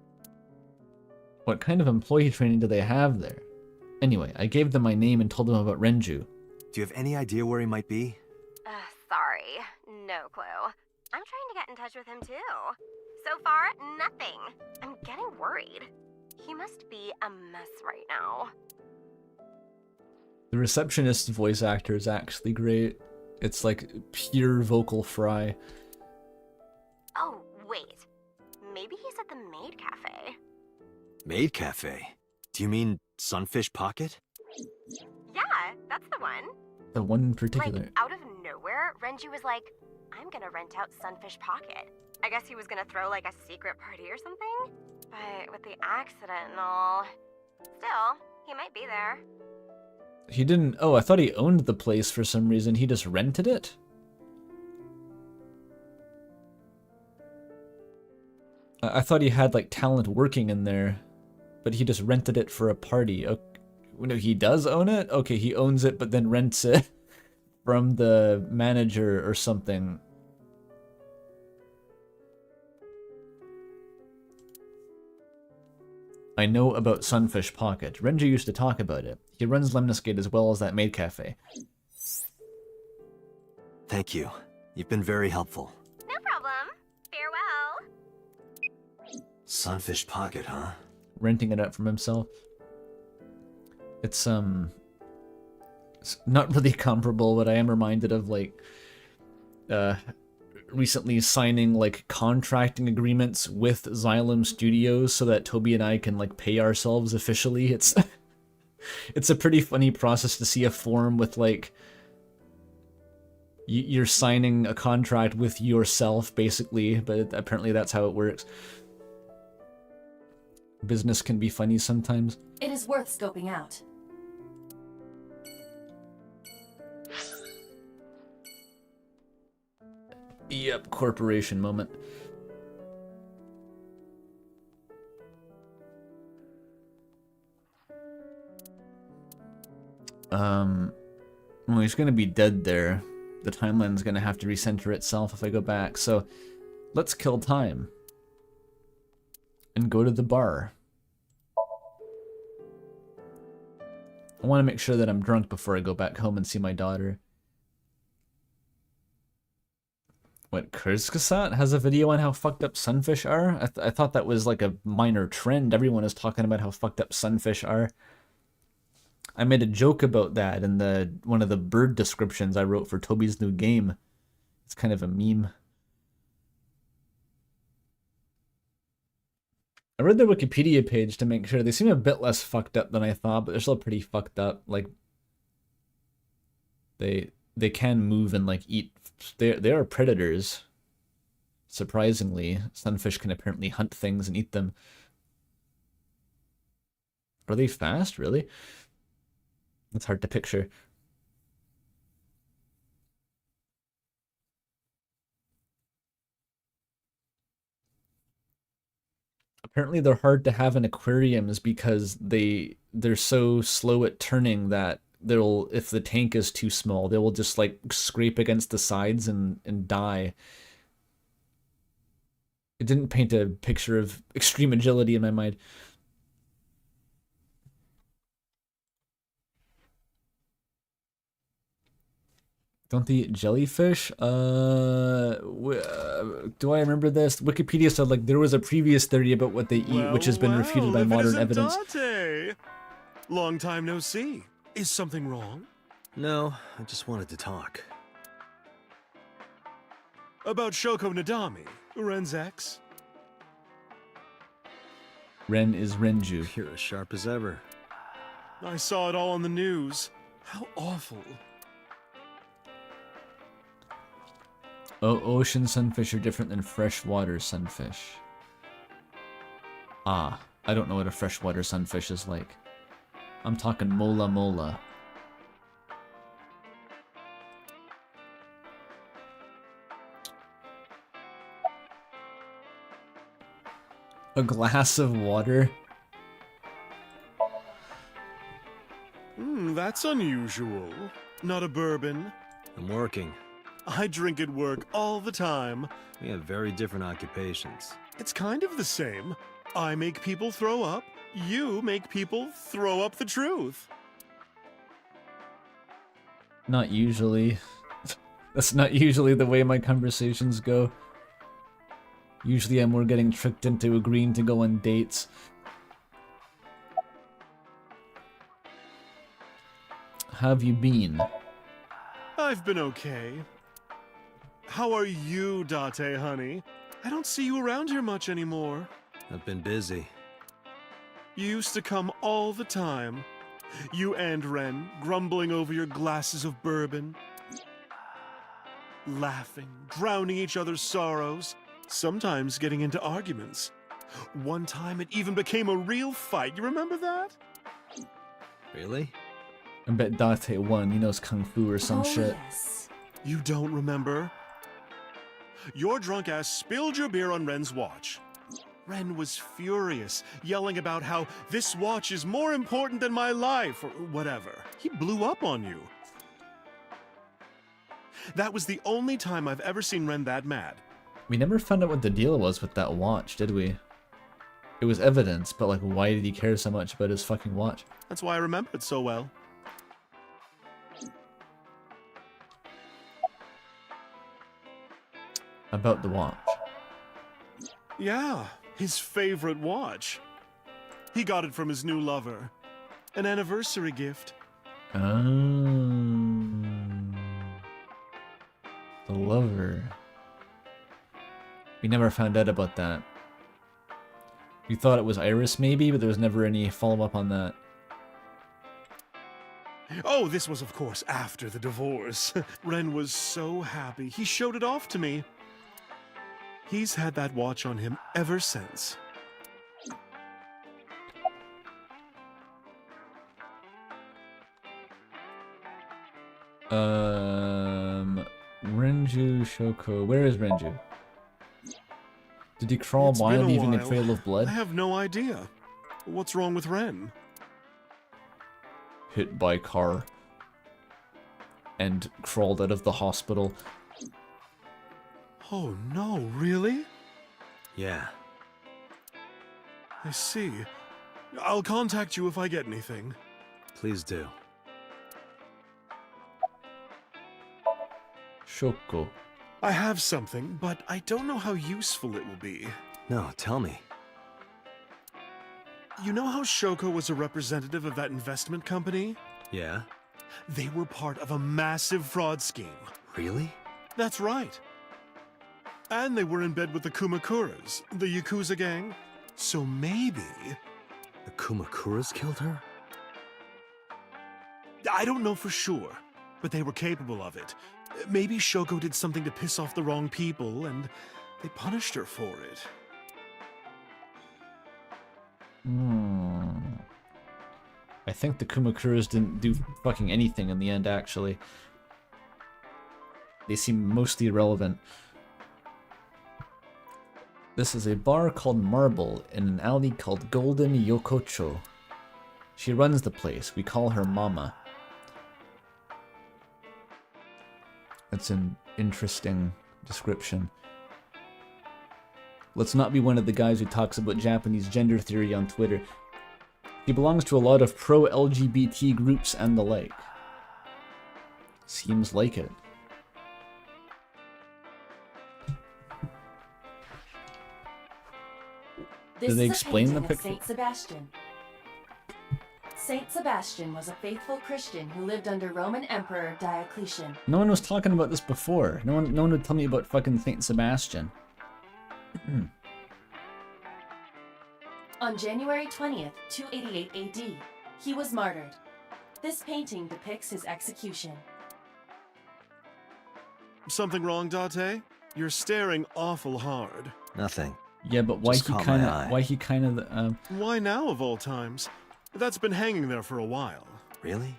What kind of employee training do they have there? Anyway, I gave them my name and told them about Renju. Do you have any idea where he might be? Sorry, no clue. I'm trying to get in touch with him too. So far, nothing. I'm getting worried. He must be a mess right now. The receptionist's voice actor is actually great. It's like pure vocal fry. Oh, wait. Maybe he's at the Maid Cafe. Maid Cafe? Do you mean Sunfish Pocket? Yeah, that's the one. The one in particular. Like, out of nowhere, Renju was like, I'm gonna rent out Sunfish Pocket. I guess he was gonna throw like a secret party or something? But with the accident and all... Still, he might be there. He didn't... Oh, I thought he owned the place for some reason. He just rented it? I thought he had, like, talent working in there, but he just rented it for a party. Okay. No, he does own it? Okay, he owns it, but then rents it from the manager or something. I know about Sunfish Pocket. Renju used to talk about it. He runs Lemniscate as well as that maid cafe. Thank you. You've been very helpful. No problem. Farewell. Sunfish Pocket, huh? Renting it out from himself. It's not really comparable, but I am reminded of, like, recently signing, like, contracting agreements with Xylem Studios so that Toby and I can, like, pay ourselves officially. It's it's a pretty funny process to see a form with, like, you're signing a contract with yourself, basically, but apparently that's how it works. Business can be funny sometimes. It is worth scoping out. Yep, corporation moment. Well, he's gonna be dead there. The timeline's gonna have to recenter itself if I go back, so let's kill time. And go to the bar. I want to make sure that I'm drunk before I go back home and see my daughter. What, Kurzgesagt has a video on how fucked up sunfish are? I thought that was like a minor trend. Everyone is talking about how fucked up sunfish are. I made a joke about that in one of the bird descriptions I wrote for Toby's new game. It's kind of a meme. I read their Wikipedia page to make sure. They seem a bit less fucked up than I thought, but they're still pretty fucked up. Like, they can move and like eat. They are predators. Surprisingly, sunfish can apparently hunt things and eat them. Are they fast, really? It's hard to picture. Apparently they're hard to have in aquariums because they're so slow at turning that if the tank is too small, they will just like scrape against the sides and die. It didn't paint a picture of extreme agility in my mind. Don't they eat jellyfish? Do I remember this? Wikipedia said like there was a previous theory about what they eat, which has been refuted by modern evidence. Date. Long time no see. Is something wrong? No, I just wanted to talk. About Shoko Nadami, Ren's ex? Ren is Renju. You're as sharp as ever. I saw it all on the news. How awful. Oh, ocean sunfish are different than freshwater sunfish. Ah, I don't know what a freshwater sunfish is like. I'm talking mola mola. A glass of water? That's unusual. Not a bourbon. I'm working. I drink at work all the time. We have very different occupations. It's kind of the same. I make people throw up. You make people throw up the truth. Not usually. That's not usually the way my conversations go. Usually I'm more getting tricked into agreeing to go on dates. How have you been? I've been okay. How are you, Date, honey? I don't see you around here much anymore. I've been busy. You used to come all the time. You and Ren, grumbling over your glasses of bourbon. Laughing, drowning each other's sorrows. Sometimes getting into arguments. One time it even became a real fight. You remember that? Really? I bet Date won. He knows Kung Fu or some shit. Yes. You don't remember? Your drunk ass spilled your beer on Ren's watch. Ren was furious, yelling about how this watch is more important than my life, or whatever. He blew up on you. That was the only time I've ever seen Ren that mad. We never found out what the deal was with that watch, did we? It was evidence, but like, why did he care so much about his fucking watch? That's why I remember it so well. About the watch. Yeah, his favorite watch. He got it from his new lover. An anniversary gift. The lover. We never found out about that. We thought it was Iris maybe, but there was never any follow-up on that. Oh, this was of course after the divorce. Ren was so happy. He showed it off to me. He's had that watch on him ever since. Renju Shoko. Where is Renju? Did he crawl by leaving a trail of blood? I have no idea. What's wrong with Ren? Hit by car. And crawled out of the hospital. Oh no, really? Yeah. I see. I'll contact you if I get anything. Please do. Shoko. I have something, but I don't know how useful it will be. No, tell me. You know how Shoko was a representative of that investment company? Yeah? They were part of a massive fraud scheme. Really? That's right. And they were in bed with the Kumakuras, the Yakuza gang. So maybe... The Kumakuras killed her? I don't know for sure, but they were capable of it. Maybe Shoko did something to piss off the wrong people, and they punished her for it. I think the Kumakuras didn't do fucking anything in the end, actually. They seem mostly irrelevant. This is a bar called Marble in an alley called Golden Yokocho. She runs the place. We call her Mama. That's an interesting description. Let's not be one of the guys who talks about Japanese gender theory on Twitter. He belongs to a lot of pro-LGBT groups and the like. Seems like it. This Do they is a explain the painting of picture? Saint Sebastian. Saint Sebastian was a faithful Christian who lived under Roman Emperor Diocletian. No one was talking about this before. No one would tell me about fucking Saint Sebastian. On January 20th, 288 AD, he was martyred. This painting depicts his execution. Something wrong, Date? You're staring awful hard. Nothing. Yeah, but why Just he caught my kind eye. of, why he kind of, Why now, of all times? That's been hanging there for a while. Really?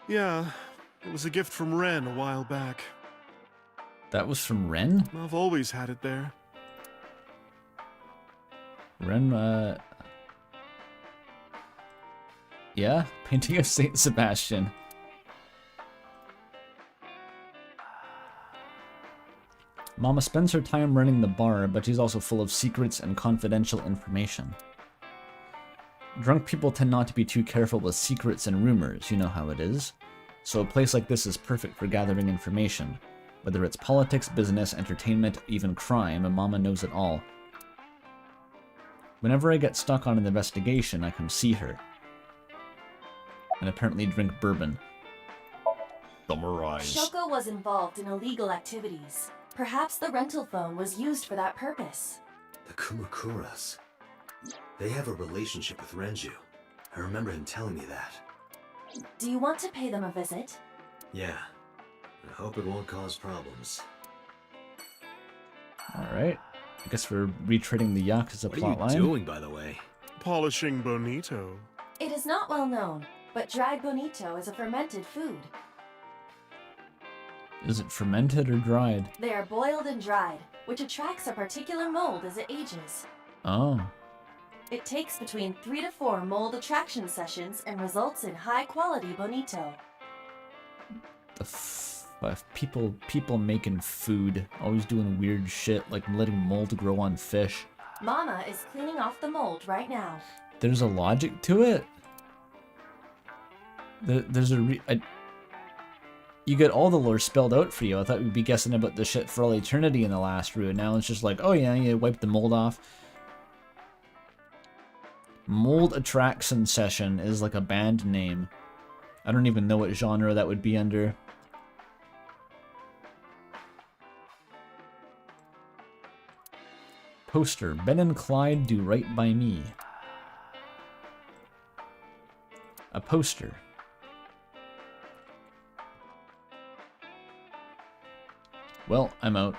Yeah, it was a gift from Ren a while back. that was from Ren? I've always had it there. Ren, yeah, painting of Saint Sebastian. Mama spends her time running the bar, but she's also full of secrets and confidential information. Drunk people tend not to be too careful with secrets and rumors, you know how it is. So a place like this is perfect for gathering information. Whether it's politics, business, entertainment, even crime, Mama knows it all. Whenever I get stuck on an investigation, I come see her. And apparently drink bourbon. Summarize. Shoko was involved in illegal activities. Perhaps the rental phone was used for that purpose. The Kumakuras. They have a relationship with Renju. I remember him telling me that. Do you want to pay them a visit? Yeah. I hope it won't cause problems. Alright. I guess we're retreading the Yakuza What are plotline. you doing, by the way? Polishing bonito. It is not well known, but dried bonito is a fermented food. Is it fermented or dried? They are boiled and dried, which attracts a particular mold as it ages. Oh. It takes between 3 to 4 mold attraction sessions and results in high-quality bonito. People making food, always doing weird shit, like letting mold grow on fish. Mama is cleaning off the mold right now. There's a logic to it? You get all the lore spelled out for you. I thought we'd be guessing about the shit for all eternity in the last route. Now it's just like, oh yeah, you wipe the mold off. Mold Attraction Session is like a band name. I don't even know what genre that would be under. Poster, Ben and Clyde do right by me. A poster. Well, I'm out.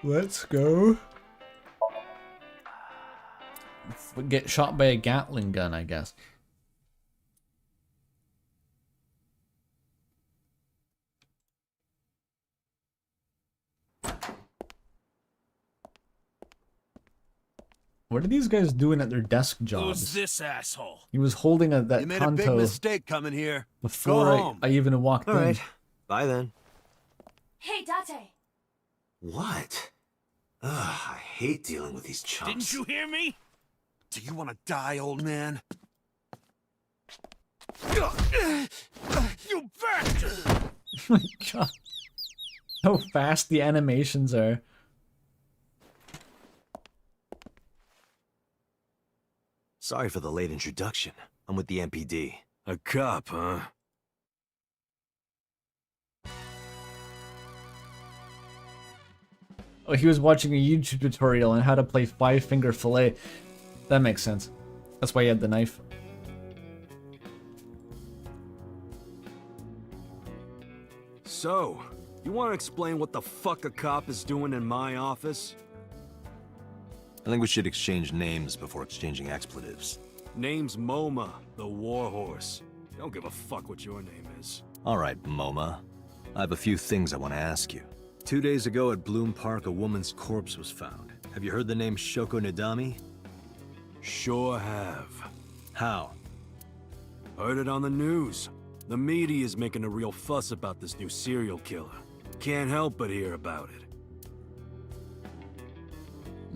Let's go. Get shot by a Gatling gun, I guess. What are these guys doing at their desk jobs? Who's this asshole? He was holding that You made a big Tonto mistake coming here. before Go home. I even walked All in. right. Bye then. Hey, Date! What? Ugh, I hate dealing with these chumps. Didn't you hear me? Do you want to die, old man? You bastard! Oh my god. How fast the animations are. Sorry for the late introduction. I'm with the MPD. A cop, huh? Oh, he was watching a YouTube tutorial on how to play 5-finger fillet. That makes sense. That's why he had the knife. So, you want to explain what the fuck a cop is doing in my office? I think we should exchange names before exchanging expletives. Name's MoMA, the Warhorse. Don't give a fuck what your name is. All right, MoMA. I have a few things I want to ask you. 2 days ago at Bloom Park, a woman's corpse was found. Have you heard the name Shoko Nadami? Sure have. How? Heard it on the news. The media is making a real fuss about this new serial killer. Can't help but hear about it.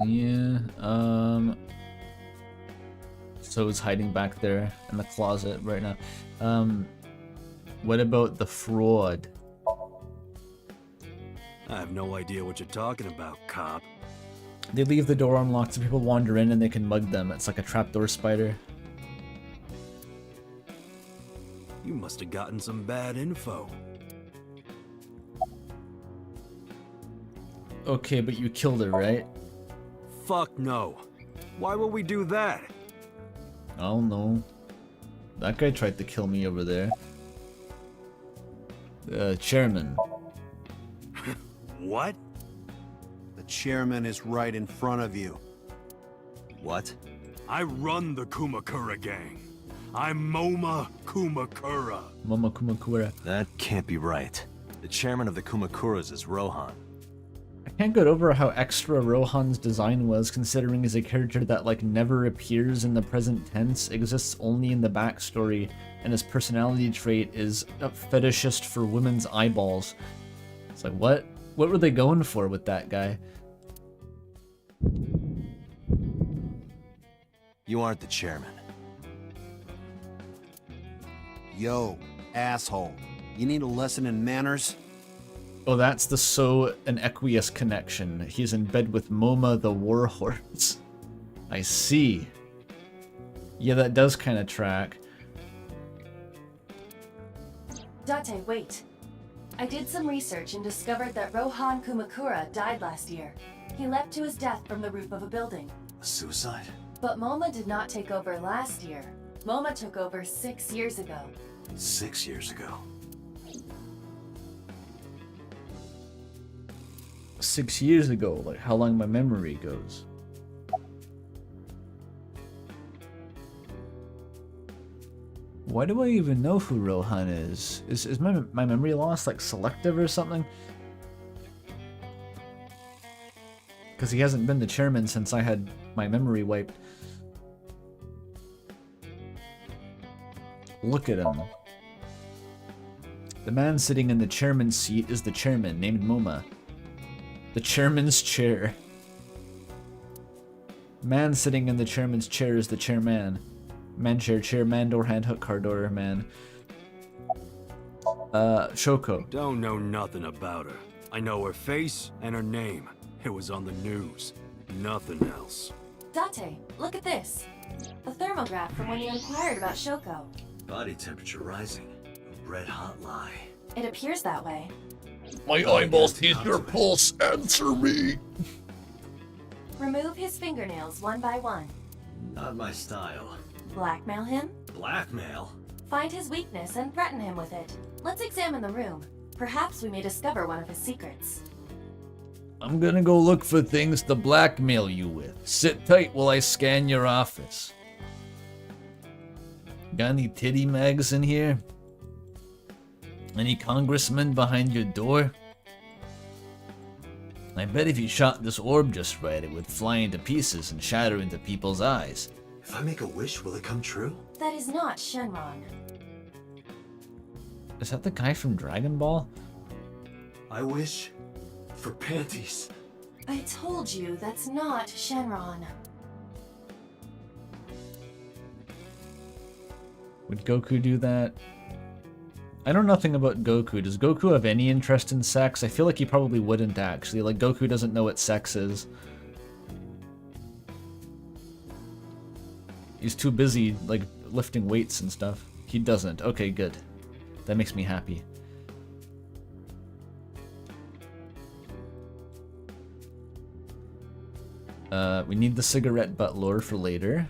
Yeah, so it's hiding back there in the closet right now. What about the fraud? I have no idea what you're talking about, cop. They leave the door unlocked so people wander in and they can mug them. It's like a trapdoor spider. You must have gotten some bad info. Okay, but you killed her, right? Fuck no. Why would we do that? I don't know. That guy tried to kill me over there. Chairman. What? The chairman is right in front of you. What? I run the Kumakura gang. I'm MoMA Kumakura. MoMA Kumakura. That can't be right. The chairman of the Kumakuras is Rohan. I can't get over how extra Rohan's design was, considering he's a character that like never appears in the present tense, exists only in the backstory, and his personality trait is a fetishist for women's eyeballs. It's like, what? What were they going for with that guy? You aren't the chairman. Yo, asshole. You need a lesson in manners? Oh, that's the So and Equius connection. He's in bed with MoMA the Warhorse. I see. Yeah, that does kind of track. Date, wait. I did some research and discovered that Rohan Kumakura died last year. He leapt to his death from the roof of a building. A suicide? But MoMA did not take over last year. MoMA took over 6 years ago. 6 years ago. 6 years ago, like how long my memory goes. Why do I even know who Rohan is? Is my memory loss like selective or something? Because he hasn't been the chairman since I had my memory wiped. Look at him. The man sitting in the chairman's seat is the chairman, named MoMA. The chairman's chair. Man sitting in the chairman's chair is the chairman. Man chair, man door, hand hook, car door, man. Shoko. Don't know nothing about her. I know her face and her name. It was on the news. Nothing else. Date, look at this. A thermograph from when you inquired about Shoko. Body temperature rising. A red hot lie. It appears that way. My eyeballs tease your pulse. Answer me. Remove his fingernails one by one. Not my style. Blackmail him? Blackmail? Find his weakness and threaten him with it. Let's examine the room. Perhaps we may discover one of his secrets. I'm gonna go look for things to blackmail you with. Sit tight while I scan your office. Got any titty mags in here? Any congressmen behind your door? I bet if you shot this orb just right, it would fly into pieces and shatter into people's eyes. If I make a wish, will it come true? That is not Shenron. Is that the guy from Dragon Ball? I wish for panties. I told you that's not Shenron. Would Goku do that? I know nothing about Goku. Does Goku have any interest in sex? I feel like he probably wouldn't actually. Like, Goku doesn't know what sex is. He's too busy, like, lifting weights and stuff. He doesn't. Okay, good. That makes me happy. We need the cigarette butt lore for later.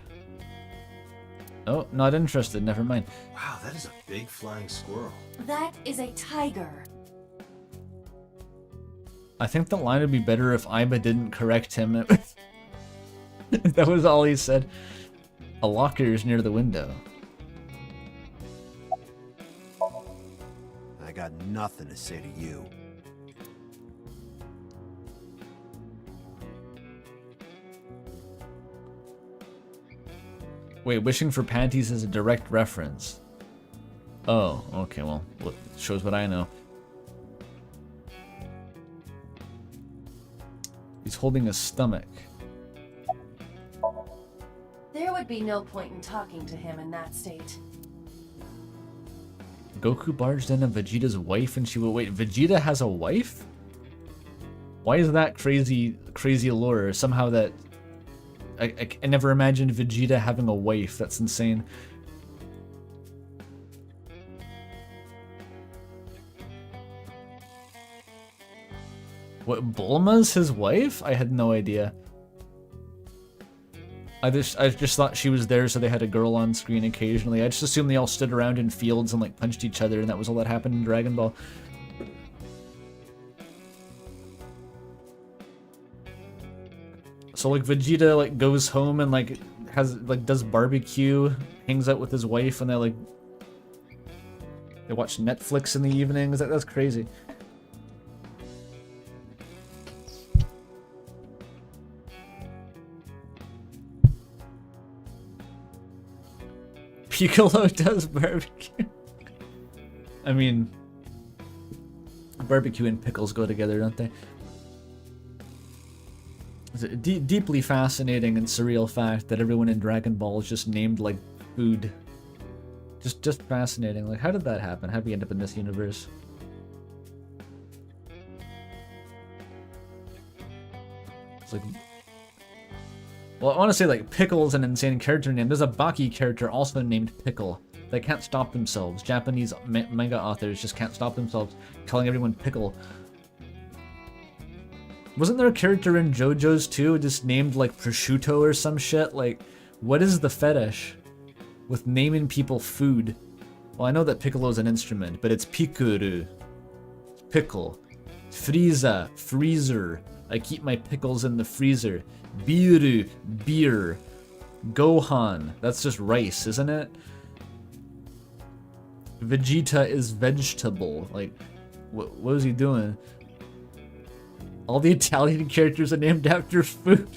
Oh, not interested. Never mind. Wow, that is a big flying squirrel. That is a tiger. I think the line would be better if Aiba didn't correct him. That was all he said. A locker is near the window. I got nothing to say to you. Wait, wishing for panties is a direct reference. Oh, okay, well, shows what I know. He's holding a stomach. There would be no point in talking to him in that state. Goku barged in on Vegeta's wife and she will wait. Vegeta has a wife? Why is that crazy lore? Somehow that... I never imagined Vegeta having a wife. That's insane. What, Bulma's his wife? I had no idea. I just thought she was there so they had a girl on screen occasionally. I just assumed they all stood around in fields and like punched each other and that was all that happened in Dragon Ball. So like Vegeta like goes home and like does barbecue, hangs out with his wife, and they watch Netflix in the evenings. That's crazy. Piccolo does barbecue. I mean, barbecue and pickles go together, don't they? It's a deeply fascinating and surreal fact that everyone in Dragon Ball is just named like food. Just fascinating. Like, how did that happen? How did we end up in this universe? It's like, well, I want to say like Pickle's an insane character name. There's a Baki character also named Pickle. They can't stop themselves. Japanese manga authors just can't stop themselves calling everyone Pickle. Wasn't there a character in JoJo's too, just named like prosciutto or some shit? Like, what is the fetish with naming people food? Well, I know that Piccolo's an instrument, but it's Pikuru. Pickle. Frieza. Freezer. I keep my pickles in the freezer. Biru. Beer. Gohan. That's just rice, isn't it? Vegeta is vegetable. Like, what was he doing? All the Italian characters are named after food.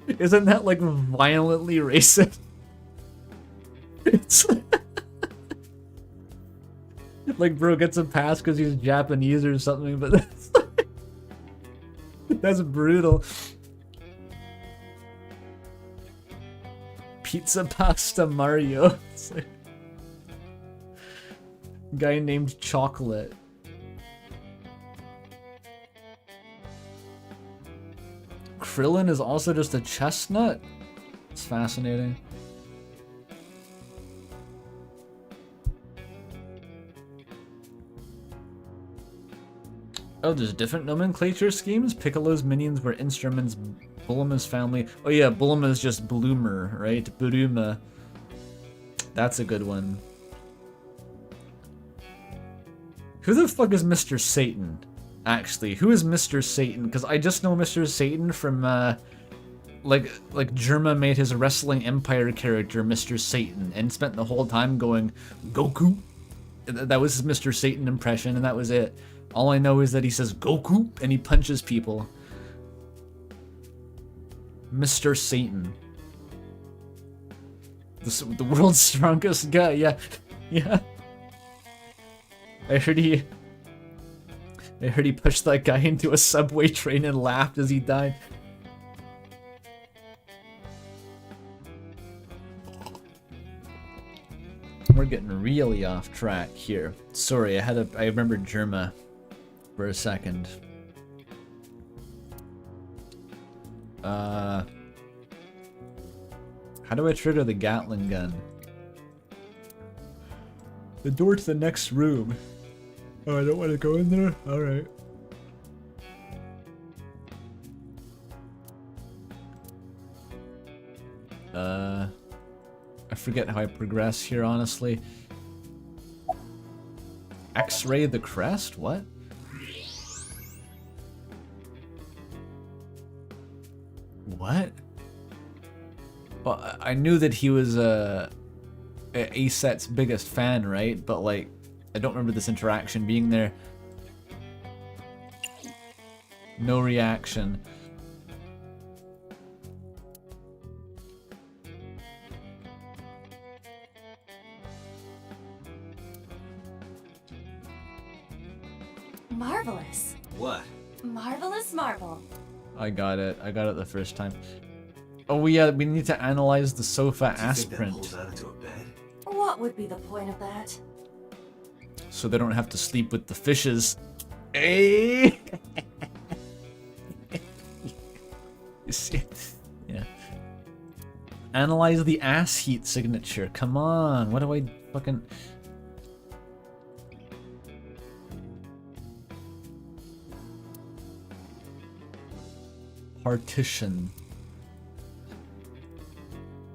Isn't that like violently racist? It's like bro gets a pass because he's Japanese or something, but that's brutal. Pizza Pasta Mario. It's like guy named Chocolate. Krillin is also just a chestnut? It's fascinating. Oh, there's different nomenclature schemes? Piccolo's minions were instruments, Bulma's family... Oh yeah, Bulma's just Bloomer, right? Buruma. That's a good one. Who the fuck is Mr. Satan? Actually, who is Mr. Satan? Because I just know Mr. Satan from, like Germa made his Wrestling Empire character Mr. Satan and spent the whole time going, Goku? That was his Mr. Satan impression and that was it. All I know is that he says, Goku, and he punches people. Mr. Satan. The world's strongest guy, yeah. Yeah. I heard he pushed that guy into a subway train and laughed as he died. getting really off track here. Sorry, I remembered Germa for a second. How do I trigger the Gatling gun? The door to the next room. Oh, I don't want to go in there? Alright. I forget how I progress here, honestly. X-ray the crest? What? What? Well, I knew that he was ASET's biggest fan, right? But like, I don't remember this interaction being there. No reaction. Marvelous. What? Marvelous marvel. I got it. I got it the first time. Oh yeah, we need to analyze the sofa aspirant. What would be the point of that? So they don't have to sleep with the fishes. Hey! You see? Yeah. Analyze the ass heat signature. Come on. What do I fucking... Partition.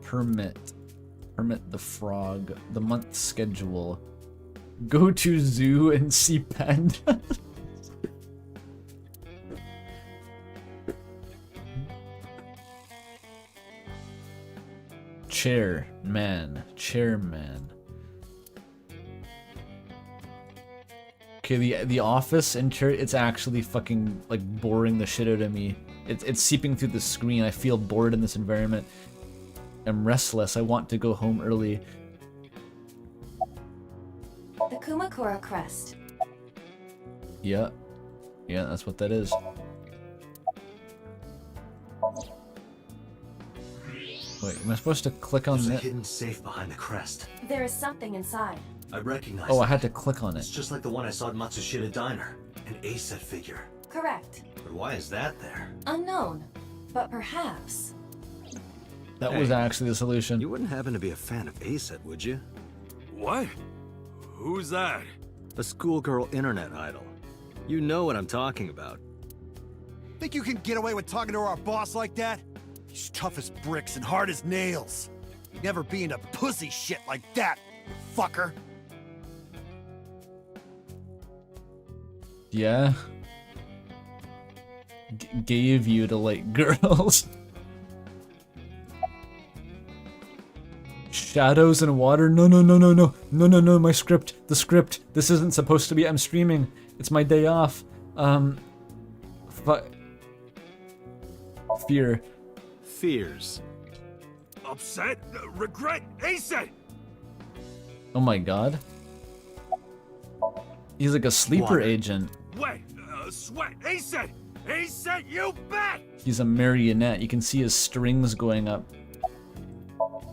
Permit the frog. The month schedule. Go to zoo and see panda. Chairman. Okay, the office interior, it's actually fucking like boring the shit out of me. It's seeping through the screen. I feel bored in this environment. I'm restless. I want to go home early. The Kumakura crest. Yeah. Yeah, that's what that is. Wait, am I supposed to click on There's a that? hidden safe behind the crest. There is something inside. I recognize Oh, I it. had to click on it. It's just like the one I saw at Matsushita Diner. An ASET figure. Correct. But why is that there? Unknown. But perhaps. That was actually the solution. You wouldn't happen to be a fan of ASET, would you? What? Who's that? A schoolgirl internet idol. You know what I'm talking about. Think you can get away with talking to our boss like that? He's tough as bricks and hard as nails. You'd never be into pussy shit like that, you fucker. Yeah. Gave you to like girls. Shadows and water? No, my script. The script. This isn't supposed to be. I'm streaming. It's my day off. Fear. Fears. Upset? Regret? ASET! Oh my god. He's like a sleeper Water. agent. Wet, sweat, ASET! ASET, you bet! He's a marionette. You can see his strings going up.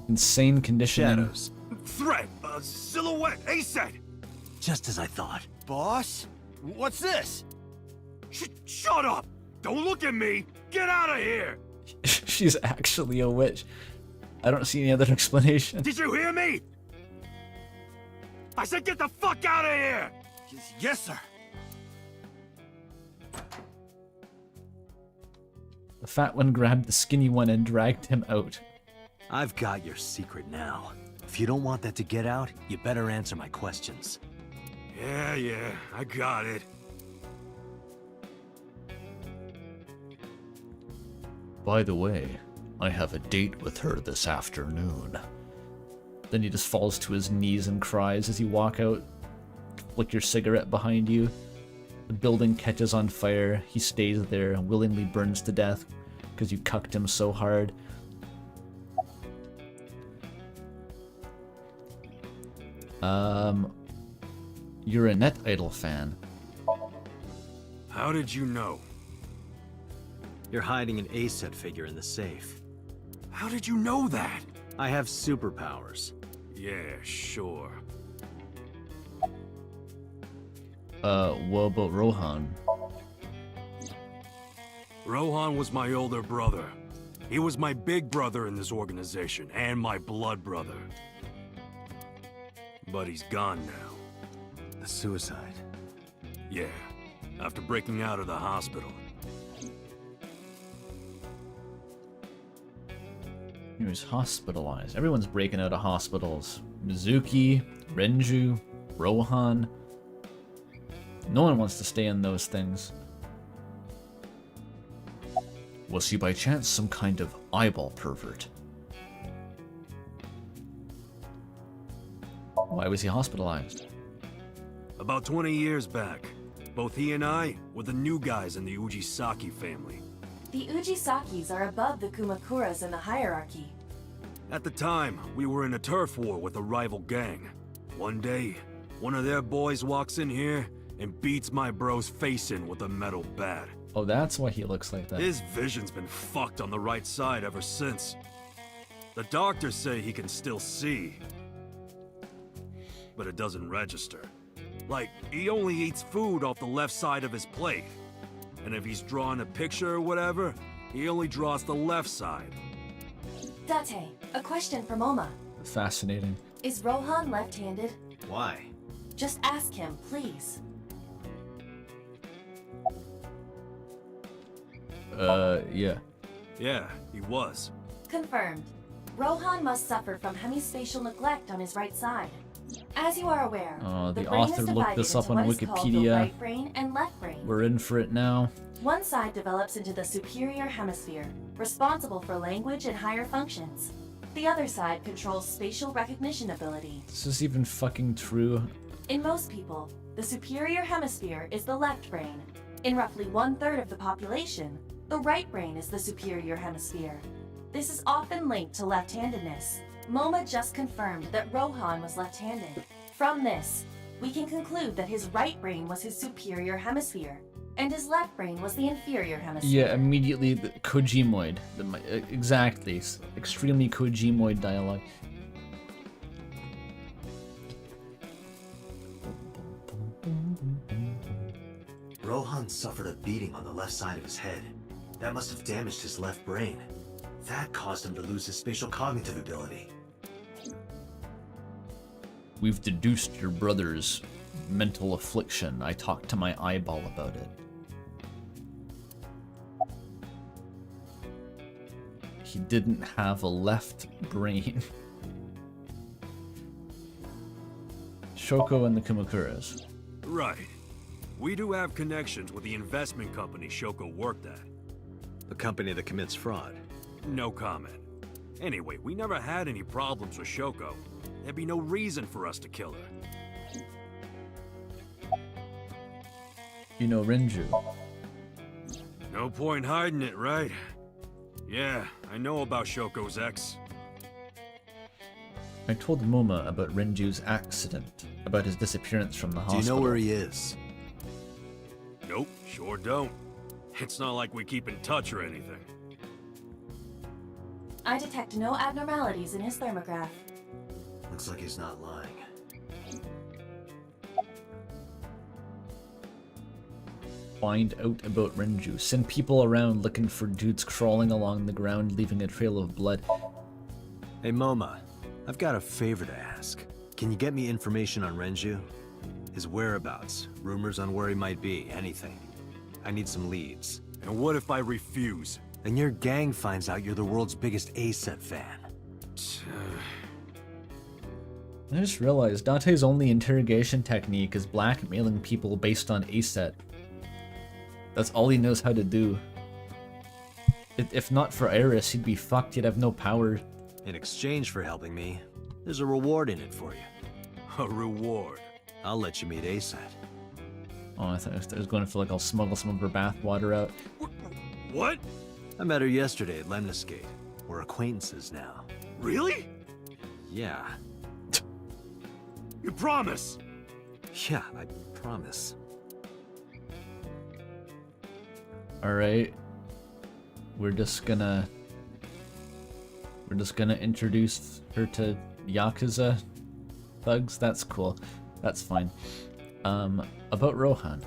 Insane conditioning. Shadows. Threat, silhouette, ASET! Just as I thought. Boss? What's this? Shut up! Don't look at me! Get out of here! She's actually a witch. I don't see any other explanation. Did you hear me? I said get the fuck out of here! Yes, sir. The fat one grabbed the skinny one and dragged him out. I've got your secret now. If you don't want that to get out, you better answer my questions. Yeah, I got it. By the way, I have a date with her this afternoon. Then he just falls to his knees and cries as you walk out. Flick your cigarette behind you. The building catches on fire. He stays there and willingly burns to death because you cucked him so hard. You're a Net Idol fan. How did you know? You're hiding an ASET figure in the safe. How did you know that? I have superpowers. Yeah, sure. What about Rohan? Rohan was my older brother. He was my big brother in this organization, and my blood brother. But he's gone now. The suicide? Yeah, after breaking out of the hospital. He was hospitalized. Everyone's breaking out of hospitals. Mizuki, Renju, Rohan. No one wants to stay in those things. Was he by chance some kind of eyeball pervert? Why was he hospitalized? About 20 years back, both he and I were the new guys in the Ujisaki family. The Ujisakis are above the Kumakuras in the hierarchy. At the time, we were in a turf war with a rival gang. One day, one of their boys walks in here and beats my bro's face in with a metal bat. Oh, that's why he looks like that. His vision's been fucked on the right side ever since. The doctors say he can still see, but it doesn't register. Like, he only eats food off the left side of his plate. And if he's drawing a picture or whatever, he only draws the left side. Date, a question for Moma. Fascinating. Is Rohan left-handed? Why? Just ask him, please. Yeah. Yeah, he was. Confirmed. Rohan must suffer from hemispatial neglect on his right side. As you are aware, the brain is author looked divided this up into on what is called the Wikipedia. right brain and left brain. We're in for it now. One side develops into the superior hemisphere, responsible for language and higher functions. The other side controls spatial recognition ability. Is this even fucking true? In most people, the superior hemisphere is the left brain. In roughly 1/3 of the population, the right brain is the superior hemisphere. This is often linked to left-handedness. Moma just confirmed that Rohan was left-handed. From this, we can conclude that his right brain was his superior hemisphere, and his left brain was the inferior hemisphere. Yeah, immediately the Kojimoid. Exactly. Extremely Kojimoid dialogue. Rohan suffered a beating on the left side of his head. That must have damaged his left brain. That caused him to lose his spatial cognitive ability. We've deduced your brother's mental affliction. I talked to my eyeball about it. He didn't have a left brain. Shoko and the Kumakuras. Right. We do have connections with the investment company Shoko worked at. The company that commits fraud. No comment. Anyway, we never had any problems with Shoko. There'd be no reason for us to kill her. You know Renju. No point hiding it, right? Yeah, I know about Shoko's ex. I told Moma about Renju's accident, about his disappearance from the hospital. Do you know where he is? Nope, sure don't. It's not like we keep in touch or anything. I detect no abnormalities in his thermograph. Looks like he's not lying. Find out about Renju. Send people around looking for dudes crawling along the ground, leaving a trail of blood. Hey Moma, I've got a favor to ask. Can you get me information on Renju? His whereabouts, rumors on where he might be, anything. I need some leads. And what if I refuse? Then your gang finds out you're the world's biggest A-set fan. I just realized Dante's only interrogation technique is blackmailing people based on A-set. That's all he knows how to do. If not for Iris, he'd be fucked. He'd have no power. In exchange for helping me, there's a reward in it for you. A reward? I'll let you meet A-set. Oh, I thought I was going for like I'll smuggle some of her bathwater out. What? I met her yesterday at Lemniscate. We're acquaintances now. Really? Yeah. You promise? Yeah, I promise. Alright. We're just gonna introduce her to Yakuza thugs. That's cool. That's fine. About Rohan.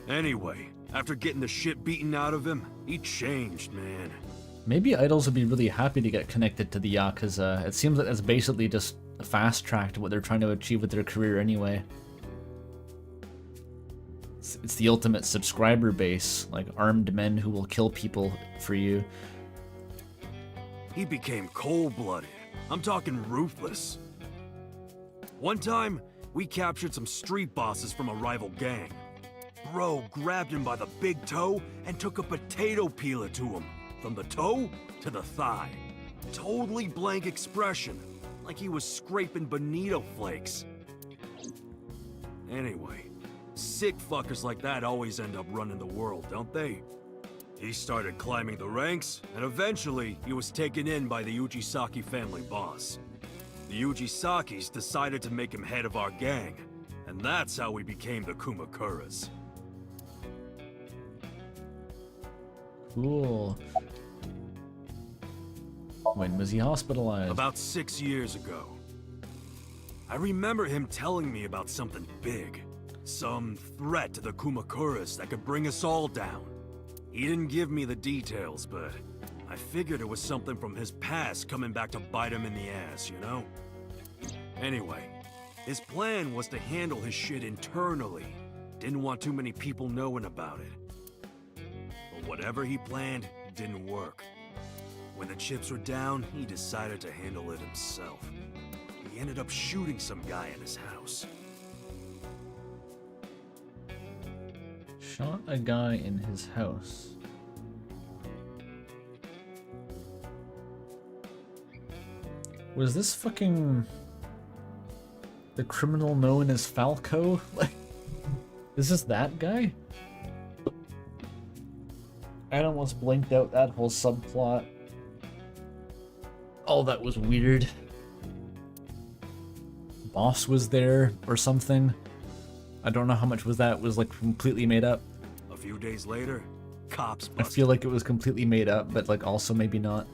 Anyway, after getting the shit beaten out of him, he changed, man. Maybe idols would be really happy to get connected to the Yakuza. It seems like that's basically just a fast track to what they're trying to achieve with their career anyway. It's the ultimate subscriber base, like armed men who will kill people for you. He became cold-blooded. I'm talking ruthless. One time, we captured some street bosses from a rival gang. Bro grabbed him by the big toe and took a potato peeler to him. From the toe to the thigh. Totally blank expression, like he was scraping bonito flakes. Anyway, sick fuckers like that always end up running the world, don't they? He started climbing the ranks, and eventually he was taken in by the Ujisaki family boss. The Ujisakis decided to make him head of our gang, and that's how we became the Kumakuras. Cool. When was he hospitalized? About 6 years ago. I remember him telling me about something big. Some threat to the Kumakuras that could bring us all down. He didn't give me the details, but I figured it was something from his past coming back to bite him in the ass, you know? Anyway, his plan was to handle his shit internally. Didn't want too many people knowing about it. But whatever he planned didn't work. When the chips were down, he decided to handle it himself. He ended up shooting some guy in his house. Shot a guy in his house. Was this fucking the criminal known as Falco? Like, is this that guy? I almost blinked out that whole subplot. Oh, that was weird. Boss was there or something. I don't know how much was that was like completely made up. A few days later, cops I busted. feel like it was completely made up, but like also maybe not.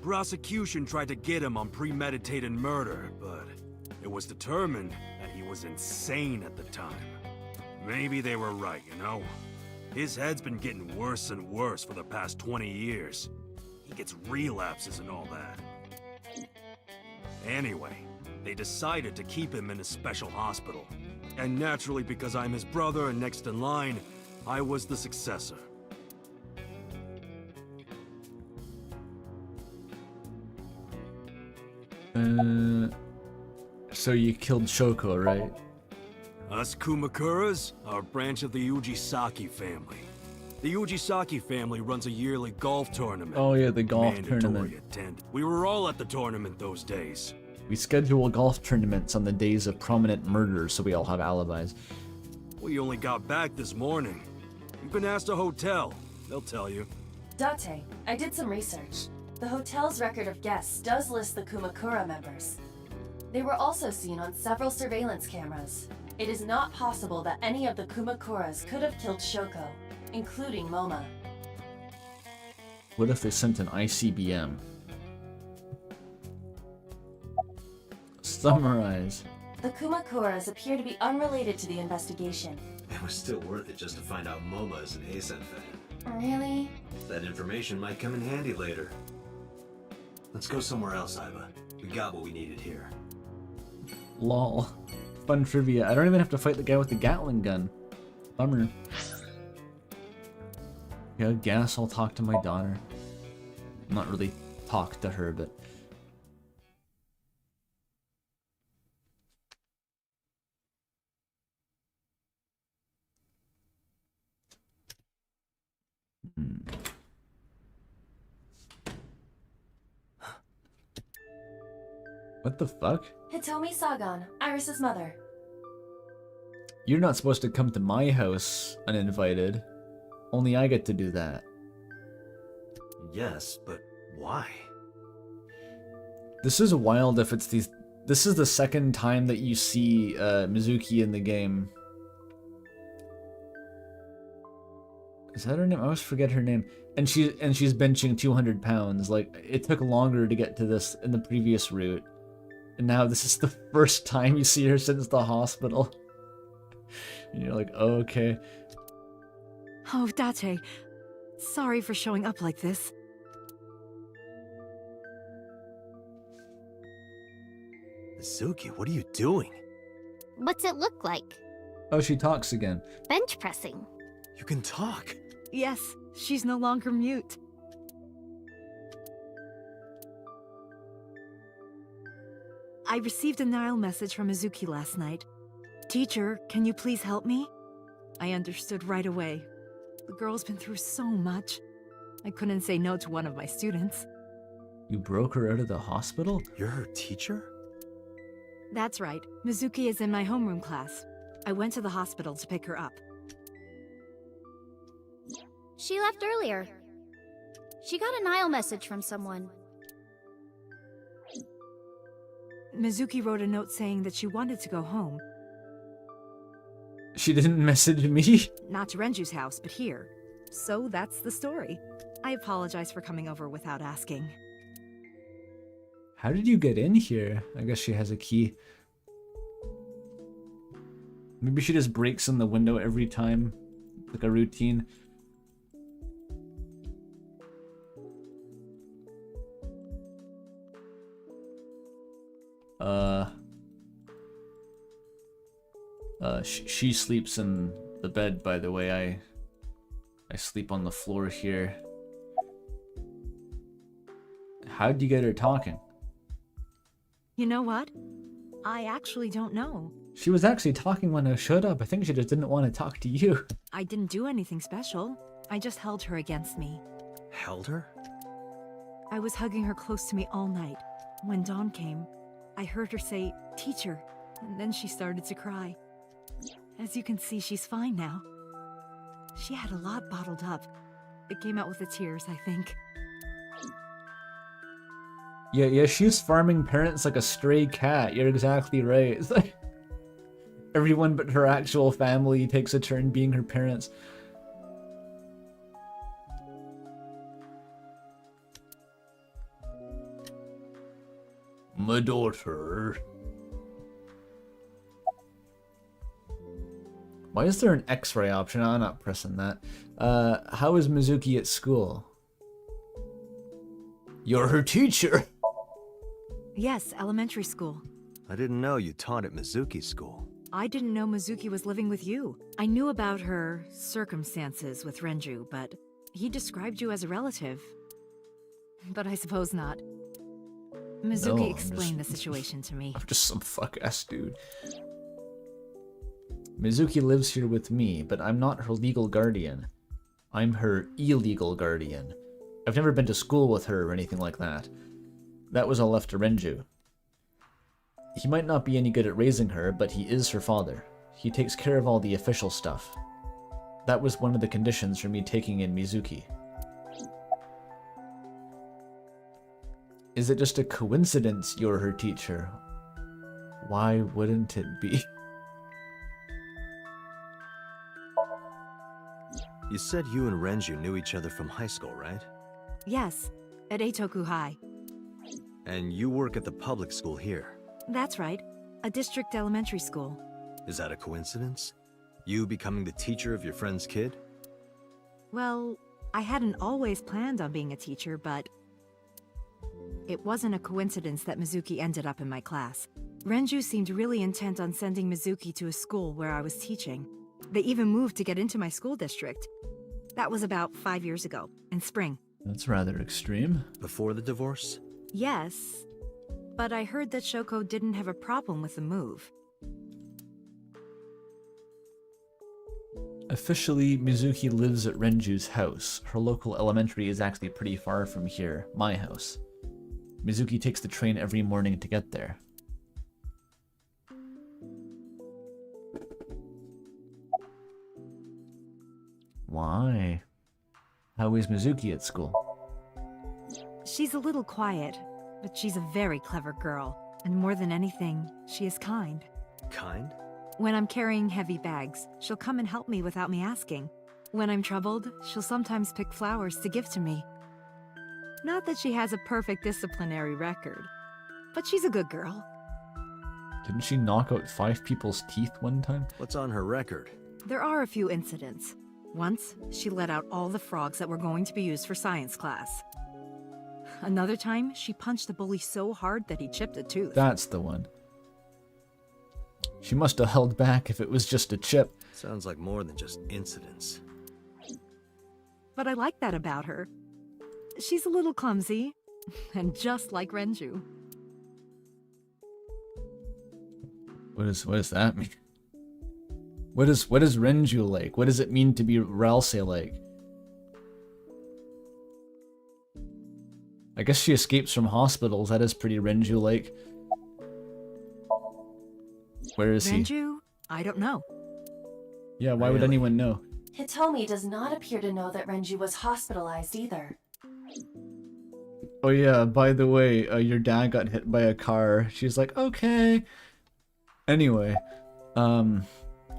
Prosecution tried to get him on premeditated murder, but it was determined that he was insane at the time. Maybe they were right, you know? His head's been getting worse and worse for the past 20 years. He gets relapses and all that. Anyway, they decided to keep him in a special hospital. And naturally, because I'm his brother and next in line, I was the successor. So you killed Shoko, right? Us Kumakuras are a branch of the Ujisaki family. The Ujisaki family runs a yearly golf tournament. Oh yeah, the golf Mandatory tournament. attend. We were all at the tournament those days. We schedule golf tournaments on the days of prominent murders so we all have alibis. We only got back this morning. You've been asked a hotel. They'll tell you. Date, I did some research. The hotel's record of guests does list the Kumakura members. They were also seen on several surveillance cameras. It is not possible that any of the Kumakuras could have killed Shoko, including Moma. What if they sent an ICBM? Summarize. The Kumakuras appear to be unrelated to the investigation. It was still worth it just to find out Moma is an Asen fan. Really? That information might come in handy later. Let's go somewhere else, Iva. We got what we needed here. Lol. Fun trivia. I don't even have to fight the guy with the Gatling gun. Bummer. Yeah, I guess I'll talk to my daughter. Not really talk to her, but... What the fuck? Hitomi Sagan, Iris's mother. You're not supposed to come to my house uninvited. Only I get to do that. Yes, but why? This is wild if it's these... This is the second time that you see Mizuki in the game. Is that her name? I always forget her name. And she's benching 200 pounds. Like, it took longer to get to this in the previous route. And now this is the first time you see her since the hospital. And you're like, oh, okay. Oh, Date. Sorry for showing up like this. Mizuki, what are you doing? What's it look like? Oh, she talks again. Bench pressing. You can talk. Yes, she's no longer mute. I received a Nile message from Mizuki last night. Teacher, can you please help me? I understood right away. The girl's been through so much. I couldn't say no to one of my students. You broke her out of the hospital? You're her teacher? That's right. Mizuki is in my homeroom class. I went to the hospital to pick her up. She left earlier. She got a Nile message from someone. Mizuki wrote a note saying that she wanted to go home. She didn't message me? Not to Renju's house, but here. So that's the story. I apologize for coming over without asking. How did you get in here? I guess she has a key. Maybe she just breaks in the window every time, like a routine. She sleeps in the bed, by the way. I sleep on the floor here. How'd you get her talking? You know what? I actually don't know. She was actually talking when I showed up. I think she just didn't want to talk to you. I didn't do anything special. I just held her against me. Held her? I was hugging her close to me all night. When dawn came, I heard her say, "Teacher," and then she started to cry. As you can see, she's fine now. She had a lot bottled up. It came out with the tears, I think. Yeah, she's farming parents like a stray cat. You're exactly right. It's like everyone but her actual family takes a turn being her parents. My daughter. Why is there an X-ray option? I'm not pressing that. How is Mizuki at school? You're her teacher. Yes, elementary school. I didn't know you taught at Mizuki's school. I didn't know Mizuki was living with you. I knew about her circumstances with Renju, but he described you as a relative. But I suppose not. Mizuki explained the situation to me. I'm just some fuck-ass dude. Mizuki lives here with me, but I'm not her legal guardian. I'm her illegal guardian. I've never been to school with her or anything like that. That was all left to Renju. He might not be any good at raising her, but he is her father. He takes care of all the official stuff. That was one of the conditions for me taking in Mizuki. Is it just a coincidence you're her teacher? Why wouldn't it be? You said you and Renju knew each other from high school, right? Yes, at Eitoku High. And you work at the public school here. That's right, a district elementary school. Is that a coincidence? You becoming the teacher of your friend's kid? Well, I hadn't always planned on being a teacher, but it wasn't a coincidence that Mizuki ended up in my class. Renju seemed really intent on sending Mizuki to a school where I was teaching. They even moved to get into my school district. That was about 5 years ago, in spring. That's rather extreme. Before the divorce? Yes, but I heard that Shoko didn't have a problem with the move. Officially, Mizuki lives at Renju's house. Her local elementary is actually pretty far from here, my house. Mizuki takes the train every morning to get there. Why? How is Mizuki at school? She's a little quiet, but she's a very clever girl. And more than anything, she is kind. Kind? When I'm carrying heavy bags, she'll come and help me without me asking. When I'm troubled, she'll sometimes pick flowers to give to me. Not that she has a perfect disciplinary record, but she's a good girl. Didn't she knock out 5 people's teeth one time? What's on her record? There are a few incidents. Once, she let out all the frogs that were going to be used for science class. Another time, she punched a bully so hard that he chipped a tooth. That's the one. She must have held back if it was just a chip. Sounds like more than just incidents. But I like that about her. She's a little clumsy, and just like Renju. What does that mean? What is Renju like? What does it mean to be Ralsei like? I guess she escapes from hospitals. That is pretty Renju like. Where is he? Renju? I don't know. Yeah, why would anyone know? Hitomi does not appear to know that Renju was hospitalized either. Oh yeah, by the way, your dad got hit by a car. She's like, okay. Anyway, I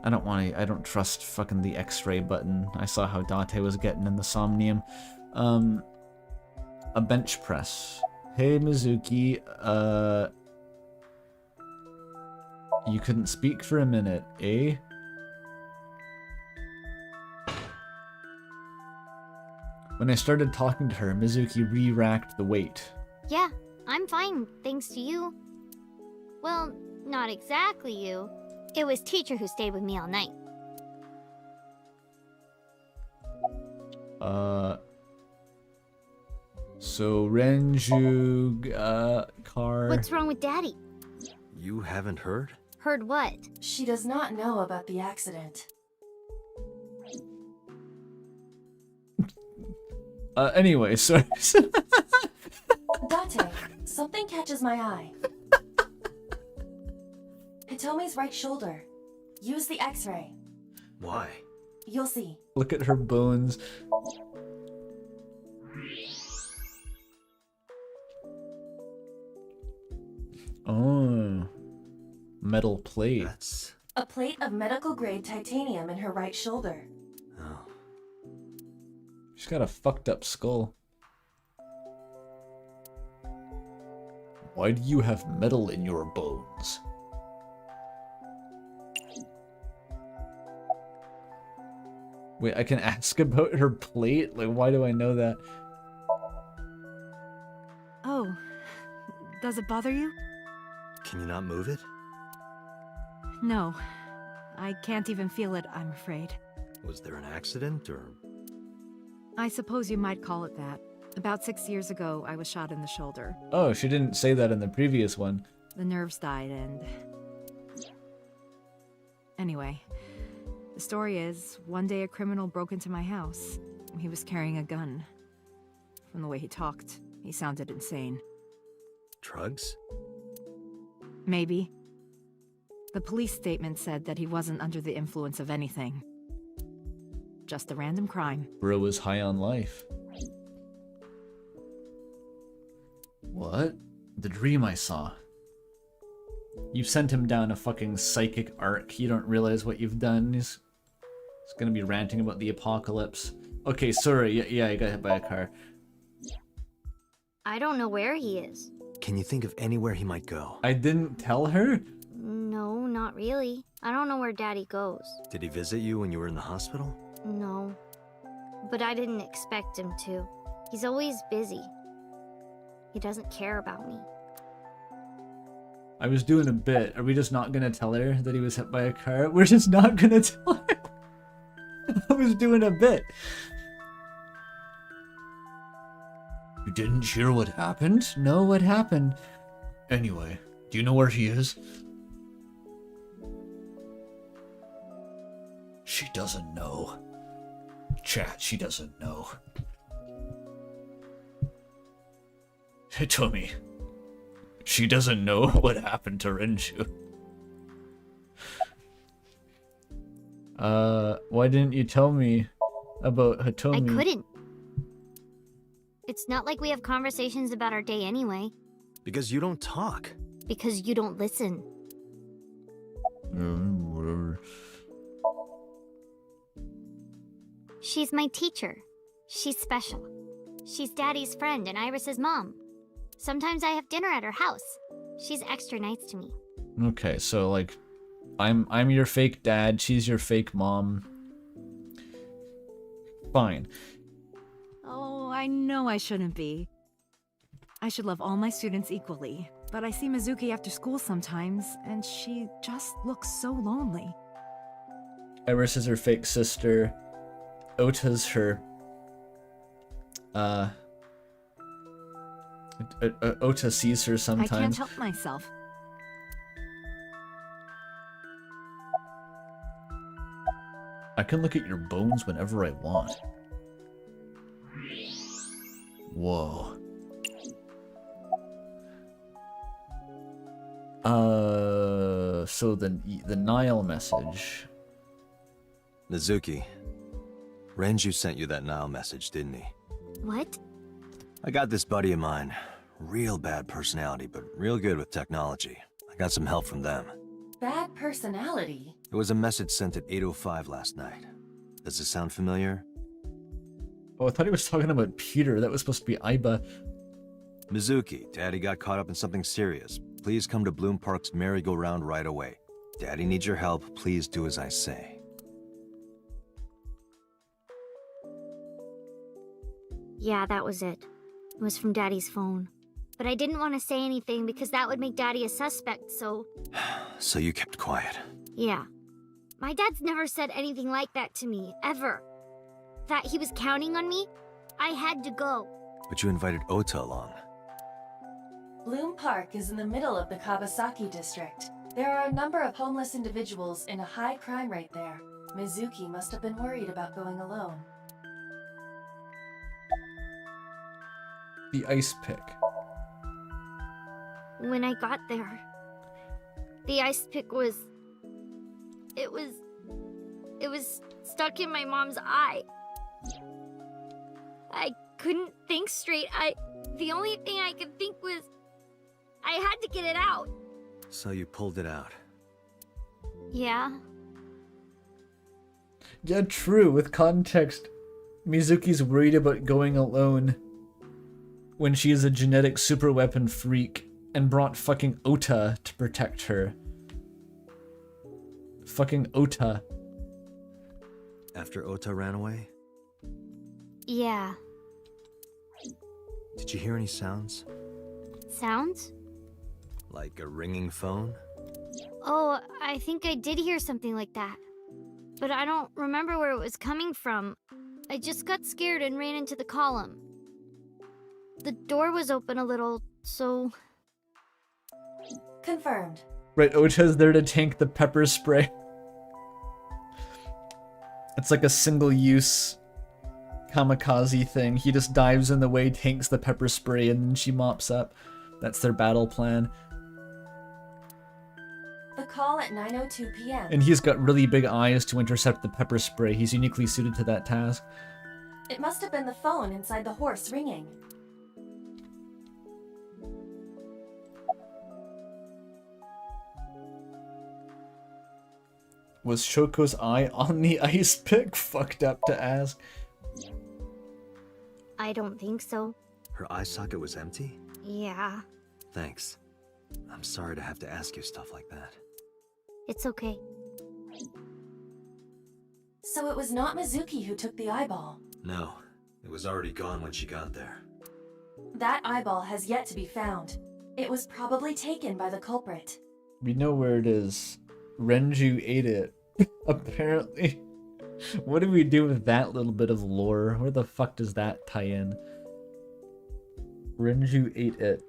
don't trust fucking the X-ray button. I saw how Date was getting in the Somnium. A bench press. Hey Mizuki, you couldn't speak for a minute, eh? When I started talking to her, Mizuki re-racked the weight. Yeah, I'm fine, thanks to you. Well, not exactly you. It was teacher who stayed with me all night. So Renju, car... What's wrong with Daddy? You haven't heard? Heard what? She does not know about the accident. Anyway, sorry. Date, something catches my eye. Hitomi's right shoulder. Use the X-ray. Why? You'll see. Look at her bones. Oh. Metal plate. That's... A plate of medical-grade titanium in her right shoulder. Oh. She's got a fucked up skull. Why do you have metal in your bones? Wait, I can ask about her plate? Like, why do I know that? Oh, does it bother you? Can you not move it? No, I can't even feel it, I'm afraid. Was there an accident, or...? I suppose you might call it that. About 6 years ago, I was shot in the shoulder. Oh, she didn't say that in the previous one. The nerves died and... Anyway, the story is, one day a criminal broke into my house. He was carrying a gun. From the way he talked, he sounded insane. Drugs? Maybe. The police statement said that he wasn't under the influence of anything. Just a random crime. Bro was high on life. What? The dream I saw. You sent him down a fucking psychic arc. You don't realize what you've done. He's gonna be ranting about the apocalypse. Okay, sorry. Yeah, I got hit by a car. I don't know where he is. Can you think of anywhere he might go? I didn't tell her? No, not really. I don't know where Daddy goes. Did he visit you when you were in the hospital? No. But I didn't expect him to. He's always busy. He doesn't care about me. I was doing a bit. Are we just not gonna tell her that he was hit by a car? We're just not gonna tell her. I was doing a bit. You didn't hear what happened? No, what happened? Anyway, do you know where he is? She doesn't know. Chat, she doesn't know. Hitomi. She doesn't know what happened to Renju. Why didn't you tell me about Hitomi? I couldn't. It's not like we have conversations about our day anyway. Because you don't talk. Because you don't listen. Whatever. She's my teacher. She's special. She's Daddy's friend and Iris's mom. Sometimes I have dinner at her house. She's extra nice to me. Okay, so like, I'm your fake dad, she's your fake mom. Fine. Oh, I know I shouldn't be. I should love all my students equally, but I see Mizuki after school sometimes, and she just looks so lonely. Iris is her fake sister. Ota's her... Ota sees her sometimes. I can't help myself. I can look at your bones whenever I want. Whoa. So the Nile message. Mizuki, Renju sent you that Nile message, didn't he? What? I got this buddy of mine. Real bad personality, but real good with technology. I got some help from them. Bad personality? It was a message sent at 8:05 last night. Does this sound familiar? Oh, I thought he was talking about Pewter. That was supposed to be Aiba. Mizuki, Daddy got caught up in something serious. Please come to Bloom Park's merry-go-round right away. Daddy needs your help. Please do as I say. Yeah, that was it. It was from Daddy's phone. But I didn't want to say anything because that would make Daddy a suspect, so... So you kept quiet. Yeah. My dad's never said anything like that to me, ever. That he was counting on me, I had to go. But you invited Ota along. Bloom Park is in the middle of the Kawasaki district. There are a number of homeless individuals in a high crime rate there. Mizuki must have been worried about going alone. The ice pick. When I got there, the ice pick was... It was stuck in my mom's eye. I couldn't think straight. The only thing I could think was... I had to get it out. So you pulled it out. Yeah. Yeah, true. With context, Mizuki's worried about going alone when she is a genetic superweapon freak and brought fucking Ota to protect her. Fucking Ota. After Ota ran away? Yeah. Did you hear any sounds? Sounds? Like a ringing phone? Oh, I think I did hear something like that. But I don't remember where it was coming from. I just got scared and ran into the column. The door was open a little, so... Confirmed. Right, Ota's there to tank the pepper spray. It's like a single-use kamikaze thing. He just dives in the way, tanks the pepper spray, and then she mops up. That's their battle plan. The call at 9:02 p.m. And he's got really big eyes to intercept the pepper spray. He's uniquely suited to that task. It must have been the phone inside the horse ringing. Was Shoko's eye on the ice pick? Fucked up to ask. I don't think so. Her eye socket was empty? Yeah. Thanks. I'm sorry to have to ask you stuff like that. It's okay. So it was not Mizuki who took the eyeball. No, it was already gone when she got there. That eyeball has yet to be found. It was probably taken by the culprit. We know where it is. Renju ate it. Apparently. What do we do with that little bit of lore? Where the fuck does that tie in? Renju ate it.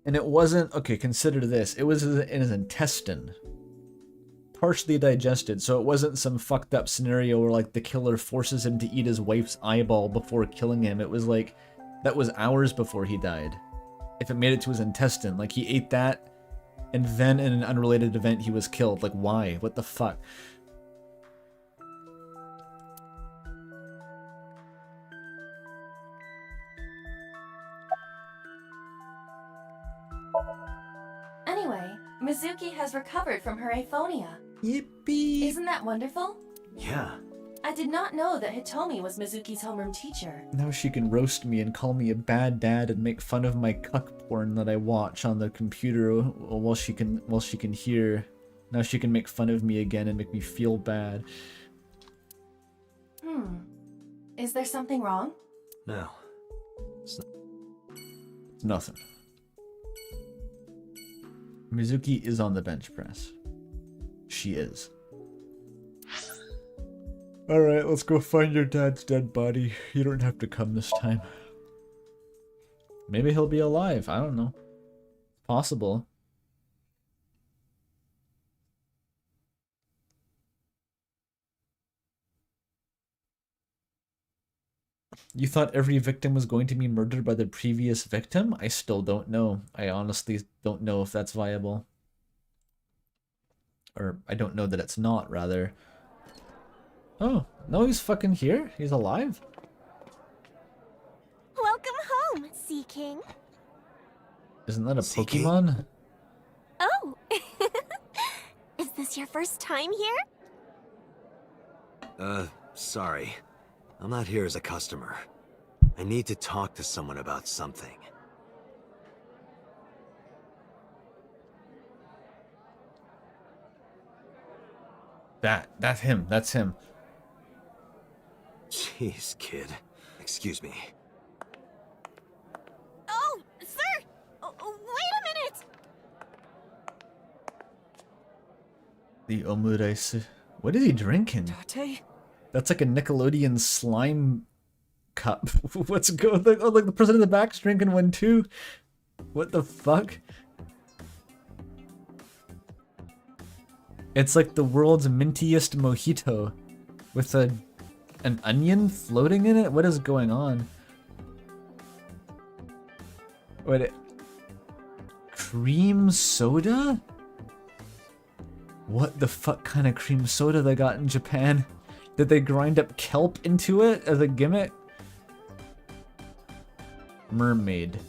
And it wasn't... Okay, consider this. It was in his intestine. Partially digested, so it wasn't some fucked up scenario where like the killer forces him to eat his wife's eyeball before killing him. It was like... That was hours before he died. If it made it to his intestine. Like he ate that, and then in an unrelated event he was killed. Like why? What the fuck? Anyway, Mizuki has recovered from her aphonia. Yippee! Isn't that wonderful? Yeah. I did not know that Hitomi was Mizuki's homeroom teacher. Now she can roast me and call me a bad dad and make fun of my cuck porn that I watch on the computer while she can hear. Now she can make fun of me again and make me feel bad. Is there something wrong? No. It's nothing. Mizuki is on the bench press. She is. Alright, let's go find your dad's dead body. You don't have to come this time. Maybe he'll be alive. I don't know. Possible. You thought every victim was going to be murdered by the previous victim? I still don't know. I honestly don't know if that's viable. Or, I don't know that it's not, rather. Oh, no, he's fucking here? He's alive? Welcome home, Sea King. Isn't that a Pokemon? Oh! Is this your first time here? Sorry. I'm not here as a customer. I need to talk to someone about something. That's him. That's him. Jeez, kid. Excuse me. Oh, sir! Wait a minute! The omurais. What is he drinking? Date? That's like a Nickelodeon slime cup. What's going on? Oh, like the person in the back's drinking one too. What the fuck? It's like the world's mintiest mojito with an onion floating in it. What is going on? Wait, cream soda? What the fuck kind of cream soda they got in Japan? Did they grind up kelp into it as a gimmick? Mermaid.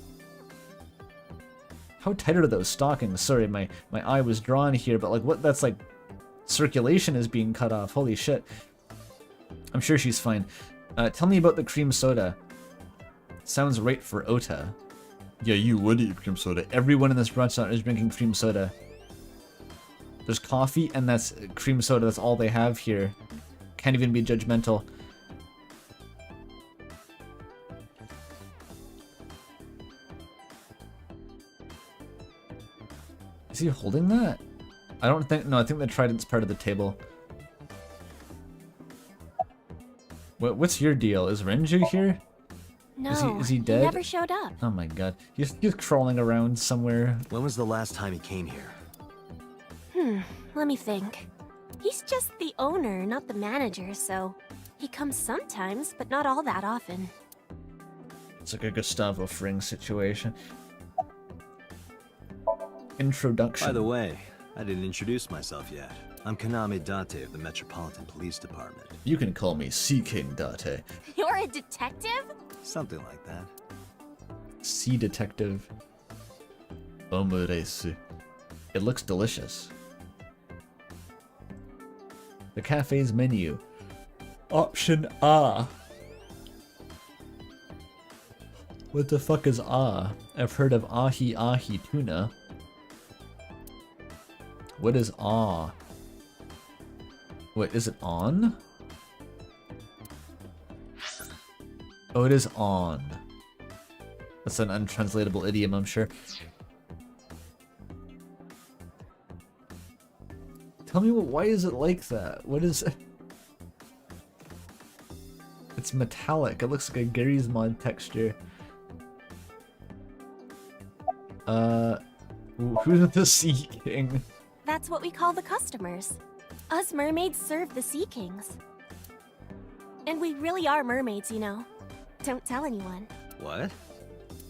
How tight are those stockings? Sorry, my eye was drawn here, but like what? That's like circulation is being cut off. Holy shit. I'm sure she's fine. Tell me about the cream soda. Sounds right for Ota. Yeah, you would eat cream soda. Everyone in this restaurant is drinking cream soda. There's coffee and that's cream soda. That's all they have here. Can't even be judgmental. Is he holding that? I don't think... No, I think the trident's part of the table. What's your deal? Is Renju here? No, is he dead? He never showed up. Oh my god. He's crawling around somewhere. When was the last time he came here? Let me think. He's just the owner, not the manager, so he comes sometimes, but not all that often. It's like a Gustavo Fring situation. Introduction. By the way, I didn't introduce myself yet. I'm Kaname Date of the Metropolitan Police Department. You can call me Sea King Date. You're a detective? Something like that. Sea Detective. Omuresu. It looks delicious. The cafe's menu. Option A. What the fuck is A? I've heard of ahi ahi tuna. What is A? Wait, is it on? Oh, it is on. That's an untranslatable idiom, I'm sure. Tell me why is it like that? What is it? It's metallic. It looks like a Gary's Mod texture. Who's the Sea King? That's what we call the customers. Us mermaids serve the Sea Kings. And we really are mermaids, you know. Don't tell anyone. What?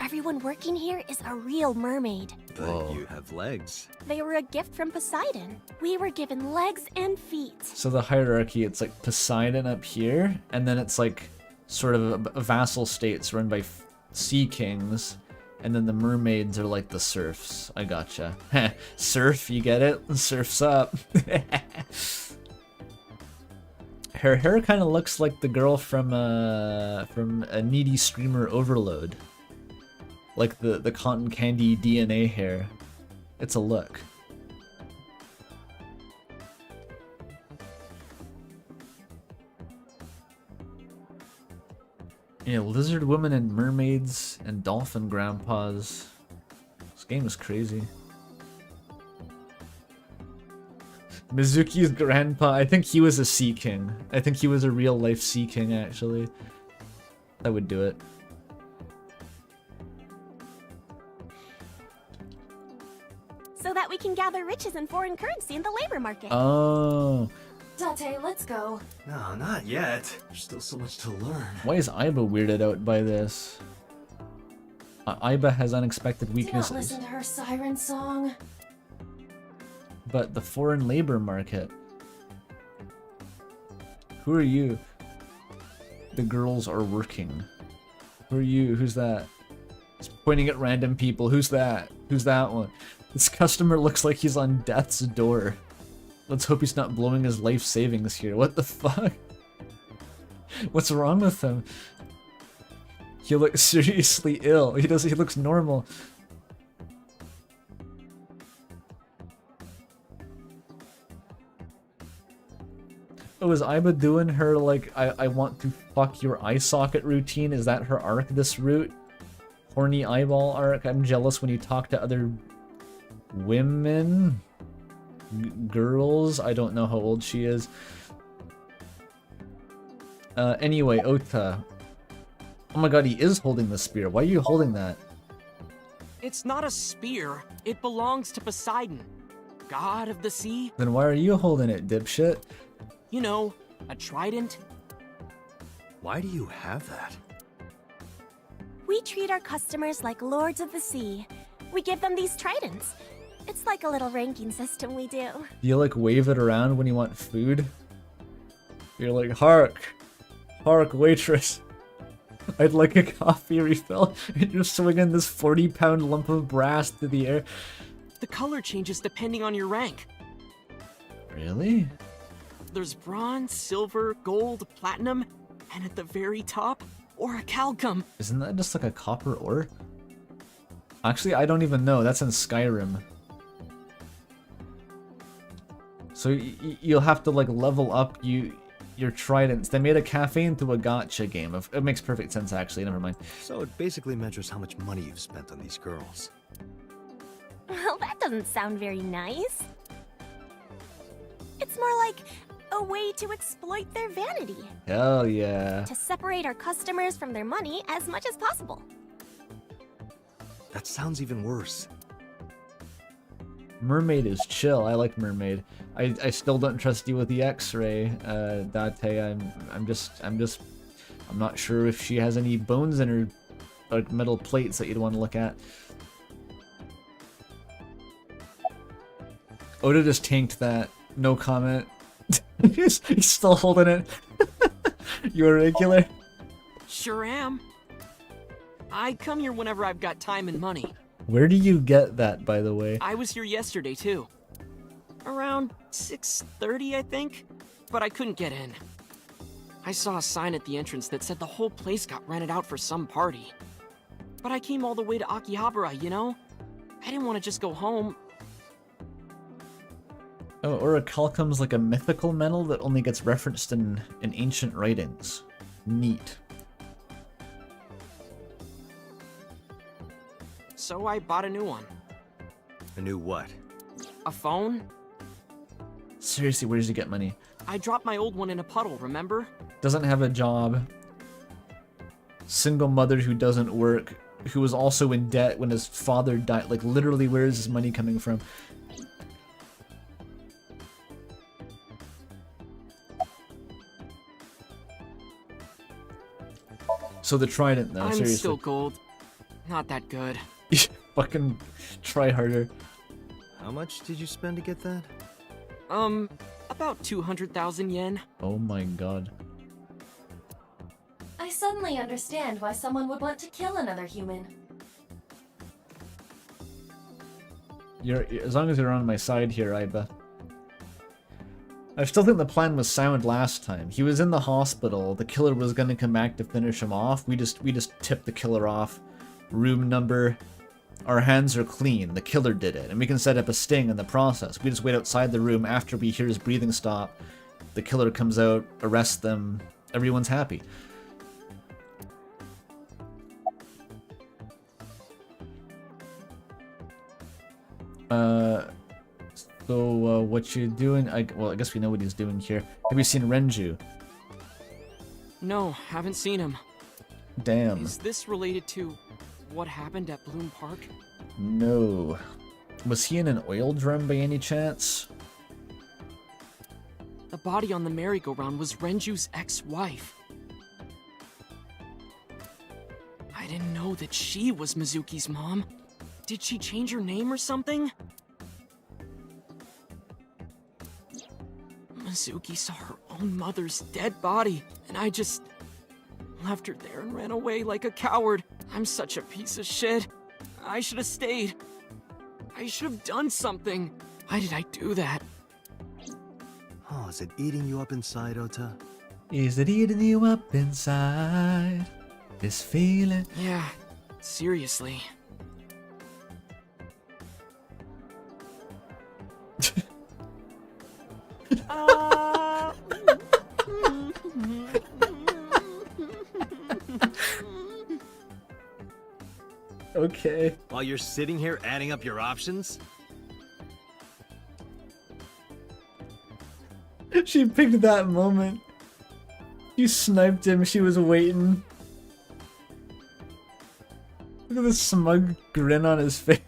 Everyone working here is a real mermaid. But you have legs. They were a gift from Poseidon. We were given legs and feet. So the hierarchy, it's like Poseidon up here, and then it's like sort of a vassal states run by sea kings, and then the mermaids are like the serfs. I gotcha. Surf, you get it? Surf's up. Her hair kind of looks like the girl from a Needy Screamer Overload. Like the cotton candy DNA hair. It's a look. Yeah, lizard women and mermaids and dolphin grandpas. This game is crazy. Mizuki's grandpa, I think he was a Sea King. I think he was a real life Sea King, actually. I would do it. So that we can gather riches in foreign currency in the labor market. Oh. Date, let's go. No, not yet. There's still so much to learn. Why is Aiba weirded out by this? Aiba has unexpected Do not weaknesses. listen to her siren song. But the foreign labor market. Who are you? The girls are working. Who are you? Who's that? He's pointing at random people. Who's that? Who's that one? This customer looks like he's on death's door. Let's hope he's not blowing his life savings here. What the fuck? What's wrong with him? He looks seriously ill. He looks normal. Oh, is Aiba doing her, like, I want to fuck your eye socket routine? Is that her arc, this route? Horny eyeball arc? I'm jealous when you talk to other women? Girls? I don't know how old she is. Anyway, Ota. Oh my god, he is holding the spear. Why are you holding that? It's not a spear. It belongs to Poseidon, god of the sea. Then why are you holding it, dipshit? You know, a trident. Why do you have that? We treat our customers like lords of the sea. We give them these tridents. It's like a little ranking system we do. Do you, like, wave it around when you want food? You're like, hark! Hark, waitress! I'd like a coffee refill. And you're swinging this 40-pound lump of brass through the air. The color changes depending on your rank. Really? There's bronze, silver, gold, platinum, and at the very top, orichalcum. Isn't that just like a copper ore? Actually, I don't even know. That's in Skyrim. So you'll have to, like, level up your tridents. They made a cafe into a gacha game. It makes perfect sense, actually. Never mind. So it basically measures how much money you've spent on these girls. Well, that doesn't sound very nice. It's more like a way to exploit their vanity. Hell yeah. To separate our customers from their money as much as possible. That sounds even worse. Mermaid is chill. I like Mermaid. I still don't trust you with the X-ray, Date. I'm not sure if she has any bones in her, like, metal plates that you'd want to look at. Oda just tanked that. No comment. he's still holding it. You a regular? Sure am. I come here whenever I've got time and money. Where do you get that, by the way? I was here yesterday, too. Around 6:30, I think? But I couldn't get in. I saw a sign at the entrance that said the whole place got rented out for some party. But I came all the way to Akihabara, you know? I didn't want to just go home. Oh, orichalcum's like a mythical metal that only gets referenced in ancient writings. Neat. So I bought a new one. A new what? A phone? Seriously, where does he get money? I dropped my old one in a puddle, remember? Doesn't have a job. Single mother who doesn't work. Who was also in debt when his father died. Like, literally, where is his money coming from? So the trident, though, I'm seriously. still gold. Not that good. Fucking try harder. How much did you spend to get that? About 200,000 yen. Oh my god. I suddenly understand why someone would want to kill another human. As long as you're on my side here, Aiba. I still think the plan was sound last time. He was in the hospital. The killer was gonna come back to finish him off. We just tipped the killer off. Room number. Our hands are clean. The killer did it, and we can set up a sting in the process. We just wait outside the room after we hear his breathing stop. The killer comes out, arrests them. Everyone's happy. So, what you doing? Well, I guess we know what he's doing here. Have you seen Renju? No, haven't seen him. Damn. Is this related to what happened at Bloom Park? No. Was he in an oil drum by any chance? The body on the merry-go-round was Renju's ex-wife. I didn't know that she was Mizuki's mom. Did she change her name or something? Mizuki saw her own mother's dead body, and I just left her there and ran away like a coward. I'm such a piece of shit. I should have stayed. I should have done something. Why did I do that? Oh, is it eating you up inside, Ota? Is it eating you up inside? This feeling? Yeah, seriously. Okay. While you're sitting here adding up your options? She picked that moment. You sniped him, she was waiting. Look at the smug grin on his face.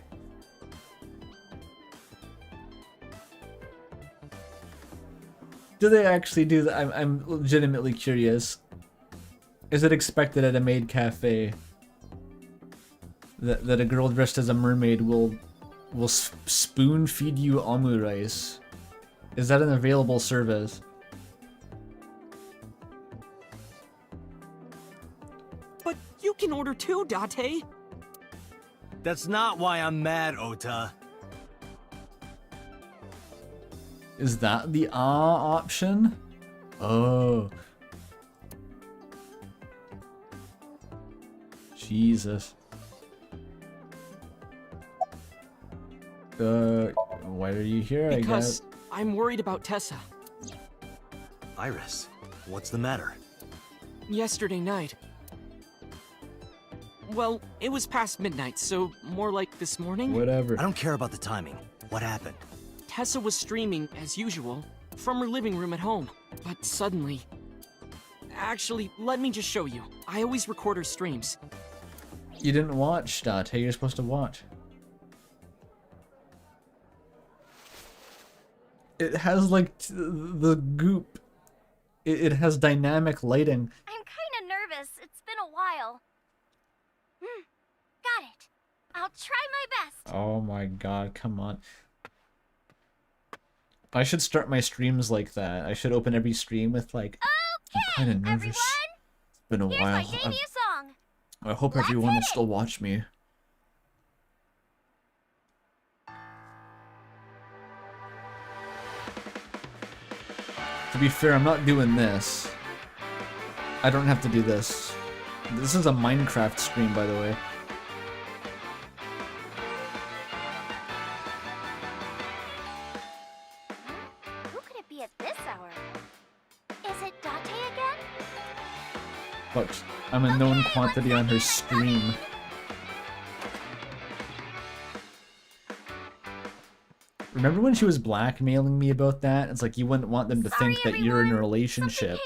Do they actually do that? I'm legitimately curious. Is it expected at a maid cafe that a girl dressed as a mermaid will spoon feed you omu rice? Is that an available service? But you can order too, Date. That's not why I'm mad, Ota. Is that the option? Oh. Jesus. Why are you here, I guess? Because I'm worried about Tessa. Iris, what's the matter? Yesterday night. Well, it was past midnight, so more like this morning. Whatever. I don't care about the timing. What happened? Tessa was streaming, as usual, from her living room at home. But suddenly... Actually, let me just show you. I always record her streams. You didn't watch, Date. You're supposed to watch. It has, like, the goop. It has dynamic lighting. I'm kind of nervous. It's been a while. Got it. I'll try my best. Oh my god, come on. I should start my streams like that. I should open every stream with, like, I'm kind of nervous. Everyone, it's been a here's while. my debut song. I hope everyone will still watch me. To be fair, I'm not doing this. I don't have to do this. This is a Minecraft stream, by the way. Who could it be at this hour? Is it Date again? But I'm a known quantity on her stream. Remember when she was blackmailing me about that? It's like you wouldn't want them to think that you're in a relationship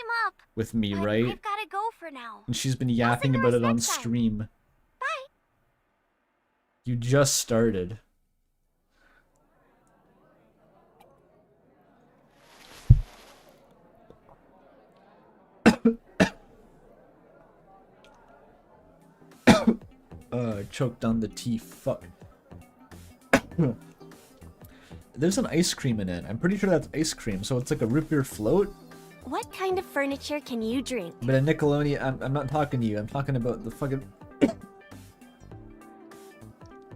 with me, right? I've gotta go for now. And she's been yapping about it on stream. Bye. You just started. I choked on the tea. Fuck. There's an ice cream in it. I'm pretty sure that's ice cream, so it's like a root beer float. What kind of furniture can you drink? But a Nickelodeon, I'm not talking to you. I'm talking about the fucking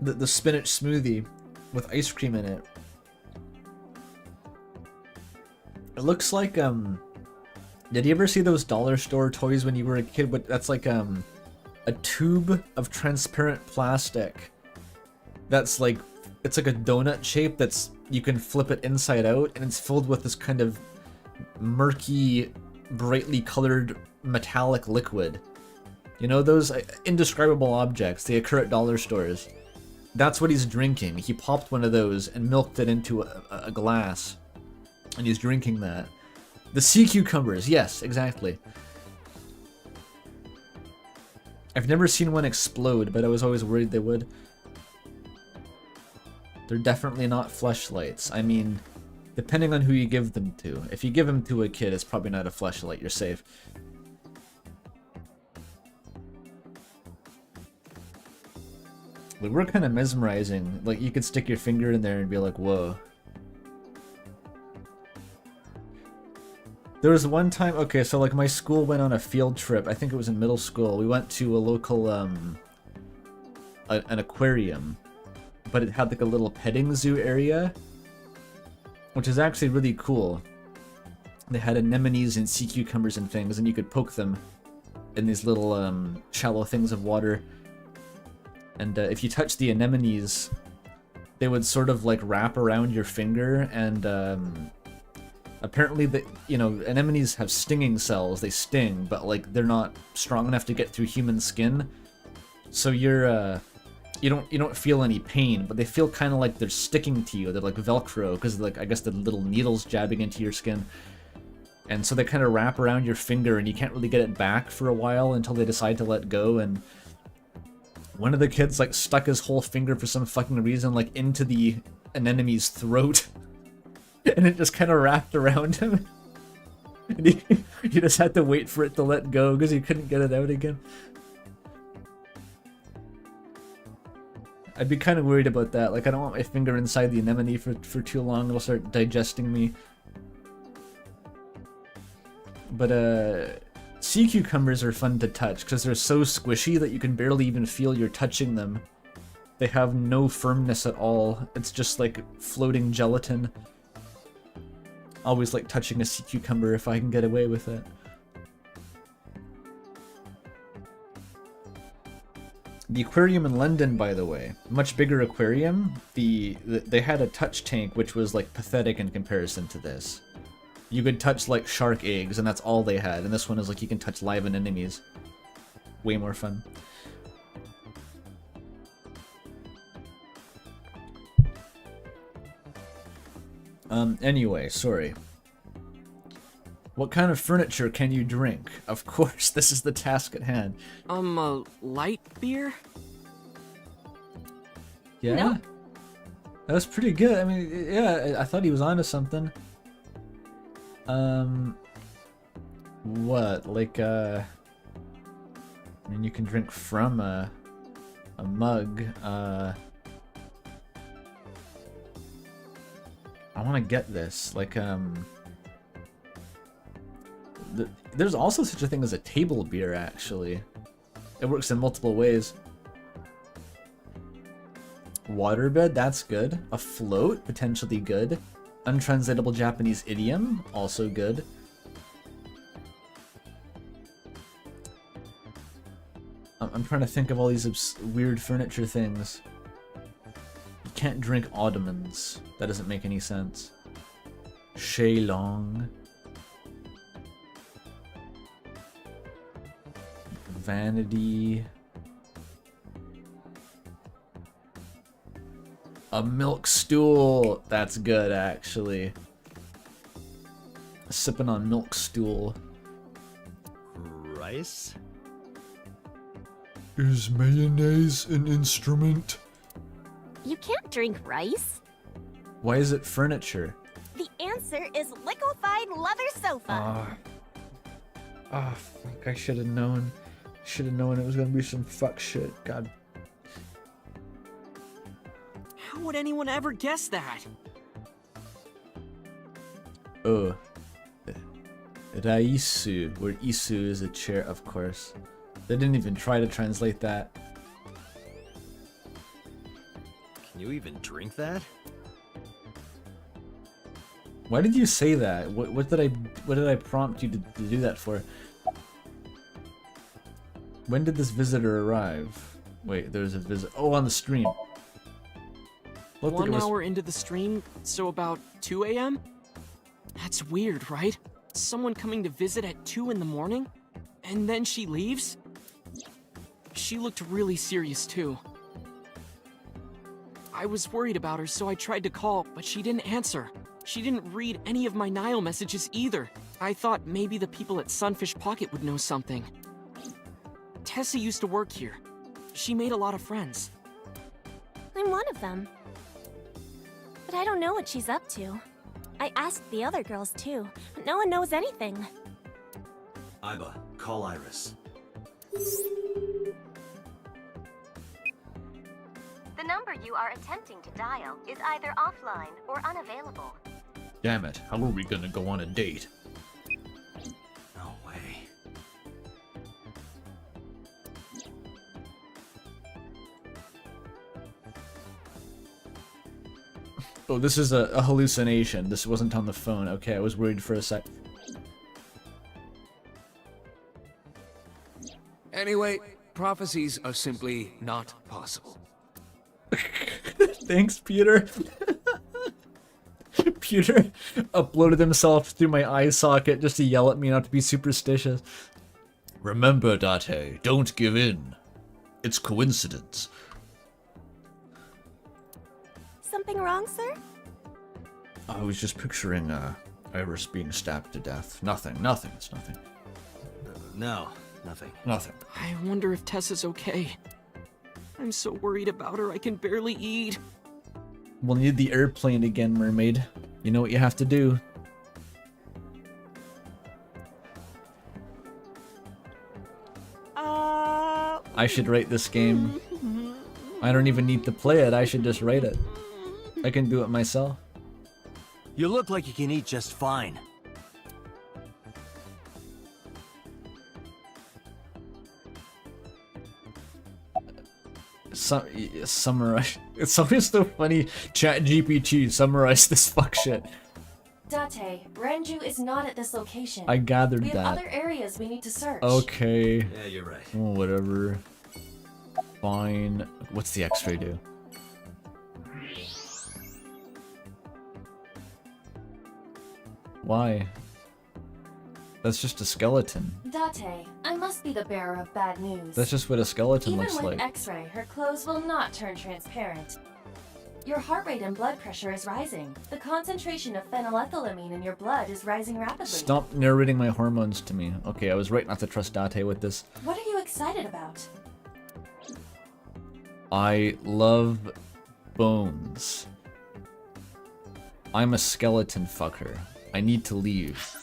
the spinach smoothie with ice cream in it. It looks like, did you ever see those dollar store toys when you were a kid? But that's like, a tube of transparent plastic. That's like, it's like a donut shape that's, you can flip it inside out, and it's filled with this kind of murky, brightly colored metallic liquid. You know, those indescribable objects, they occur at dollar stores. That's what he's drinking. He popped one of those and milked it into a glass. And he's drinking that. The sea cucumbers, yes, exactly. I've never seen one explode, but I was always worried they would. They're definitely not fleshlights. I mean, depending on who you give them to. If you give them to a kid, it's probably not a fleshlight, you're safe. But we're kind of mesmerizing. Like, you could stick your finger in there and be like, whoa. There was one time, okay, so like my school went on a field trip. I think it was in middle school. We went to a local, an aquarium. But it had like a little petting zoo area. Which is actually really cool. They had anemones and sea cucumbers and things, and you could poke them in these little, shallow things of water. And if you touch the anemones, they would sort of like wrap around your finger, and apparently, anemones have stinging cells. They sting, but like they're not strong enough to get through human skin. So you don't feel any pain, but they feel kind of like they're sticking to you. They're like Velcro, because like I guess the little needles jabbing into your skin. And so they kind of wrap around your finger, and you can't really get it back for a while until they decide to let go. And one of the kids like stuck his whole finger for some fucking reason like into the anemone's throat. And it just kind of wrapped around him. And he just had to wait for it to let go because he couldn't get it out again. I'd be kind of worried about that. Like, I don't want my finger inside the anemone for too long. It'll start digesting me. But, sea cucumbers are fun to touch because they're so squishy that you can barely even feel you're touching them. They have no firmness at all. It's just like floating gelatin. Always like touching a sea cucumber if I can get away with it. The aquarium in London, by the way, much bigger aquarium. They had a touch tank which was like pathetic in comparison to this. You could touch like shark eggs, and that's all they had. And this one is like you can touch live anemones. Way more fun. Anyway, sorry. What kind of furniture can you drink? Of course, this is the task at hand. A light beer? Yeah? No. That was pretty good. I mean, yeah, I thought he was onto something. What? Like, I mean, you can drink from a mug. I want to get this. Like, there's also such a thing as a table beer, actually. It works in multiple ways. Waterbed, that's good. A float, potentially good. Untranslatable Japanese idiom, also good. I'm trying to think of all these weird furniture things. You can't drink ottomans. That doesn't make any sense. Shenlong. Vanity. A milk stool. That's good, actually. Sipping on milk stool. Rice? Is mayonnaise an instrument? You can't drink rice. Why is it furniture? The answer is liquefied leather sofa. Fuck, I should have known. Should have known it was gonna be some fuck shit. God. How would anyone ever guess that? Oh. Raisu, where isu is a chair, of course. They didn't even try to translate that. Can you even drink that? Why did you say that? What did I prompt you to do that for? When did this visitor arrive? Wait, there's a visit. Oh, on the stream. Looked like 1 it was... hour into the stream, so about 2 a.m.? That's weird, right? Someone coming to visit at 2 in the morning? And then she leaves? She looked really serious, too. I was worried about her, so I tried to call, but she didn't answer. She didn't read any of my Nile messages either. I thought maybe the people at Sunfish Pocket would know something. Tessa used to work here. She made a lot of friends. I'm one of them. But I don't know what she's up to. I asked the other girls too, but no one knows anything. Iba, call Iris. The number you are attempting to dial is either offline or unavailable. Damn it, how are we gonna go on a date? No way. Oh, this is a hallucination. This wasn't on the phone. Okay, I was worried for a sec. Anyway, prophecies are simply not possible. Thanks, Pewter. Pewter uploaded himself through my eye socket just to yell at me not to be superstitious. Remember, Date, don't give in. It's coincidence. Something wrong, sir? I was just picturing Iris being stabbed to death. Nothing, it's nothing. No, nothing. Nothing. I wonder if Tessa's okay. I'm so worried about her, I can barely eat. We'll need the airplane again, mermaid. You know what you have to do. I should write this game. I don't even need to play it, I should just write it. I can do it myself. You look like you can eat just fine. Summarize. It's always so funny. ChatGPT summarize this fuck shit. Date, Renju is not at this location. I gathered we have that. other areas we need to search. Okay. Yeah, you're right. Oh, whatever. Fine. What's the X-ray do? Why? That's just a skeleton. Date, I must be the bearer of bad news. That's just what a skeleton Even looks with like. X-ray, her clothes will not turn transparent. Your heart rate and blood pressure is rising. The concentration of phenylethylamine in your blood is rising rapidly. Stop narrating my hormones to me. Okay, I was right not to trust Date with this. What are you excited about? I love bones. I'm a skeleton fucker. I need to leave.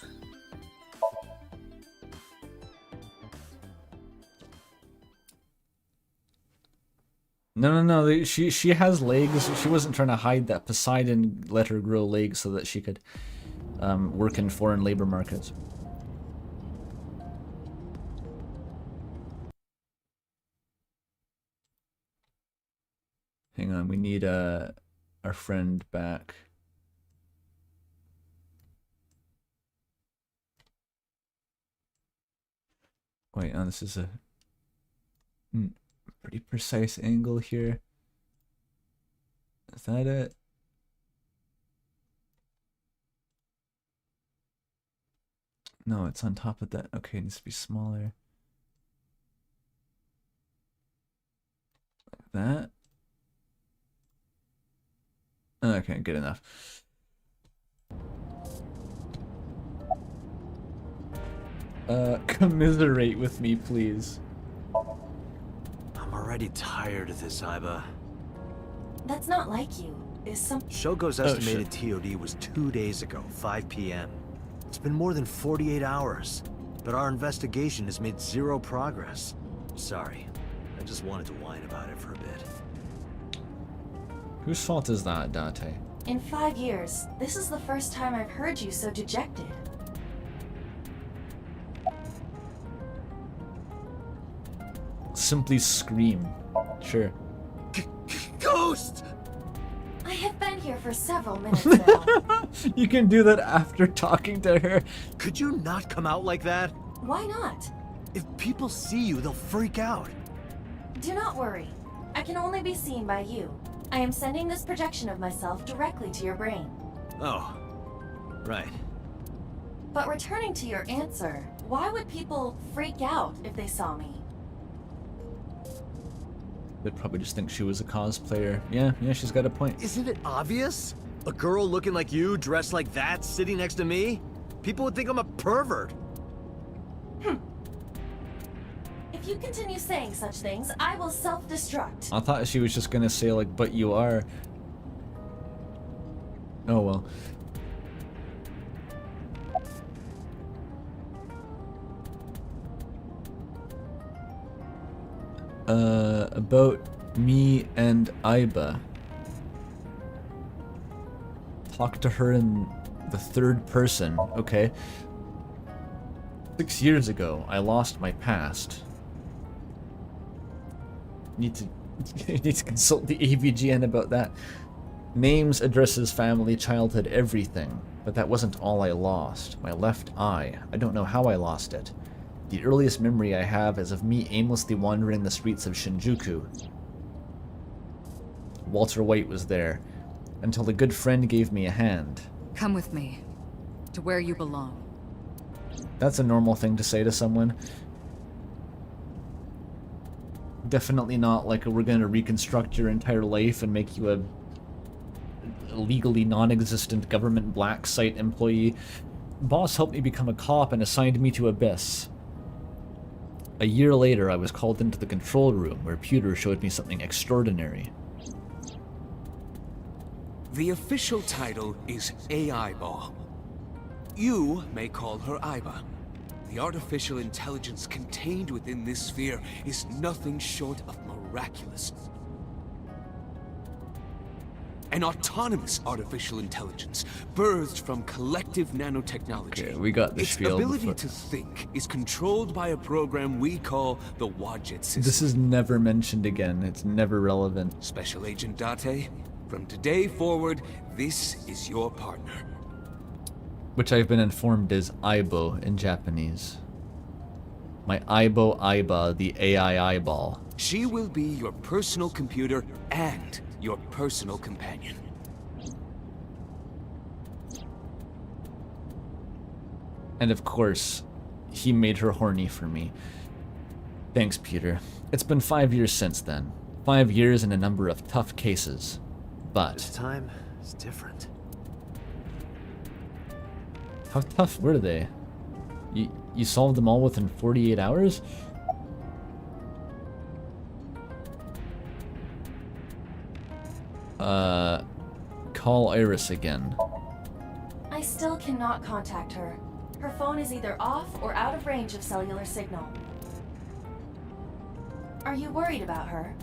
No, she has legs. She wasn't trying to hide that. Poseidon let her grow legs so that she could work in foreign labor markets. Hang on, we need our friend back. Wait, no, this is a pretty precise angle here. Is that it? No, it's on top of that. Okay, it needs to be smaller. Like that. Okay, good enough. Commiserate with me, please. I'm already tired of this, Iba. That's not like you. Is some Shogo's estimated TOD was 2 days ago, 5 p.m. It's been more than 48 hours, but our investigation has made zero progress. Sorry, I just wanted to whine about it for a bit. Whose fault is that, Date? In 5 years, this is the first time I've heard you so dejected. Simply scream. Sure. Ghost! I have been here for several minutes now. You can do that after talking to her. Could you not come out like that? Why not? If people see you, they'll freak out. Do not worry. I can only be seen by you. I am sending this projection of myself directly to your brain. Oh, right. But returning to your answer, why would people freak out if they saw me? They'd probably just think she was a cosplayer. Yeah, she's got a point. Isn't it obvious? A girl looking like you, dressed like that, sitting next to me? People would think I'm a pervert. If you continue saying such things, I will self-destruct. I thought she was just gonna say like, but you are. Oh well. About me and Aiba. Talk to her in the third person. Okay. 6 years ago, I lost my past. Need to consult the AVGN about that. Names, addresses, family, childhood, everything. But that wasn't all I lost. My left eye. I don't know how I lost it. The earliest memory I have is of me aimlessly wandering the streets of Shinjuku. Walter White was there, until a good friend gave me a hand. Come with me, to where you belong. That's a normal thing to say to someone. Definitely not like we're gonna reconstruct your entire life and make you a legally non-existent government black site employee. Boss helped me become a cop and assigned me to Abyss. A year later, I was called into the control room where Pewter showed me something extraordinary. The official title is AI Ball. You may call her Aiba. The artificial intelligence contained within this sphere is nothing short of miraculous. An autonomous artificial intelligence birthed from collective nanotechnology. Okay, we got the its spiel ability before. to think is controlled by a program we call the Wadjet system. This is never mentioned again. It's never relevant. Special Agent Date, from today forward, this is your partner. Which I've been informed is Aibo in Japanese. My Aibo Aiba, the AI eyeball. She will be your personal computer and your personal companion. And of course, he made her horny for me. Thanks, Peter. It's been 5 years since then. 5 years and a number of tough cases. But This time is different. how tough were they? You solved them all within 48 hours? Call Iris again. I still cannot contact her. Her phone is either off or out of range of cellular signal. Are you worried about her?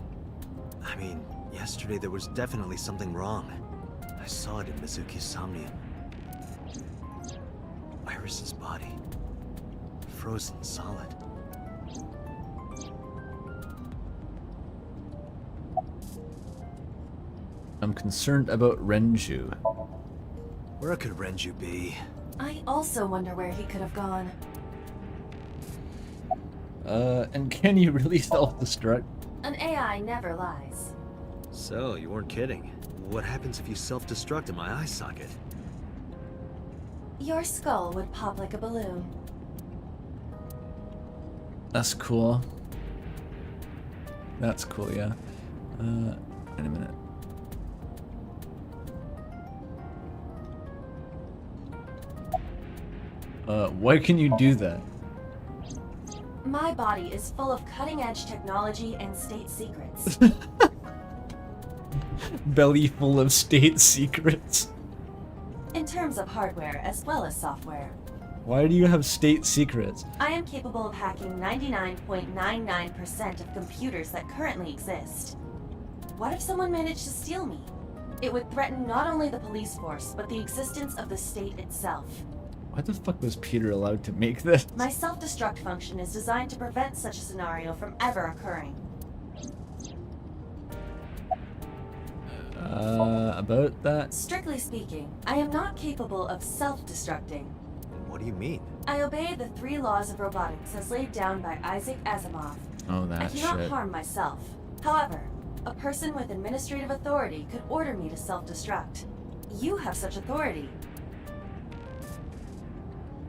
I mean, yesterday there was definitely something wrong. I saw it in Mizuki's Somnium. Iris's body. Frozen solid. I'm concerned about Renju. Where could Renju be? I also wonder where he could have gone. And can you really self-destruct? An AI never lies. So, you weren't kidding. What happens if you self-destruct in my eye socket? Your skull would pop like a balloon. That's cool. That's cool, yeah. In a minute. Why can you do that? My body is full of cutting-edge technology and state secrets. Belly full of state secrets. In terms of hardware as well as software, Why do you have state secrets? I am capable of hacking 99.99% of computers that currently exist. What if someone managed to steal me? It would threaten not only the police force, but the existence of the state itself. Why the fuck was Peter allowed to make this? My self-destruct function is designed to prevent such a scenario from ever occurring. About that? Strictly speaking, I am not capable of self-destructing. What do you mean? I obey the 3 laws of robotics as laid down by Isaac Asimov. Oh, I that cannot shit. harm myself. However, a person with administrative authority could order me to self-destruct. You have such authority.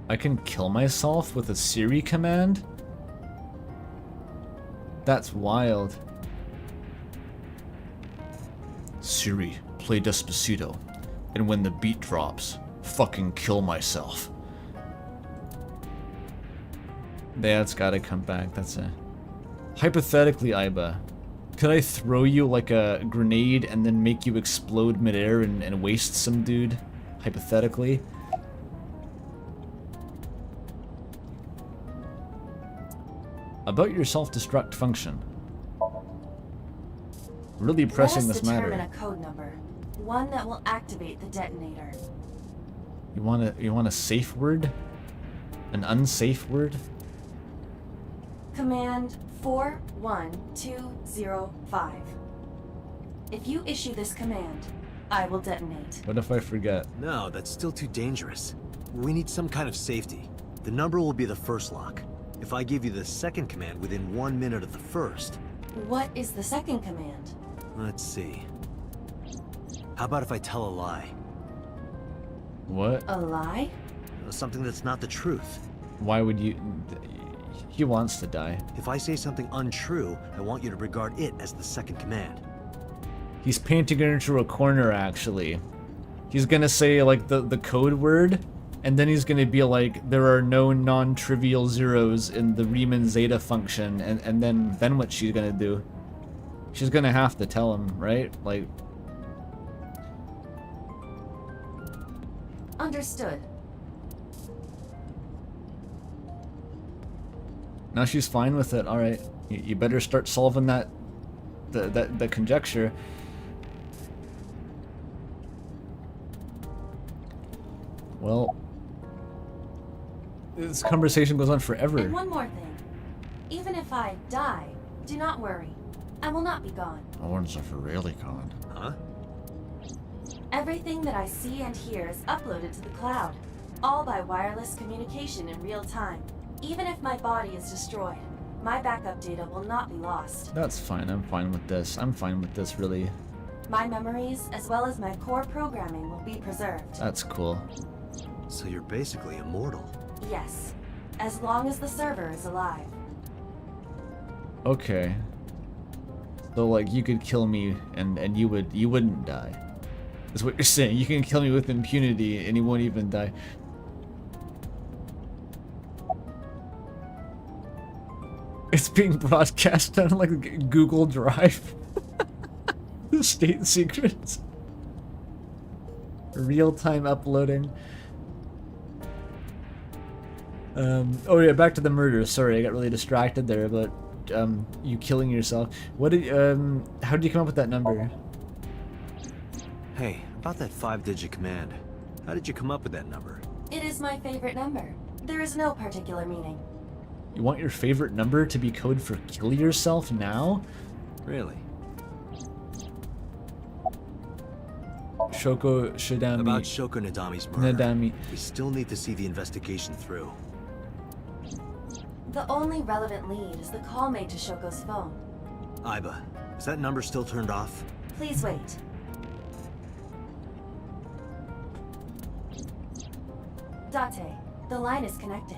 I can kill myself with a Siri command? That's wild. Siri, play Despacito. And when the beat drops, fucking kill myself. That's gotta come back, that's a... Hypothetically, Aiba, could I throw you like a grenade and then make you explode midair and waste some dude? Hypothetically? About your self-destruct function. Really pressing this matter. Let us determine a code number. One that will activate the detonator. You want a safe word? An unsafe word? Command 41205. If you issue this command, I will detonate. What if I forget? No, that's still too dangerous. We need some kind of safety. The number will be the first lock. If I give you the second command within 1 minute of the first... What is the second command? Let's see. How about if I tell a lie? What? A lie? Something that's not the truth. Why would you... He wants to die. If I say something untrue, I want you to regard it as the second command. He's painting her into a corner, actually. He's gonna say, like, the code word, and then he's gonna be like, there are no non-trivial zeros in the Riemann zeta function, and then what's she gonna do? She's gonna have to tell him, right? Like... Understood. Now she's fine with it. All right, you better start solving that conjecture. Well, this conversation goes on forever. And one more thing. Even if I die, do not worry. I will not be gone. I wonder if we're really gone. Huh? Everything that I see and hear is uploaded to the cloud, all by wireless communication in real time. Even if my body is destroyed, my backup data will not be lost. That's fine. I'm fine with this. I'm fine with this, really. My memories, as well as my core programming, will be preserved. That's cool. So you're basically immortal. Yes, as long as the server is alive. Okay. So, like, you could kill me and you wouldn't die. That's what you're saying. You can kill me with impunity and you won't even die. It's being broadcast on like Google Drive. State secrets. Real-time uploading. Oh yeah, back to the murder. Sorry, I got really distracted there about you killing yourself. What did how did you come up with that number? Hey, about that 5-digit command. How did you come up with that number? It is my favorite number. There is no particular meaning. You want your favorite number to be code for kill yourself now? Really? Shoko Shidami. About Shoko Nadami's murder. Nadami. We still need to see the investigation through. The only relevant lead is the call made to Shoko's phone. Aiba, is that number still turned off? Please wait. Date, the line is connected.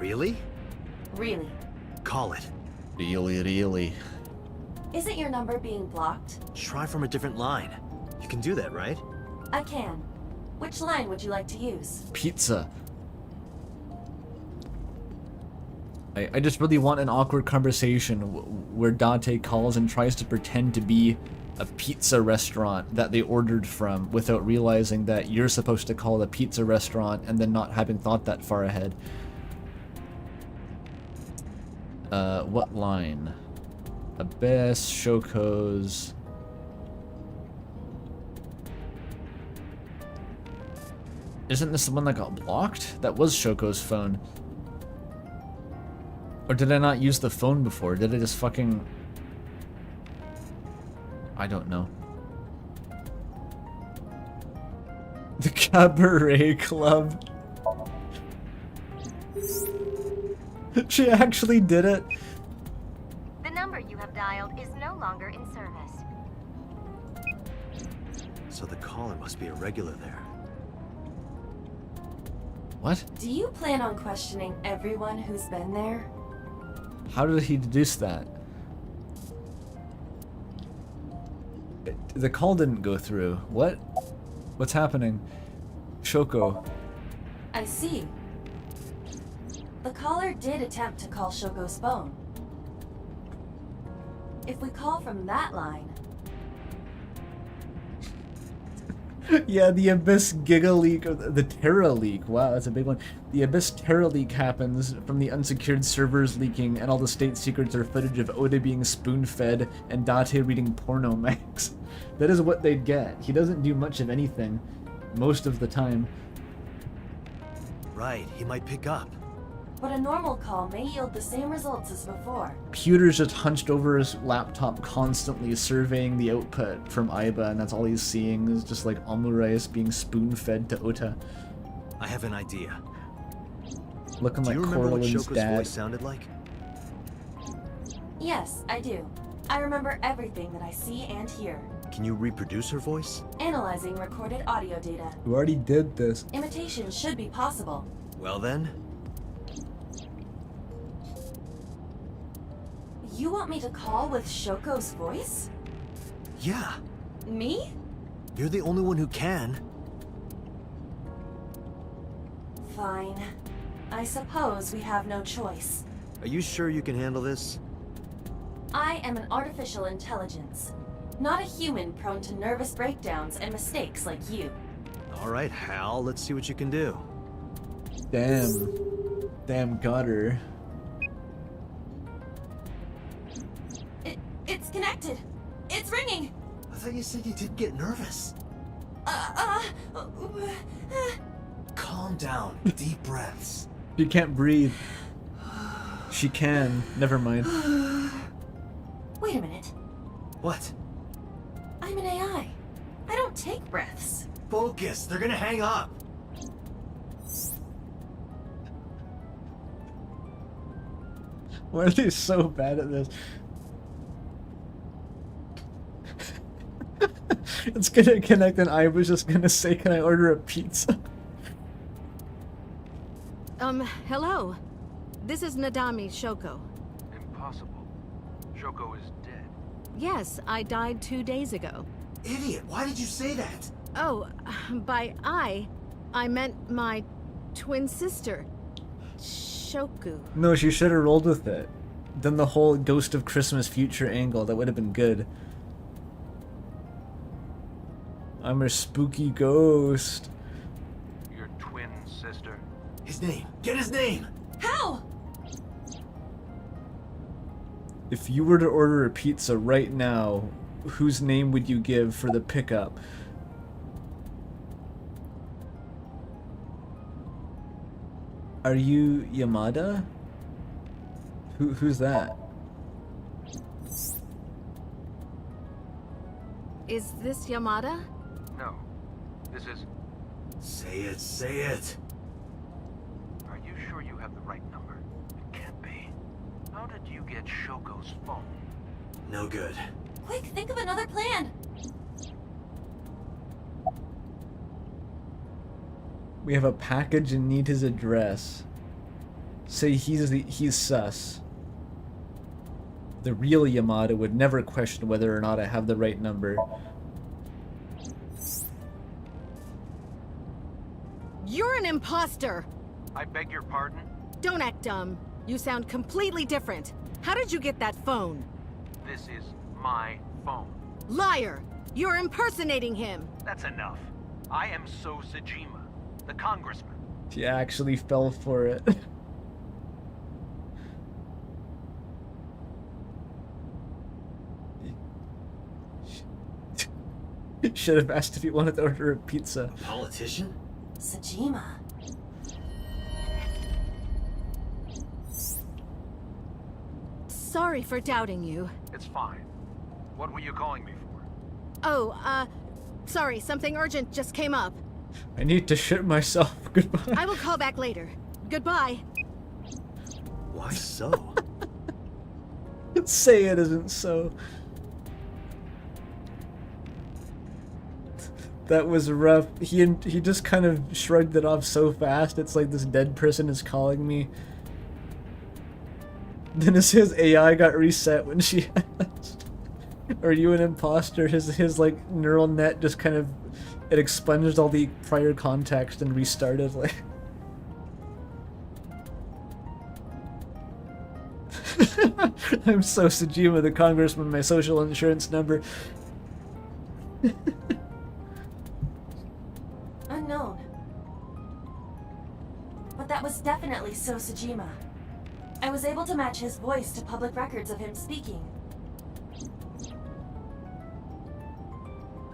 Really? Really. Call it. Really. Isn't your number being blocked? Try from a different line. You can do that, right? I can. Which line would you like to use? Pizza. I just really want an awkward conversation where Date calls and tries to pretend to be a pizza restaurant that they ordered from without realizing that you're supposed to call it a pizza restaurant and then not having thought that far ahead. What line? Abyss, Shoko's... Isn't this the one that got blocked? That was Shoko's phone. Or did I not use the phone before? Did I just fucking... I don't know. The Cabaret Club. She actually did it. The number you have dialed is no longer in service. So the caller must be a regular there. What? Do you plan on questioning everyone who's been there? How did he deduce that? The call didn't go through. What? What's happening? Shoko. I see. The caller did attempt to call Shoko's phone. If we call from that line... Yeah, the Abyss Giga Leak, or the Terra Leak. Wow, that's a big one. The Abyss Terra Leak happens from the unsecured servers leaking, and all the state secrets are footage of Oda being spoon-fed and Date reading porno mags. That is what they'd get. He doesn't do much of anything, most of the time. Right, he might pick up. But a normal call may yield the same results as before. Pewter's just hunched over his laptop constantly surveying the output from Aiba, and that's all he's seeing is just like omurice being spoon-fed to Ota. I have an idea. Looking like Do you remember what Coraline's Shoko's dad. voice sounded like? Yes, I do. I remember everything that I see and hear. Can you reproduce her voice? Analyzing recorded audio data. You already did this. Imitation should be possible. Well then, You want me to call with Shoko's voice? yeah. Me? You're the only one who can. Fine. I suppose we have no choice. Are you sure you can handle this? I am an artificial intelligence, not a human prone to nervous breakdowns and mistakes like you. Alright, Hal, let's see what you can do. Damn. Damn, got her. It's connected. It's ringing. I thought you said you did get nervous. Calm down. Deep breaths. She can't breathe. She can. Never mind. Wait a minute. What? I'm an AI. I don't take breaths. Focus. They're gonna hang up. Why are they so bad at this? It's gonna connect and I was just gonna say, can I order a pizza? Hello. This is Nadami Shoko. Impossible. Shoko is dead. Yes, I died 2 days ago. Idiot, why did you say that? Oh, by I meant my twin sister, Shoku. No, she should have rolled with it. Done the whole Ghost of Christmas Future angle, that would have been good. I'm a spooky ghost. Your twin sister. His name. Get his name! How? If you were to order a pizza right now, whose name would you give for the pickup? Are you Yamada? Who's that? Is this Yamada? No. This is... Say it, say it. Are you sure you have the right number? It can't be. How did you get Shoko's phone? No good. Quick, think of another plan. We have a package and need his address. Say he's sus. The real Yamada would never question whether or not I have the right number. You're an imposter! I beg your pardon? Don't act dumb. You sound completely different. How did you get that phone? This is my phone. Liar! You're impersonating him! That's enough. I am So Sejima, the congressman. She actually fell for it. Should have asked if he wanted to order a pizza. A politician? Sejima. Sorry for doubting you. It's fine. What were you calling me for? Oh, sorry, something urgent just came up. I need to shit myself. Goodbye. I will call back later. Goodbye. Why so? Say it isn't so. That was rough. He just kind of shrugged it off so fast. It's like this dead person is calling me. Then as his AI got reset when she asked, "Are you an imposter?" His like neural net just kind of it expunged all the prior context and restarted like. I'm so Sejima the congressman, my social insurance number. Unknown. But that was definitely So Sejima. I was able to match his voice to public records of him speaking.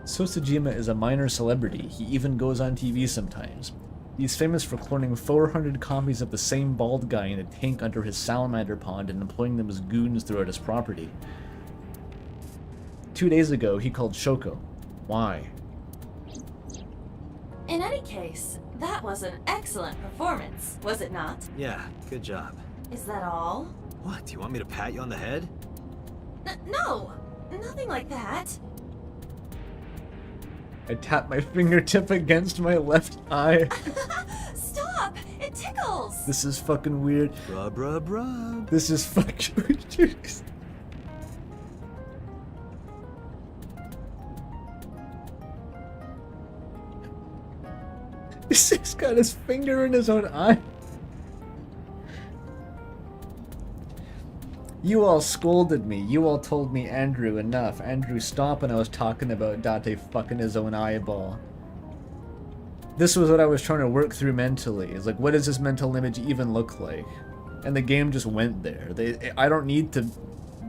So Sejima is a minor celebrity. He even goes on TV sometimes. He's famous for cloning 400 copies of the same bald guy in a tank under his salamander pond and employing them as goons throughout his property. 2 days ago, he called Shoko. Why? In any case, that was an excellent performance, was it not? Yeah, good job. Is that all? What, do you want me to pat you on the head? No, nothing like that. I tap my fingertip against my left eye. Stop! It tickles! This is fucking weird. Rub, rub, rub. This is fucking weird. He's got his finger in his own eye. You all scolded me. You all told me, Andrew, enough. Andrew, stop when I was talking about Date fucking his own eyeball. This was what I was trying to work through mentally. It's like, what does this mental image even look like? And the game just went there. I don't need to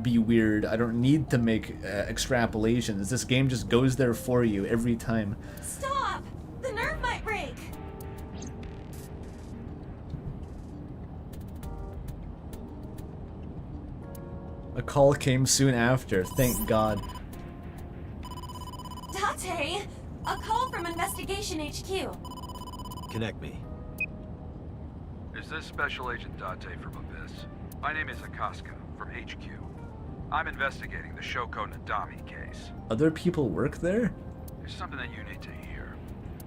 be weird. I don't need to make extrapolations. This game just goes there for you every time. Stop! The nerve might break! A call came soon after, thank God. Date! A call from Investigation HQ. Connect me. Is this Special Agent Date from Abyss? My name is Akaska, from HQ. I'm investigating the Shoko Nadami case. Other people work there? There's something that you need to hear.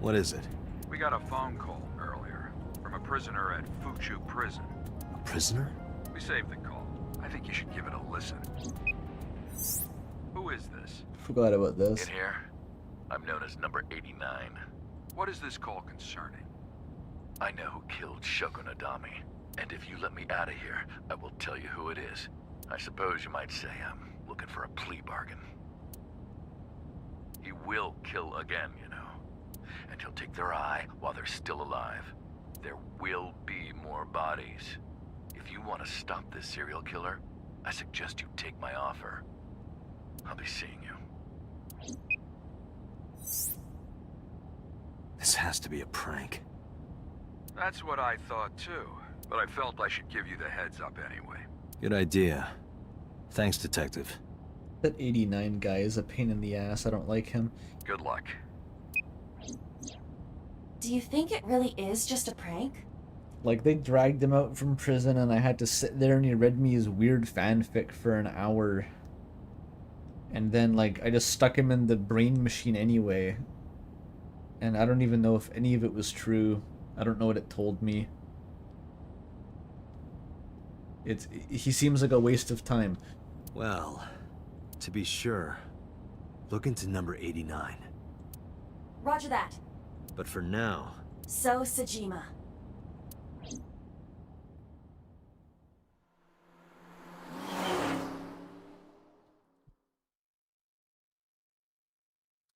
What is it? We got a phone call earlier from a prisoner at Fuchu Prison. A prisoner? We saved the call. I think you should give it a listen. Who is this? Forgot about this. In here, I'm known as number 89. What is this call concerning? I know who killed Shoko Nadami, and if you let me out of here, I will tell you who it is. I suppose you might say I'm looking for a plea bargain. He will kill again, you know, and he'll take their eye while they're still alive. There will be more bodies. If you want to stop this serial killer, I suggest you take my offer. I'll be seeing you. This has to be a prank. That's what I thought too, but I felt I should give you the heads up anyway. Good idea. Thanks, Detective. That 89 guy is a pain in the ass. I don't like him. Good luck. Do you think it really is just a prank? Like, they dragged him out from prison and I had to sit there and he read me his weird fanfic for an hour. And then, like, I just stuck him in the brain machine anyway. And I don't even know if any of it was true. I don't know what it told me. He seems like a waste of time. Well, to be sure, look into number 89. Roger that. But for now... So Sejima.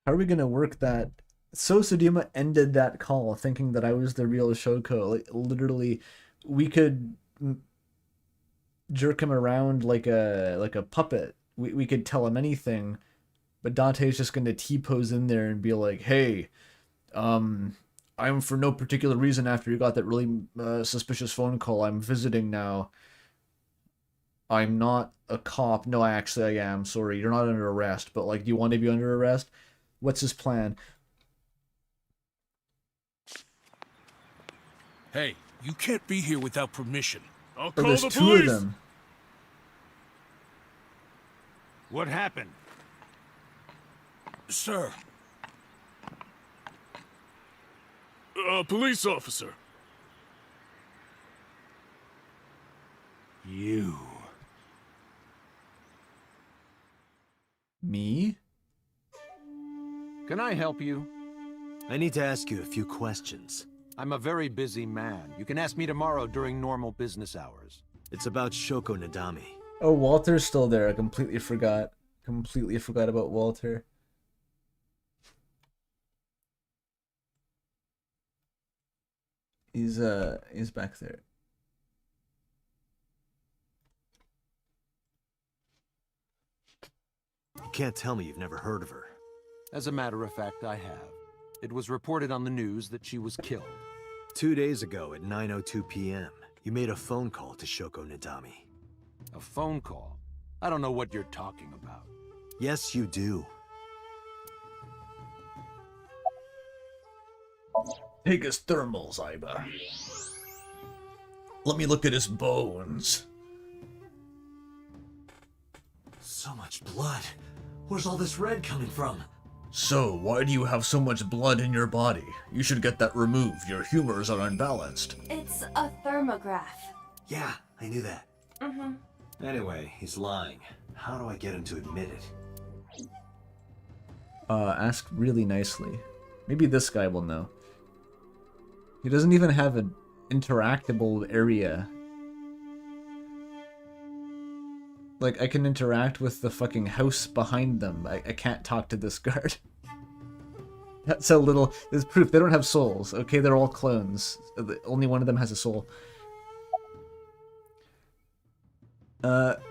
How are we gonna work that? So Sudima ended that call thinking that I was the real Shoko. Like, literally, we could jerk him around like a puppet. We could tell him anything, but Dante's just gonna T-pose in there and be like, "Hey, I'm for no particular reason after you got that really suspicious phone call. I'm visiting now. I'm not a cop. No, actually I am. Sorry, you're not under arrest. But like, do you want to be under arrest? What's his plan?" Hey, you can't be here without permission. I'll Oh, call there's the two police. of them. What happened? Sir. Police officer. You. Me? Can I help you? I need to ask you a few questions. I'm a very busy man. You can ask me tomorrow during normal business hours. It's about Shoko Nadami. Oh, Walter's still there. I completely forgot. Completely forgot about Walter. He's back there. You can't tell me you've never heard of her. As a matter of fact, I have. It was reported on the news that she was killed. 2 days ago at 9:02 p.m., you made a phone call to Shoko Nadami. A phone call? I don't know what you're talking about. Yes, you do. Take his thermals, Iba. Let me look at his bones. So much blood. Where's all this red coming from? So, why do you have so much blood in your body? You should get that removed. Your humors are unbalanced. It's a thermograph. Yeah, I knew that. Mm-hmm. Anyway, he's lying. How do I get him to admit it? Ask really nicely. Maybe this guy will know. He doesn't even have an interactable area. Like, I can interact with the fucking house behind them. I can't talk to this guard. That's a little... There's proof. They don't have souls. Okay, they're all clones. Only one of them has a soul.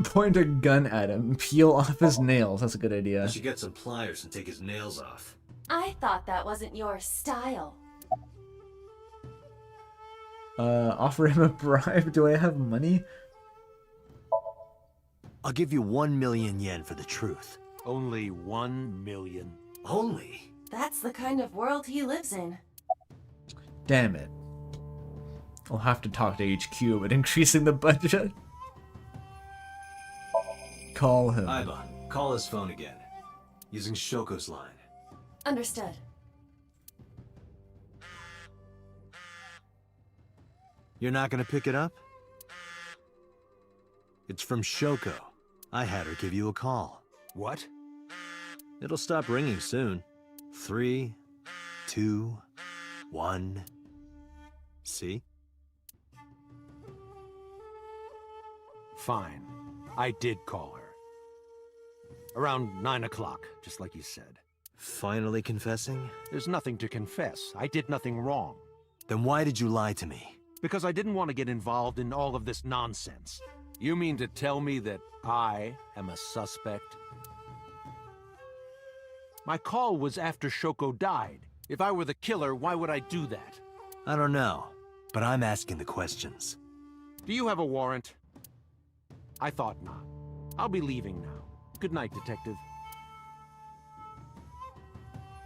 Point a gun at him. Peel off his nails. That's a good idea. I should get some pliers and take his nails off. I thought that wasn't your style. Offer him a bribe. Do I have money? I'll give you 1 million yen for the truth. Only 1 million? Only? That's the kind of world he lives in. Damn it. I'll have to talk to HQ about increasing the budget. Call him. Iba, call his phone again. Using Shoko's line. Understood. You're not gonna pick it up? It's from Shoko. I had her give you a call. What? It'll stop ringing soon. 3, 2, 1. See? Fine. I did call her. Around 9 o'clock, just like you said. Finally confessing? There's nothing to confess. I did nothing wrong. Then why did you lie to me? Because I didn't want to get involved in all of this nonsense. You mean to tell me that I am a suspect? My call was after Shoko died. If I were the killer, why would I do that? I don't know, but I'm asking the questions. Do you have a warrant? I thought not. I'll be leaving now. Good night, Detective.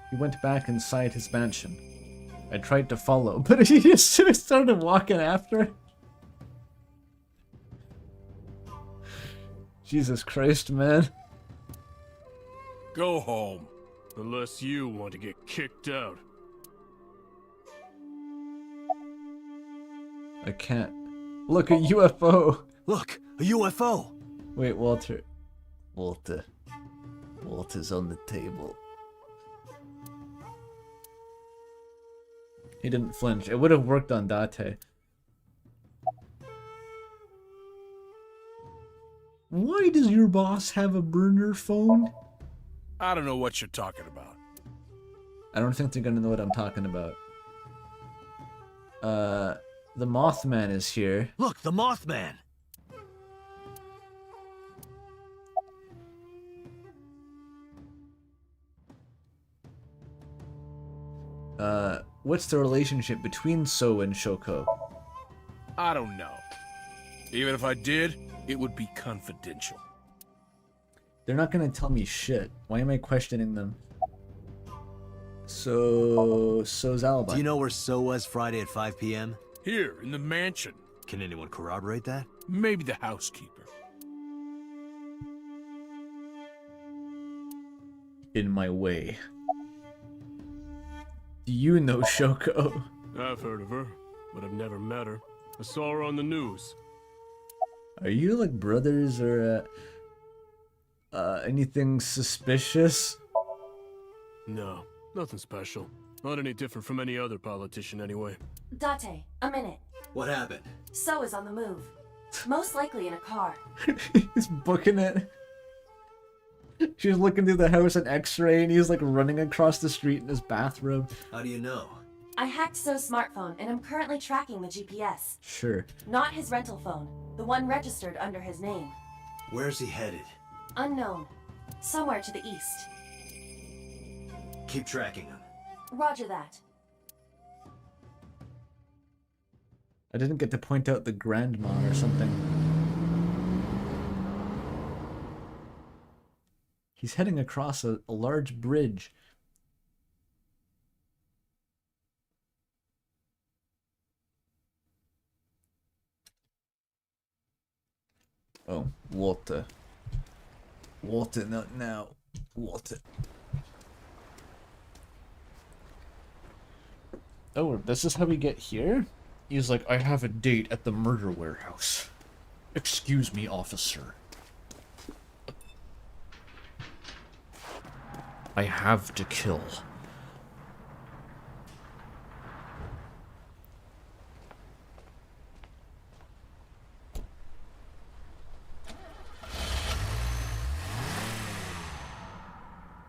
He went back inside his mansion. I tried to follow, but he just started walking after. Jesus Christ, man. Go home. Unless you want to get kicked out. I can't. Look, a UFO! Look, a UFO! Wait, Walter. Walter's on the table. He didn't flinch. It would have worked on Date. Why does your boss have a burner phone? I don't know what you're talking about. I don't think they're gonna know what I'm talking about. The Mothman is here. Look, the Mothman! What's the relationship between So and Shoko? I don't know. Even if I did, it would be confidential. They're not gonna tell me shit. Why am I questioning them? So's alibi. Do you know where So was Friday at 5 p.m.? Here, in the mansion. Can anyone corroborate that? Maybe the housekeeper. In my way. Do you know Shoko? I've heard of her, but I've never met her. I saw her on the news. Are you like brothers or anything suspicious? No, nothing special. Not any different from any other politician anyway. Date, a minute. What happened? So is on the move. Most likely in a car. He's booking it. She's looking through the house in X-ray and he's like running across the street in his bathrobe. How do you know? I hacked So's smartphone and I'm currently tracking the GPS. Sure. Not his rental phone, the one registered under his name. Where's he headed? Unknown. Somewhere to the east. Keep tracking him. Roger that. I didn't get to point out the grandma or something. He's heading across a large bridge. Oh, water. Water, not now. Water. Oh, this is how we get here? He's like, I have a date at the murder warehouse. Excuse me, officer. I have to kill.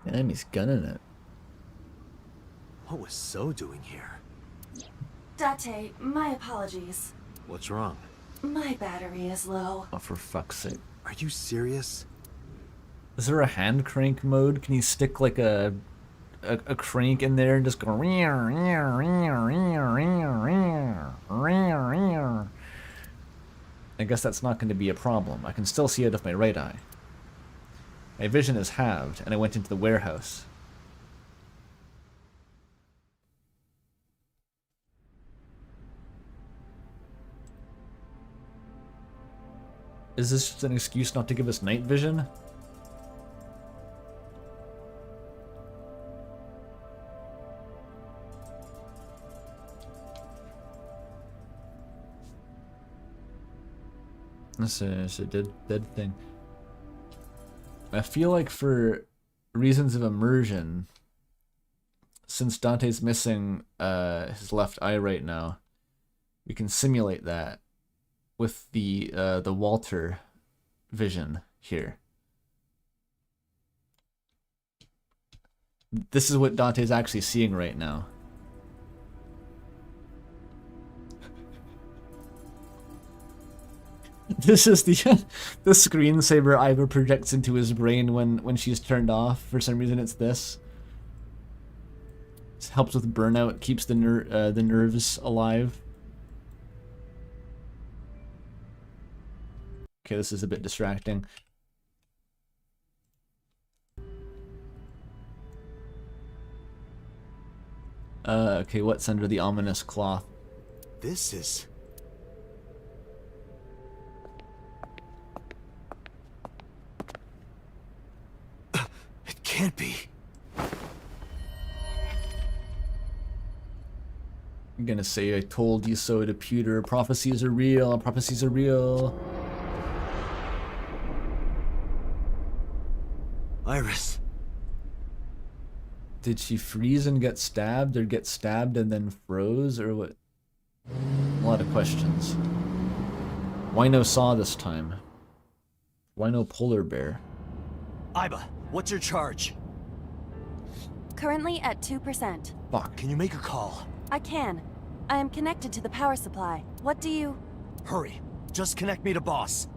Damn, he's gunning it. What was So doing here? Date, my apologies. What's wrong? My battery is low. Oh, for fuck's sake. Are you serious? Is there a hand crank mode? Can you stick like a crank in there and just go? I guess that's not going to be a problem. I can still see out of my right eye. My vision is halved, and I went into the warehouse. Is this just an excuse not to give us night vision? This is a dead thing. I feel like for reasons of immersion, since Dante's missing his left eye right now, we can simulate that with the Walter vision here. This is what Dante's actually seeing right now. This is the screensaver Iva projects into his brain when she's turned off. For some reason, it's this. It helps with burnout, keeps the nerves alive. Okay, this is a bit distracting. Okay, what's under the ominous cloth? This is... It can't be. I'm gonna say I told you so to Pewter. Prophecies are real. Prophecies are real. Iris. Did she freeze and get stabbed, or get stabbed and then froze, or what? A lot of questions. Why no saw this time? Why no polar bear? Iba, what's your charge? Currently at 2%. Fuck. Can you make a call? I can. I am connected to the power supply. What do you... Hurry. Just connect me to boss.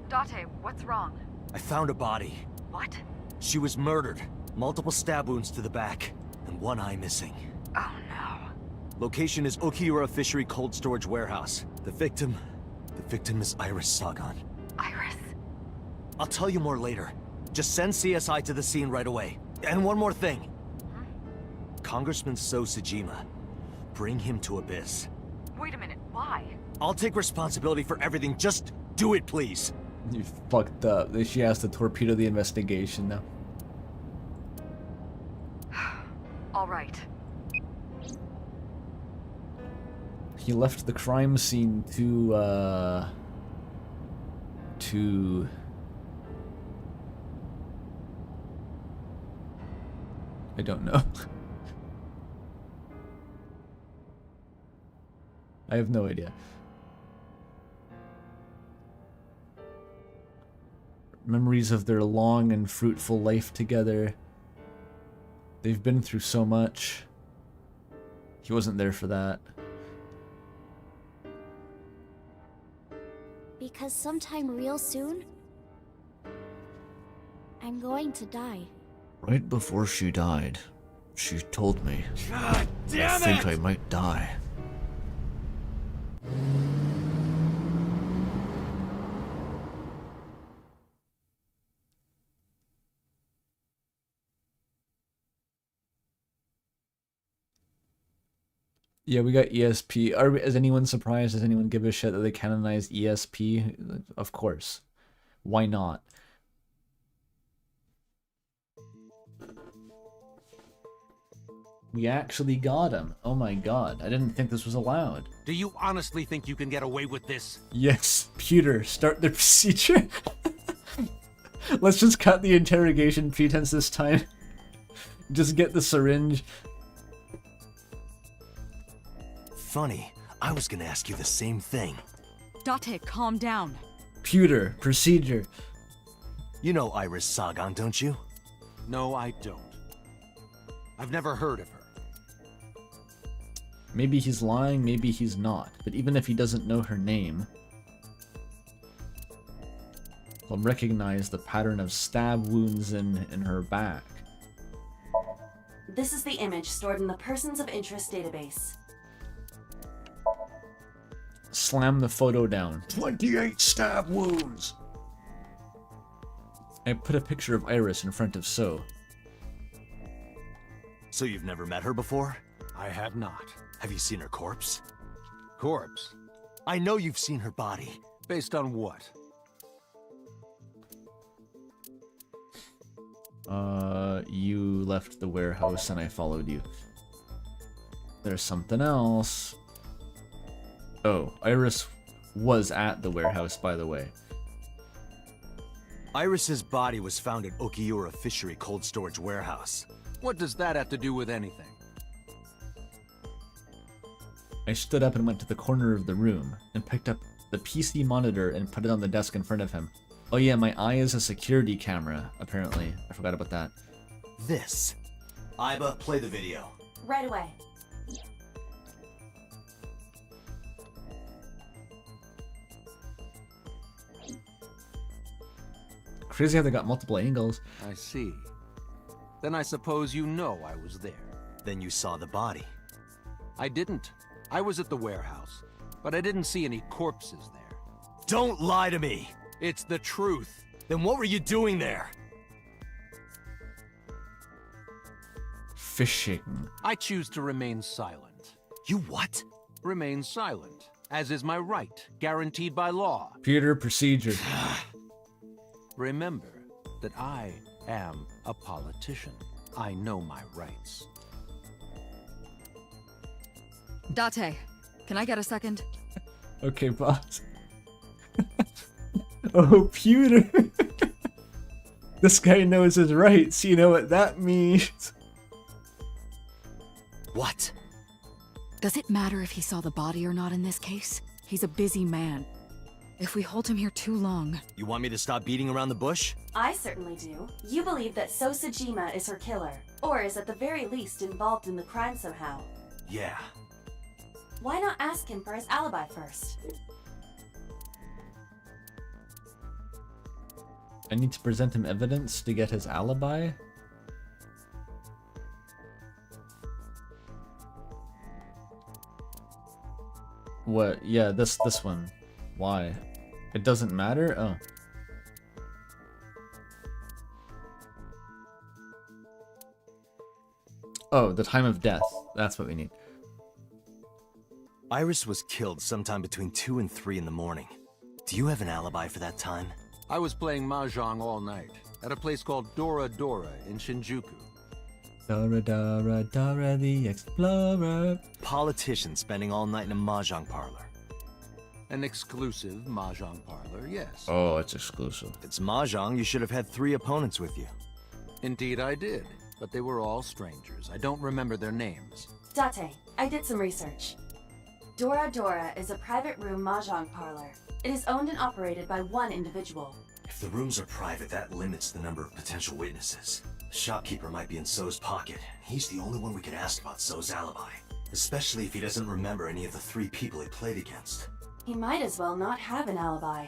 Date, what's wrong? I found a body. What? She was murdered. Multiple stab wounds to the back. And one eye missing. Oh no. Location is Okiura Fishery Cold Storage Warehouse. The victim is Iris Sagan. Iris? I'll tell you more later. Just send CSI to the scene right away. And one more thing. Congressman Sosajima. Bring him to Abyss. Wait a minute, why? I'll take responsibility for everything. Just do it, please. You fucked up. She has to torpedo the investigation now. All right. He left the crime scene to I don't know. I have no idea. Memories of their long and fruitful life together. They've been through so much. He wasn't there for that. Because sometime real soon, I'm going to die. Right before she died, she told me, God damn I think I might die. Yeah, we got ESP. Is anyone surprised? Does anyone give a shit that they canonized ESP? Of course. Why not? We actually got him. Oh my god. I didn't think this was allowed. Do you honestly think you can get away with this? Yes. Pewter, start the procedure. Let's just cut the interrogation pretense this time. Just get the syringe. Funny. I was gonna ask you the same thing. Date, calm down. Pewter, procedure. You know Iris Sagan, don't you? No, I don't. I've never heard of her. Maybe he's lying, maybe he's not. But even if he doesn't know her name, he'll recognize the pattern of stab wounds in her back. This is the image stored in the Persons of Interest database. Slam the photo down. 28 stab wounds! I put a picture of Iris in front of So. So you've never met her before? I have not. Have you seen her corpse? Corpse? I know you've seen her body. Based on what? You left the warehouse and I followed you. There's something else. Oh, Iris was at the warehouse, by the way. Iris's body was found at Okiura Fishery Cold Storage Warehouse. What does that have to do with anything? I stood up and went to the corner of the room and picked up the PC monitor and put it on the desk in front of him. Oh yeah, my eye is a security camera, apparently. I forgot about that. This. Iba, play the video. Right away. Crazy how they got multiple angles. I see. Then I suppose you know I was there. Then you saw the body. I didn't. I was at the warehouse, but I didn't see any corpses there. Don't lie to me! It's the truth. Then what were you doing there? Fishing. I choose to remain silent. You what? Remain silent, as is my right, guaranteed by law. Pewter, procedure. Remember that I am a politician. I know my rights. Date, can I get a second? Okay, boss. Oh, Pewter. This guy knows his rights. You know what that means. What? Does it matter if he saw the body or not in this case? He's a busy man. If we hold him here too long... You want me to stop beating around the bush? I certainly do. You believe that Sosajima is her killer, or is at the very least involved in the crime somehow. Yeah. Why not ask him for his alibi first? I need to present him evidence to get his alibi? What? Yeah, this one. Why? It doesn't matter? Oh. Oh, the time of death. That's what we need. Iris was killed sometime between 2 and 3 in the morning. Do you have an alibi for that time? I was playing mahjong all night at a place called Dora Dora in Shinjuku. Dora Dora Dora the Explorer. Politician spending all night in a mahjong parlor. An exclusive mahjong parlor, yes. Oh, it's exclusive. If it's mahjong, you should have had 3 opponents with you. Indeed I did, but they were all strangers. I don't remember their names. Date, I did some research. Dora Dora is a private room mahjong parlor. It is owned and operated by one individual. If the rooms are private, that limits the number of potential witnesses. The shopkeeper might be in So's pocket. He's the only one we can ask about So's alibi. Especially if he doesn't remember any of the 3 people he played against. He might as well not have an alibi.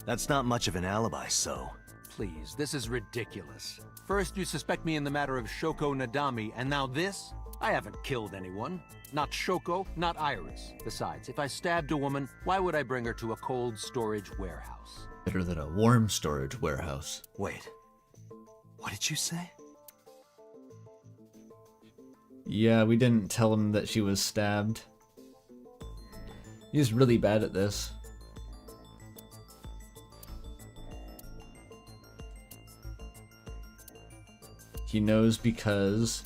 That's not much of an alibi, So. Please, this is ridiculous. First you suspect me in the matter of Shoko Nadami, and now this? I haven't killed anyone. Not Shoko, not Iris. Besides, if I stabbed a woman, why would I bring her to a cold storage warehouse? Better than a warm storage warehouse. Wait. What did you say? Yeah, we didn't tell him that she was stabbed. He's really bad at this. He knows because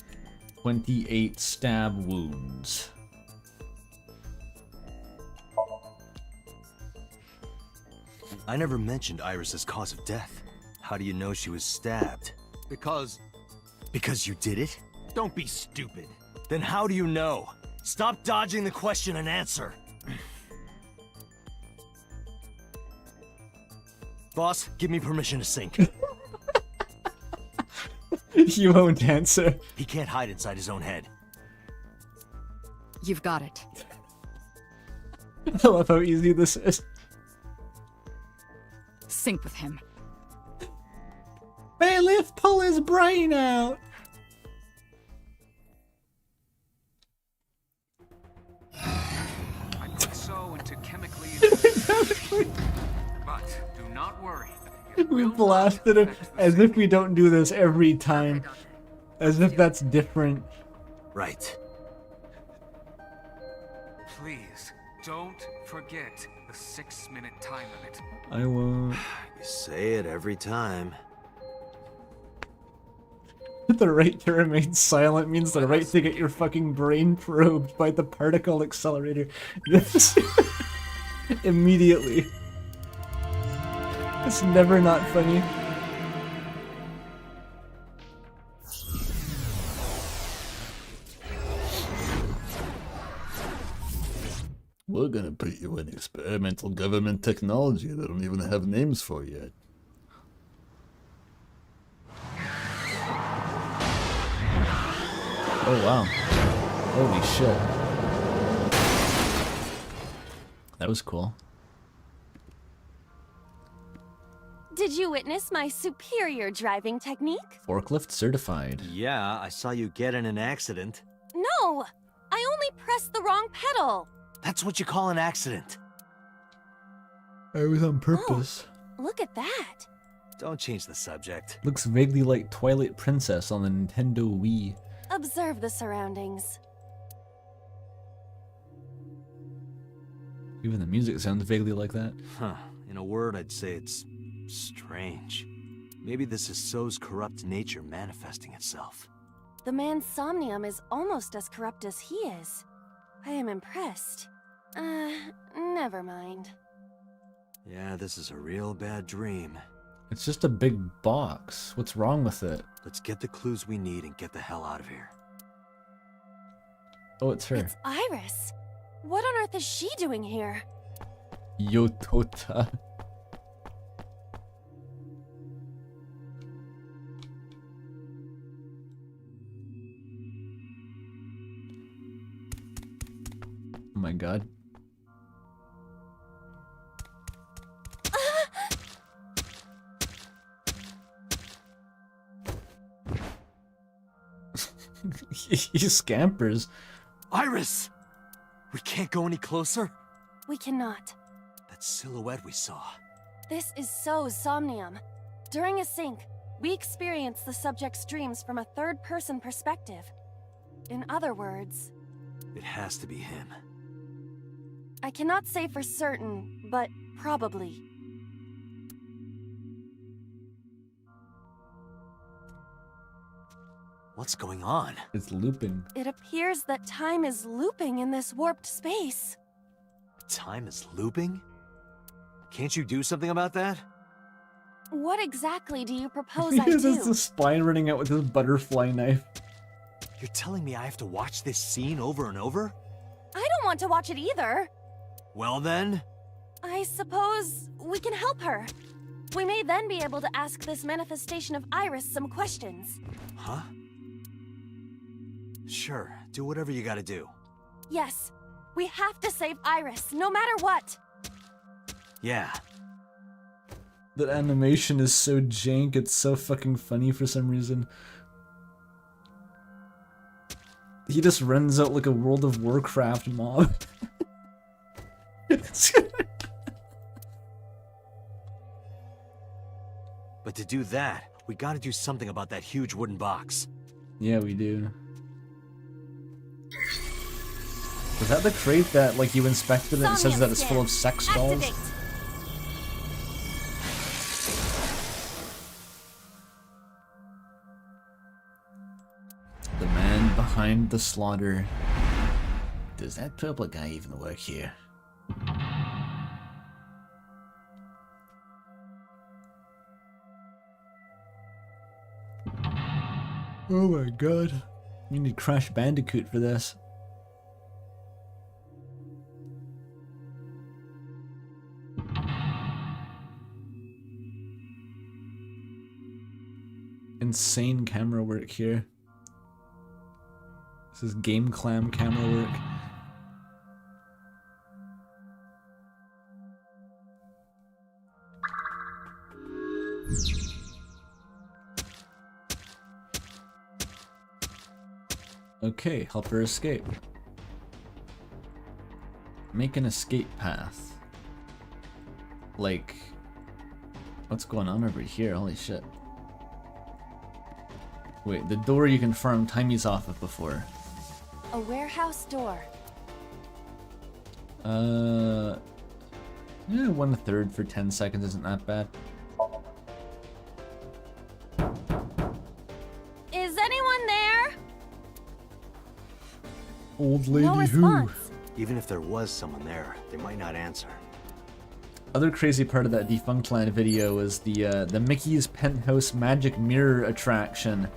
28 stab wounds. I never mentioned Iris's cause of death. How do you know she was stabbed? Because you did it? Don't be stupid. Then how do you know? Stop dodging the question and answer. Boss, give me permission to sink. You won't answer. He can't hide inside his own head. You've got it. I love how easy this is. Sync with him. Bailiff, pull his brain out! I put So into chemically but do not worry. We blasted him as if we don't do this every time. As if that's different. Right. Please, don't forget the 6-minute time limit. I won't. You say it every time. The right to remain silent means the right to get your fucking brain probed by the particle accelerator. Yes. Immediately. It's never not funny. We're gonna put you in experimental government technology that don't even have names for yet. Oh wow. Holy shit. That was cool. Did you witness my superior driving technique? Forklift certified. Yeah, I saw you get in an accident. No! I only pressed the wrong pedal! That's what you call an accident. I was on purpose. Oh, look at that! Don't change the subject. Looks vaguely like Twilight Princess on the Nintendo Wii. Observe the surroundings. Even the music sounds vaguely like that. Huh. In a word, I'd say it's strange. Maybe this is So's corrupt nature manifesting itself. The man's Somnium is almost as corrupt as he is. I am impressed. Never mind. Yeah, this is a real bad dream. It's just a big box. What's wrong with it? Let's get the clues we need and get the hell out of here. Oh, it's her. It's Iris. What on earth is she doing here? Yotota. Oh my god. He scampers. Iris! We can't go any closer? We cannot. That silhouette we saw. This is So's Somnium. During a sync, we experience the subject's dreams from a third-person perspective. In other words, It has to be him. I cannot say for certain, but probably. What's going on? It's looping. It appears that time is looping in this warped space. Time is looping? Can't you do something about that? What exactly do you propose I There's do? the spine running out with his butterfly knife. You're telling me I have to watch this scene over and over? I don't want to watch it either. Well then... I suppose we can help her. We may then be able to ask this manifestation of Iris some questions. Huh? Sure, do whatever you gotta do. Yes, we have to save Iris, no matter what. Yeah. That animation is so jank, it's so fucking funny for some reason. He just runs out like a World of Warcraft mob. But to do that, we gotta do something about that huge wooden box. Yeah, we do. Was that the crate that, like, you inspected and it says that it's full of sex dolls? Activate. The man behind the slaughter. Does that purple guy even work here? Oh my god. We need Crash Bandicoot for this. Insane camera work here. This is game clam camera work. Okay, help her escape. Make an escape path. Like, what's going on over here? Holy shit. Wait, the door you confirmed Timey's off of before. A warehouse door. Yeah, 1/3 for 10 seconds isn't that bad. Is anyone there? Old lady No who? response. Even if there was someone there, they might not answer. Other crazy part of that Defunct Land video was the Mickey's Penthouse Magic Mirror attraction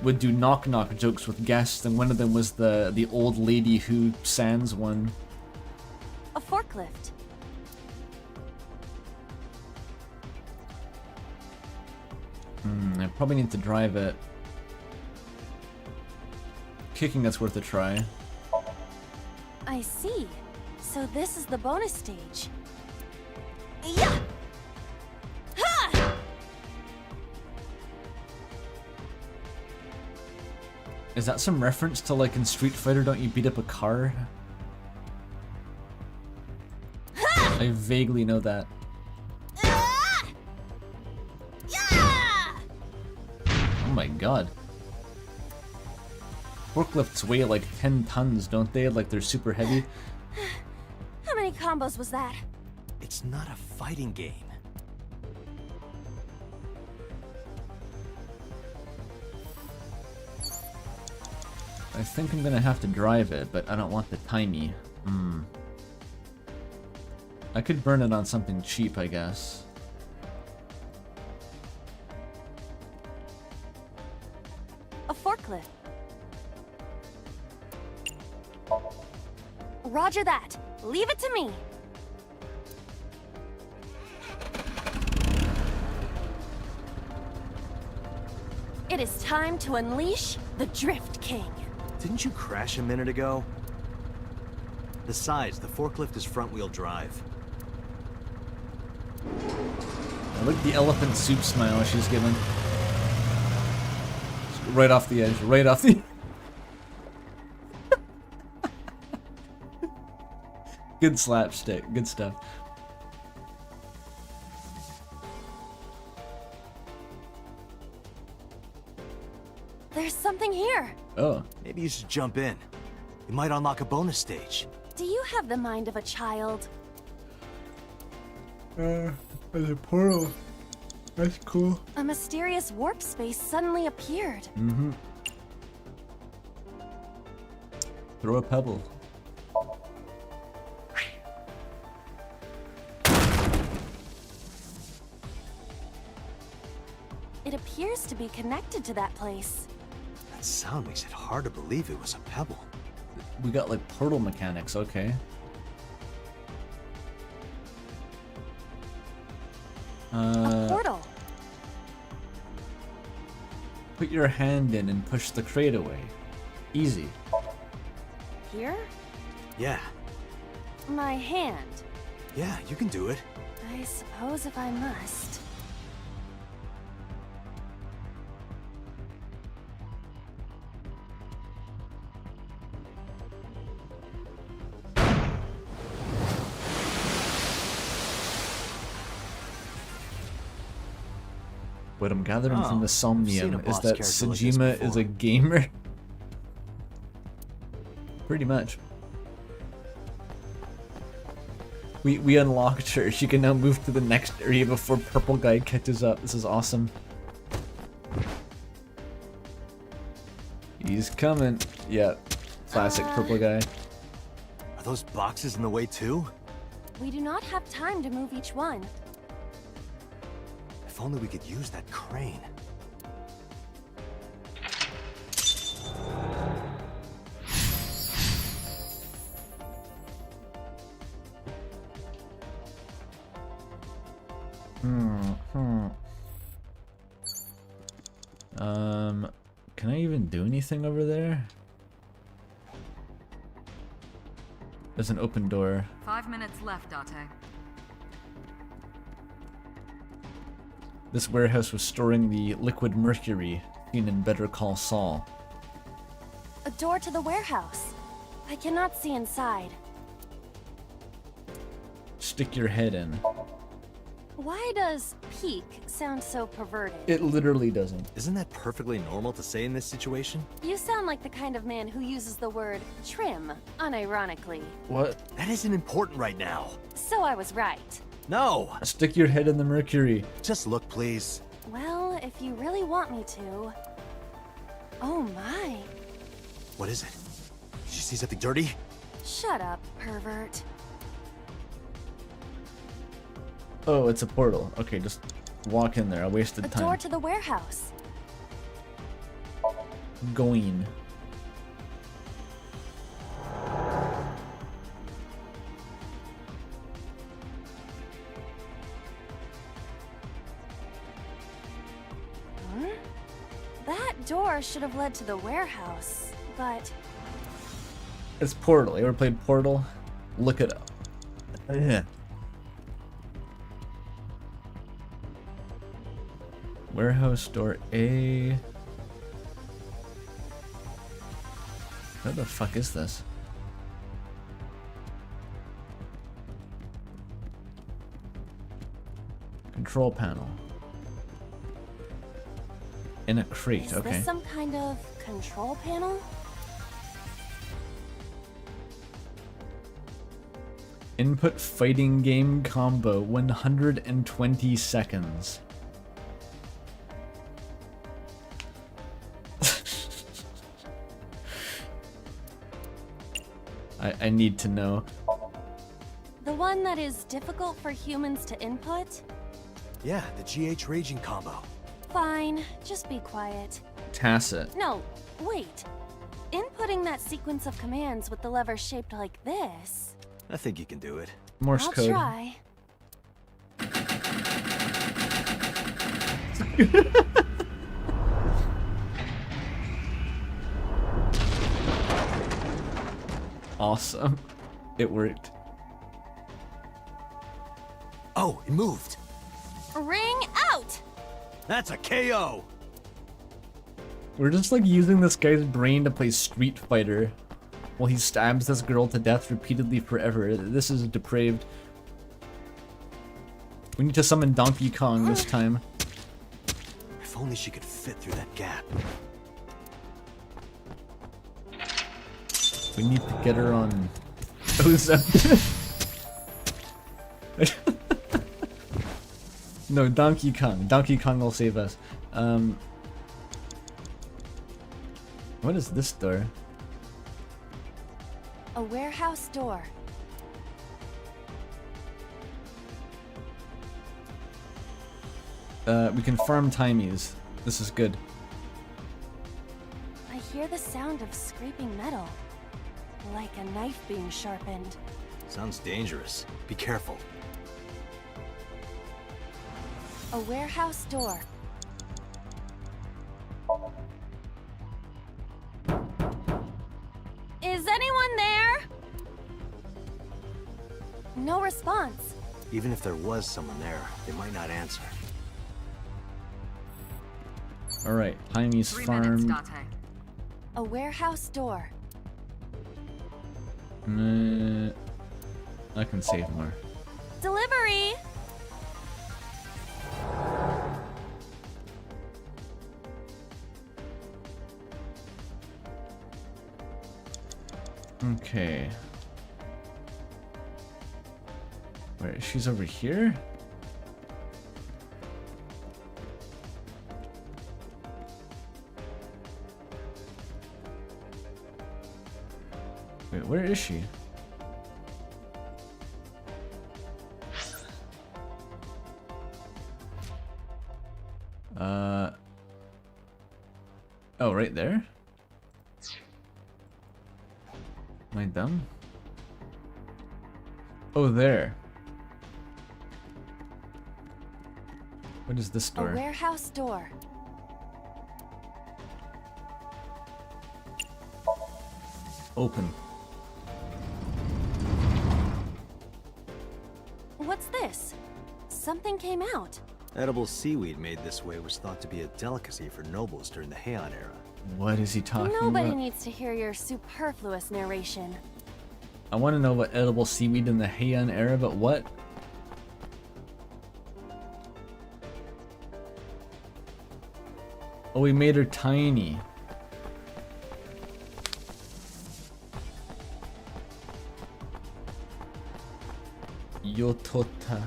would do knock-knock jokes with guests, and one of them was the old lady who sans one. A forklift. I probably need to drive it. Kicking it's worth a try. I see. So this is the bonus stage. Yeah! Ha! Is that some reference to, like, in Street Fighter, don't you beat up a car? I vaguely know that. Oh my god. Forklifts weigh like 10 tons, don't they? Like they're super heavy. How many combos was that? It's not a fighting game. I think I'm gonna have to drive it, but I don't want the timey. I could burn it on something cheap, I guess. A forklift. Roger that. Leave it to me. It is time to unleash the Drift King. Didn't you crash a minute ago? Besides, the forklift is front-wheel drive. I like the elephant soup smile she's given. Right off the edge, right off the... Good slapstick, good stuff. There's something here. Oh. Maybe you should jump in. You might unlock a bonus stage. Do you have the mind of a child? There's a portal. That's cool. A mysterious warp space suddenly appeared. Mm-hmm. Throw a pebble. It appears to be connected to that place. That sound makes it hard to believe it was a pebble. We got like portal mechanics, okay. A portal. Put your hand in and push the crate away. Easy. Here? Yeah. My hand. Yeah, you can do it. I suppose if I must. What I'm gathering from the I've seen Somnium a is boss that character like this Sejima is a gamer. Pretty much. We unlocked her. She can now move to the next area before purple guy catches up. This is awesome. He's coming. Yeah. Classic purple guy. Are those boxes in the way too? We do not have time to move each one. If only we could use that crane. Can I even do anything over there? There's an open door. 5 minutes left, Date. This warehouse was storing the liquid mercury seen in Better Call Saul. A door to the warehouse. I cannot see inside. Stick your head in. Why does peek sound so perverted? It literally doesn't. Isn't that perfectly normal to say in this situation? You sound like the kind of man who uses the word trim, unironically. What? That isn't important right now. So I was right. No! Stick your head in the mercury. Just look, please. Well, if you really want me to. Oh my. What is it? Did you see something dirty? Shut up, pervert. Oh, it's a portal. Okay, just walk in there. I wasted A time. door to the warehouse. Going. That door should have led to the warehouse, but It's Portal. You ever played Portal? Look it up. Yeah. Warehouse door A. What the fuck is this? Control panel. In a crate, is okay. this some kind of control panel? Input fighting game combo, 120 seconds. I need to know. The one that is difficult for humans to input? Yeah, the GH raging combo. Fine, just be quiet. Tacit. No, wait. Inputting that sequence of commands with the lever shaped like this. I think you can do it. Morse I'll code. try. Awesome. It worked. Oh, it moved. Ring out! That's a KO! We're just like using this guy's brain to play Street Fighter while he stabs this girl to death repeatedly forever. This is depraved. We need to summon Donkey Kong this time. If only she could fit through that gap. We need to get her on Oza. No, Donkey Kong. Donkey Kong will save us. What is this door? A warehouse door. We can farm timies. This is good. I hear the sound of scraping metal. Like a knife being sharpened. Sounds dangerous. Be careful. A warehouse door. Is anyone there? No response. Even if there was someone there, they might not answer. Alright, Tiny's 3 farm. minutes, Date. A warehouse door. I can save more. Delivery! Okay. Wait, she's over here? Wait, where is she? Oh, right there? Am I dumb? Oh, there. What is this A door? warehouse door. Open. What's this? Something came out. Edible seaweed made this way was thought to be a delicacy for nobles during the Heian era. What is he talking Nobody about? needs to hear your superfluous narration. I want to know what edible seaweed in the Heian era, but what? Oh, we made her tiny. Yotota.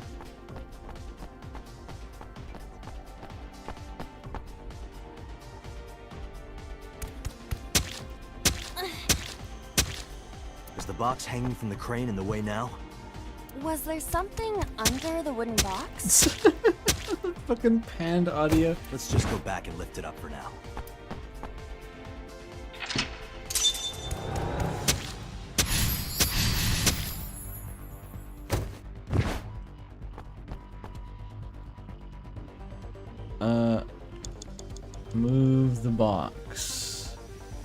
Is the box hanging from the crane in the way now? Was there something under the wooden box? Fucking panned audio. Let's just go back and lift it up for now. Move the box.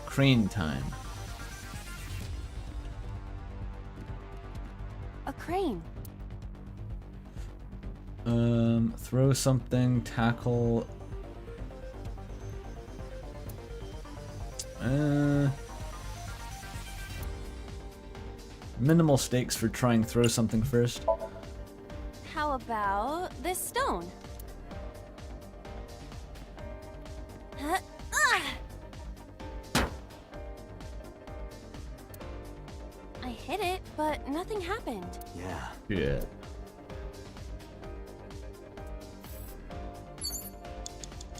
Crane time. A crane. Throw something, tackle. Minimal stakes for trying throw something first. How about this stone? Huh? I hit it, but nothing happened. Yeah. Yeah.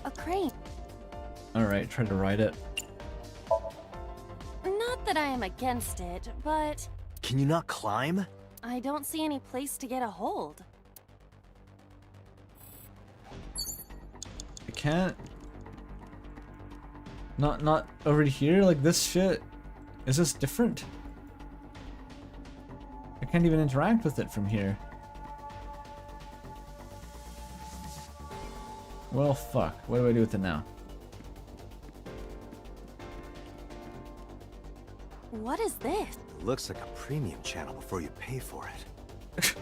A crane. Alright, try to ride it. Not that I am against it, but Can you not climb? I don't see any place to get a hold. I can't. Not over here, like this shit. Is this different? I can't even interact with it from here. Well, fuck. What do I do with it now? What is this? It looks like a premium channel before you pay for it.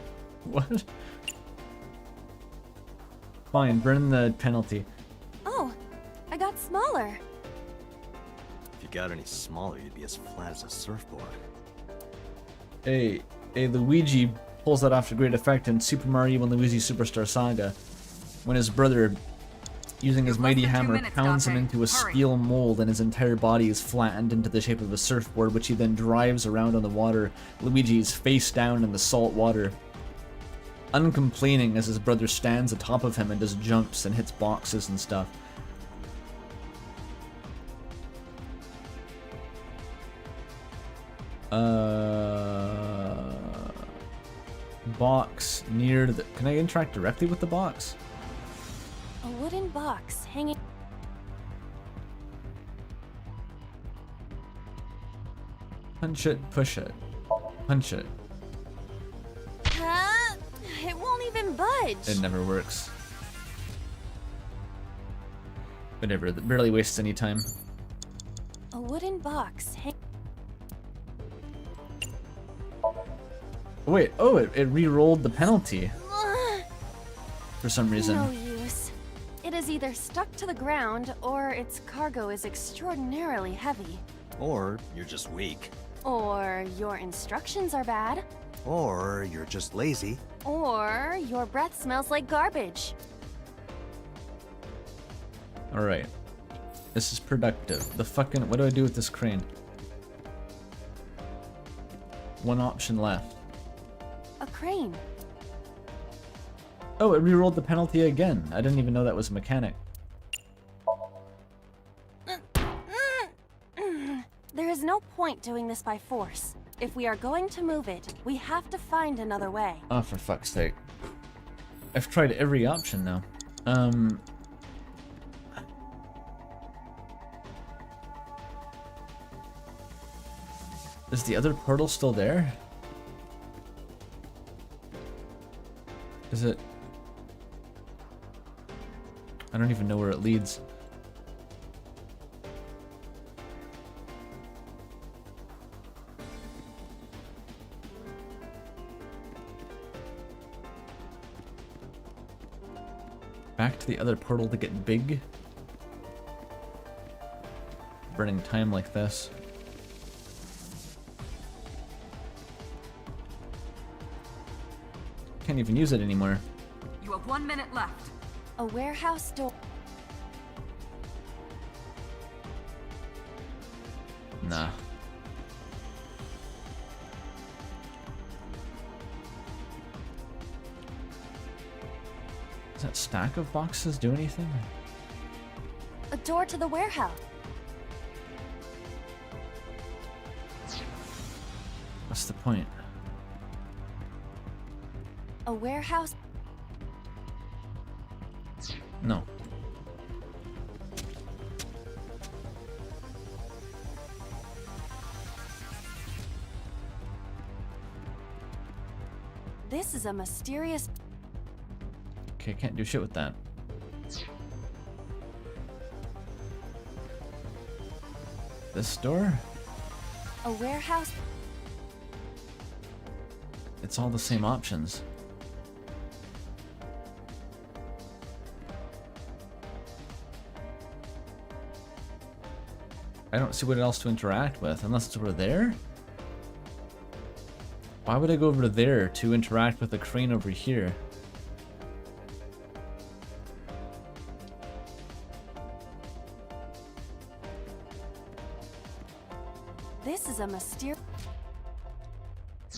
What? Fine, burn the penalty. Oh, I got smaller. If you got any smaller, you'd be as flat as a surfboard. Hey, Luigi pulls that off to great effect in Super Mario and Luigi Superstar Saga, when his brother using his mighty less than 2 hammer, minutes, pounds him Dante. into a Hurry. steel mold, and his entire body is flattened into the shape of a surfboard, which he then drives around on the water. Luigi is face down in the salt water, uncomplaining as his brother stands atop of him and does jumps and hits boxes and stuff. Box near the... Can I interact directly with the box? A wooden box hanging. Punch it, push it. Punch it. Huh? It won't even budge. It never works. Whatever, that barely wastes any time. A wooden box Wait, oh, it re-rolled the penalty. For some reason. No use. It is either stuck to the ground, or its cargo is extraordinarily heavy. Or you're just weak. Or your instructions are bad. Or you're just lazy. Or your breath smells like garbage. Alright. This is productive. The fucking... What do I do with this crane? One option left. A crane. Oh, it re-rolled the penalty again. I didn't even know that was a mechanic. There is no point doing this by force. If we are going to move it, we have to find another way. Oh, for fuck's sake. I've tried every option now. Is the other portal still there? Is it? I don't even know where it leads. Back to the other portal to get big? Burning time like this. Can't even use it anymore. You have 1 minute left. A warehouse door. Nah. Does that stack of boxes do anything? A door to the warehouse. What's the point? A warehouse. No. This is a mysterious. Okay, can't do shit with that. This door? A warehouse. It's all the same options. I don't see what else to interact with, unless it's over there? Why would I go over there to interact with the crane over here? This is a mysterious.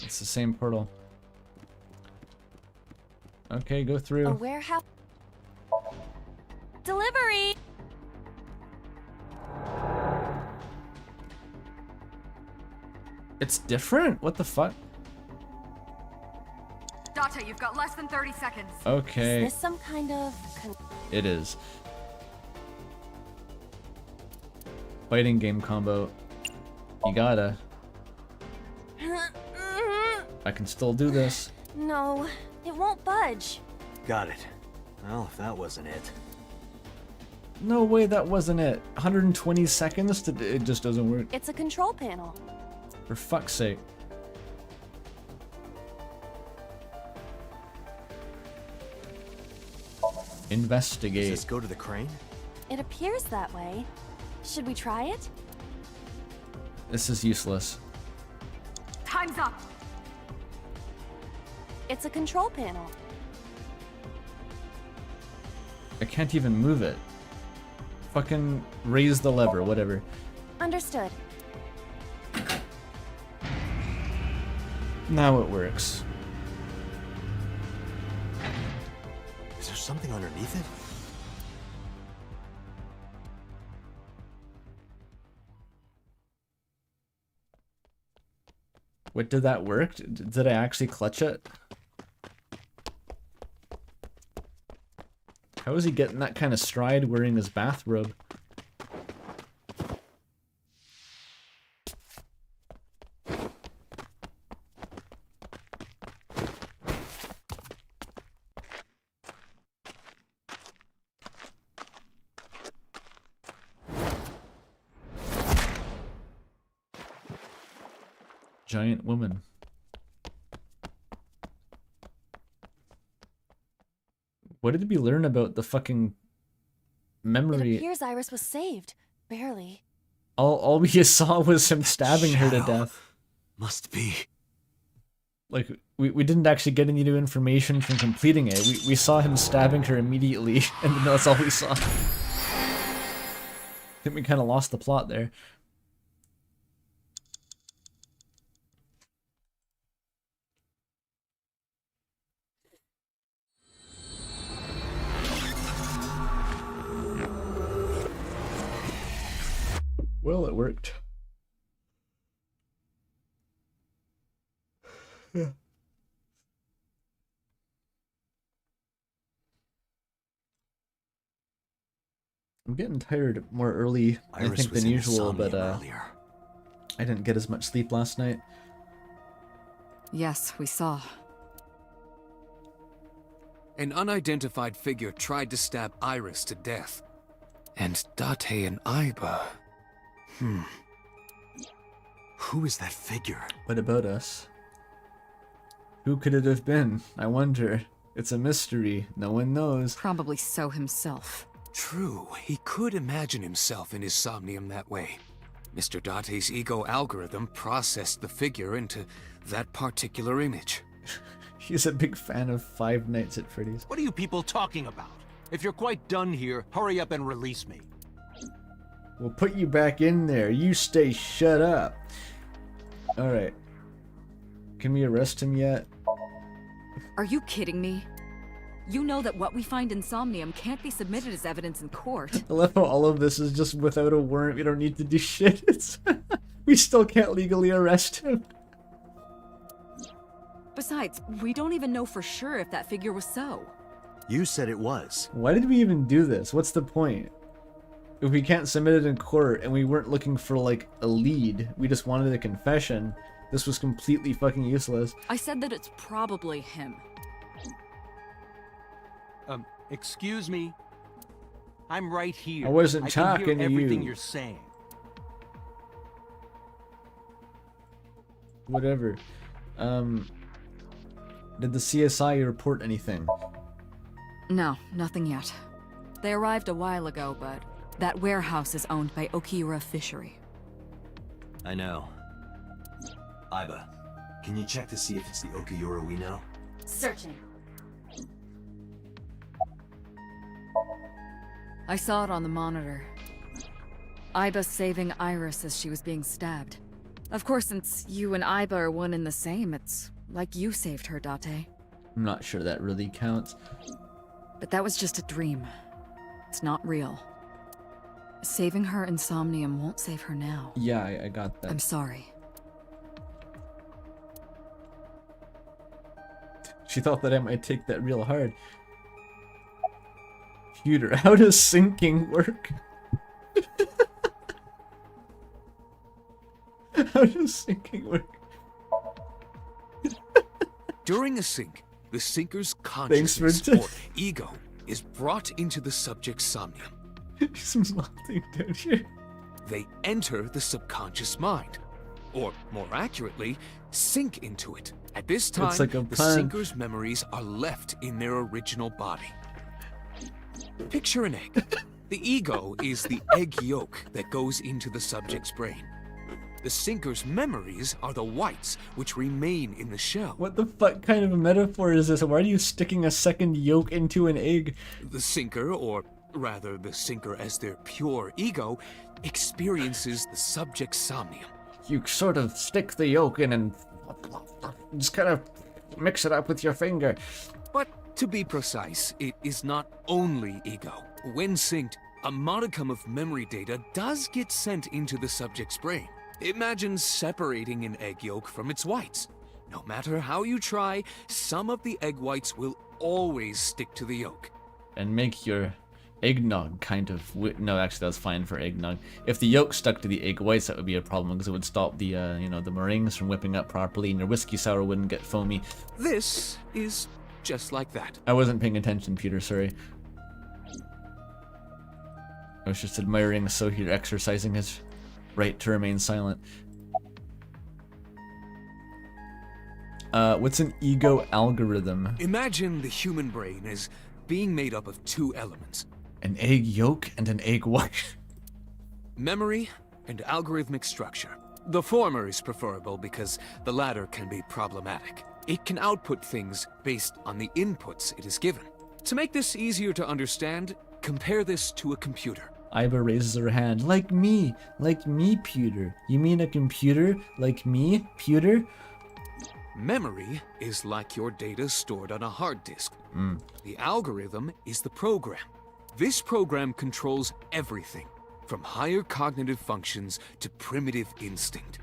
It's the same portal. Okay, go A through. warehouse. Delivery. It's different? What the fuck? Date, you've got less than 30 seconds. Okay. Is this some kind of? It is. Fighting game combo. You gotta. I can still do this. No, it won't budge. Got it. Well, if that wasn't it. No way, that wasn't it. 120 seconds? It just doesn't work. It's a control panel. For fuck's sake. Investigate. Does this go to the crane? It appears that way. Should we try it? This is useless. Time's up. It's a control panel. I can't even move it. Fucking raise the lever, whatever. Understood. Now it works. Is there something underneath it? What, did that work? Did I actually clutch it? How is he getting that kind of stride wearing his bathrobe? Giant woman. What did we learn about the fucking memory? It appears Iris was saved. Barely. All we saw was him stabbing her to death. Must be. Like, we didn't actually get any new information from completing it. We saw him stabbing her immediately, and that's all we saw. I think we kind of lost the plot there. Well, it worked. Yeah. I'm getting tired more early, I think, than usual, but I didn't get as much sleep last night. Yes, we saw. An unidentified figure tried to stab Iris to death. And Date and Aiba... Who is that figure? What about us? Who could it have been? I wonder. It's a mystery. No one knows. Probably so himself. True, he could imagine himself in his Somnium that way. Mr. Date's ego algorithm processed the figure into that particular image. He's a big fan of Five Nights at Freddy's. What are you people talking about? If you're quite done here, hurry up and release me. We'll put you back in there. You stay shut up. Alright. Can we arrest him yet? Are you kidding me? You know that what we find in Somnium can't be submitted as evidence in court. I love how all of this is just without a warrant. We don't need to do shit. We still can't legally arrest him. Besides, we don't even know for sure if that figure was so. You said it was. Why did we even do this? What's the point? If we can't submit it in court and we weren't looking for, like, a lead, we just wanted a confession, this was completely fucking useless. I said that it's probably him. Excuse me? I'm right here. I wasn't talking to you. I can hear everything you're saying. Whatever. Did the CSI report anything? No, nothing yet. They arrived a while ago, but that warehouse is owned by Okiura Fishery. I know. Aiba, can you check to see if it's the Okiura we know? Searching. I saw it on the monitor. Aiba saving Iris as she was being stabbed. Of course, since you and Aiba are one and the same, it's like you saved her, Date. I'm not sure that really counts. But that was just a dream. It's not real. Saving her in Somnium won't save her now. Yeah, I got that. I'm sorry. She thought that I might take that real hard. Pewter, how does syncing work? How does syncing work? During a sync, the syncer's consciousness or ego is brought into the subject's Somnium. He's melting down here. They enter the subconscious mind, or more accurately, sink into it. At this time, It's like a the pun. syncer's memories are left in their original body. Picture an egg. The ego is the egg yolk that goes into the subject's brain. The syncer's memories are the whites, which remain in the shell. What the fuck kind of a metaphor is this? Why are you sticking a second yolk into an egg? The syncer, or rather the sinker as their pure ego, experiences the subject's somnium. You sort of stick the yolk in and just kind of mix it up with your finger. But to be precise, it is not only ego. When synced, a modicum of memory data does get sent into the subject's brain. Imagine separating an egg yolk from its whites. No matter how you try, some of the egg whites will always stick to the yolk. And make your eggnog kind of... No, actually, that's fine for eggnog. If the yolk stuck to the egg whites, that would be a problem, because it would stop the, the meringues from whipping up properly, and your whiskey sour wouldn't get foamy. This is just like that. I wasn't paying attention, Peter, sorry. I was just admiring Sohir exercising his right to remain silent. What's an ego algorithm? Imagine the human brain as being made up of two elements. An egg yolk and an egg white. Memory and algorithmic structure. The former is preferable because the latter can be problematic. It can output things based on the inputs it is given. To make this easier to understand, compare this to a computer. Iva raises her hand. Like me, Pewter. You mean a computer like me, Pewter? Memory is like your data stored on a hard disk. Mm. The algorithm is the program. This program controls everything, from higher cognitive functions to primitive instinct.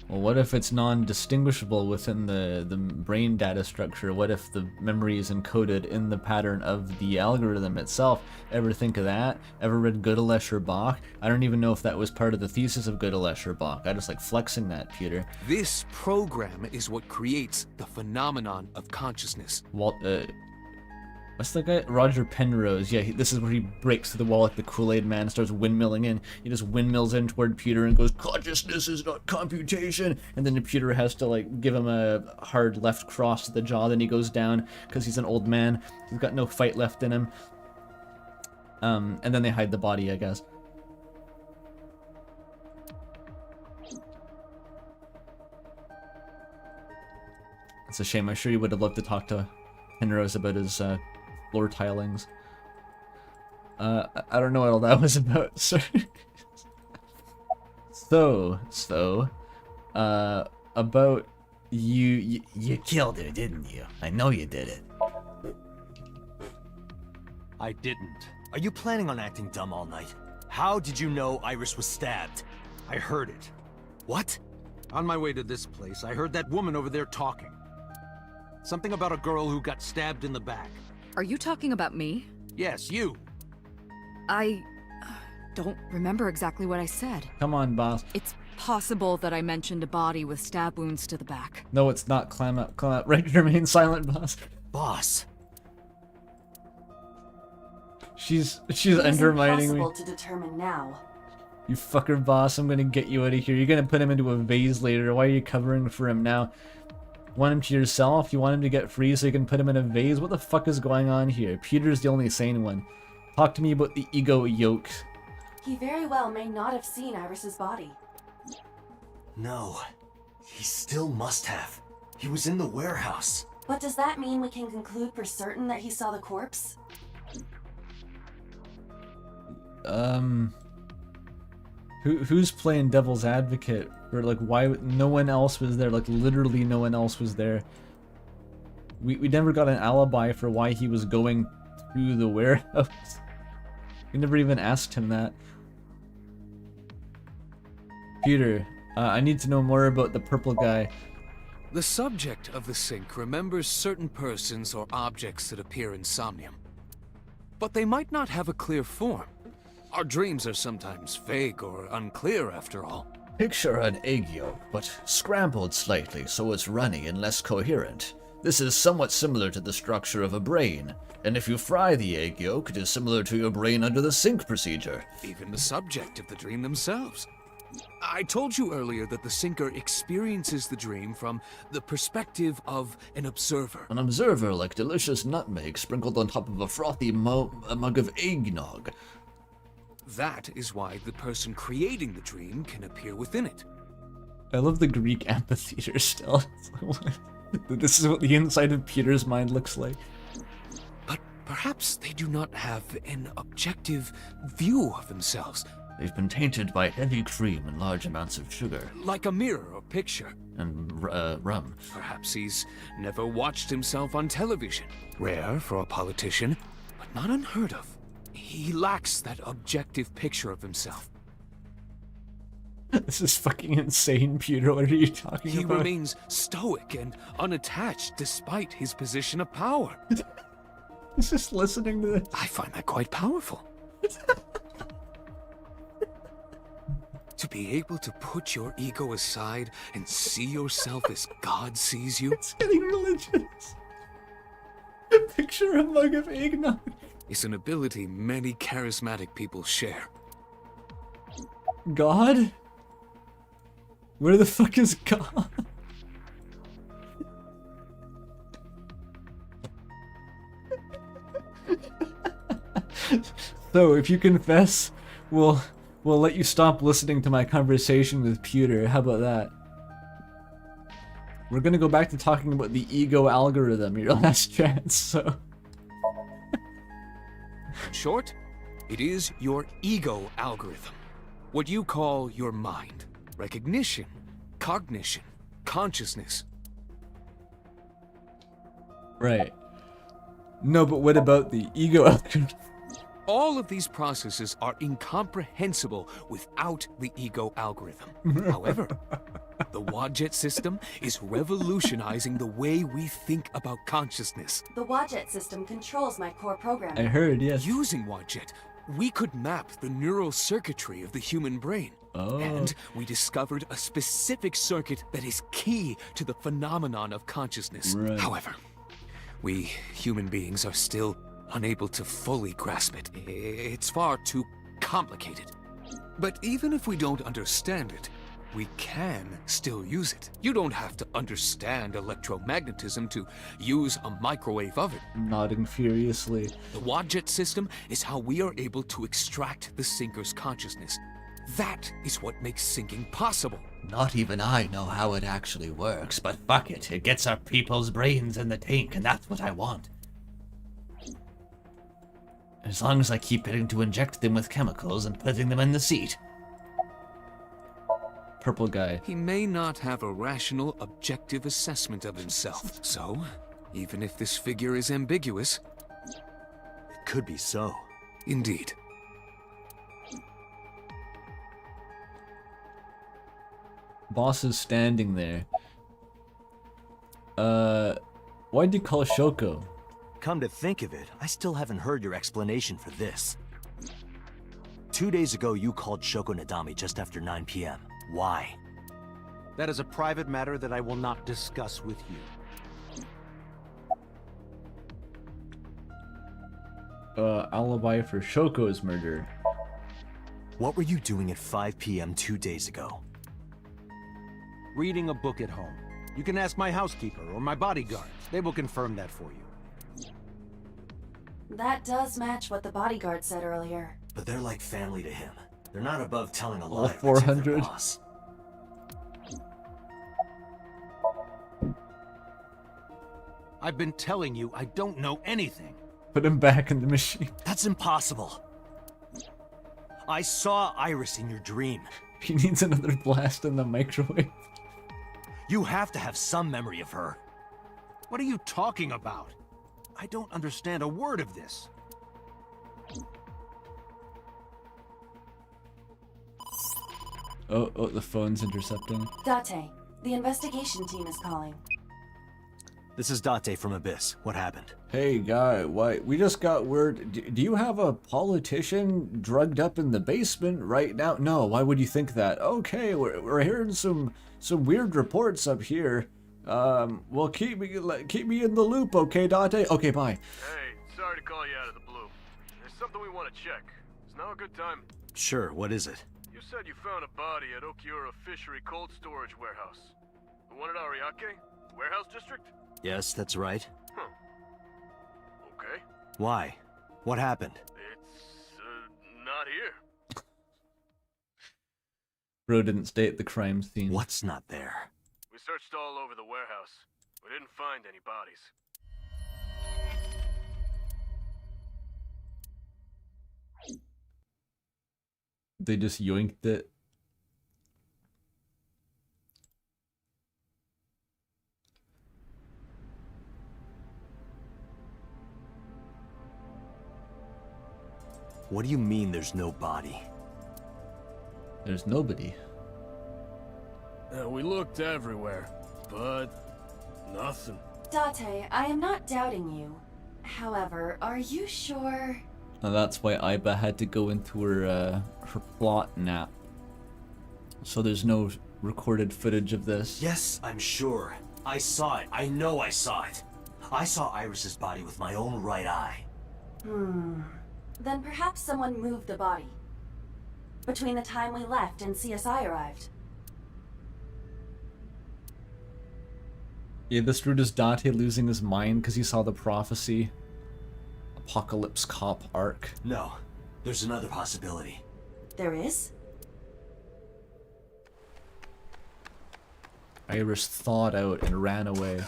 Well, what if it's non-distinguishable within the brain data structure? What if the memory is encoded in the pattern of the algorithm itself? Ever think of that? Ever read Gödel or Bach? I don't even know if that was part of the thesis of Gödel or Bach. I just like flexing that, Peter. This program is what creates the phenomenon of consciousness. What's the guy? Roger Penrose. Yeah, this is where he breaks through the wall like the Kool-Aid man and starts windmilling in. He just windmills in toward Pewter and goes, "Consciousness is not computation." And then the Pewter has to like give him a hard left cross to the jaw. Then he goes down because he's an old man. He's got no fight left in him. And then they hide the body, I guess. It's a shame. I'm sure you would have loved to talk to Penrose about his floor tilings. I don't know what all that was about, sir. About you killed her, didn't you? I know you did it. I didn't. Are you planning on acting dumb all night? How did you know Iris was stabbed? I heard it. What? On my way to this place, I heard that woman over there talking. Something about a girl who got stabbed in the back. Are you talking about me? Yes, you. I don't remember exactly what I said. Come on, boss. It's possible that I mentioned a body with stab wounds to the back. No, it's not. Climb up. Right, remain silent, boss. Boss. She's undermining me. Impossible to determine now. You fucker, boss. I'm gonna get you out of here. You're gonna put him into a vase later. Why are you covering for him now? Want him to yourself? You want him to get free so you can put him in a vase? What the fuck is going on here? Pewter's the only sane one. Talk to me about the ego yolk. He very well may not have seen Iris's body. No. He still must have. He was in the warehouse. But does that mean we can conclude for certain that he saw the corpse? Who's playing devil's advocate? Or like, why no one else was there? Like, literally no one else was there. We never got an alibi for why he was going through the warehouse. We never even asked him that. Pewter, I need to know more about the purple guy. The subject of the sync remembers certain persons or objects that appear in Somnium. But they might not have a clear form. Our dreams are sometimes vague or unclear, after all. Picture an egg yolk, but scrambled slightly so it's runny and less coherent. This is somewhat similar to the structure of a brain, and if you fry the egg yolk, it is similar to your brain under the sync procedure. Even the subject of the dream themselves. I told you earlier that the syncer experiences the dream from the perspective of an observer. An observer like delicious nutmeg sprinkled on top of a frothy mug of eggnog. That is why the person creating the dream can appear within it. I love the Greek amphitheater still. This is what the inside of Peter's mind looks like. Perhaps they do not have an objective view of themselves. They've been tainted by heavy cream and large amounts of sugar. Like a mirror or picture. And rum. Perhaps he's never watched himself on television. Rare for a politician, but not unheard of. He lacks that objective picture of himself. This is fucking insane, Pewter. What are you talking He about? remains stoic and unattached despite his position of power. He's just listening to this. I find that quite powerful. To be able to put your ego aside and see yourself as God sees you. It's getting religious. Picture a mug of eggnog. Is an ability many charismatic people share. God? Where the fuck is God? So, if you confess, we'll let you stop listening to my conversation with Pewter. How about that? We're gonna go back to talking about the ego algorithm, your last chance, so... Short, it is your ego algorithm. What you call your mind. Recognition, cognition, consciousness. Right. No, but what about the ego algorithm? All of these processes are incomprehensible without the ego algorithm. However, the Wadjet system is revolutionizing the way we think about consciousness. The Wadjet system controls my core programming. I heard, yes. Using Wadjet, we could map the neural circuitry of the human brain. Oh. And we discovered a specific circuit that is key to the phenomenon of consciousness. Right. However, we human beings are still unable to fully grasp it. It's far too complicated. But even if we don't understand it, we can still use it. You don't have to understand electromagnetism to use a microwave oven. Nodding furiously. The Wadjet system is how we are able to extract the sinker's consciousness. That is what makes sinking possible. Not even I know how it actually works, but fuck it. It gets our people's brains in the tank, and that's what I want. As long as I keep getting to inject them with chemicals and putting them in the seat. Purple guy. He may not have a rational, objective assessment of himself. So, even if this figure is ambiguous... It could be so. Indeed. Boss is standing there. Why'd you call Shoko? Come to think of it, I still haven't heard your explanation for this. 2 days ago, you called Shoko Nadami just after 9 p.m. Why? That is a private matter that I will not discuss with you. Alibi for Shoko's murder. What were you doing at 5 p.m. 2 days ago? Reading a book at home. You can ask my housekeeper or my bodyguards. They will confirm that for you. That does match what the bodyguard said earlier. But they're like family to him. They're not above telling a All lie. 400. Boss. I've been telling you I don't know anything. Put him back in the machine. That's impossible. I saw Iris in your dream. He needs another blast in the microwave. You have to have some memory of her. What are you talking about? I don't understand a word of this. Oh, the phone's intercepting. Date, the investigation team is calling. This is Date from Abyss. What happened? Hey, guy, why? We just got word. Do you have a politician drugged up in the basement right now? No, why would you think that? Okay, we're hearing some weird reports up here. Well, keep me in the loop, okay, Date? Okay, bye. Hey, sorry to call you out of the blue. There's something we want to check. Is now a good time? Sure, what is it? You said you found a body at Okiura Fishery Cold Storage Warehouse. The one at Ariake? Warehouse District? Yes, that's right. Huh. Okay. Why? What happened? It's, not here. Bro didn't stay at the crime scene. What's not there? We searched all over the warehouse. We didn't find any bodies. They just yoinked it. What do you mean there's no body? There's nobody. We looked everywhere, but nothing. Date, I am not doubting you. However, are you sure? And that's why Iba had to go into her plot nap. So there's no recorded footage of this. Yes, I'm sure. I saw it. I know I saw it. I saw Iris's body with my own right eye. Then perhaps someone moved the body. Between the time we left and CSI arrived. Yeah, this route is Date losing his mind because he saw the prophecy. Apocalypse Cop arc. No, there's another possibility. There is? Iris thawed out and ran away.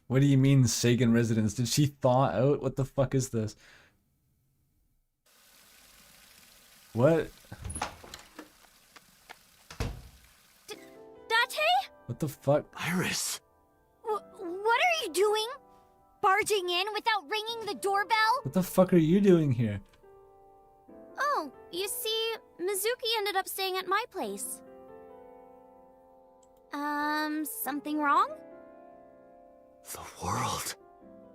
What do you mean, Sagan residence? Did she thaw out? What the fuck is this? What? Date? What the fuck? Iris! What are you doing? Barging in without ringing the doorbell? What the fuck are you doing here? Oh, you see, Mizuki ended up staying at my place. Something wrong? The world.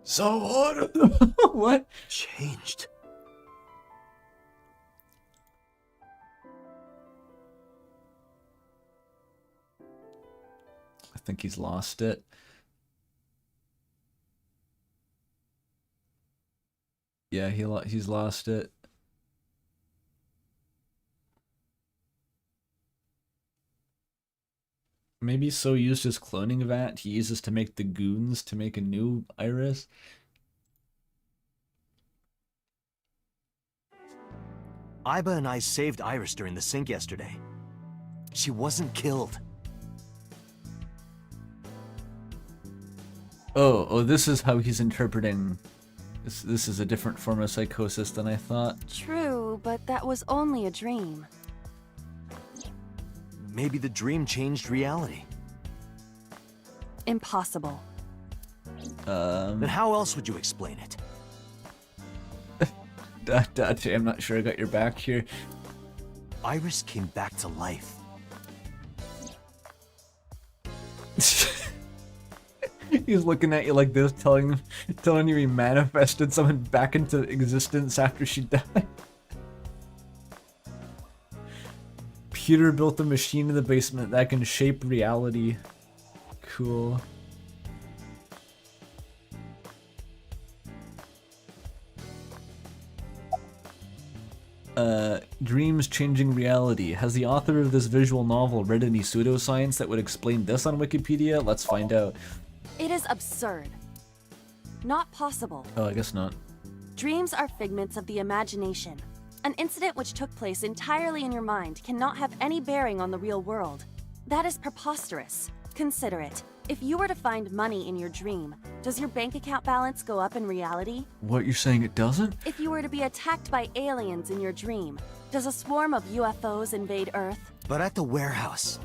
So what? What? Changed. I think he's lost it. Yeah, he's lost it. Maybe so used his cloning vat he uses to make the goons to make a new Iris. Iba and I saved Iris during the sink yesterday. She wasn't killed. Oh, this is how he's interpreting. This is a different form of psychosis than I thought. True, but that was only a dream. Maybe the dream changed reality. Impossible. Then how else would you explain it? Date, I'm not sure I got your back here. Iris came back to life. He's looking at you like this, telling you he manifested someone back into existence after she died. Pewter built a machine in the basement that can shape reality. Cool. Dreams changing reality. Has the author of this visual novel read any pseudoscience that would explain this on Wikipedia? Let's find out. It is absurd. Not possible. Oh, I guess not. Dreams are figments of the imagination. An incident which took place entirely in your mind cannot have any bearing on the real world. That is preposterous. Consider it. If you were to find money in your dream, does your bank account balance go up in reality? What, you're saying it doesn't? If you were to be attacked by aliens in your dream, does a swarm of UFOs invade Earth? But at the warehouse,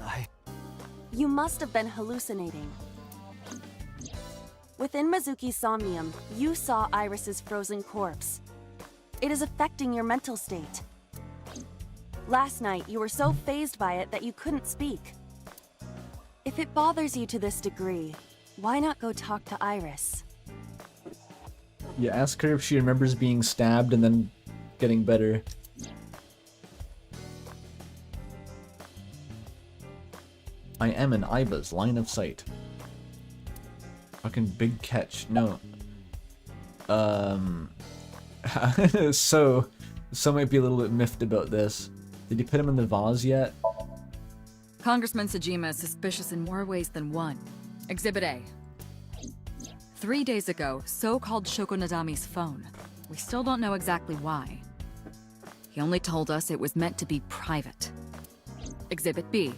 You must have been hallucinating. Within Mizuki's Somnium, you saw Iris's frozen corpse. It is affecting your mental state. Last night, you were so fazed by it that you couldn't speak. If it bothers you to this degree, why not go talk to Iris? You ask her if she remembers being stabbed and then getting better. I am in Iba's line of sight. Fucking big catch. No. So might be a little bit miffed about this. Did you put him in the vase yet? Congressman Sajima is suspicious in more ways than one. Exhibit A. 3 days ago, So called Shoko Nadami's phone. We still don't know exactly why. He only told us it was meant to be private. Exhibit B.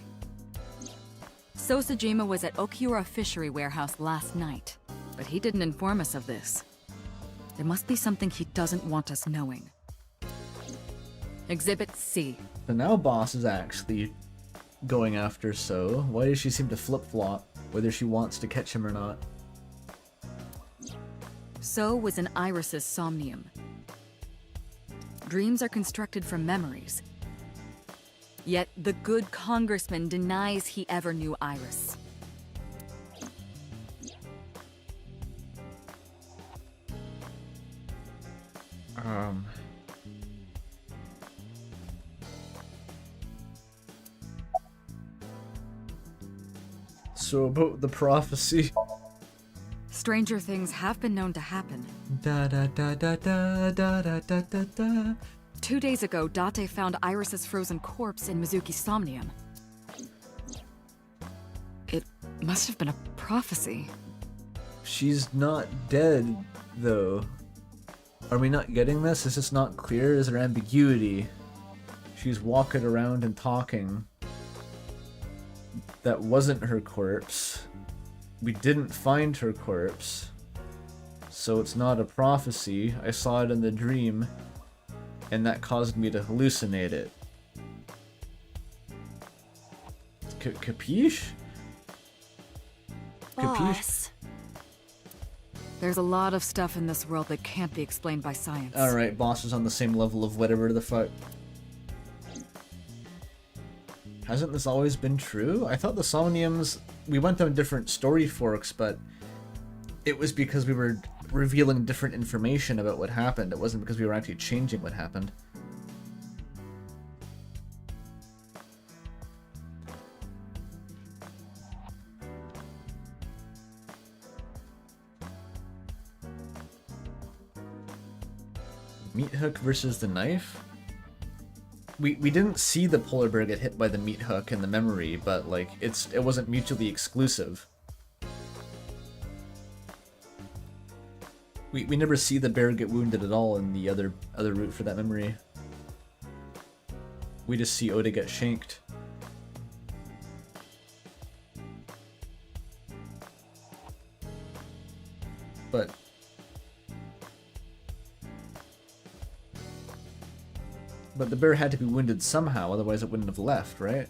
Sosajima was at Okiura Fishery Warehouse last night, but he didn't inform us of this. There must be something he doesn't want us knowing. Exhibit C. So now Boss is actually going after So. Why does she seem to flip-flop whether she wants to catch him or not? So was in Iris's Somnium. Dreams are constructed from memories. Yet the good congressman denies he ever knew Iris. So about the prophecy. Stranger things have been known to happen. Da da da da da da da da da da. 2 days ago, Date found Iris's frozen corpse in Mizuki's Somnium. It must have been a prophecy. She's not dead, though. Are we not getting this? Is this not clear? Is there ambiguity? She's walking around and talking. That wasn't her corpse. We didn't find her corpse. So it's not a prophecy. I saw it in the dream. And that caused me to hallucinate it. Capiche? Boss. There's a lot of stuff in this world that can't be explained by science. Alright, Boss is on the same level of whatever the fuck. Hasn't this always been true? I thought the Somniums, we went on different story forks, but it was because we were revealing different information about what happened. It wasn't because we were actually changing what happened. Meat hook versus the knife? We didn't see the polar bear get hit by the meat hook in the memory, but like it wasn't mutually exclusive. We never see the bear get wounded at all in the other route for that memory. We just see Oda get shanked. But the bear had to be wounded somehow, otherwise it wouldn't have left, right?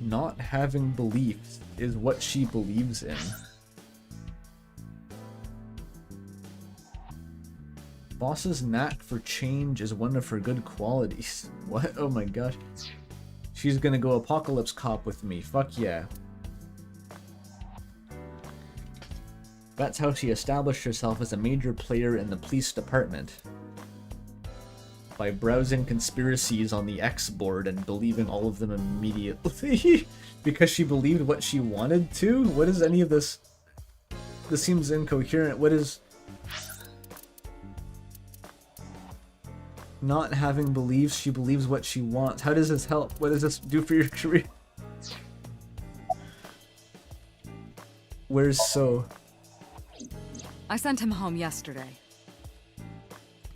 Not having beliefs is what she believes in. Boss's knack for change is one of her good qualities. What? Oh my gosh. She's gonna go apocalypse cop with me. Fuck yeah. That's how she established herself as a major player in the police department. By browsing conspiracies on the X board and believing all of them immediately. Because she believed what she wanted to? What is any of this? This seems incoherent. What is... Not having beliefs, she believes what she wants. How does this help? What does this do for your career? Where's So? I sent him home yesterday.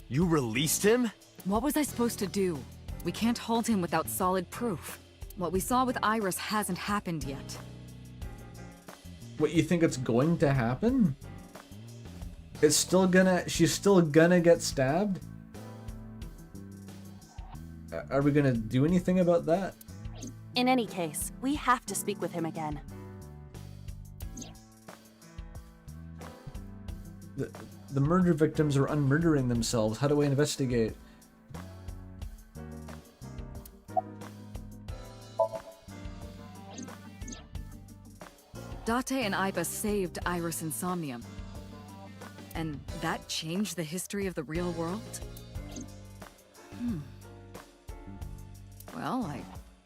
You released him? What was I supposed to do? We can't hold him without solid proof. What we saw with Iris hasn't happened yet. What, you think it's going to happen? It's still gonna... She's still gonna get stabbed? Are we gonna do anything about that? In any case, we have to speak with him again. The murder victims are unmurdering themselves. How do I investigate? Date and Iba saved Iris and Somnium. And that changed the history of the real world? Well, I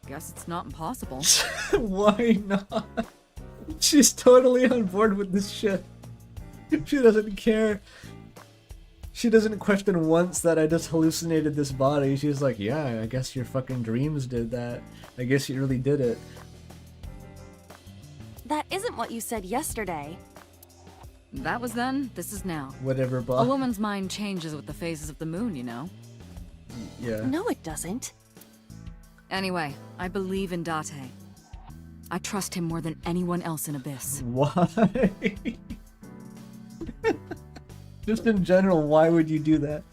guess it's not impossible. Why not? She's totally on board with this shit. She doesn't care. She doesn't question once that I just hallucinated this body. She's like, yeah, I guess your fucking dreams did that. I guess you really did it. That isn't what you said yesterday. That was then, this is now. Whatever, boss. A woman's mind changes with the phases of the moon, you know? Yeah. No, it doesn't. Anyway, I believe in Date. I trust him more than anyone else in Abyss. Why? Just in general, why would you do that?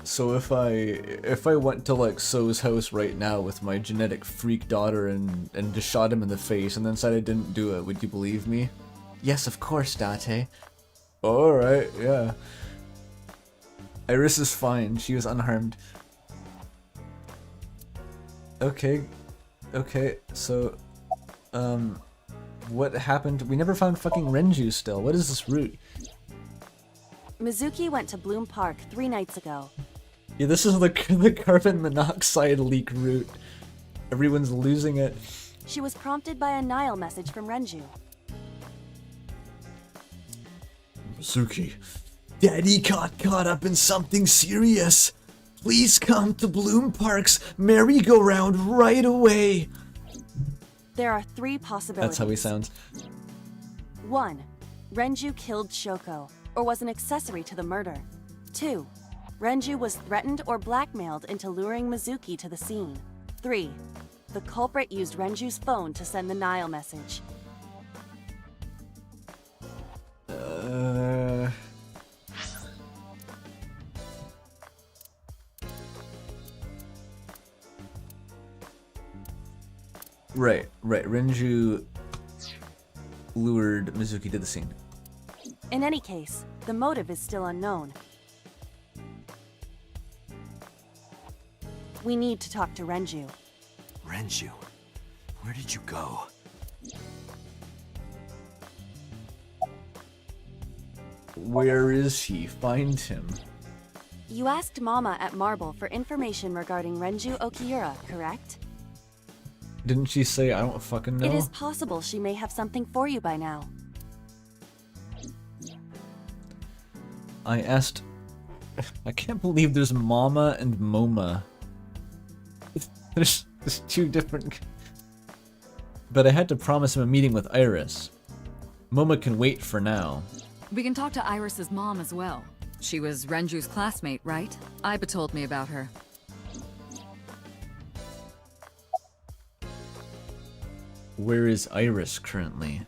So if I went to like So's house right now with my genetic freak daughter and just shot him in the face and then said I didn't do it, would you believe me? Yes, of course, Date. Alright, yeah. Iris is fine, she was unharmed. Okay, so, what happened? We never found fucking Renju still. What is this route? Mizuki went to Bloom Park 3 nights ago. Yeah, this is the carbon monoxide leak route. Everyone's losing it. She was prompted by a Nile message from Renju. Mizuki, Daddy got caught up in something serious. Please come to Bloom Park's merry-go-round right away. There are 3 possibilities. That's how he sounds. 1. Renju killed Shoko, or was an accessory to the murder. 2. Renju was threatened or blackmailed into luring Mizuki to the scene. 3. The culprit used Renju's phone to send the Nile message. Right. Renju lured Mizuki to the scene. In any case, the motive is still unknown. We need to talk to Renju. Renju? Where did you go? Where is he? Find him. You asked Mama at Marble for information regarding Renju Okiura, correct? Didn't she say I don't fucking know? It is possible she may have something for you by now. I asked... I can't believe there's Mama and Moma. There's 2 different... But I had to promise him a meeting with Iris. Moma can wait for now. We can talk to Iris's mom as well. She was Renju's classmate, right? Iba told me about her. Where is Iris currently?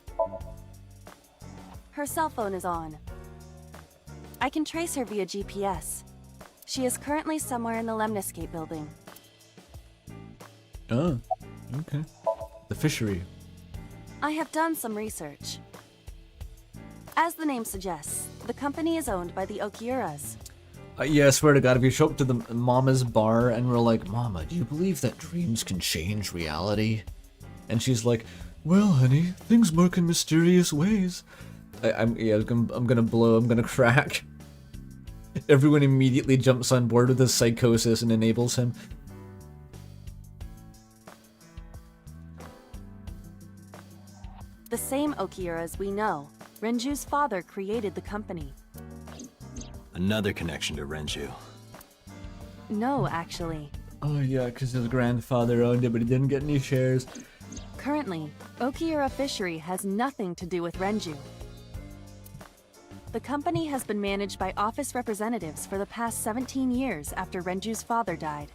Her cell phone is on. I can trace her via GPS. She is currently somewhere in the Lemniscape building. Oh, okay. The fishery. I have done some research. As the name suggests, the company is owned by the Okiuras. Yeah, I swear to God, if you show up to the Mama's bar and we're like, Mama, do you believe that dreams can change reality? And she's like, well, honey, things work in mysterious ways. I'm gonna blow, I'm gonna crack. Everyone immediately jumps on board with his psychosis and enables him. The same Okiuras we know. Renju's father created the company. Another connection to Renju. No, actually. Oh yeah, because his grandfather owned it, but he didn't get any shares. Currently, Okiura Fishery has nothing to do with Renju. The company has been managed by office representatives for the past 17 years after Renju's father died.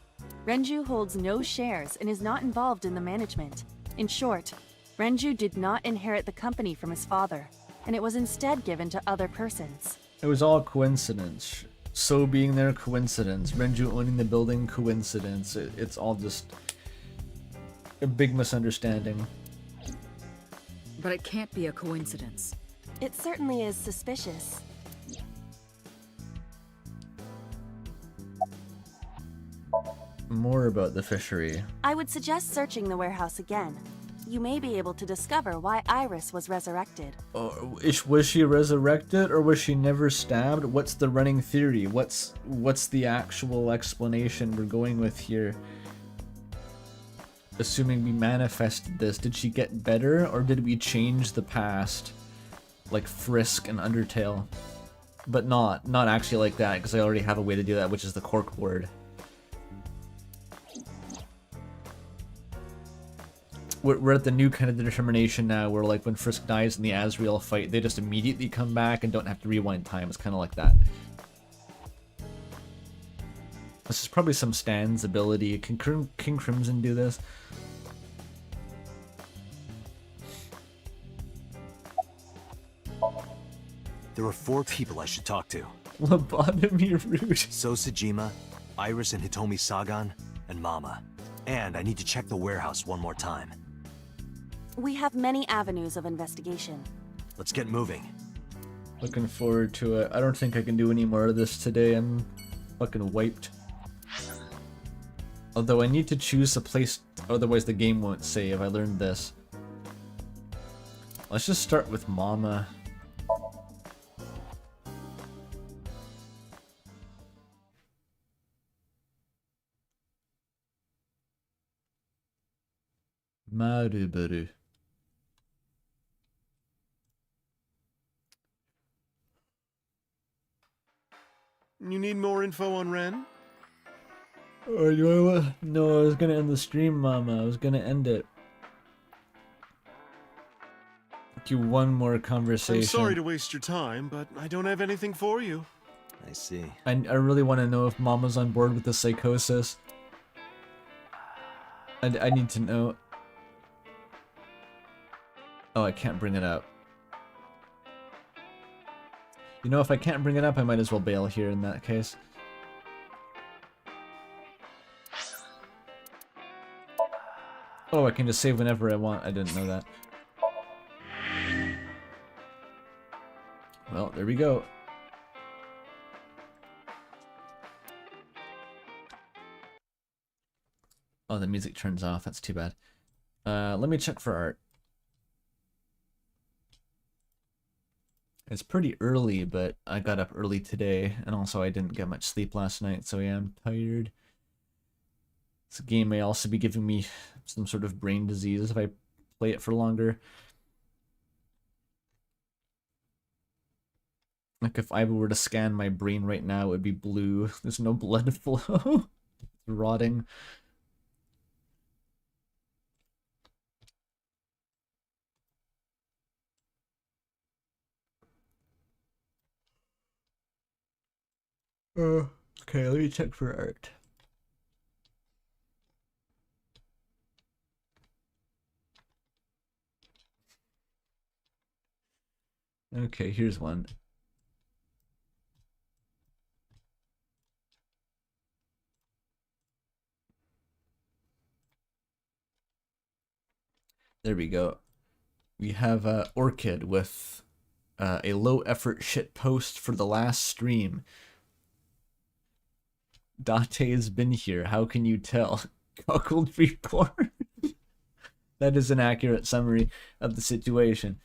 Renju holds no shares and is not involved in the management. In short, Renju did not inherit the company from his father, and it was instead given to other persons. It was all coincidence. So being there, coincidence. Renju owning the building, coincidence. It's all just a big misunderstanding. But it can't be a coincidence. It certainly is suspicious. More about the fishery. I would suggest searching the warehouse again. You may be able to discover why Iris was resurrected. Was she resurrected or was she never stabbed? What's the running theory? What's the actual explanation we're going with here? Assuming we manifested this, did she get better or did we change the past? Like Frisk and Undertale. But not actually like that, because I already have a way to do that, which is the corkboard. we're at the new kind of determination now where like when Frisk dies in the Azrael fight, they just immediately come back and don't have to rewind time. It's kind of like that. This is probably some Stan's ability. Can King Crimson do this? There are 4 people I should talk to. Lobotomy Root. Sosajima, Iris and Hitomi Sagan, and Mama. And I need to check the warehouse one more time. We have many avenues of investigation. Let's get moving. Looking forward to it. I don't think I can do any more of this today. I'm fucking wiped. Although I need to choose a place, otherwise the game won't save. I learned this. Let's just start with Mama. Marubaru. You need more info on Ren? Oh, no, I was gonna end the stream, Mama. I was gonna end it. Do one more conversation. I'm sorry to waste your time, but I don't have anything for you. I see. I really want to know if Mama's on board with the psychosis. I need to know. Oh, I can't bring it up. You know, if I can't bring it up, I might as well bail here in that case. Oh, I can just save whenever I want. I didn't know that. Well, there we go. Oh, the music turns off. That's too bad. Let me check for art. It's pretty early, but I got up early today, and also I didn't get much sleep last night, so yeah, I'm tired. This game may also be giving me some sort of brain disease if I play it for longer. Like if I were to scan my brain right now, it would be blue. There's no blood flow. It's rotting. Okay, let me check for art. Okay, here's one. There we go. We have Orchid with a low-effort shit post for the last stream. Date's been here. How can you tell? Cuckold report. That is an accurate summary of the situation.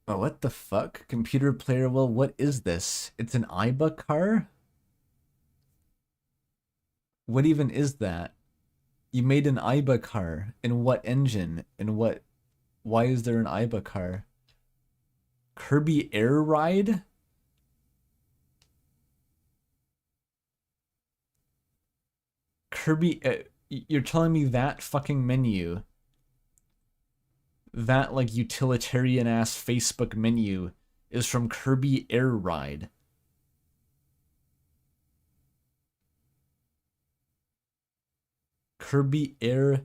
Oh, what the fuck? Computer player, well, what is this? It's an Iba car? What even is that? You made an Iba car. In what engine? In what... Why is there an Iba car? Kirby Air Ride? Kirby... you're telling me that fucking menu... That, like, utilitarian-ass Facebook menu is from Kirby Air Ride. Kirby Air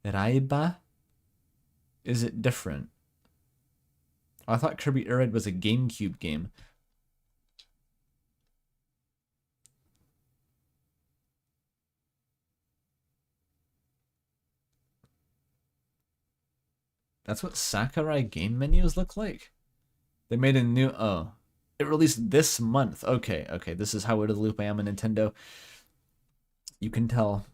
Raiba? Is it different? I thought Kirby Air Ride was a GameCube game. That's what Sakurai game menus look like? They made a new... Oh. It released this month. Okay, okay. This is how out of the loop I am on Nintendo. You can tell.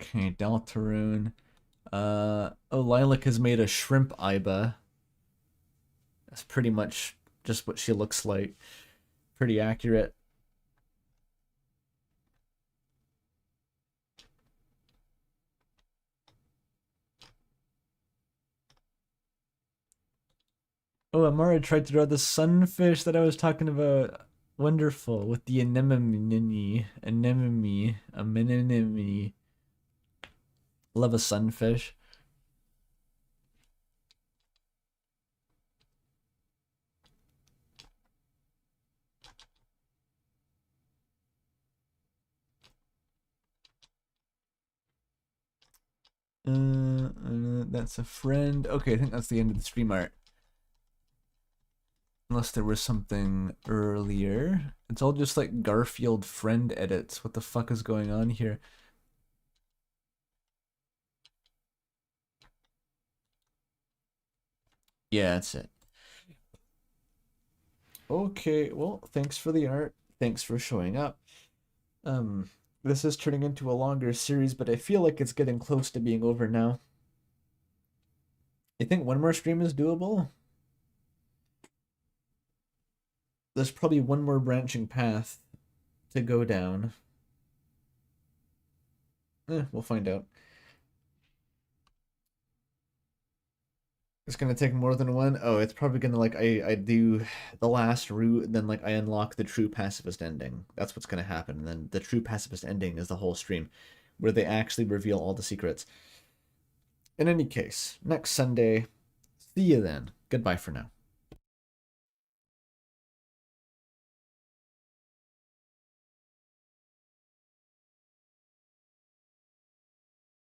Okay, Deltarune. Oh, Lilac has made a shrimp Iba. That's pretty much just what she looks like. Pretty accurate. Oh, Amara tried to draw the sunfish that I was talking about. Wonderful. With the anemone. Anemone. Love a sunfish. That's a friend. Okay, I think that's the end of the stream art. Unless there was something earlier. It's all just like Garfield friend edits. What the fuck is going on here? Yeah, that's it. Okay, well, thanks for the art. Thanks for showing up. This is turning into a longer series, but I feel like it's getting close to being over now. I think one more stream is doable. There's probably one more branching path to go down. We'll find out. It's gonna take more than one. Oh, it's probably gonna like I do the last route, then like I unlock the true pacifist ending. That's what's gonna happen. And then the true pacifist ending is the whole stream, where they actually reveal all the secrets. In any case, next Sunday. See you then. Goodbye for now.